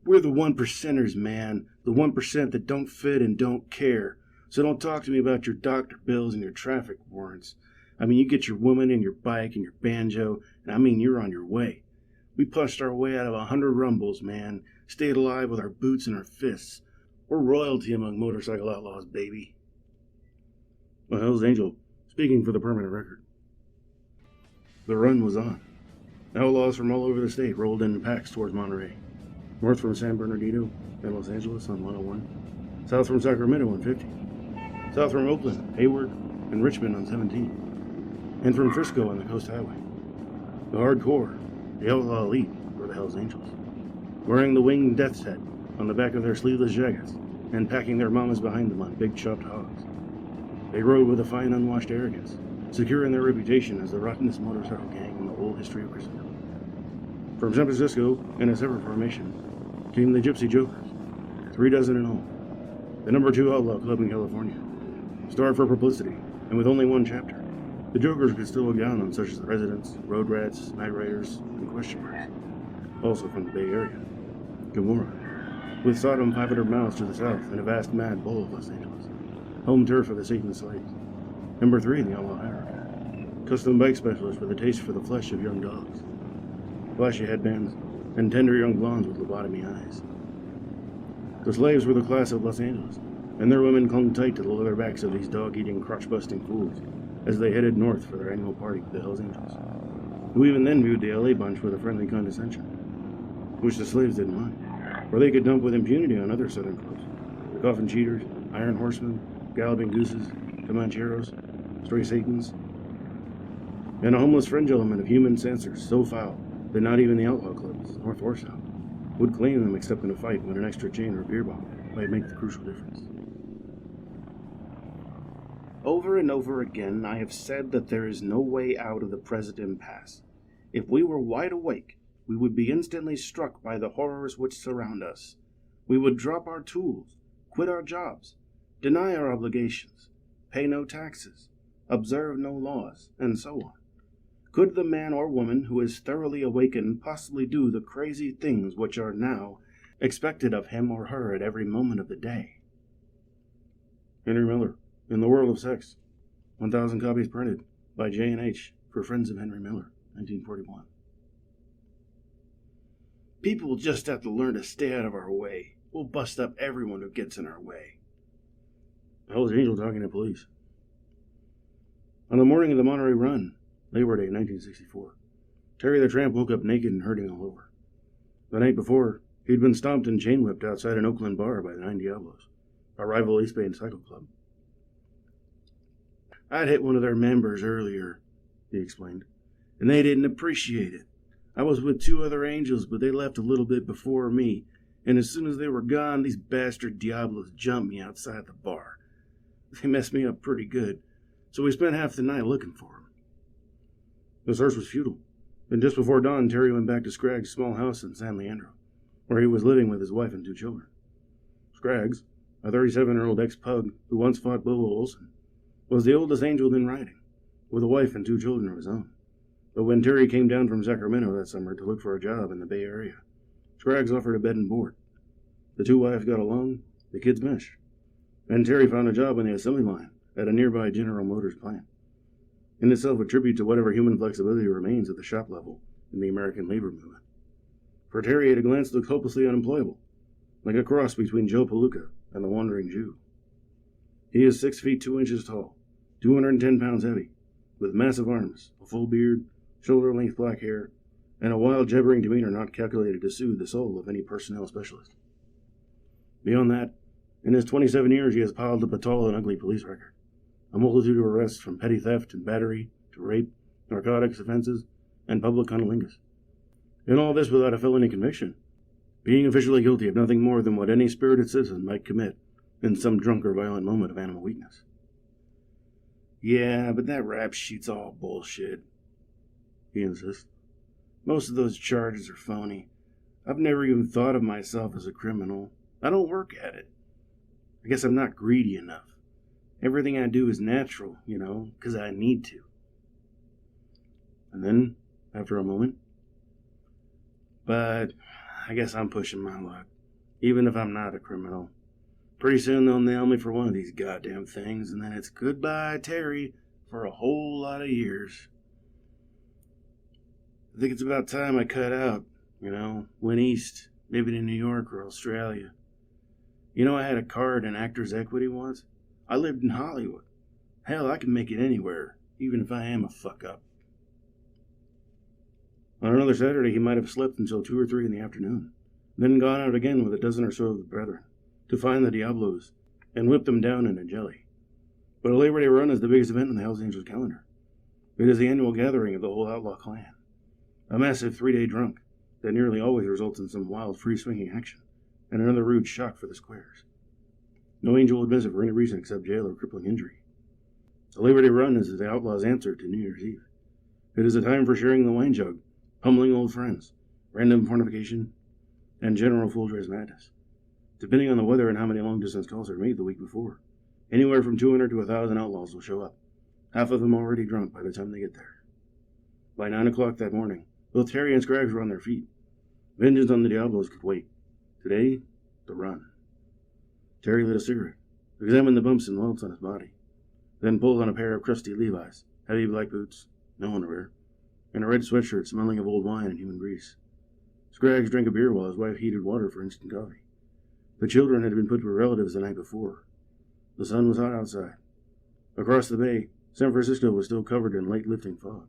A: We're the 1%ers, man. The 1% that don't fit and don't care. So don't talk to me about your doctor bills and your traffic warrants. I mean, you get your woman and your bike and your banjo, and I mean, you're on your way. We punched our way out of 100 rumbles, man. Stayed alive with our boots and our fists. We're royalty among motorcycle outlaws, baby. A Hells Angel, speaking for the permanent record. The run was on. Outlaws from all over the state rolled in packs towards Monterey. North from San Bernardino and Los Angeles on 101. South from Sacramento on 50. South from Oakland, Hayward, and Richmond on 17. And from Frisco on the Coast Highway. The hardcore, the outlaw elite, were the Hells Angels. Wearing the winged death's head on the back of their sleeveless jackets and packing their mamas behind them on big chopped hogs. They rode with a fine unwashed arrogance, secure in their reputation as the rottenest motorcycle gang in the whole history of Christendom. From San Francisco, in a separate formation, came the Gypsy Jokers, 36 in all. The number 2 outlaw club in California. Starved for publicity, and with only one chapter. The Jokers could still look down on such as the Residents, Road Rats, Night Riders, and Question Marks. Also from the Bay Area. Gomorrah, with Sodom 500 miles to the south and a vast mad bowl of Los Angeles. Home turf of the Satan slaves. Number 3 in the outlaw hierarchy. Custom bike specialist with a taste for the flesh of young dogs. Flashy headbands, and tender young blondes with lobotomy eyes. The slaves were the class of Los Angeles, and their women clung tight to the leather backs of these dog-eating, crotch-busting fools as they headed north for their annual party with the Hells Angels, who even then viewed the LA bunch with a friendly condescension, which the slaves didn't mind, for they could dump with impunity on other southern clubs, the Coffin Cheaters, Iron Horsemen, Galloping Gooses, Comancheros, Stray Satans, and a homeless fringe element of human censors so foul that not even the outlaw clubs, north or south, would claim them except in a fight when an extra chain or beer bottle might make the crucial difference. Over and over again, I have said that there is no way out of the present impasse. If we were wide awake, we would be instantly struck by the horrors which surround us. We would drop our tools, quit our jobs, deny our obligations, pay no taxes, observe no laws, and so on. Could the man or woman who is thoroughly awakened possibly do the crazy things which are now expected of him or her at every moment of the day? Henry Miller, In the World of Sex, 1,000 copies printed, by J&H,
C: for Friends of Henry Miller, 1941. People will just have to learn to stay out of our way. We'll bust up everyone who gets in our way.
A: Hell's Angel talking to police. On the morning of the Monterey Run, Labor Day 1964, Terry the Tramp woke up naked and hurting all over. The night before, he'd been stomped and chain-whipped outside an Oakland bar by the Nine Diablos, a rival East Bay cycle club.
C: I'd hit one of their members earlier, he explained, and they didn't appreciate it. I was with 2 other angels, but they left a little bit before me, and as soon as they were gone, these bastard Diablos jumped me outside the bar. They messed me up pretty good, so we spent half the night looking for them.
A: The search was futile, and just before dawn, Terry went back to Scragg's small house in San Leandro, where he was living with his wife and 2 children. Scraggs, a 37-year-old ex-pug who once fought Bobo Olson, was the oldest angel then riding, with a wife and 2 children of his own. But when Terry came down from Sacramento that summer to look for a job in the Bay Area, Scraggs offered a bed and board. The 2 wives got along, the kids meshed, and Terry found a job on the assembly line at a nearby General Motors plant. In itself a tribute to whatever human flexibility remains at the shop level in the American labor movement. For Terry, at a glance, looked hopelessly unemployable, like a cross between Joe Palooka and the Wandering Jew. He is 6 feet 2 inches tall, 210 pounds heavy, with massive arms, a full beard, shoulder-length black hair, and a wild, jabbering demeanor not calculated to soothe the soul of any personnel specialist. Beyond that, in his 27 years he has piled up a tall and ugly police record, a multitude of arrests from petty theft and battery to rape, narcotics offenses, and public cunnilingus. And all this without a felony conviction, being officially guilty of nothing more than what any spirited citizen might commit in some drunk or violent moment of animal weakness.
C: Yeah, but that rap sheet's all bullshit, he insists. Most of those charges are phony. I've never even thought of myself as a criminal. I don't work at it. I guess I'm not greedy enough. Everything I do is natural, 'cause I need to.
A: And then, after a moment,
C: but I guess I'm pushing my luck, even if I'm not a criminal. Pretty soon they'll nail me for one of these goddamn things, and then it's goodbye, Terry, for a whole lot of years. I think it's about time I cut out, went east, maybe to New York or Australia. I had a card in Actors Equity once. I lived in Hollywood. Hell, I can make it anywhere, even if I am a fuck-up.
A: On another Saturday, he might have slept until 2 or 3 in the afternoon, then gone out again with a dozen or so of the brethren, to find the Diablos, and whip them down in a jelly. But a Labor Day run is the biggest event in the Hells Angels calendar. It is the annual gathering of the whole outlaw clan. A massive 3-day drunk that nearly always results in some wild, free-swinging action, and another rude shock for the squares. No angel will miss it for any reason except jail or crippling injury. The Labor Day run is the outlaw's answer to New Year's Eve. It is a time for sharing the wine jug, pummeling old friends, random pornification, and general full-dress madness. Depending on the weather and how many long-distance calls are made the week before, anywhere from 200 to 1,000 outlaws will show up, half of them already drunk by the time they get there. By 9 o'clock that morning, both Terry and Scraggs were on their feet. Vengeance on the Diablos could wait. Today, the run. Terry lit a cigarette, examined the bumps and welts on his body, then pulled on a pair of crusty Levi's, heavy black boots, no underwear, and a red sweatshirt smelling of old wine and human grease. Scraggs drank a beer while his wife heated water for instant coffee. The children had been put with relatives the night before. The sun was hot outside. Across the bay, San Francisco was still covered in late lifting fog.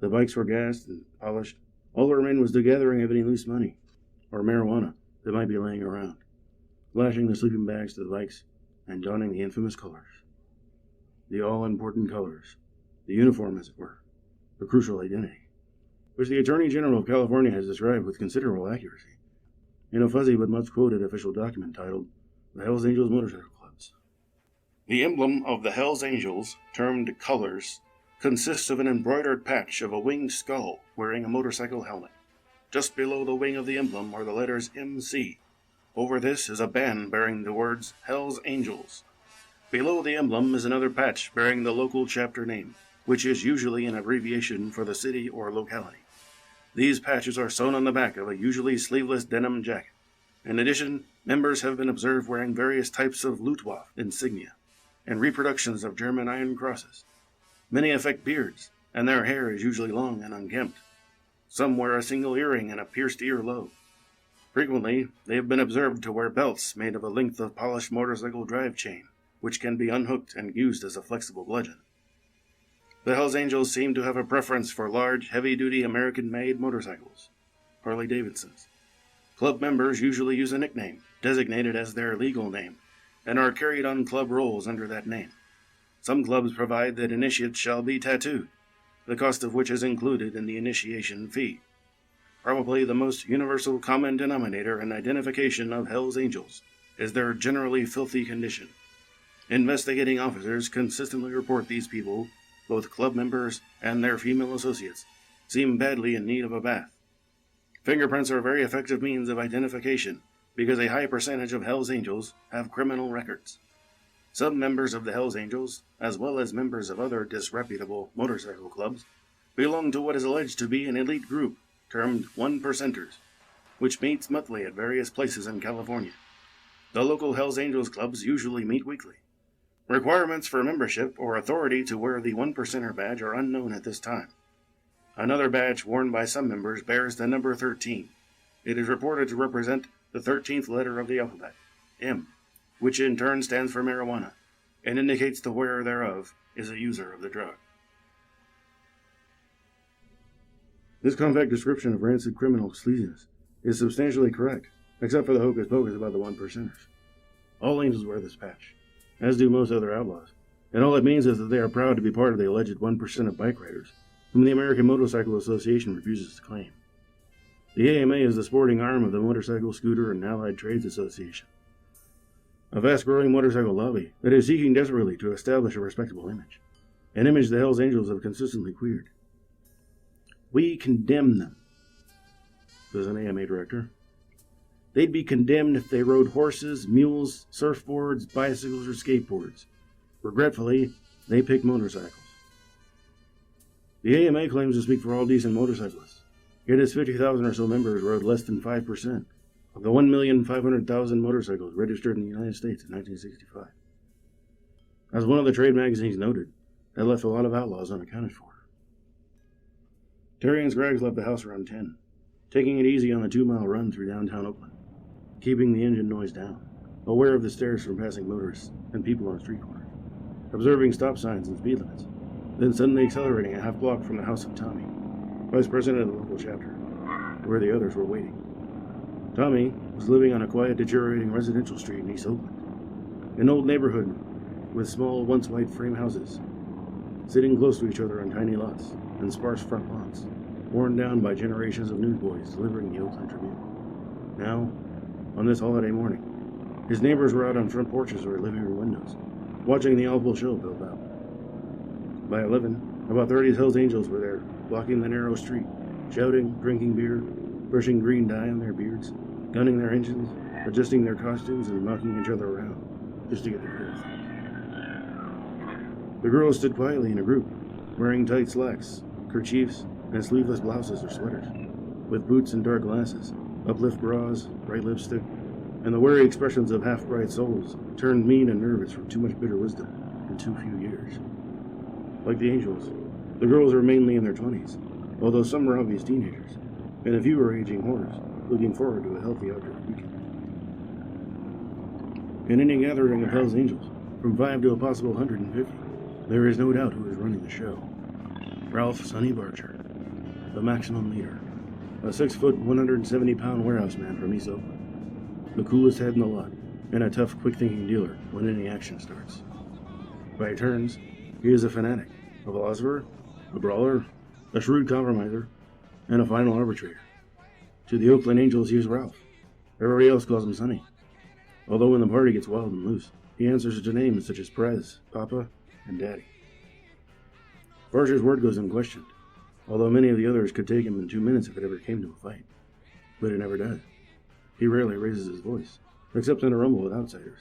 A: The bikes were gassed and polished. All that remained was the gathering of any loose money, or marijuana, that might be laying around, lashing the sleeping bags to the bikes, and donning the infamous colors. The all-important colors, the uniform, as it were, the crucial identity, which the Attorney General of California has described with considerable accuracy, in a fuzzy but much-quoted official document titled The Hells Angels Motorcycle Clubs. The emblem of the Hells Angels, termed colors, consists of an embroidered patch of a winged skull wearing a motorcycle helmet. Just below the wing of the emblem are the letters MC. Over this is a band bearing the words Hells Angels. Below the emblem is another patch bearing the local chapter name, which is usually an abbreviation for the city or locality. These patches are sewn on the back of a usually sleeveless denim jacket. In addition, members have been observed wearing various types of Luftwaffe insignia and reproductions of German iron crosses. Many affect beards,
C: and their hair is usually long and unkempt. Some wear a single earring and a pierced earlobe. Frequently, they have been observed to wear belts made of a length of polished motorcycle drive chain, which can be unhooked and used as a flexible bludgeon. The Hells Angels seem to have a preference for large, heavy-duty American-made motorcycles, Harley-Davidsons. Club members usually use a nickname, designated as their legal name, and are carried on club rolls under that name. Some clubs provide that initiates shall be tattooed, the cost of which is included in the initiation fee. Probably the most universal common denominator and identification of Hells Angels is their generally filthy condition. Investigating officers consistently report these people, both club members and their female associates, seem badly in need of a bath. Fingerprints are a very effective means of identification because a high percentage of Hells Angels have criminal records. Some members of the Hells Angels, as well as members of other disreputable motorcycle clubs, belong to what is alleged to be an elite group termed One Percenters, which meets monthly at various places in California. The local Hells Angels clubs usually meet weekly. Requirements for membership or authority to wear the One Percenter badge are unknown at this time. Another badge worn by some members bears the number 13. It is reported to represent the 13th letter of the alphabet, M, which in turn stands for marijuana, and indicates the wearer thereof is a user of the drug.
A: This compact description of rancid criminal sleaziness is substantially correct, except for the hocus-pocus about the 1%ers. All angels wear this patch, as do most other outlaws, and all it means is that they are proud to be part of the alleged 1% of bike riders, whom the American Motorcycle Association refuses to claim. The AMA is the sporting arm of the Motorcycle, Scooter, and Allied Trades Association, a fast-growing motorcycle lobby that is seeking desperately to establish a respectable image, an image the Hells Angels have consistently queered. We condemn them, says an AMA director. They'd be condemned if they rode horses, mules, surfboards, bicycles, or skateboards. Regretfully, they pick motorcycles. The AMA claims to speak for all decent motorcyclists, yet its 50,000 or so members rode less than 5% of the 1,500,000 motorcycles registered in the United States in 1965. As one of the trade magazines noted, that left a lot of outlaws unaccounted for. Terry and Scraggs left the house around 10, taking it easy on the 2-mile run through downtown Oakland, keeping the engine noise down, aware of the stares from passing motorists and people on street corners, observing stop signs and speed limits, then suddenly accelerating a half block from the house of Tommy, vice president of the local chapter, where the others were waiting. Tommy was living on a quiet, deteriorating residential street in East Oakland, an old neighborhood with small, once white frame houses, sitting close to each other on tiny lots and sparse front lawns, worn down by generations of newsboys delivering the Oakland Tribune. Now, on this holiday morning, his neighbors were out on front porches or living room windows, watching the awful show build up. By 11, about 30 Hells Angels were there, blocking the narrow street, shouting, drinking beer, brushing green dye on their beards, gunning their engines, adjusting their costumes, and knocking each other around, just to get the feel of things. The girls stood quietly in a group, wearing tight slacks, kerchiefs, and sleeveless blouses or sweaters, with boots and dark glasses, uplift bras, bright lipstick, and the wary expressions of half-bright souls turned mean and nervous from too much bitter wisdom in too few years. Like the angels, the girls were mainly in their 20s, although some were obvious teenagers, and a few were aging whores, looking forward to a healthy outdoor weekend. In any gathering of Hell's Angels, from 5 to a possible 150, there is no doubt who is running the show. Ralph Sonny Barger, the maximum leader, a 6-foot, 170-pound warehouse man from East Oakland, the coolest head in the lot, and a tough, quick-thinking dealer when any action starts. By turns, he is a fanatic, a philosopher, a brawler, a shrewd compromiser, and a final arbitrator. To the Oakland Angels, he is Ralph. Everybody else calls him Sonny. Although when the party gets wild and loose, he answers to names such as Perez, Papa, and Daddy. Barger's word goes unquestioned, although many of the others could take him in 2 minutes if it ever came to a fight. But it never does. He rarely raises his voice, except in a rumble with outsiders.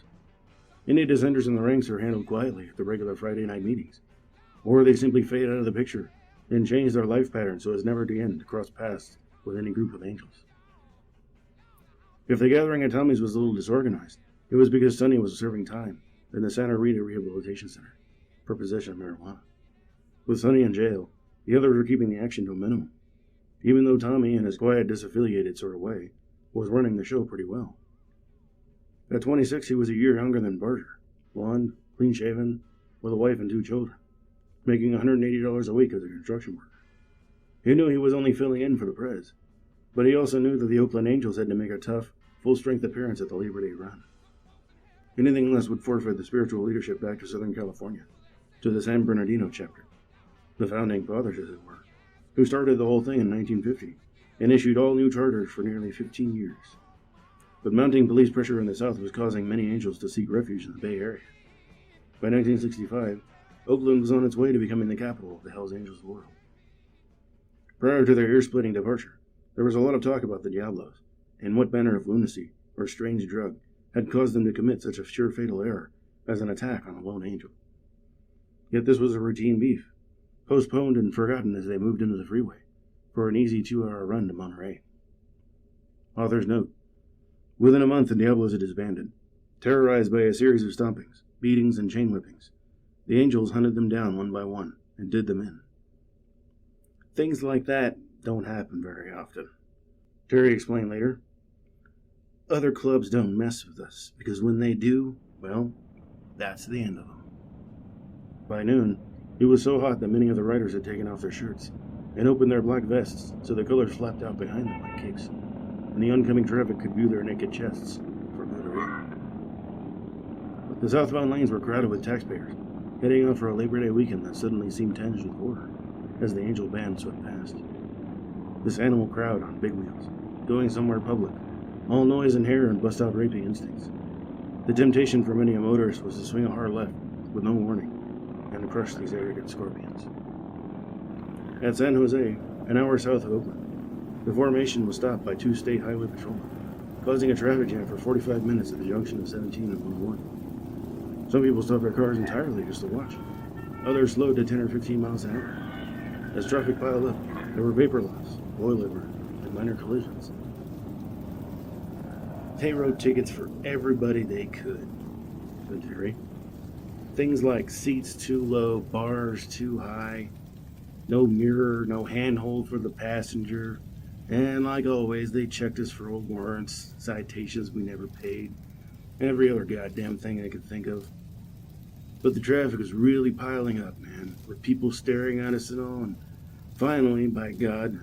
A: Any dissenters in the ranks are handled quietly at the regular Friday night meetings, or they simply fade out of the picture and change their life pattern so as never again to cross paths with any group of angels. If the gathering at Tommy's was a little disorganized, it was because Sonny was serving time in the Santa Rita Rehabilitation Center for possession of marijuana. With Sonny in jail, The others were keeping the action to a minimum, even though Tommy, in his quiet, disaffiliated sort of way, was running the show pretty well. At 26, he was a year younger than Barger, blonde, clean-shaven, with a wife and 2 children, making $180 a week as a construction worker. He knew he was only filling in for the Prez, but he also knew that the Oakland Angels had to make a tough, full-strength appearance at the Labor Day run. Anything less would forfeit the spiritual leadership back to Southern California, to the San Bernardino chapter, the founding fathers, as it were, who started the whole thing in 1950 and issued all new charters for nearly 15 years. But mounting police pressure in the South was causing many Angels to seek refuge in the Bay Area. By 1965, Oakland was on its way to becoming the capital of the Hells Angels world. Prior to their ear-splitting departure, there was a lot of talk about the Diablos, and what manner of lunacy or strange drug had caused them to commit such a sure fatal error as an attack on a lone angel. Yet this was a routine beef, postponed and forgotten as they moved into the freeway for an easy 2-hour run to Monterey. Author's note: within a month, the Diablos had disbanded. Terrorized by a series of stompings, beatings, and chain whippings, the Angels hunted them down one by one and did them in. Things like that don't happen very often, Terry explained later. Other clubs don't mess with us, because when they do, well, that's the end of them. By noon, it was so hot that many of the riders had taken off their shirts and opened their black vests so the colors flapped out behind them like capes, and the oncoming traffic could view their naked chests from good or ill. But the southbound lanes were crowded with taxpayers, heading out for a Labor Day weekend that suddenly seemed tinged with horror as the Angel band swept past. This animal crowd on big wheels, going somewhere public, all noise and hair and bust-out raping instincts. The temptation for many a motorist was to swing a hard left with no warning and crush these arrogant scorpions. At San Jose, an hour south of Oakland, the formation was stopped by 2 state highway patrolmen, causing a traffic jam for 45 minutes at the junction of 17 and 101. Some people stopped their cars entirely just to watch. Others slowed to 10 or 15 miles an hour. As traffic piled up, there were vapor loss, oil-over, and minor collisions. They wrote tickets for everybody they could, said Terry. Things like seats too low, bars too high, no mirror, no handhold for the passenger, and like always, they checked us for old warrants, citations we never paid, every other goddamn thing I could think of. But the traffic was really piling up, man, with people staring at us and all, and finally, by God,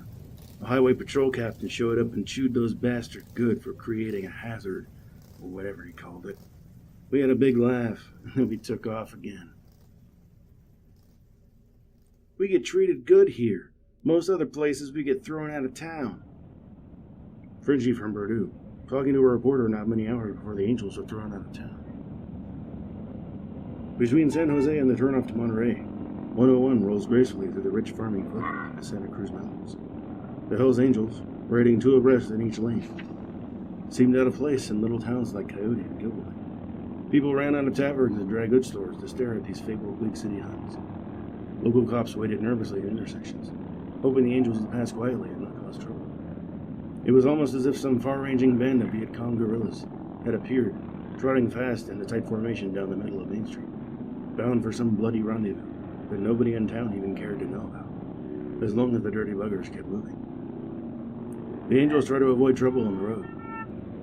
A: a highway patrol captain showed up and chewed those bastards good for creating a hazard, or whatever he called it. We had a big laugh, and then we took off again. We get treated good here. Most other places we get thrown out of town. Fringy from Purdue, talking to a reporter not many hours before the Angels were thrown out of town. Between San Jose and the turnoff to Monterey, 101 rolls gracefully through the rich farming foothills of the Santa Cruz Mountains. The Hells Angels, riding 2 abreast in each lane, seemed out of place in little towns like Coyote and Gilroy. People ran out of taverns and dry goods stores to stare at these fabled big city Huns. Local cops waited nervously at intersections, hoping the Angels would pass quietly and not cause trouble. It was almost as if some far-ranging band of Viet Cong guerrillas had appeared, trotting fast in a tight formation down the middle of Main Street, bound for some bloody rendezvous that nobody in town even cared to know about, as long as the dirty buggers kept moving. The Angels try to avoid trouble on the road.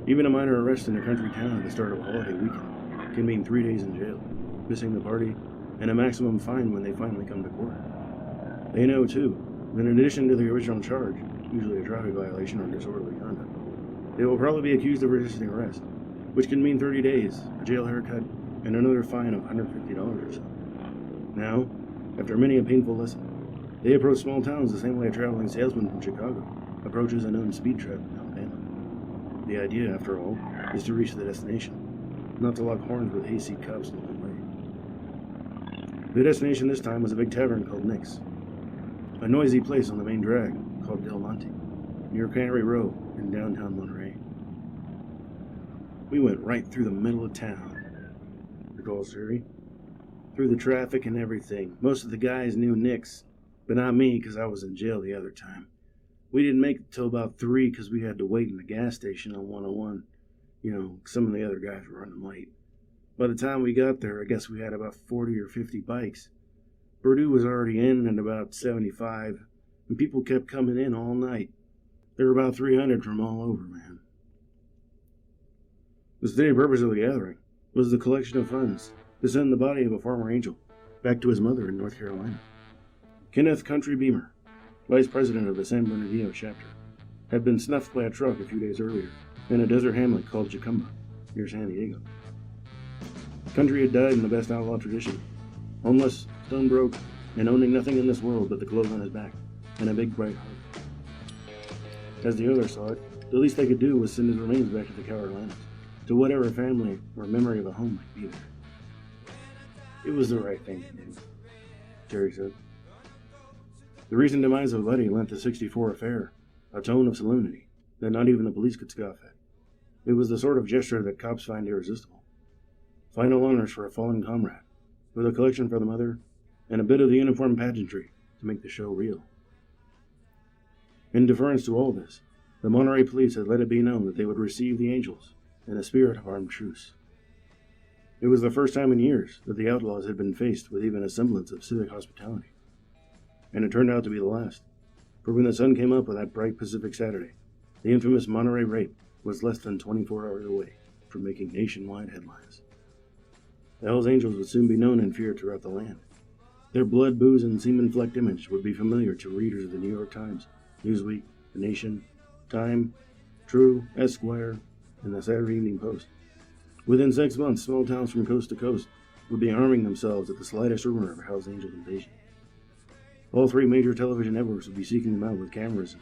A: Even a minor arrest in a country town at the start of a holiday weekend can mean 3 days in jail, missing the party, and a maximum fine when they finally come to court. They know, too, that in addition to the original charge, usually a traffic violation or disorderly conduct, they will probably be accused of resisting arrest, which can mean 30 days, a jail haircut, and another fine of $150 or so. Now, after many a painful lesson, they approach small towns the same way a traveling salesman from Chicago approaches a known speed trap in Alabama. The idea, after all, is to reach the destination, not to lock horns with hayseed cops along the way. The destination this time was a big tavern called Nick's, a noisy place on the main drag called Del Monte, near Cannery Row in downtown Monterey. We went right through the middle of town, recalls Terry. Through the traffic and everything. Most of the guys knew Nick's, but not me because I was in jail the other time. We didn't make it till about 3 because we had to wait in the gas station on 101. Some of the other guys were running late. By the time we got there, I guess we had about 40 or 50 bikes.
C: Purdue was already in at about 75, and people kept coming in all night. There were about 300 from all over, man. The stated purpose of the gathering was the collection of funds to send the body of a former angel back to his mother in North Carolina. Kenneth Country Beamer, vice president of the San Bernardino chapter, had been snuffed by a truck a few days earlier in a desert hamlet called Jacumba, near San Diego. Country had died in the best outlaw tradition, homeless, stone broke, and owning nothing in this world but the clothes on his back and a big bright heart. As the others saw it, the least they could do was send his remains back to the Carolinas, to whatever family or memory of a home might be there. It was the right thing to do, Terry said. The recent demise of Buddy lent the 64 affair a tone of solemnity that not even the police could scoff at. It was the sort of gesture that cops find irresistible. Final honors for a fallen comrade, with a collection for the mother, and a bit of the uniform pageantry to make the show real. In deference to all this, the Monterey police had let it be known that they would receive the angels in a spirit of armed truce. It was the first time in years that the outlaws had been faced with even a semblance of civic hospitality. And it turned out to be the last, for when the sun came up on that bright Pacific Saturday, the infamous Monterey rape was less than 24 hours away from making nationwide headlines. The Hells Angels would soon be known and feared throughout the land. Their blood, booze, and semen-flecked image would be familiar to readers of the New York Times, Newsweek, The Nation, Time, True, Esquire, and the Saturday Evening Post. Within 6 months, small towns from coast to coast would be arming themselves at the slightest rumor of a Hells Angel invasion. All 3 major television networks would be seeking them out with cameras,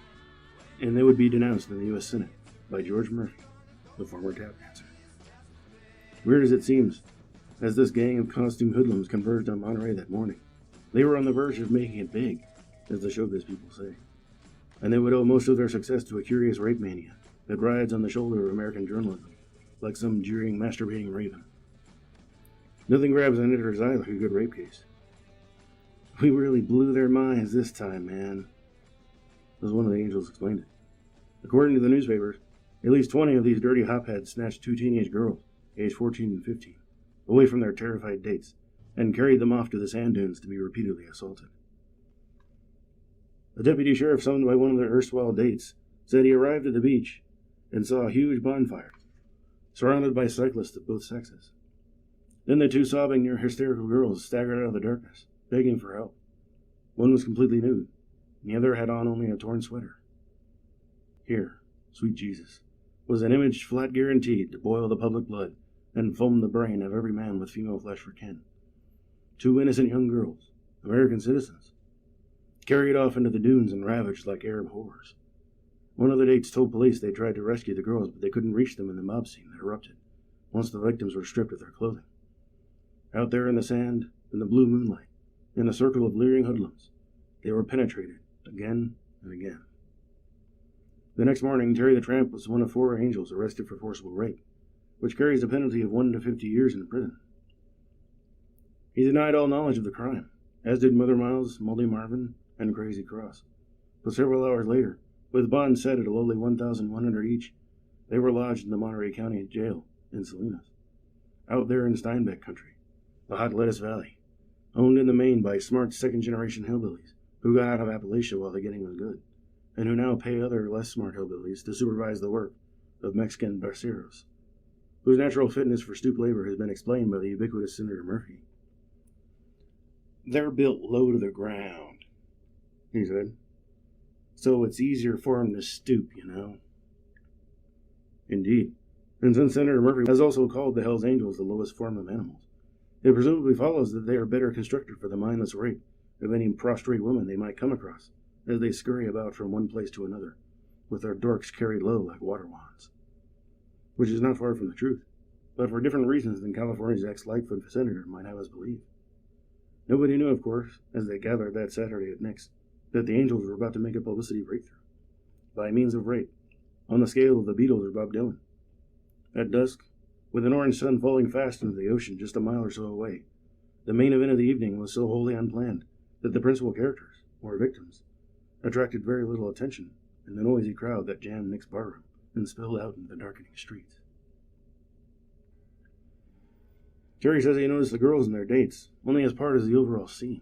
C: and they would be denounced in the U.S. Senate by George Murphy, the former tap dancer. Weird as it seems, as this gang of costume hoodlums converged on Monterey that morning, they were on the verge of making it big, as the showbiz people say. And they would owe most of their success to a curious rape mania that rides on the shoulder of American journalism, like some jeering, masturbating raven. Nothing grabs an editor's eye like a good rape case. We really blew their minds this time, man, as one of the angels explained it. According to the newspapers, at least 20 of these dirty hopheads snatched 2 teenage girls, aged 14 and 15, away from their terrified dates, and carried them off to the sand dunes to be repeatedly assaulted. A deputy sheriff summoned by one of their erstwhile dates said he arrived at the beach and saw a huge bonfire, surrounded by cyclists of both sexes. Then the 2 sobbing, near hysterical girls staggered out of the darkness, begging for help. One was completely nude, and the other had on only a torn sweater. Here, sweet Jesus, was an image flat guaranteed to boil the public blood and foam the brain of every man with female flesh for kin. 2 innocent young girls, American citizens, carried off into the dunes and ravaged like Arab horrors. One of the dates told police they tried to rescue the girls, but they couldn't reach them in the mob scene that erupted once the victims were stripped of their clothing. Out there in the sand, in the blue moonlight, in a circle of leering hoodlums, they were penetrated again and again. The next morning, Terry the Tramp was one of 4 angels arrested for forcible rape, which carries a penalty of 1 to 50 years in prison. He denied all knowledge of the crime, as did Mother Miles, Molly Marvin, and Crazy Cross. But several hours later, with bonds set at a lowly $1,100 each, they were lodged in the Monterey County Jail in Salinas, out there in Steinbeck country, the Hot Lettuce Valley, owned in the main by smart second-generation hillbillies who got out of Appalachia while the getting was good, and who now pay other less smart hillbillies to supervise the work of Mexican braceros, whose natural fitness for stoop labor has been explained by the ubiquitous Senator Murphy. They're built low to the ground, he said, so it's easier for 'em to stoop, you know. Indeed, and since Senator Murphy has also called the Hells Angels the lowest form of animals, it presumably follows that they are better constructed for the mindless rape of any prostrate woman they might come across as they scurry about from one place to another, with their dorks carried low like water wands. Which is not far from the truth, but for different reasons than California's ex-Lightfoot senator might have us believe. Nobody knew, of course, as they gathered that Saturday at Nick's, that the Angels were about to make a publicity breakthrough, by means of rape, on the scale of the Beatles or Bob Dylan. At dusk, with an orange sun falling fast into the ocean just a mile or so away, the main event of the evening was so wholly unplanned that the principal characters, or victims, attracted very little attention in the noisy crowd that jammed Nick's barroom and spilled out into the darkening streets. Jerry says he noticed the girls and their dates only as part of the overall scene.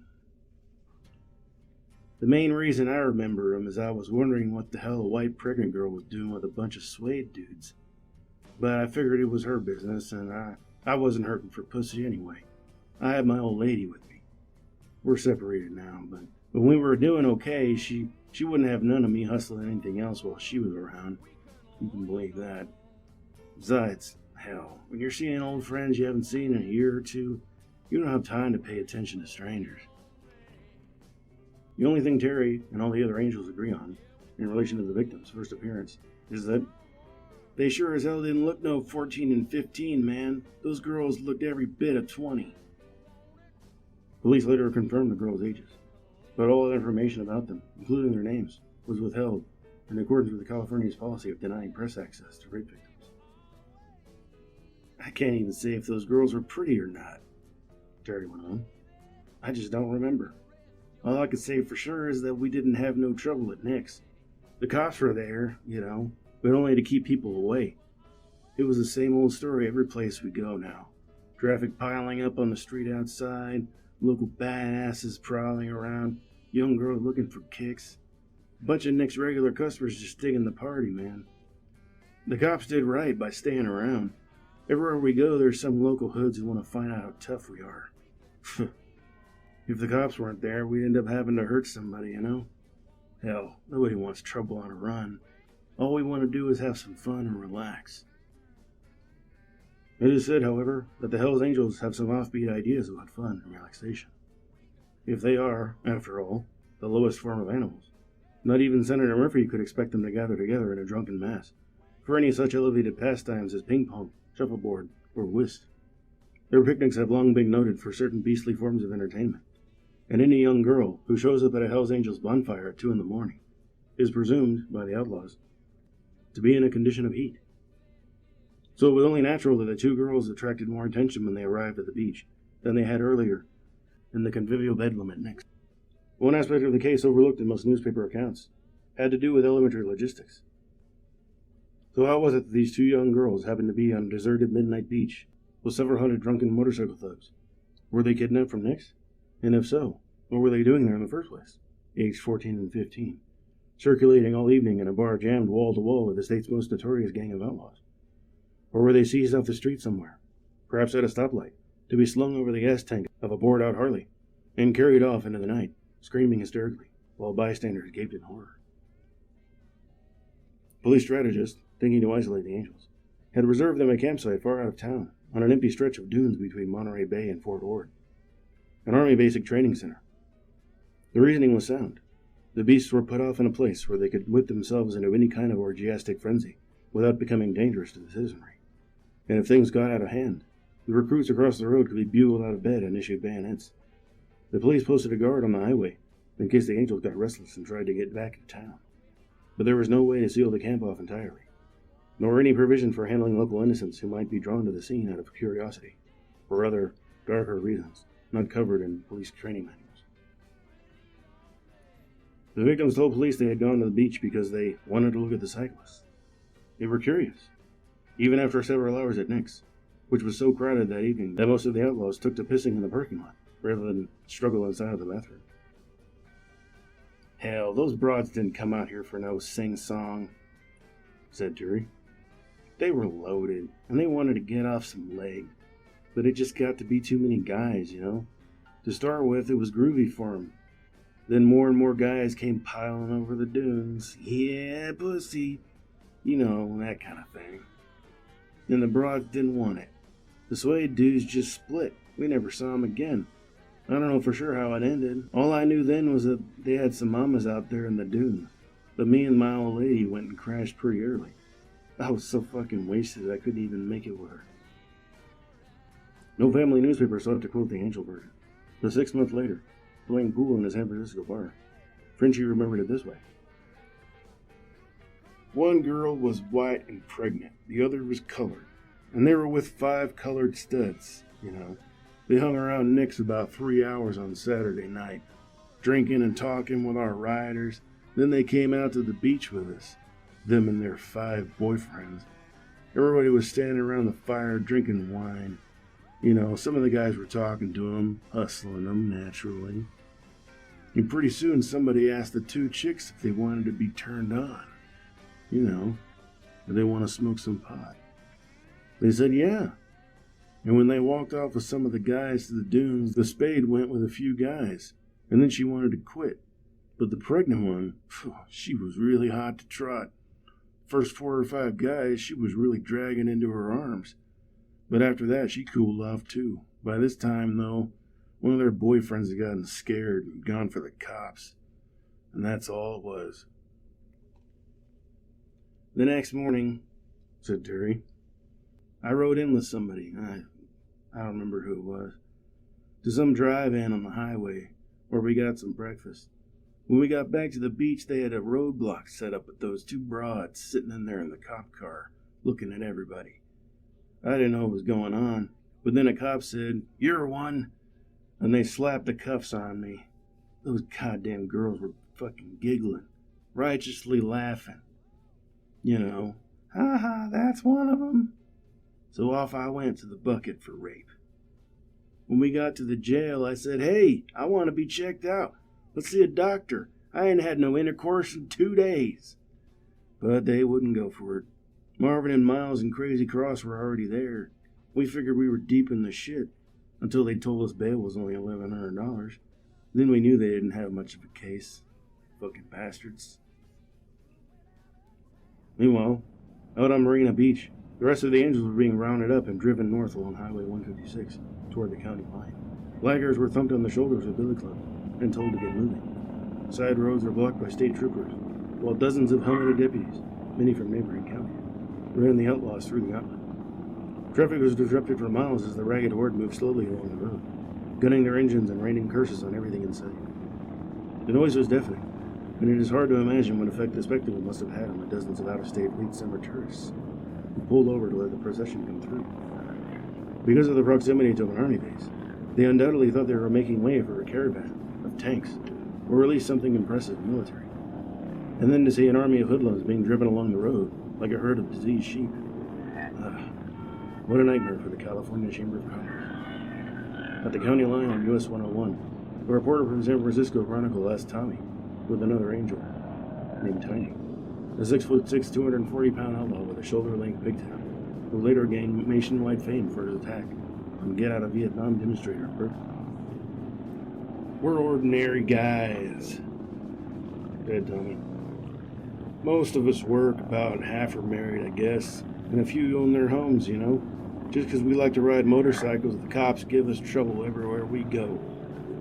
C: The main reason I remember him is I was wondering what the hell a white pregnant girl was doing with a bunch of suede dudes. But I figured it was her business, and I wasn't hurting for pussy anyway. I had my old lady with me. We're separated now, but when we were doing okay, she wouldn't have none of me hustling anything else while she was around. You can believe that. Besides, hell, when you're seeing old friends you haven't seen in a year or two, you don't have time to pay attention to strangers. The only thing Terry and all the other angels agree on, in relation to the victim's first appearance, is that they sure as hell didn't look no 14 and 15, man. Those girls looked every bit of 20. Police later confirmed the girls' ages, but all information about them, including their names, was withheld in accordance with California's policy of denying press access to rape victims. I can't even say if those girls were pretty or not, Terry went on. I just don't remember. All I can say for sure is that we didn't have no trouble at Nick's. The cops were there, but only to keep people away. It was the same old story every place we go now. Traffic piling up on the street outside, local badasses prowling around, young girls looking for kicks. A bunch of Nick's regular customers just digging the party, man. The cops did right by staying around. Everywhere we go, there's some local hoods who want to find out how tough we are. If the cops weren't there, we'd end up having to hurt somebody, Hell, nobody wants trouble on a run. All we want to do is have some fun and relax. It is said, however, that the Hells Angels have some offbeat ideas about fun and relaxation. If they are, after all, the lowest form of animals, not even Senator Murphy could expect them to gather together in a drunken mass for any such elevated pastimes as ping pong, shuffleboard, or whist. Their picnics have long been noted for certain beastly forms of entertainment, and any young girl who shows up at a Hells Angels bonfire at 2 a.m. is presumed, by the outlaws, to be in a condition of heat. So it was only natural that the two girls attracted more attention when they arrived at the beach than they had earlier in the convivial bedlam at Nick's. One aspect of the case overlooked in most newspaper accounts had to do with elementary logistics. So how was it that these two young girls happened to be on a deserted midnight beach with several hundred drunken motorcycle thugs? Were they kidnapped from Nick's? And if so, what were they doing there in the first place, aged 14 and 15, circulating all evening in a bar jammed wall to wall with the state's most notorious gang of outlaws? Or were they seized off the street somewhere, perhaps at a stoplight, to be slung over the gas tank of a bored-out Harley, and carried off into the night, screaming hysterically, while bystanders gaped in horror? Police strategists, thinking to isolate the Angels, had reserved them a campsite far out of town, on an empty stretch of dunes between Monterey Bay and Fort Ord, an Army basic training center. The reasoning was sound. The beasts were put off in a place where they could whip themselves into any kind of orgiastic frenzy without becoming dangerous to the citizenry. And if things got out of hand, the recruits across the road could be bugled out of bed and issued bayonets. The police posted a guard on the highway in case the Angels got restless and tried to get back to town. But there was no way to seal the camp off entirely, nor any provision for handling local innocents who might be drawn to the scene out of curiosity, or other, darker reasons not covered in police training manuals. The victims told police they had gone to the beach because they wanted to look at the cyclists. They were curious, even after several hours at Nick's, which was so crowded that evening that most of the outlaws took to pissing in the parking lot rather than struggle inside of the bathroom. Hell, those broads didn't come out here for no sing-song, said Terry. They were loaded, and they wanted to get off some leg. But it just got to be too many guys, To start with, it was groovy for 'em. Then more and more guys came piling over the dunes. Yeah, pussy. That kind of thing. And the broads didn't want it. The suede dudes just split. We never saw them again. I don't know for sure how it ended. All I knew then was that they had some mamas out there in the dunes. But me and my old lady went and crashed pretty early. I was so fucking wasted I couldn't even make it with her. No family newspaper sought to quote the Angel version. But 6 months later, playing pool in a San Francisco bar, Frenchie remembered it this way. One girl was white and pregnant. The other was colored. And they were with 5 colored studs, They hung around Nick's about 3 hours on Saturday night, drinking and talking with our riders. Then they came out to the beach with us, them and their 5 boyfriends. Everybody was standing around the fire drinking wine. Some of the guys were talking to them, hustling them, naturally. And pretty soon somebody asked the two chicks if they wanted to be turned on. You know, if they want to smoke some pot. They said yeah. And when they walked off with some of the guys to the dunes, the spade went with a few guys. And then she wanted to quit. But the pregnant one, she was really hot to trot. First 4 or 5 guys, she was really dragging into her arms. But after that, she cooled off too. By this time, though, one of their boyfriends had gotten scared and gone for the cops. And that's all it was. The next morning, said Terry, I rode in with somebody, I don't remember who it was, to some drive-in on the highway where we got some breakfast. When we got back to the beach, they had a roadblock set up with those 2 broads sitting in there in the cop car, looking at everybody. I didn't know what was going on, but then a cop said, "You're one," and they slapped the cuffs on me. Those goddamn girls were fucking giggling, righteously laughing. You know, ha ha, that's one of them. So off I went to the bucket for rape. When we got to the jail, I said, "Hey, I want to be checked out. Let's see a doctor. I ain't had no intercourse in 2 days." But they wouldn't go for it. Marvin and Miles and Crazy Cross were already there. We figured we were deep in the shit until they told us bail was only $1,100. Then we knew they didn't have much of a case. Fucking bastards. Meanwhile, out on Marina Beach, the rest of the Angels were being rounded up and driven north along Highway 156 toward the county line. Laggers were thumped on the shoulders with billy clubs and told to get moving. Side roads were blocked by state troopers, while dozens of helmeted deputies, many from neighboring counties, ran the outlaws through the outlet. Traffic was disrupted for miles as the ragged horde moved slowly along the road, gunning their engines and raining curses on everything in sight. The noise was deafening, and it is hard to imagine what effect the spectacle must have had on the dozens of out-of-state late summer tourists who pulled over to let the procession come through. Because of the proximity to an army base, they undoubtedly thought they were making way for a caravan of tanks, or at least something impressive military. And then to see an army of hoodlums being driven along the road like a herd of diseased sheep. What a nightmare for the California Chamber of Commerce. At the county line on US 101, a reporter from San Francisco Chronicle asked Tommy, with another angel, named Tiny, a 6'6", 240-pound outlaw with a shoulder-length pigtail, who later gained nationwide fame for his attack on Get Out of Vietnam demonstrator in Berkeley. "We're ordinary guys," said Tommy. "Most of us work, about half are married, I guess, and a few own their homes, you know. Just because we like to ride motorcycles, the cops give us trouble everywhere we go.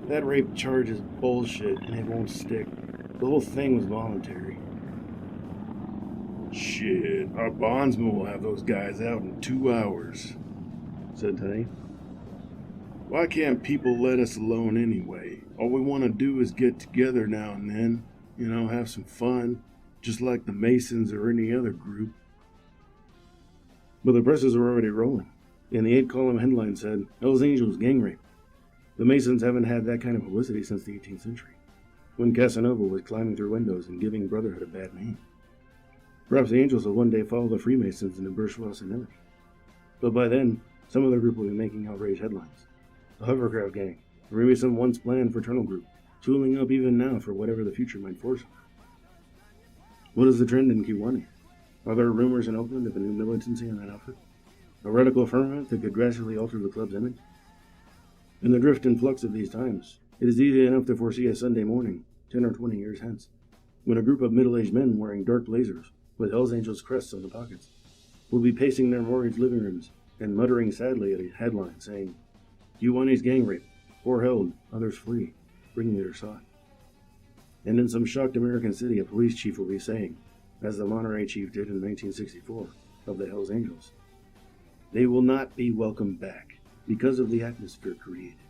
C: That rape charge is bullshit, and it won't stick. The whole thing was voluntary." "Shit, our bondsman will have those guys out in 2 hours, said Tony. "Why can't people let us alone anyway? All we want to do is get together now and then, you know, have some fun, just like the Masons or any other group." But the presses were already rolling, and the 8-column headline said, "Hell's Angels gang rape." The Masons haven't had that kind of publicity since the 18th century, when Casanova was climbing through windows and giving Brotherhood a bad name. Perhaps the Angels will one day follow the Freemasons into bourgeois senility. But by then, some other group will be making outrage headlines. The Hovercraft Gang, or maybe some once planned fraternal group, tooling up even now for whatever the future might force them. What is the trend in Kiwani? Are there rumors in Oakland of a new militancy in that outfit? A radical firmament that could gradually alter the club's image? In the drift and flux of these times, it is easy enough to foresee a Sunday morning, 10 or 20 years hence, when a group of middle-aged men wearing dark blazers, with Hell's Angels crests on the pockets, will be pacing their mortgaged living rooms and muttering sadly at a headline saying, "Kiwani's gang rape, 4 held, others flee, bringing their sought." And in some shocked American city, a police chief will be saying, as the Monterey chief did in 1964 of the Hells Angels, "They will not be welcomed back because of the atmosphere created."